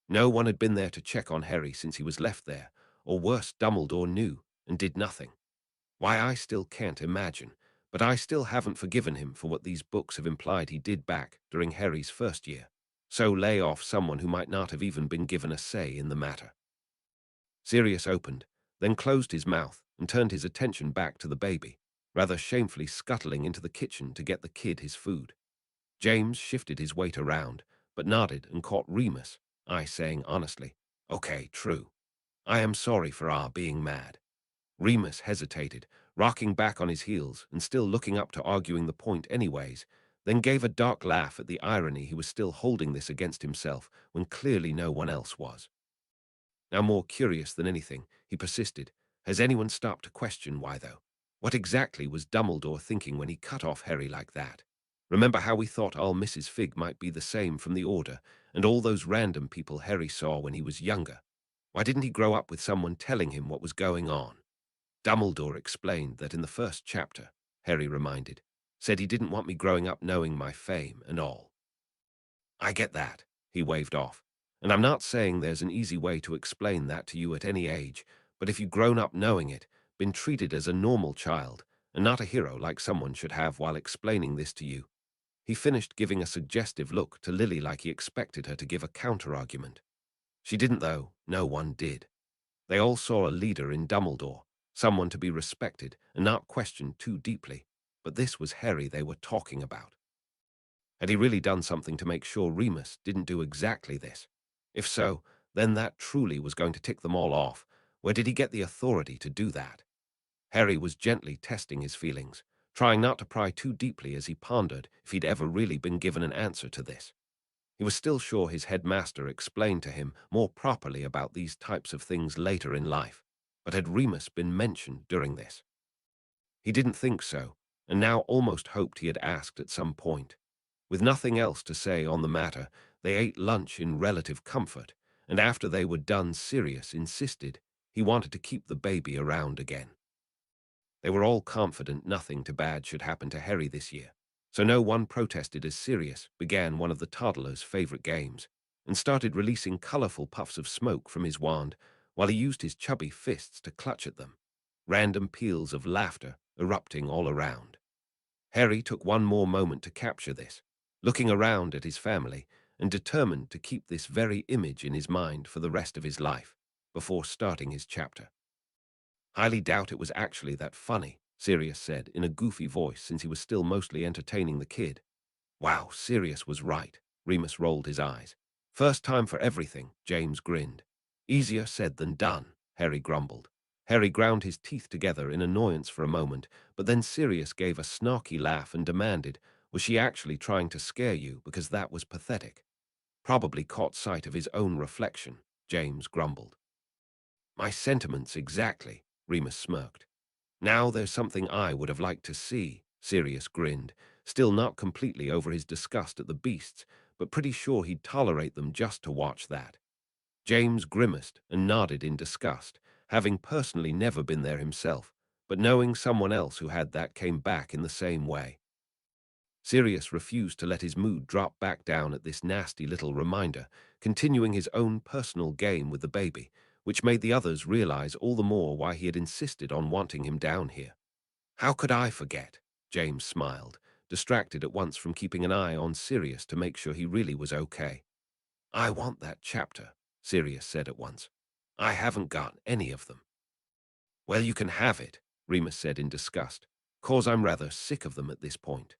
No one had been there to check on Harry since he was left there, or worse, Dumbledore knew and did nothing. Why, I still can't imagine, but I still haven't forgiven him for what these books have implied he did back during Harry's first year. So lay off someone who might not have even been given a say in the matter. Sirius opened, then closed his mouth and turned his attention back to the baby, rather shamefully scuttling into the kitchen to get the kid his food. James shifted his weight around, but nodded and caught Remus, I saying honestly, okay, true. I am sorry for our being mad. Remus hesitated, rocking back on his heels and still looking up to arguing the point anyways, then gave a dark laugh at the irony he was still holding this against himself when clearly no one else was. Now more curious than anything, he persisted, has anyone stopped to question why though? What exactly was Dumbledore thinking when he cut off Harry like that? Remember how we thought old Mrs. Fig might be the same from the Order, and all those random people Harry saw when he was younger? Why didn't he grow up with someone telling him what was going on? Dumbledore explained that in the first chapter, Harry reminded, said he didn't want me growing up knowing my fame and all. I get that, he waved off, and I'm not saying there's an easy way to explain that to you at any age, but if you've grown up knowing it, been treated as a normal child, and not a hero like someone should have while explaining this to you. He finished giving a suggestive look to Lily like he expected her to give a counter-argument. She didn't though, no one did. They all saw a leader in Dumbledore, someone to be respected and not questioned too deeply, but this was Harry they were talking about. Had he really done something to make sure Remus didn't do exactly this? If so, then that truly was going to tick them all off. Where did he get the authority to do that? Harry was gently testing his feelings, trying not to pry too deeply as he pondered if he'd ever really been given an answer to this. He was still sure his headmaster explained to him more properly about these types of things later in life, but had Remus been mentioned during this? He didn't think so, and now almost hoped he had asked at some point. With nothing else to say on the matter, they ate lunch in relative comfort, and after they were done, Sirius insisted He wanted to keep the baby around again. They were all confident nothing too bad should happen to Harry this year, so no one protested as Sirius began one of the toddler's favorite games and started releasing colorful puffs of smoke from his wand while he used his chubby fists to clutch at them, random peals of laughter erupting all around. Harry took one more moment to capture this, looking around at his family and determined to keep this very image in his mind for the rest of his life before starting his chapter. "Highly doubt it was actually that funny," Sirius said in a goofy voice since he was still mostly entertaining the kid. "Wow, Sirius was right." Remus rolled his eyes. "First time for everything," James grinned. "Easier said than done," Harry grumbled. Harry ground his teeth together in annoyance for a moment, but then Sirius gave a snarky laugh and demanded, "Was she actually trying to scare you? Because that was pathetic." "Probably caught sight of his own reflection," James grumbled. "My sentiments exactly," Remus smirked. "Now there's something I would have liked to see," Sirius grinned, still not completely over his disgust at the beasts, but pretty sure he'd tolerate them just to watch that. James grimaced and nodded in disgust, having personally never been there himself, but knowing someone else who had that came back in the same way. Sirius refused to let his mood drop back down at this nasty little reminder, continuing his own personal game with the baby, which made the others realize all the more why he had insisted on wanting him down here. "How could I forget?" James smiled, distracted at once from keeping an eye on Sirius to make sure he really was okay. "I want that chapter," Sirius said at once. "I haven't got any of them." "Well, you can have it," Remus said in disgust, "'cause I'm rather sick of them at this point."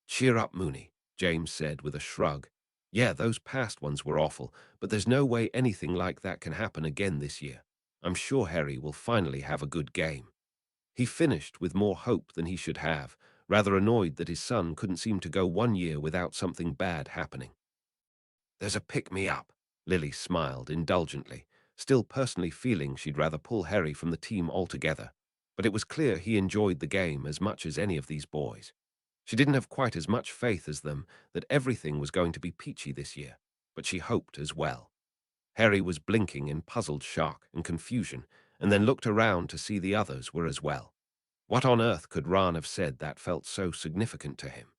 "Cheer up, Mooney," James said with a shrug. "Yeah, those past ones were awful, but there's no way anything like that can happen again this year. I'm sure Harry will finally have a good game." He finished with more hope than he should have, rather annoyed that his son couldn't seem to go 1 year without something bad happening. "There's a pick-me-up," Lily smiled indulgently, still personally feeling she'd rather pull Harry from the team altogether. But it was clear he enjoyed the game as much as any of these boys. She didn't have quite as much faith as them that everything was going to be peachy this year, but she hoped as well. Harry was blinking in puzzled shock and confusion, and then looked around to see the others were as well. What on earth could Ron have said that felt so significant to him?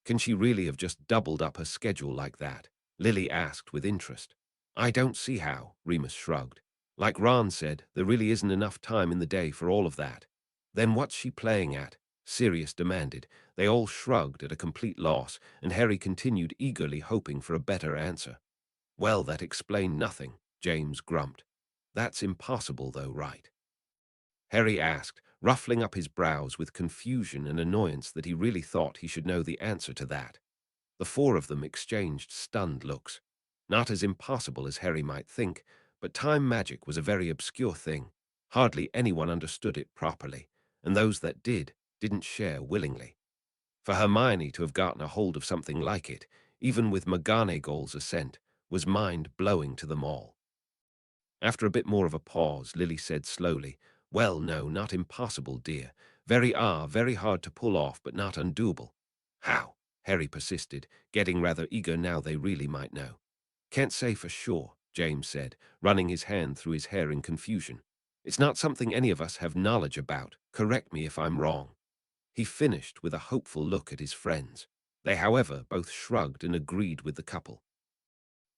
"Can she really have just doubled up her schedule like that?" Lily asked with interest. "I don't see how," Remus shrugged. "Like Ron said, there really isn't enough time in the day for all of that." "Then what's she playing at?" Sirius demanded. They all shrugged at a complete loss, and Harry continued eagerly hoping for a better answer. "Well, that explained nothing," James grumped. "That's impossible though, right?" Harry asked, ruffling up his brows with confusion and annoyance that he really thought he should know the answer to that. The four of them exchanged stunned looks. Not as impossible as Harry might think, but time magic was a very obscure thing. Hardly anyone understood it properly, and those that didn't share willingly. For Hermione to have gotten a hold of something like it, even with McGonagall's assent, was mind-blowing to them all. After a bit more of a pause, Lily said slowly, "Well, no, not impossible, dear. Very hard to pull off, but not undoable." "How?" Harry persisted, getting rather eager now they really might know. "Can't say for sure," James said, running his hand through his hair in confusion. "It's not something any of us have knowledge about. Correct me if I'm wrong." He finished with a hopeful look at his friends. They, however, both shrugged and agreed with the couple.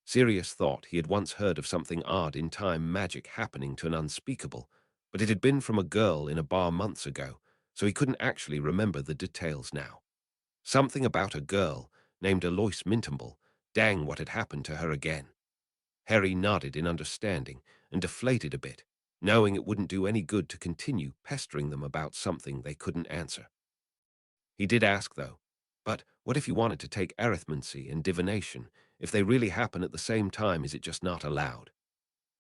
Sirius thought he had once heard of something odd in time magic happening to an unspeakable, but it had been from a girl in a bar months ago, so he couldn't actually remember the details now. Something about a girl named Alois Mintumble. Dang, what had happened to her again. Harry nodded in understanding and deflated a bit, knowing it wouldn't do any good to continue pestering them about something they couldn't answer. He did ask, though, "But what if you wanted to take arithmancy and divination? If they really happen at the same time, is it just not allowed?"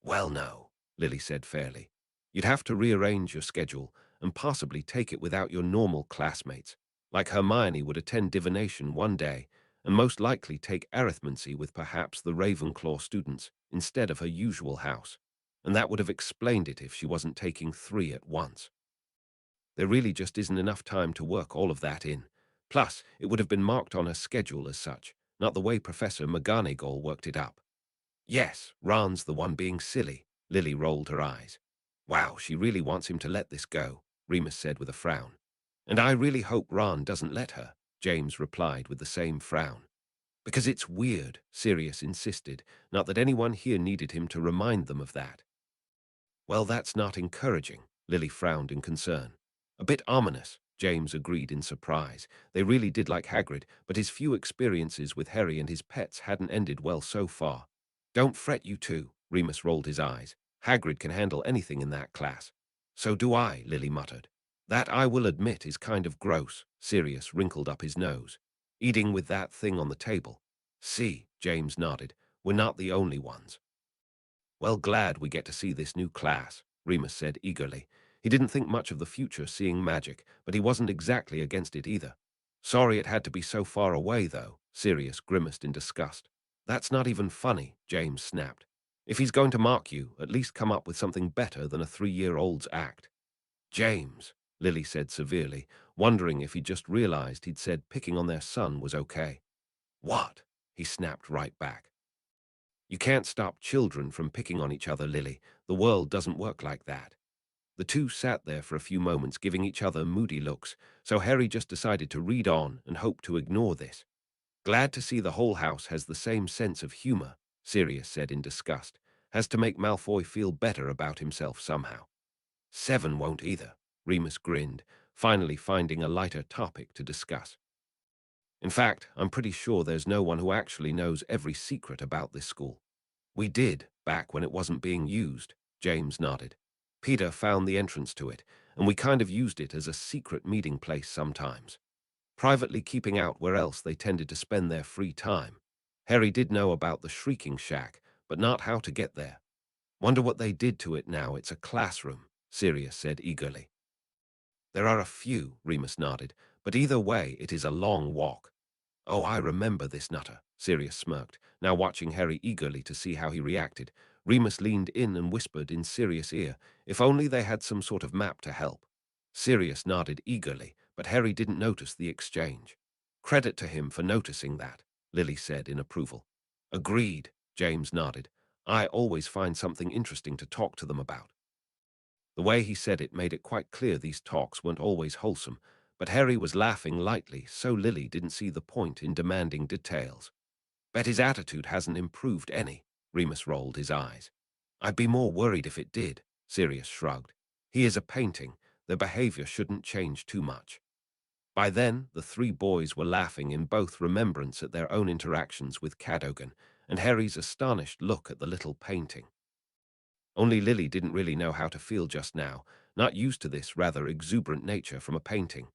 "Well, no," Lily said fairly. "You'd have to rearrange your schedule and possibly take it without your normal classmates. Like Hermione would attend divination one day and most likely take arithmancy with perhaps the Ravenclaw students instead of her usual house. And that would have explained it if she wasn't taking 3 at once. There really just isn't enough time to work all of that in. Plus, it would have been marked on her schedule as such, not the way Professor McGonagall worked it up." "Yes, Ron's the one being silly," Lily rolled her eyes. Wow, she really wants him to let this go, Remus said with a frown. And I really hope Ron doesn't let her, James replied with the same frown. Because it's weird, Sirius insisted, not that anyone here needed him to remind them of that. Well, that's not encouraging, Lily frowned in concern. A bit ominous, James agreed in surprise. They really did like Hagrid, but his few experiences with Harry and his pets hadn't ended well so far. Don't fret, you two, Remus rolled his eyes. Hagrid can handle anything in that class. So do I, Lily muttered. That, I will admit, is kind of gross, Sirius wrinkled up his nose. Eating with that thing on the table. See, James nodded, we're not the only ones. Well, glad we get to see this new class, Remus said eagerly. He didn't think much of the future seeing magic, but he wasn't exactly against it either. Sorry it had to be so far away, though, Sirius grimaced in disgust. That's not even funny, James snapped. If he's going to mock you, at least come up with something better than a 3-year-old's act. James, Lily said severely, wondering if he'd just realized he'd said picking on their son was okay. What? He snapped right back. You can't stop children from picking on each other, Lily. The world doesn't work like that. The two sat there for a few moments giving each other moody looks, so Harry just decided to read on and hope to ignore this. Glad to see the whole house has the same sense of humor, Sirius said in disgust. Has to make Malfoy feel better about himself somehow. 7 won't either, Remus grinned, finally finding a lighter topic to discuss. In fact, I'm pretty sure there's no one who actually knows every secret about this school. We did, back when it wasn't being used, James nodded. Peter found the entrance to it, and we kind of used it as a secret meeting place sometimes, privately keeping out where else they tended to spend their free time. Harry did know about the Shrieking Shack, but not how to get there. Wonder what they did to it now it's a classroom, Sirius said eagerly. There are a few, Remus nodded, but either way it is a long walk. Oh, I remember this nutter, Sirius smirked, now watching Harry eagerly to see how he reacted. Remus leaned in and whispered in Sirius' ear, if only they had some sort of map to help. Sirius nodded eagerly, but Harry didn't notice the exchange. Credit to him for noticing that, Lily said in approval. Agreed, James nodded. I always find something interesting to talk to them about. The way he said it made it quite clear these talks weren't always wholesome, but Harry was laughing lightly, so Lily didn't see the point in demanding details. Bet his attitude hasn't improved any, Remus rolled his eyes. I'd be more worried if it did, Sirius shrugged. He is a painting, their behavior shouldn't change too much. By then, the 3 boys were laughing in both remembrance at their own interactions with Cadogan and Harry's astonished look at the little painting. Only Lily didn't really know how to feel just now, not used to this rather exuberant nature from a painting.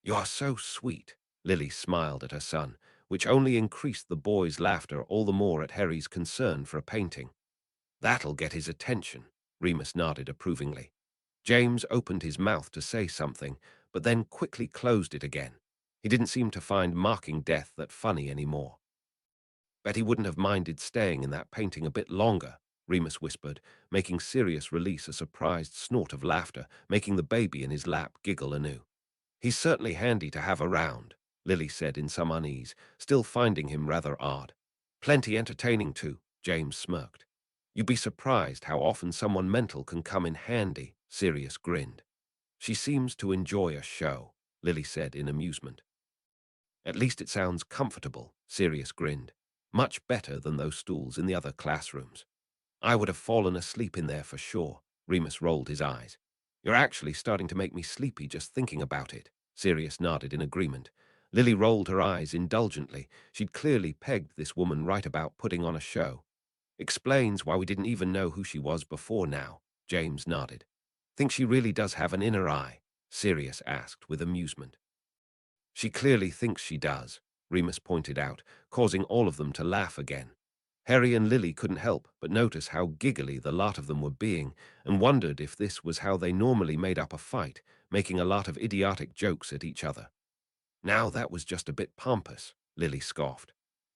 You are so sweet, Lily smiled at her son, which only increased the boy's laughter all the more at Harry's concern for a painting. That'll get his attention, Remus nodded approvingly. James opened his mouth to say something, but then quickly closed it again. He didn't seem to find mocking death that funny anymore. Bet he wouldn't have minded staying in that painting a bit longer, Remus whispered, making Sirius release a surprised snort of laughter, making the baby in his lap giggle anew. He's certainly handy to have around, Lily said in some unease, still finding him rather odd. Plenty entertaining too, James smirked. You'd be surprised how often someone mental can come in handy, Sirius grinned. She seems to enjoy a show, Lily said in amusement. At least it sounds comfortable, Sirius grinned. Much better than those stools in the other classrooms. I would have fallen asleep in there for sure, Remus rolled his eyes. You're actually starting to make me sleepy just thinking about it, Sirius nodded in agreement. Lily rolled her eyes indulgently. She'd clearly pegged this woman right about putting on a show. Explains why we didn't even know who she was before now, James nodded. Think she really does have an inner eye? Sirius asked with amusement. She clearly thinks she does, Remus pointed out, causing all of them to laugh again. Harry and Lily couldn't help but notice how giggly the lot of them were being, and wondered if this was how they normally made up a fight, making a lot of idiotic jokes at each other. Now that was just a bit pompous, Lily scoffed.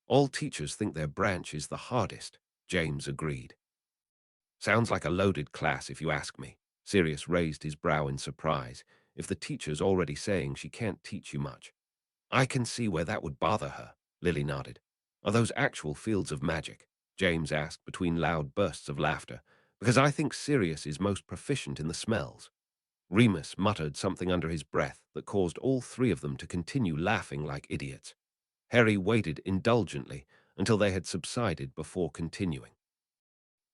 All teachers think their branch is the hardest, James agreed. Sounds like a loaded class if you ask me. Sirius raised his brow in surprise. If the teacher's already saying she can't teach you much. I can see where that would bother her, Lily nodded. Are those actual fields of magic? James asked between loud bursts of laughter. Because I think Sirius is most proficient in the smells. Remus muttered something under his breath that caused all three of them to continue laughing like idiots. Harry waited indulgently until they had subsided before continuing.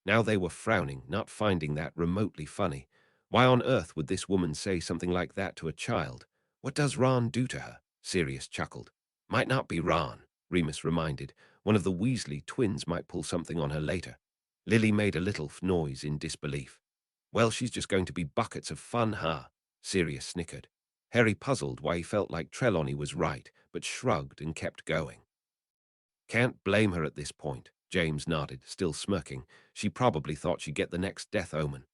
Now they were frowning, not finding that remotely funny. Why on earth would this woman say something like that to a child? What does Ron do to her? Sirius chuckled. Might not be Ron, Remus reminded. One of the Weasley twins might pull something on her later. Lily made a little noise in disbelief. Well, she's just going to be buckets of fun, huh? Sirius snickered. Harry puzzled why he felt like Trelawney was right, but shrugged and kept going. Can't blame her at this point, James nodded, still smirking. She probably thought she'd get the next death omen.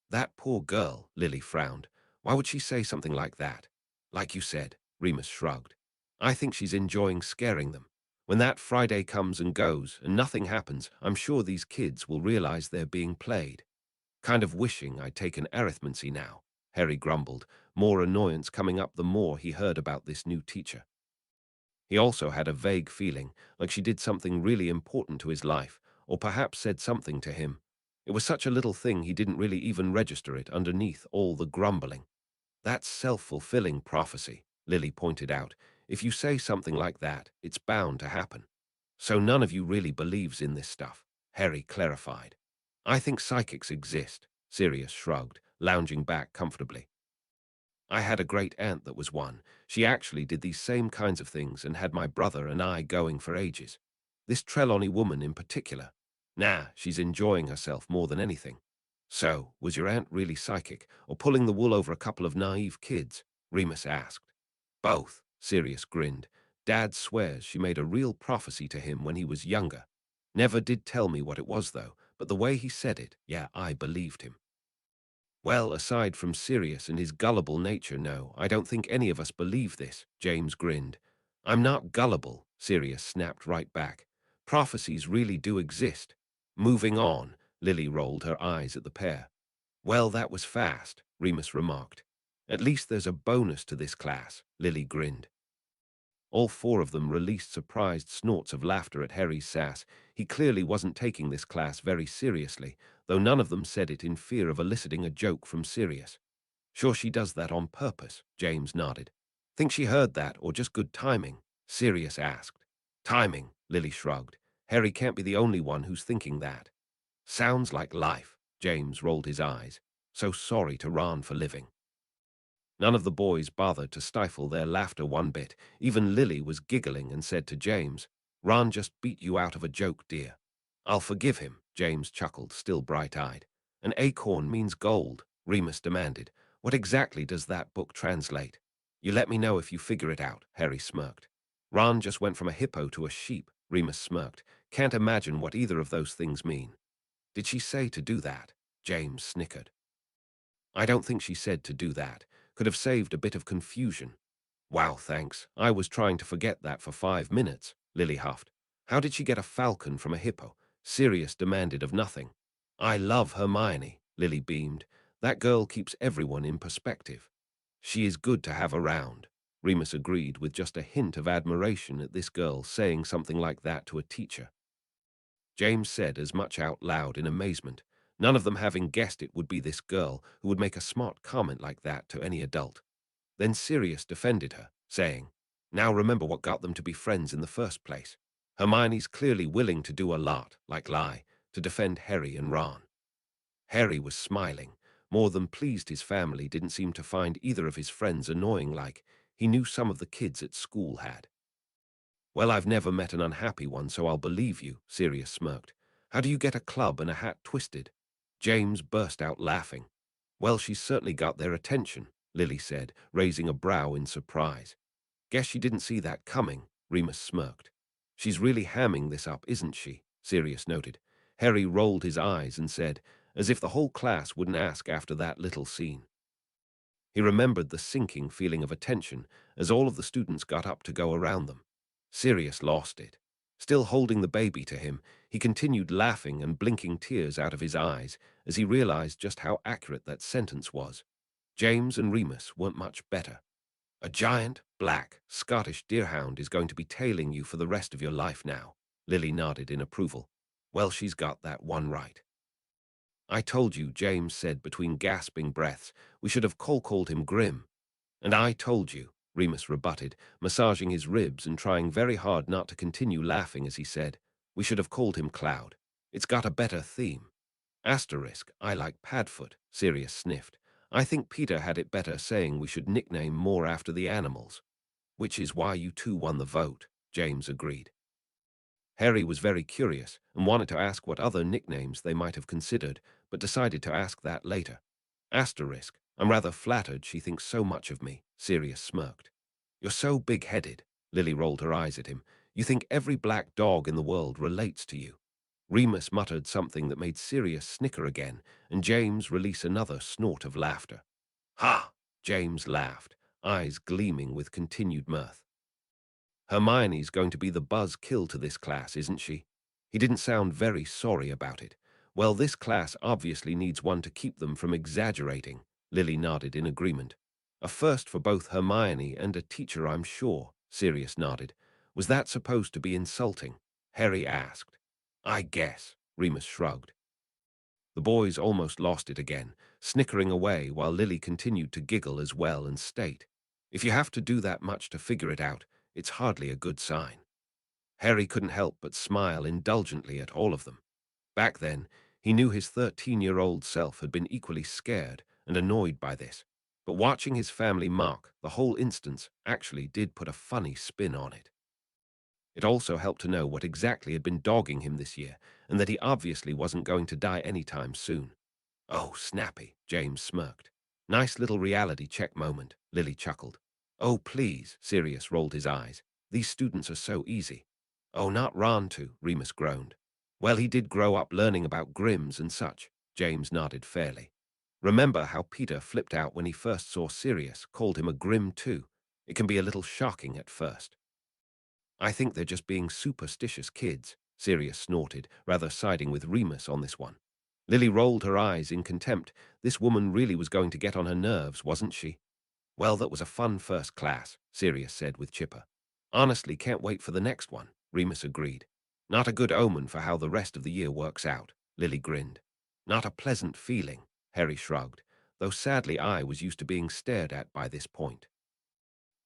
That poor girl, Lily frowned. Why would she say something like that? Like you said, Remus shrugged. I think she's enjoying scaring them. When that Friday comes and goes and nothing happens, I'm sure these kids will realize they're being played. Kind of wishing I'd taken arithmancy now, Harry grumbled, more annoyance coming up the more he heard about this new teacher. He also had a vague feeling like she did something really important to his life, or perhaps said something to him. It was such a little thing he didn't really even register it underneath all the grumbling. That's self-fulfilling prophecy, Lily pointed out. If you say something like that, it's bound to happen. So none of you really believes in this stuff, Harry clarified. I think psychics exist, Sirius shrugged, lounging back comfortably. I had a great aunt that was one. She actually did these same kinds of things and had my brother and I going for ages. This Trelawney woman in particular. Nah, she's enjoying herself more than anything. So, was your aunt really psychic, or pulling the wool over a couple of naive kids? Remus asked. Both, Sirius grinned. Dad swears she made a real prophecy to him when he was younger. Never did tell me what it was, though, but the way he said it, yeah, I believed him. Well, aside from Sirius and his gullible nature, no, I don't think any of us believe this, James grinned. I'm not gullible, Sirius snapped right back. Prophecies really do exist. Moving on, Lily rolled her eyes at the pair. Well, that was fast, Remus remarked. At least there's a bonus to this class, Lily grinned. All four of them released surprised snorts of laughter at Harry's sass. He clearly wasn't taking this class very seriously, though none of them said it in fear of eliciting a joke from Sirius. Sure she does that on purpose, James nodded. Think she heard that, or just good timing? Sirius asked. Timing, Lily shrugged. Harry can't be the only one who's thinking that. Sounds like life, James rolled his eyes. So sorry to Ron for living. None of the boys bothered to stifle their laughter one bit. Even Lily was giggling and said to James, Ron just beat you out of a joke, dear. I'll forgive him, James chuckled, still bright-eyed. An acorn means gold, Remus demanded. What exactly does that book translate? You let me know if you figure it out, Harry smirked. Ron just went from a hippo to a sheep, Remus smirked. Can't imagine what either of those things mean. Did she say to do that? James snickered. I don't think she said to do that. Could have saved a bit of confusion. Wow, thanks. I was trying to forget that for 5 minutes, Lily huffed. How did she get a falcon from a hippo? Sirius demanded of nothing. I love Hermione, Lily beamed. That girl keeps everyone in perspective. She is good to have around. Remus agreed with just a hint of admiration at this girl saying something like that to a teacher. James said as much out loud in amazement, none of them having guessed it would be this girl who would make a smart comment like that to any adult. Then Sirius defended her, saying, Now remember what got them to be friends in the first place. Hermione's clearly willing to do a lot, like lie, to defend Harry and Ron. Harry was smiling, more than pleased his family didn't seem to find either of his friends annoying like he knew some of the kids at school had. Well, I've never met an unhappy one, so I'll believe you, Sirius smirked. How do you get a club and a hat twisted? James burst out laughing. Well, she's certainly got their attention, Lily said, raising a brow in surprise. Guess she didn't see that coming, Remus smirked. She's really hamming this up, isn't she? Sirius noted. Harry rolled his eyes and said, as if the whole class wouldn't ask after that little scene. He remembered the sinking feeling of attention as all of the students got up to go around them. Sirius lost it. Still holding the baby to him, he continued laughing and blinking tears out of his eyes as he realized just how accurate that sentence was. James and Remus weren't much better. A giant, black, Scottish deerhound is going to be tailing you for the rest of your life now, Lily nodded in approval. Well, she's got that one right. I told you, James said between gasping breaths. We should have called him Grim. And I told you, Remus rebutted, massaging his ribs and trying very hard not to continue laughing as he said, we should have called him Cloud. It's got a better theme. Asterisk, I like Padfoot, Sirius sniffed. I think Peter had it better saying we should nickname more after the animals. Which is why you two won the vote, James agreed. Harry was very curious and wanted to ask what other nicknames they might have considered, but decided to ask that later. Asterisk, I'm rather flattered she thinks so much of me, Sirius smirked. You're so big-headed, Lily rolled her eyes at him. You think every black dog in the world relates to you. Remus muttered something that made Sirius snicker again, and James release another snort of laughter. Ha! James laughed, eyes gleaming with continued mirth. Hermione's going to be the buzz-kill to this class, isn't she? He didn't sound very sorry about it. Well, this class obviously needs one to keep them from exaggerating. Lily nodded in agreement. A first for both Hermione and a teacher, I'm sure, Sirius nodded. Was that supposed to be insulting? Harry asked. I guess, Remus shrugged. The boys almost lost it again, snickering away while Lily continued to giggle as well and state, if you have to do that much to figure it out, it's hardly a good sign. Harry couldn't help but smile indulgently at all of them. Back then, he knew his 13-year-old self had been equally scared and annoyed by this, but watching his family mock the whole instance actually did put a funny spin on it. It also helped to know what exactly had been dogging him this year, and that he obviously wasn't going to die anytime soon. Oh, snappy, James smirked. Nice little reality check moment, Lily chuckled. Oh, please, Sirius rolled his eyes. These students are so easy. Oh, not Ron too, Remus groaned. Well, he did grow up learning about Grims and such, James nodded fairly. Remember how Peter flipped out when he first saw Sirius, called him a Grim too. It can be a little shocking at first. I think they're just being superstitious kids, Sirius snorted, rather siding with Remus on this one. Lily rolled her eyes in contempt. This woman really was going to get on her nerves, wasn't she? Well, that was a fun first class, Sirius said with chipper. Honestly, can't wait for the next one, Remus agreed. Not a good omen for how the rest of the year works out, Lily grinned. Not a pleasant feeling, Harry shrugged, though sadly I was used to being stared at by this point.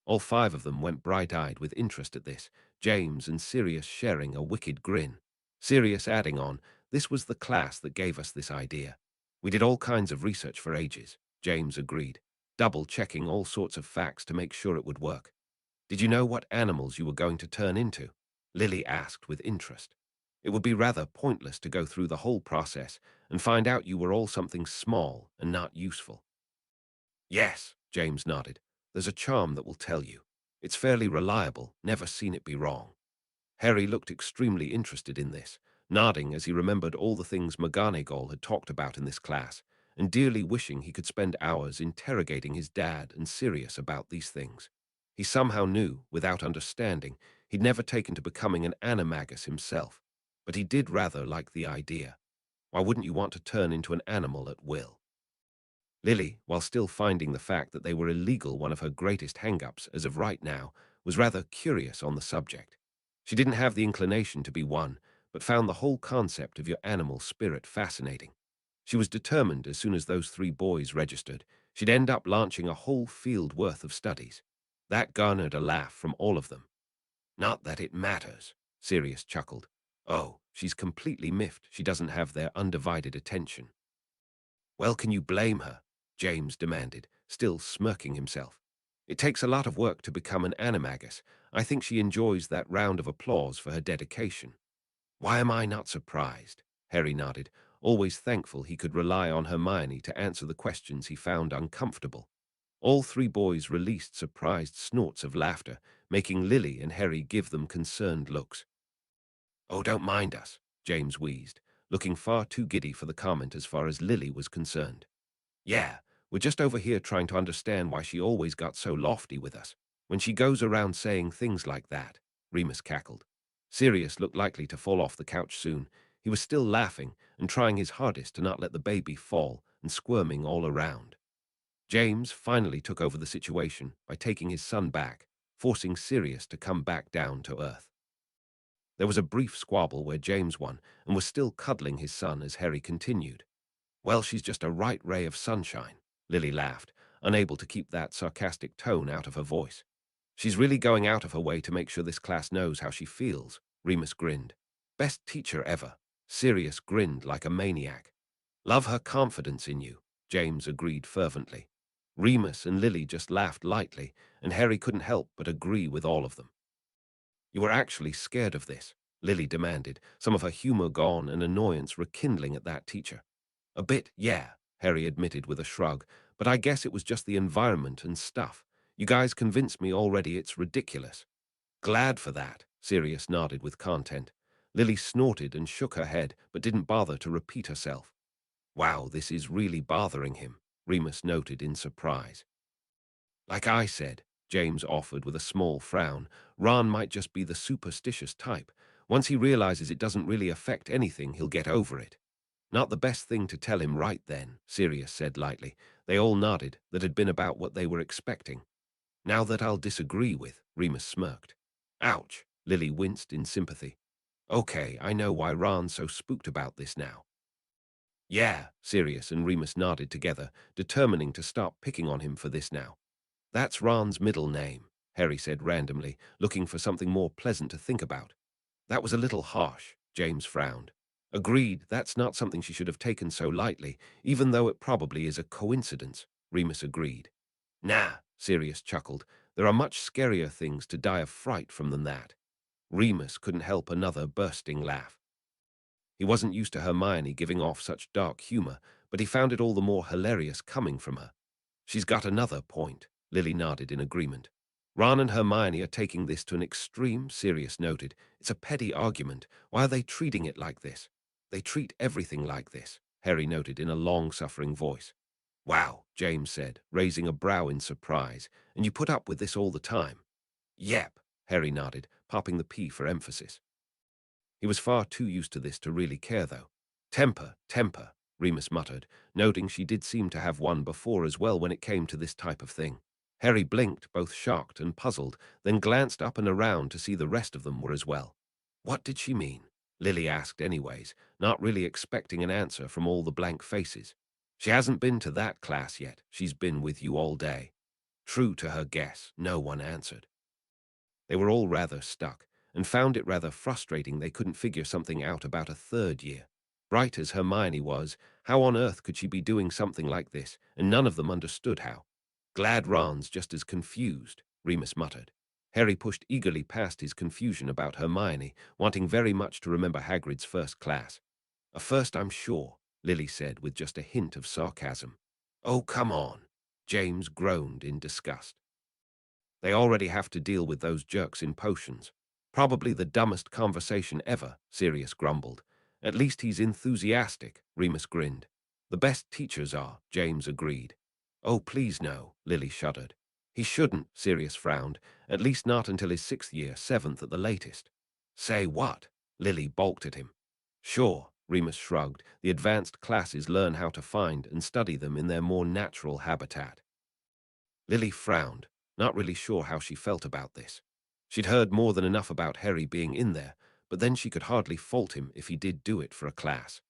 All five of them went bright-eyed with interest at this, James and Sirius sharing a wicked grin. Sirius adding on, this was the class that gave us this idea. We did all kinds of research for ages, James agreed, double-checking all sorts of facts to make sure it would work. Did you know what animals you were going to turn into? Lily asked with interest. It would be rather pointless to go through the whole process and find out you were all something small and not useful. Yes, James nodded. There's a charm that will tell you. It's fairly reliable, never seen it be wrong. Harry looked extremely interested in this, nodding as he remembered all the things McGonagall had talked about in this class, and dearly wishing he could spend hours interrogating his dad and Sirius about these things. He somehow knew, without understanding, he'd never taken to becoming an animagus himself, but he did rather like the idea. Why wouldn't you want to turn into an animal at will? Lily, while still finding the fact that they were illegal one of her greatest hang-ups as of right now, was rather curious on the subject. She didn't have the inclination to be one, but found the whole concept of your animal spirit fascinating. She was determined as soon as those three boys registered, she'd end up launching a whole field worth of studies. That garnered a laugh from all of them. Not that it matters, Sirius chuckled. Oh, she's completely miffed she doesn't have their undivided attention. Well, can you blame her? James demanded, still smirking himself. It takes a lot of work to become an animagus. I think she enjoys that round of applause for her dedication. Why am I not surprised? Harry nodded, always thankful he could rely on Hermione to answer the questions he found uncomfortable. All three boys released surprised snorts of laughter, making Lily and Harry give them concerned looks. Oh, don't mind us, James wheezed, looking far too giddy for the comment as far as Lily was concerned. Yeah, we're just over here trying to understand why she always got so lofty with us, when she goes around saying things like that, Remus cackled. Sirius looked likely to fall off the couch soon. He was still laughing and trying his hardest to not let the baby fall and squirming all around. James finally took over the situation by taking his son back, forcing Sirius to come back down to earth. There was a brief squabble where James won and was still cuddling his son as Harry continued. Well, she's just a right ray of sunshine, Lily laughed, unable to keep that sarcastic tone out of her voice. She's really going out of her way to make sure this class knows how she feels, Remus grinned. Best teacher ever. Sirius grinned like a maniac. Love her confidence in you, James agreed fervently. Remus and Lily just laughed lightly, and Harry couldn't help but agree with all of them. You were actually scared of this, Lily demanded, some of her humor gone and annoyance rekindling at that teacher. A bit, yeah, Harry admitted with a shrug, but I guess it was just the environment and stuff. You guys convinced me already it's ridiculous. Glad for that, Sirius nodded with content. Lily snorted and shook her head, but didn't bother to repeat herself. Wow, this is really bothering him, Remus noted in surprise. Like I said, James offered with a small frown, Ron might just be the superstitious type. Once he realizes it doesn't really affect anything, he'll get over it. Not the best thing to tell him right then, Sirius said lightly. They all nodded. That had been about what they were expecting. Now that I'll disagree with, Remus smirked. Ouch, Lily winced in sympathy. Okay, I know why Ron's so spooked about this now. Yeah, Sirius and Remus nodded together, determining to stop picking on him for this now. That's Ron's middle name, Harry said randomly, looking for something more pleasant to think about. That was a little harsh, James frowned. Agreed, that's not something she should have taken so lightly, even though it probably is a coincidence, Remus agreed. Nah, Sirius chuckled. There are much scarier things to die of fright from than that. Remus couldn't help another bursting laugh. He wasn't used to Hermione giving off such dark humor, but he found it all the more hilarious coming from her. She's got another point, Lily nodded in agreement. Ron and Hermione are taking this to an extreme, Sirius noted. It's a petty argument. Why are they treating it like this? They treat everything like this, Harry noted in a long-suffering voice. Wow, James said, raising a brow in surprise. And you put up with this all the time? Yep, Harry nodded, popping the P for emphasis. He was far too used to this to really care, though. Temper, temper, Remus muttered, noting she did seem to have one before as well when it came to this type of thing. Harry blinked, both shocked and puzzled, then glanced up and around to see the rest of them were as well. What did she mean? Lily asked anyways, not really expecting an answer from all the blank faces. She hasn't been to that class yet. She's been with you all day. True to her guess, no one answered. They were all rather stuck, and found it rather frustrating they couldn't figure something out about a third year. Bright as Hermione was, how on earth could she be doing something like this, and none of them understood how. Glad Ron's just as confused, Remus muttered. Harry pushed eagerly past his confusion about Hermione, wanting very much to remember Hagrid's first class. A first, I'm sure, Lily said with just a hint of sarcasm. Oh, come on, James groaned in disgust. They already have to deal with those jerks in potions. Probably the dumbest conversation ever, Sirius grumbled. At least he's enthusiastic, Remus grinned. The best teachers are, James agreed. Oh, please no, Lily shuddered. He shouldn't, Sirius frowned, at least not until his 6th year, 7th at the latest. Say what? Lily balked at him. Sure, Remus shrugged. The advanced classes learn how to find and study them in their more natural habitat. Lily frowned, not really sure how she felt about this. She'd heard more than enough about Harry being in there, but then she could hardly fault him if he did do it for a class.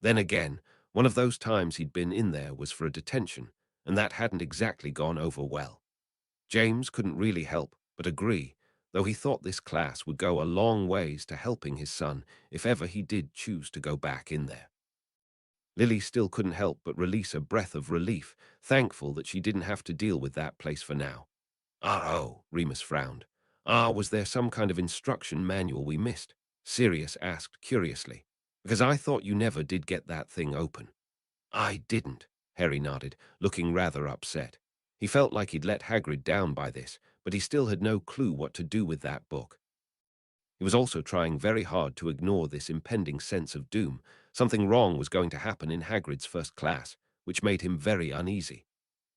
Then again, one of those times he'd been in there was for a detention, and that hadn't exactly gone over well. James couldn't really help but agree, though he thought this class would go a long ways to helping his son if ever he did choose to go back in there. Lily still couldn't help but release a breath of relief, thankful that she didn't have to deal with that place for now. Oh, Remus frowned. Was there some kind of instruction manual we missed? Sirius asked curiously. Because I thought you never did get that thing open. I didn't, Harry nodded, looking rather upset. He felt like he'd let Hagrid down by this, but he still had no clue what to do with that book. He was also trying very hard to ignore this impending sense of doom. Something wrong was going to happen in Hagrid's first class, which made him very uneasy.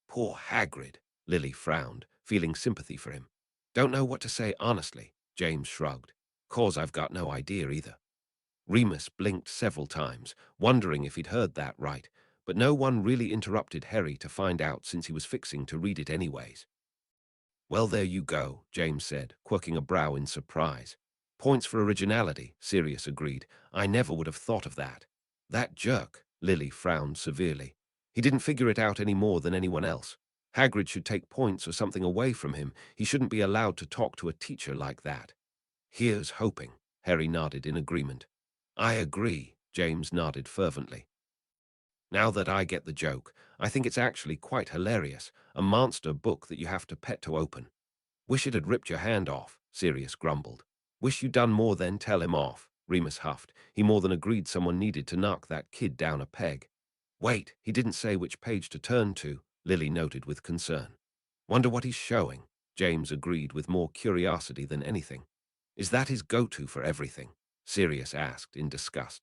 Poor Hagrid, Lily frowned, feeling sympathy for him. Don't know what to say honestly, James shrugged. 'Cause I've got no idea either. Remus blinked several times, wondering if he'd heard that right, but no one really interrupted Harry to find out since he was fixing to read it anyways. Well, there you go, James said, quirking a brow in surprise. Points for originality, Sirius agreed. I never would have thought of that. That jerk, Lily frowned severely. He didn't figure it out any more than anyone else. Hagrid should take points or something away from him. He shouldn't be allowed to talk to a teacher like that. Here's hoping, Harry nodded in agreement. I agree, James nodded fervently. Now that I get the joke, I think it's actually quite hilarious. A monster book that you have to pet to open. Wish it had ripped your hand off, Sirius grumbled. Wish you'd done more than tell him off, Remus huffed. He more than agreed someone needed to knock that kid down a peg. Wait, he didn't say which page to turn to, Lily noted with concern. Wonder what he's showing, James agreed with more curiosity than anything. Is that his go-to for everything? Sirius asked in disgust.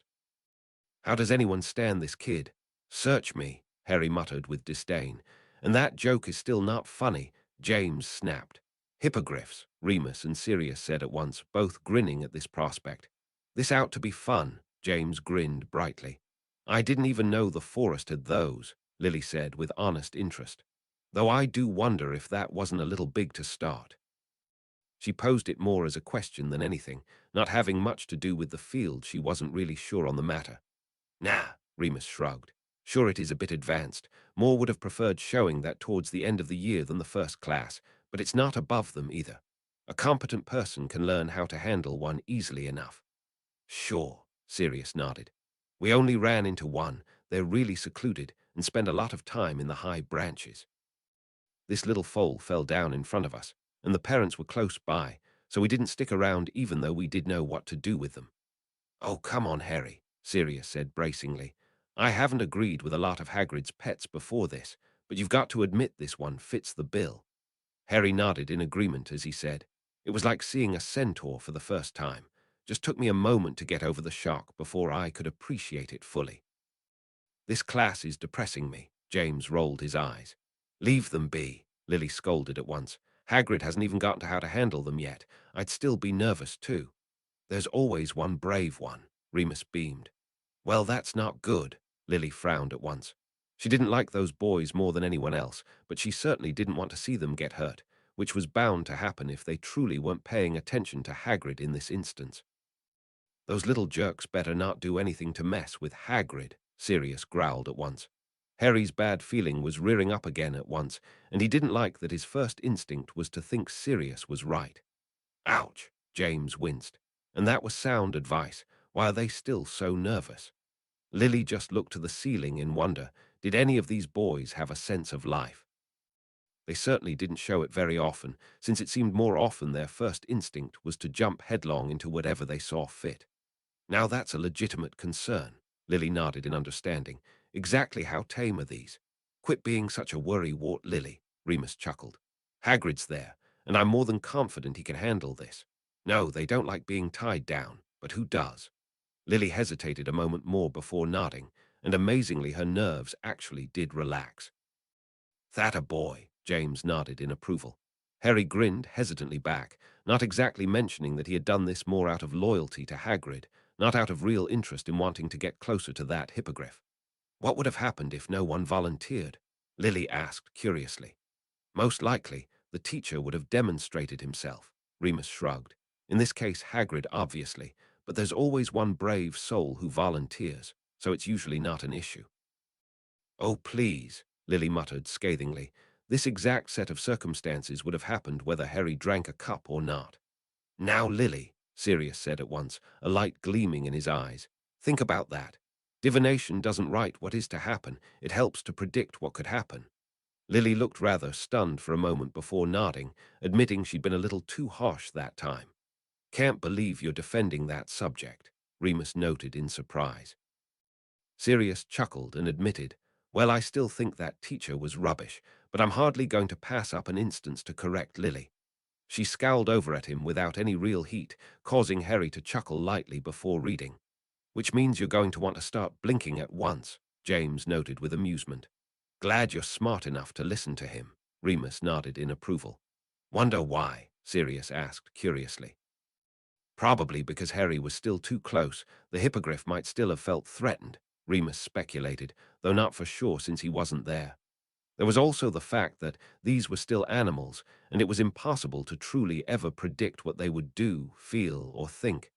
How does anyone stand this kid? Search me, Harry muttered with disdain. And that joke is still not funny, James snapped. Hippogriffs, Remus and Sirius said at once, both grinning at this prospect. This ought to be fun, James grinned brightly. I didn't even know the forest had those, Lily said with honest interest. Though I do wonder if that wasn't a little big to start. She posed it more as a question than anything, not having much to do with the field. She wasn't really sure on the matter. Nah, Remus shrugged. Sure, it is a bit advanced. Moore would have preferred showing that towards the end of the year than the first class, but it's not above them either. A competent person can learn how to handle one easily enough. Sure, Sirius nodded. We only ran into one. They're really secluded and spend a lot of time in the high branches. This little foal fell down in front of us, and the parents were close by, so we didn't stick around even though we did know what to do with them. Oh, come on, Harry, Sirius said bracingly. I haven't agreed with a lot of Hagrid's pets before this, but you've got to admit this one fits the bill. Harry nodded in agreement as he said, it was like seeing a centaur for the first time. Just took me a moment to get over the shock before I could appreciate it fully. This class is depressing me, James rolled his eyes. Leave them be, Lily scolded at once. Hagrid hasn't even gotten to how to handle them yet. I'd still be nervous too. There's always one brave one, Remus beamed. Well, that's not good, Lily frowned at once. She didn't like those boys more than anyone else, but she certainly didn't want to see them get hurt, which was bound to happen if they truly weren't paying attention to Hagrid in this instance. Those little jerks better not do anything to mess with Hagrid, Sirius growled at once. Harry's bad feeling was rearing up again at once, and he didn't like that his first instinct was to think Sirius was right. Ouch, James winced. And that was sound advice. Why are they still so nervous? Lily just looked to the ceiling in wonder. Did any of these boys have a sense of life? They certainly didn't show it very often, since it seemed more often their first instinct was to jump headlong into whatever they saw fit. Now that's a legitimate concern, Lily nodded in understanding. Exactly how tame are these? Quit being such a worrywart, Lily, Remus chuckled. Hagrid's there, and I'm more than confident he can handle this. No, they don't like being tied down, but who does? Lily hesitated a moment more before nodding, and amazingly her nerves actually did relax. That a boy, James nodded in approval. Harry grinned hesitantly back, not exactly mentioning that he had done this more out of loyalty to Hagrid, not out of real interest in wanting to get closer to that hippogriff. What would have happened if no one volunteered? Lily asked curiously. Most likely, the teacher would have demonstrated himself, Remus shrugged. In this case, Hagrid, obviously, but there's always one brave soul who volunteers, so it's usually not an issue. Oh, please, Lily muttered scathingly. This exact set of circumstances would have happened whether Harry drank a cup or not. Now, Lily, Sirius said at once, a light gleaming in his eyes. Think about that. Divination doesn't write what is to happen, it helps to predict what could happen. Lily looked rather stunned for a moment before nodding, admitting she'd been a little too harsh that time. Can't believe you're defending that subject, Remus noted in surprise. Sirius chuckled and admitted, well, I still think that teacher was rubbish, but I'm hardly going to pass up an instance to correct Lily. She scowled over at him without any real heat, causing Harry to chuckle lightly before reading. Which means you're going to want to start blinking at once, James noted with amusement. Glad you're smart enough to listen to him, Remus nodded in approval. Wonder why, Sirius asked curiously. Probably because Harry was still too close. The hippogriff might still have felt threatened, Remus speculated, though not for sure since he wasn't there. There was also the fact that these were still animals, and it was impossible to truly ever predict what they would do, feel, or think.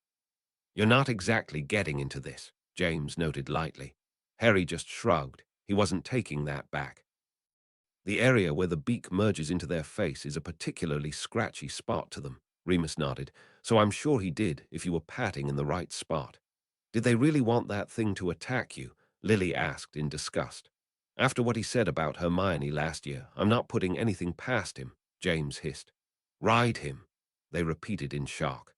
You're not exactly getting into this, James noted lightly. Harry just shrugged. He wasn't taking that back. The area where the beak merges into their face is a particularly scratchy spot to them, Remus nodded, so I'm sure he did if you were patting in the right spot. Did they really want that thing to attack you? Lily asked in disgust. After what he said about Hermione last year, I'm not putting anything past him, James hissed. Ride him, they repeated in shock.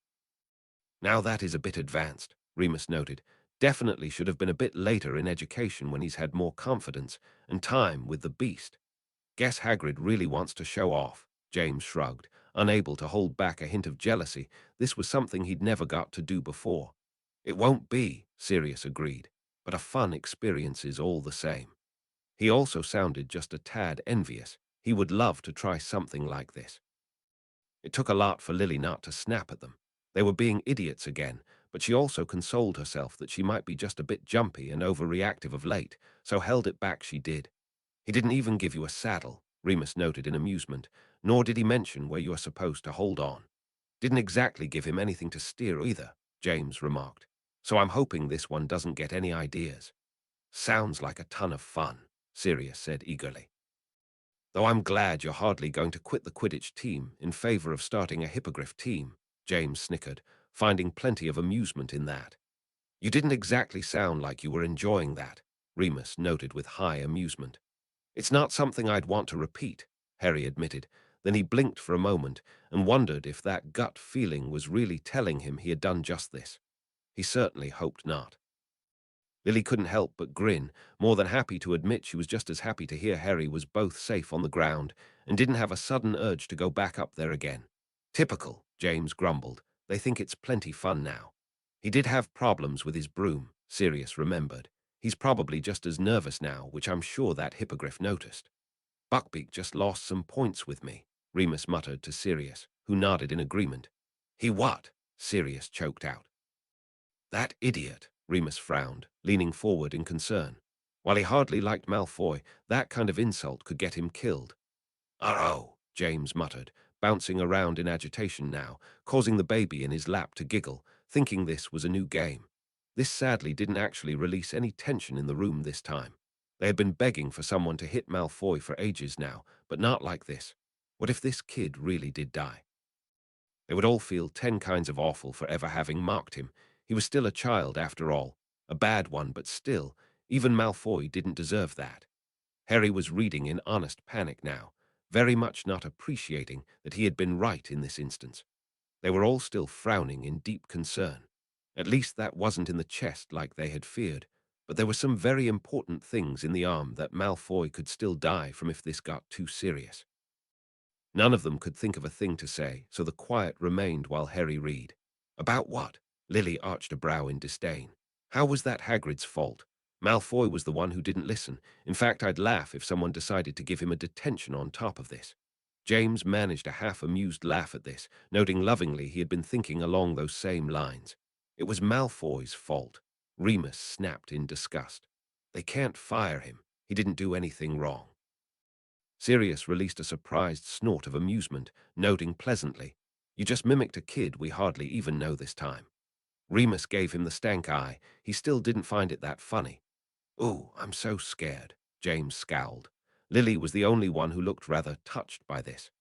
Now that is a bit advanced, Remus noted. Definitely should have been a bit later in education when he's had more confidence and time with the beast. Guess Hagrid really wants to show off, James shrugged, unable to hold back a hint of jealousy. This was something he'd never got to do before. It won't be, Sirius agreed, but a fun experience is all the same. He also sounded just a tad envious. He would love to try something like this. It took a lot for Lily not to snap at them. They were being idiots again, but she also consoled herself that she might be just a bit jumpy and overreactive of late, so held it back she did. He didn't even give you a saddle, Remus noted in amusement, nor did he mention where you are supposed to hold on. Didn't exactly give him anything to steer either, James remarked. So I'm hoping this one doesn't get any ideas. Sounds like a ton of fun, Sirius said eagerly. Though I'm glad you're hardly going to quit the Quidditch team in favor of starting a hippogriff team, James snickered, finding plenty of amusement in that. You didn't exactly sound like you were enjoying that, Remus noted with high amusement. It's not something I'd want to repeat, Harry admitted. Then he blinked for a moment and wondered if that gut feeling was really telling him he had done just this. He certainly hoped not. Lily couldn't help but grin, more than happy to admit she was just as happy to hear Harry was both safe on the ground and didn't have a sudden urge to go back up there again. Typical, James grumbled. They think it's plenty fun now. He did have problems with his broom, Sirius remembered. He's probably just as nervous now, which I'm sure that hippogriff noticed. Buckbeak just lost some points with me, Remus muttered to Sirius, who nodded in agreement. He what? Sirius choked out. That idiot, Remus frowned, leaning forward in concern. While he hardly liked Malfoy, that kind of insult could get him killed. Oh, James muttered, bouncing around in agitation now, causing the baby in his lap to giggle, thinking this was a new game. This sadly didn't actually release any tension in the room this time. They had been begging for someone to hit Malfoy for ages now, but not like this. What if this kid really did die? They would all feel 10 kinds of awful for ever having mocked him. He was still a child after all. A bad one, but still, even Malfoy didn't deserve that. Harry was reading in honest panic now, very much not appreciating that he had been right in this instance. They were all still frowning in deep concern. At least that wasn't in the chest like they had feared, but there were some very important things in the arm that Malfoy could still die from if this got too serious. None of them could think of a thing to say, so the quiet remained while Harry read. About what? Lily arched a brow in disdain. How was that Hagrid's fault? Malfoy was the one who didn't listen. In fact, I'd laugh if someone decided to give him a detention on top of this. James managed a half-amused laugh at this, noting lovingly he had been thinking along those same lines. It was Malfoy's fault. Remus snapped in disgust. They can't fire him. He didn't do anything wrong. Sirius released a surprised snort of amusement, noting pleasantly, You just mimicked a kid we hardly even know this time. Remus gave him the stank eye. He still didn't find it that funny. Ooh, I'm so scared, James scowled. Lily was the only one who looked rather touched by this.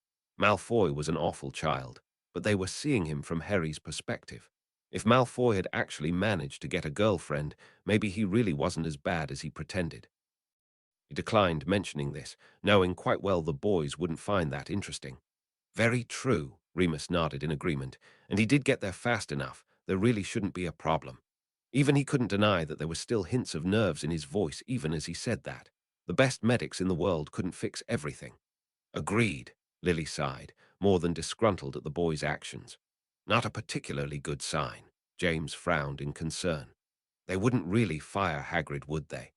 Malfoy was an awful child, but they were seeing him from Harry's perspective. If Malfoy had actually managed to get a girlfriend, maybe he really wasn't as bad as he pretended. He declined mentioning this, knowing quite well the boys wouldn't find that interesting. Very true, Remus nodded in agreement, and he did get there fast enough. There really shouldn't be a problem. Even he couldn't deny that there were still hints of nerves in his voice even as he said that. The best medics in the world couldn't fix everything. Agreed, Lily sighed, more than disgruntled at the boy's actions. Not a particularly good sign. James frowned in concern. They wouldn't really fire Hagrid, would they?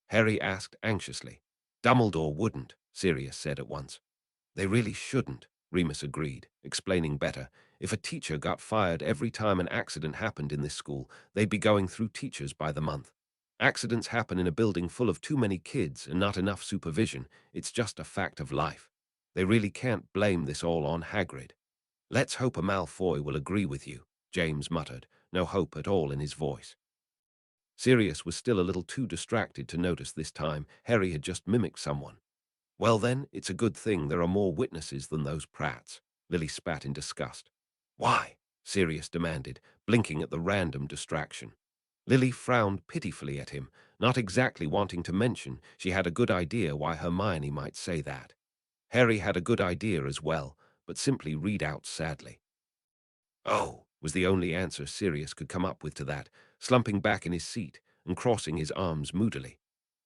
Harry asked anxiously. Dumbledore wouldn't, Sirius said at once. They really shouldn't, Remus agreed, explaining better. If a teacher got fired every time an accident happened in this school, they'd be going through teachers by the month. Accidents happen in a building full of too many kids and not enough supervision. It's just a fact of life. They really can't blame this all on Hagrid. Let's hope a Malfoy will agree with you, James muttered, no hope at all in his voice. Sirius was still a little too distracted to notice this time Harry had just mimicked someone. Well then, it's a good thing there are more witnesses than those prats. Lily spat in disgust. Why? Sirius demanded, blinking at the random distraction. Lily frowned pitifully at him, not exactly wanting to mention she had a good idea why Hermione might say that. Harry had a good idea as well, but simply read out sadly. Oh, was the only answer Sirius could come up with to that, slumping back in his seat and crossing his arms moodily.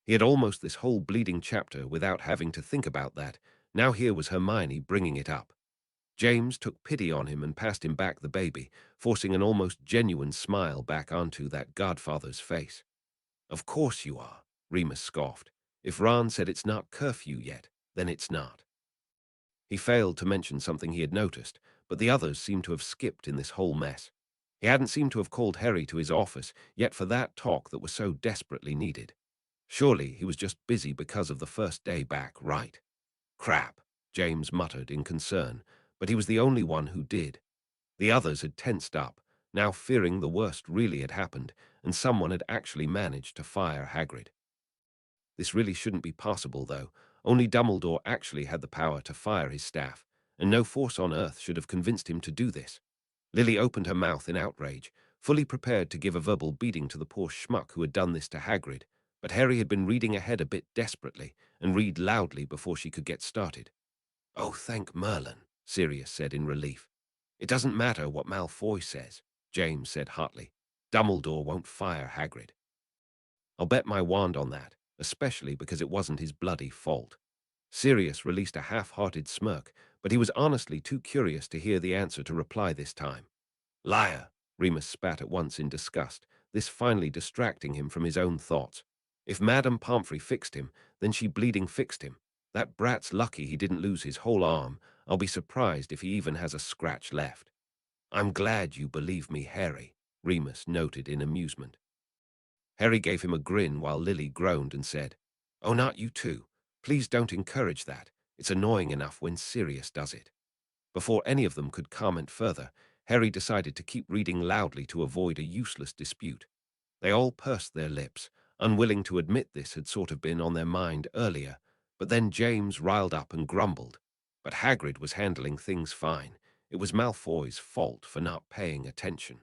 He had almost this whole bleeding chapter without having to think about that. Now here was Hermione bringing it up. James took pity on him and passed him back the baby, forcing an almost genuine smile back onto that godfather's face. Of course you are, Remus scoffed. If Ron said it's not curfew yet, then it's not. He failed to mention something he had noticed, but the others seemed to have skipped in this whole mess. He hadn't seemed to have called Harry to his office, yet for that talk that was so desperately needed. Surely he was just busy because of the first day back, right? Crap, James muttered in concern, but he was the only one who did. The others had tensed up, now fearing the worst really had happened, and someone had actually managed to fire Hagrid. This really shouldn't be possible, though. Only Dumbledore actually had the power to fire his staff, and no force on earth should have convinced him to do this. Lily opened her mouth in outrage, fully prepared to give a verbal beating to the poor schmuck who had done this to Hagrid, but Harry had been reading ahead a bit desperately, and read loudly before she could get started. Oh, thank Merlin, Sirius said in relief. It doesn't matter what Malfoy says, James said hotly. Dumbledore won't fire Hagrid. I'll bet my wand on that, especially because it wasn't his bloody fault. Sirius released a half-hearted smirk, but he was honestly too curious to hear the answer to reply this time. Liar, Remus spat at once in disgust, this finally distracting him from his own thoughts. If Madame Pomfrey fixed him, then she bleeding fixed him. That brat's lucky he didn't lose his whole arm. I'll be surprised if he even has a scratch left. I'm glad you believe me, Harry, Remus noted in amusement. Harry gave him a grin while Lily groaned and said, Oh, not you too. Please don't encourage that. It's annoying enough when Sirius does it. Before any of them could comment further, Harry decided to keep reading loudly to avoid a useless dispute. They all pursed their lips, unwilling to admit this had sort of been on their mind earlier, but then James riled up and grumbled. But Hagrid was handling things fine. It was Malfoy's fault for not paying attention.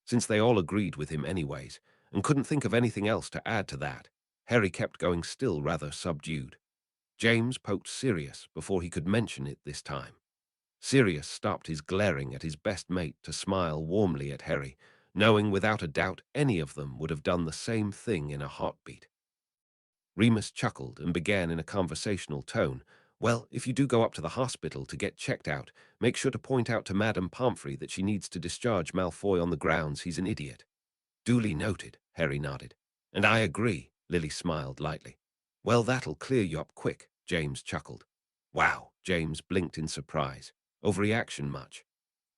Since they all agreed with him anyways, and couldn't think of anything else to add to that, Harry kept going still rather subdued. James poked Sirius before he could mention it this time. Sirius stopped his glaring at his best mate to smile warmly at Harry, knowing without a doubt any of them would have done the same thing in a heartbeat. Remus chuckled and began in a conversational tone, Well, if you do go up to the hospital to get checked out, make sure to point out to Madame Pomfrey that she needs to discharge Malfoy on the grounds he's an idiot. Duly noted, Harry nodded. And I agree, Lily smiled lightly. Well, that'll clear you up quick, James chuckled. Wow, James blinked in surprise. Overreaction much?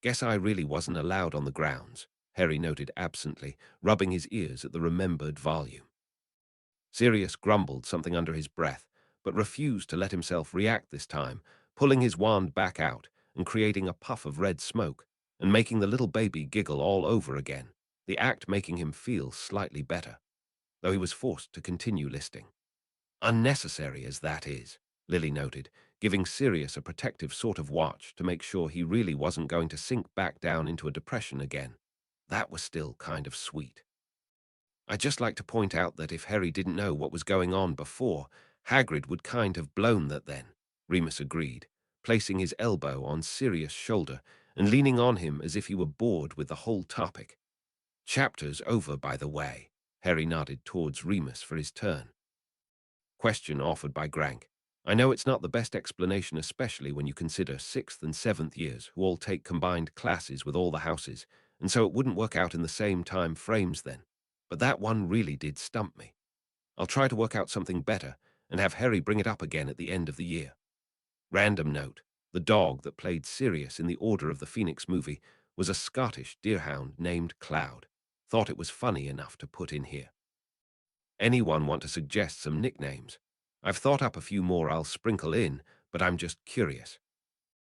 Guess I really wasn't allowed on the grounds, Harry noted absently, rubbing his ears at the remembered volume. Sirius grumbled something under his breath, but refused to let himself react this time, pulling his wand back out and creating a puff of red smoke, and making the little baby giggle all over again, the act making him feel slightly better, though he was forced to continue listing. Unnecessary as that is, Lily noted, giving Sirius a protective sort of watch to make sure he really wasn't going to sink back down into a depression again. That was still kind of sweet. I'd just like to point out that if Harry didn't know what was going on before, Hagrid would kind have blown that then, Remus agreed, placing his elbow on Sirius' shoulder and leaning on him as if he were bored with the whole topic. Chapter's over, by the way, Harry nodded towards Remus for his turn. Question offered by Grank. I know it's not the best explanation, especially when you consider 6th and 7th years who all take combined classes with all the houses, and so it wouldn't work out in the same time frames then. But that one really did stump me. I'll try to work out something better and have Harry bring it up again at the end of the year. Random note, the dog that played Sirius in the Order of the Phoenix movie was a Scottish deerhound named Cloud. Thought it was funny enough to put in here. Anyone want to suggest some nicknames? I've thought up a few more I'll sprinkle in, but I'm just curious.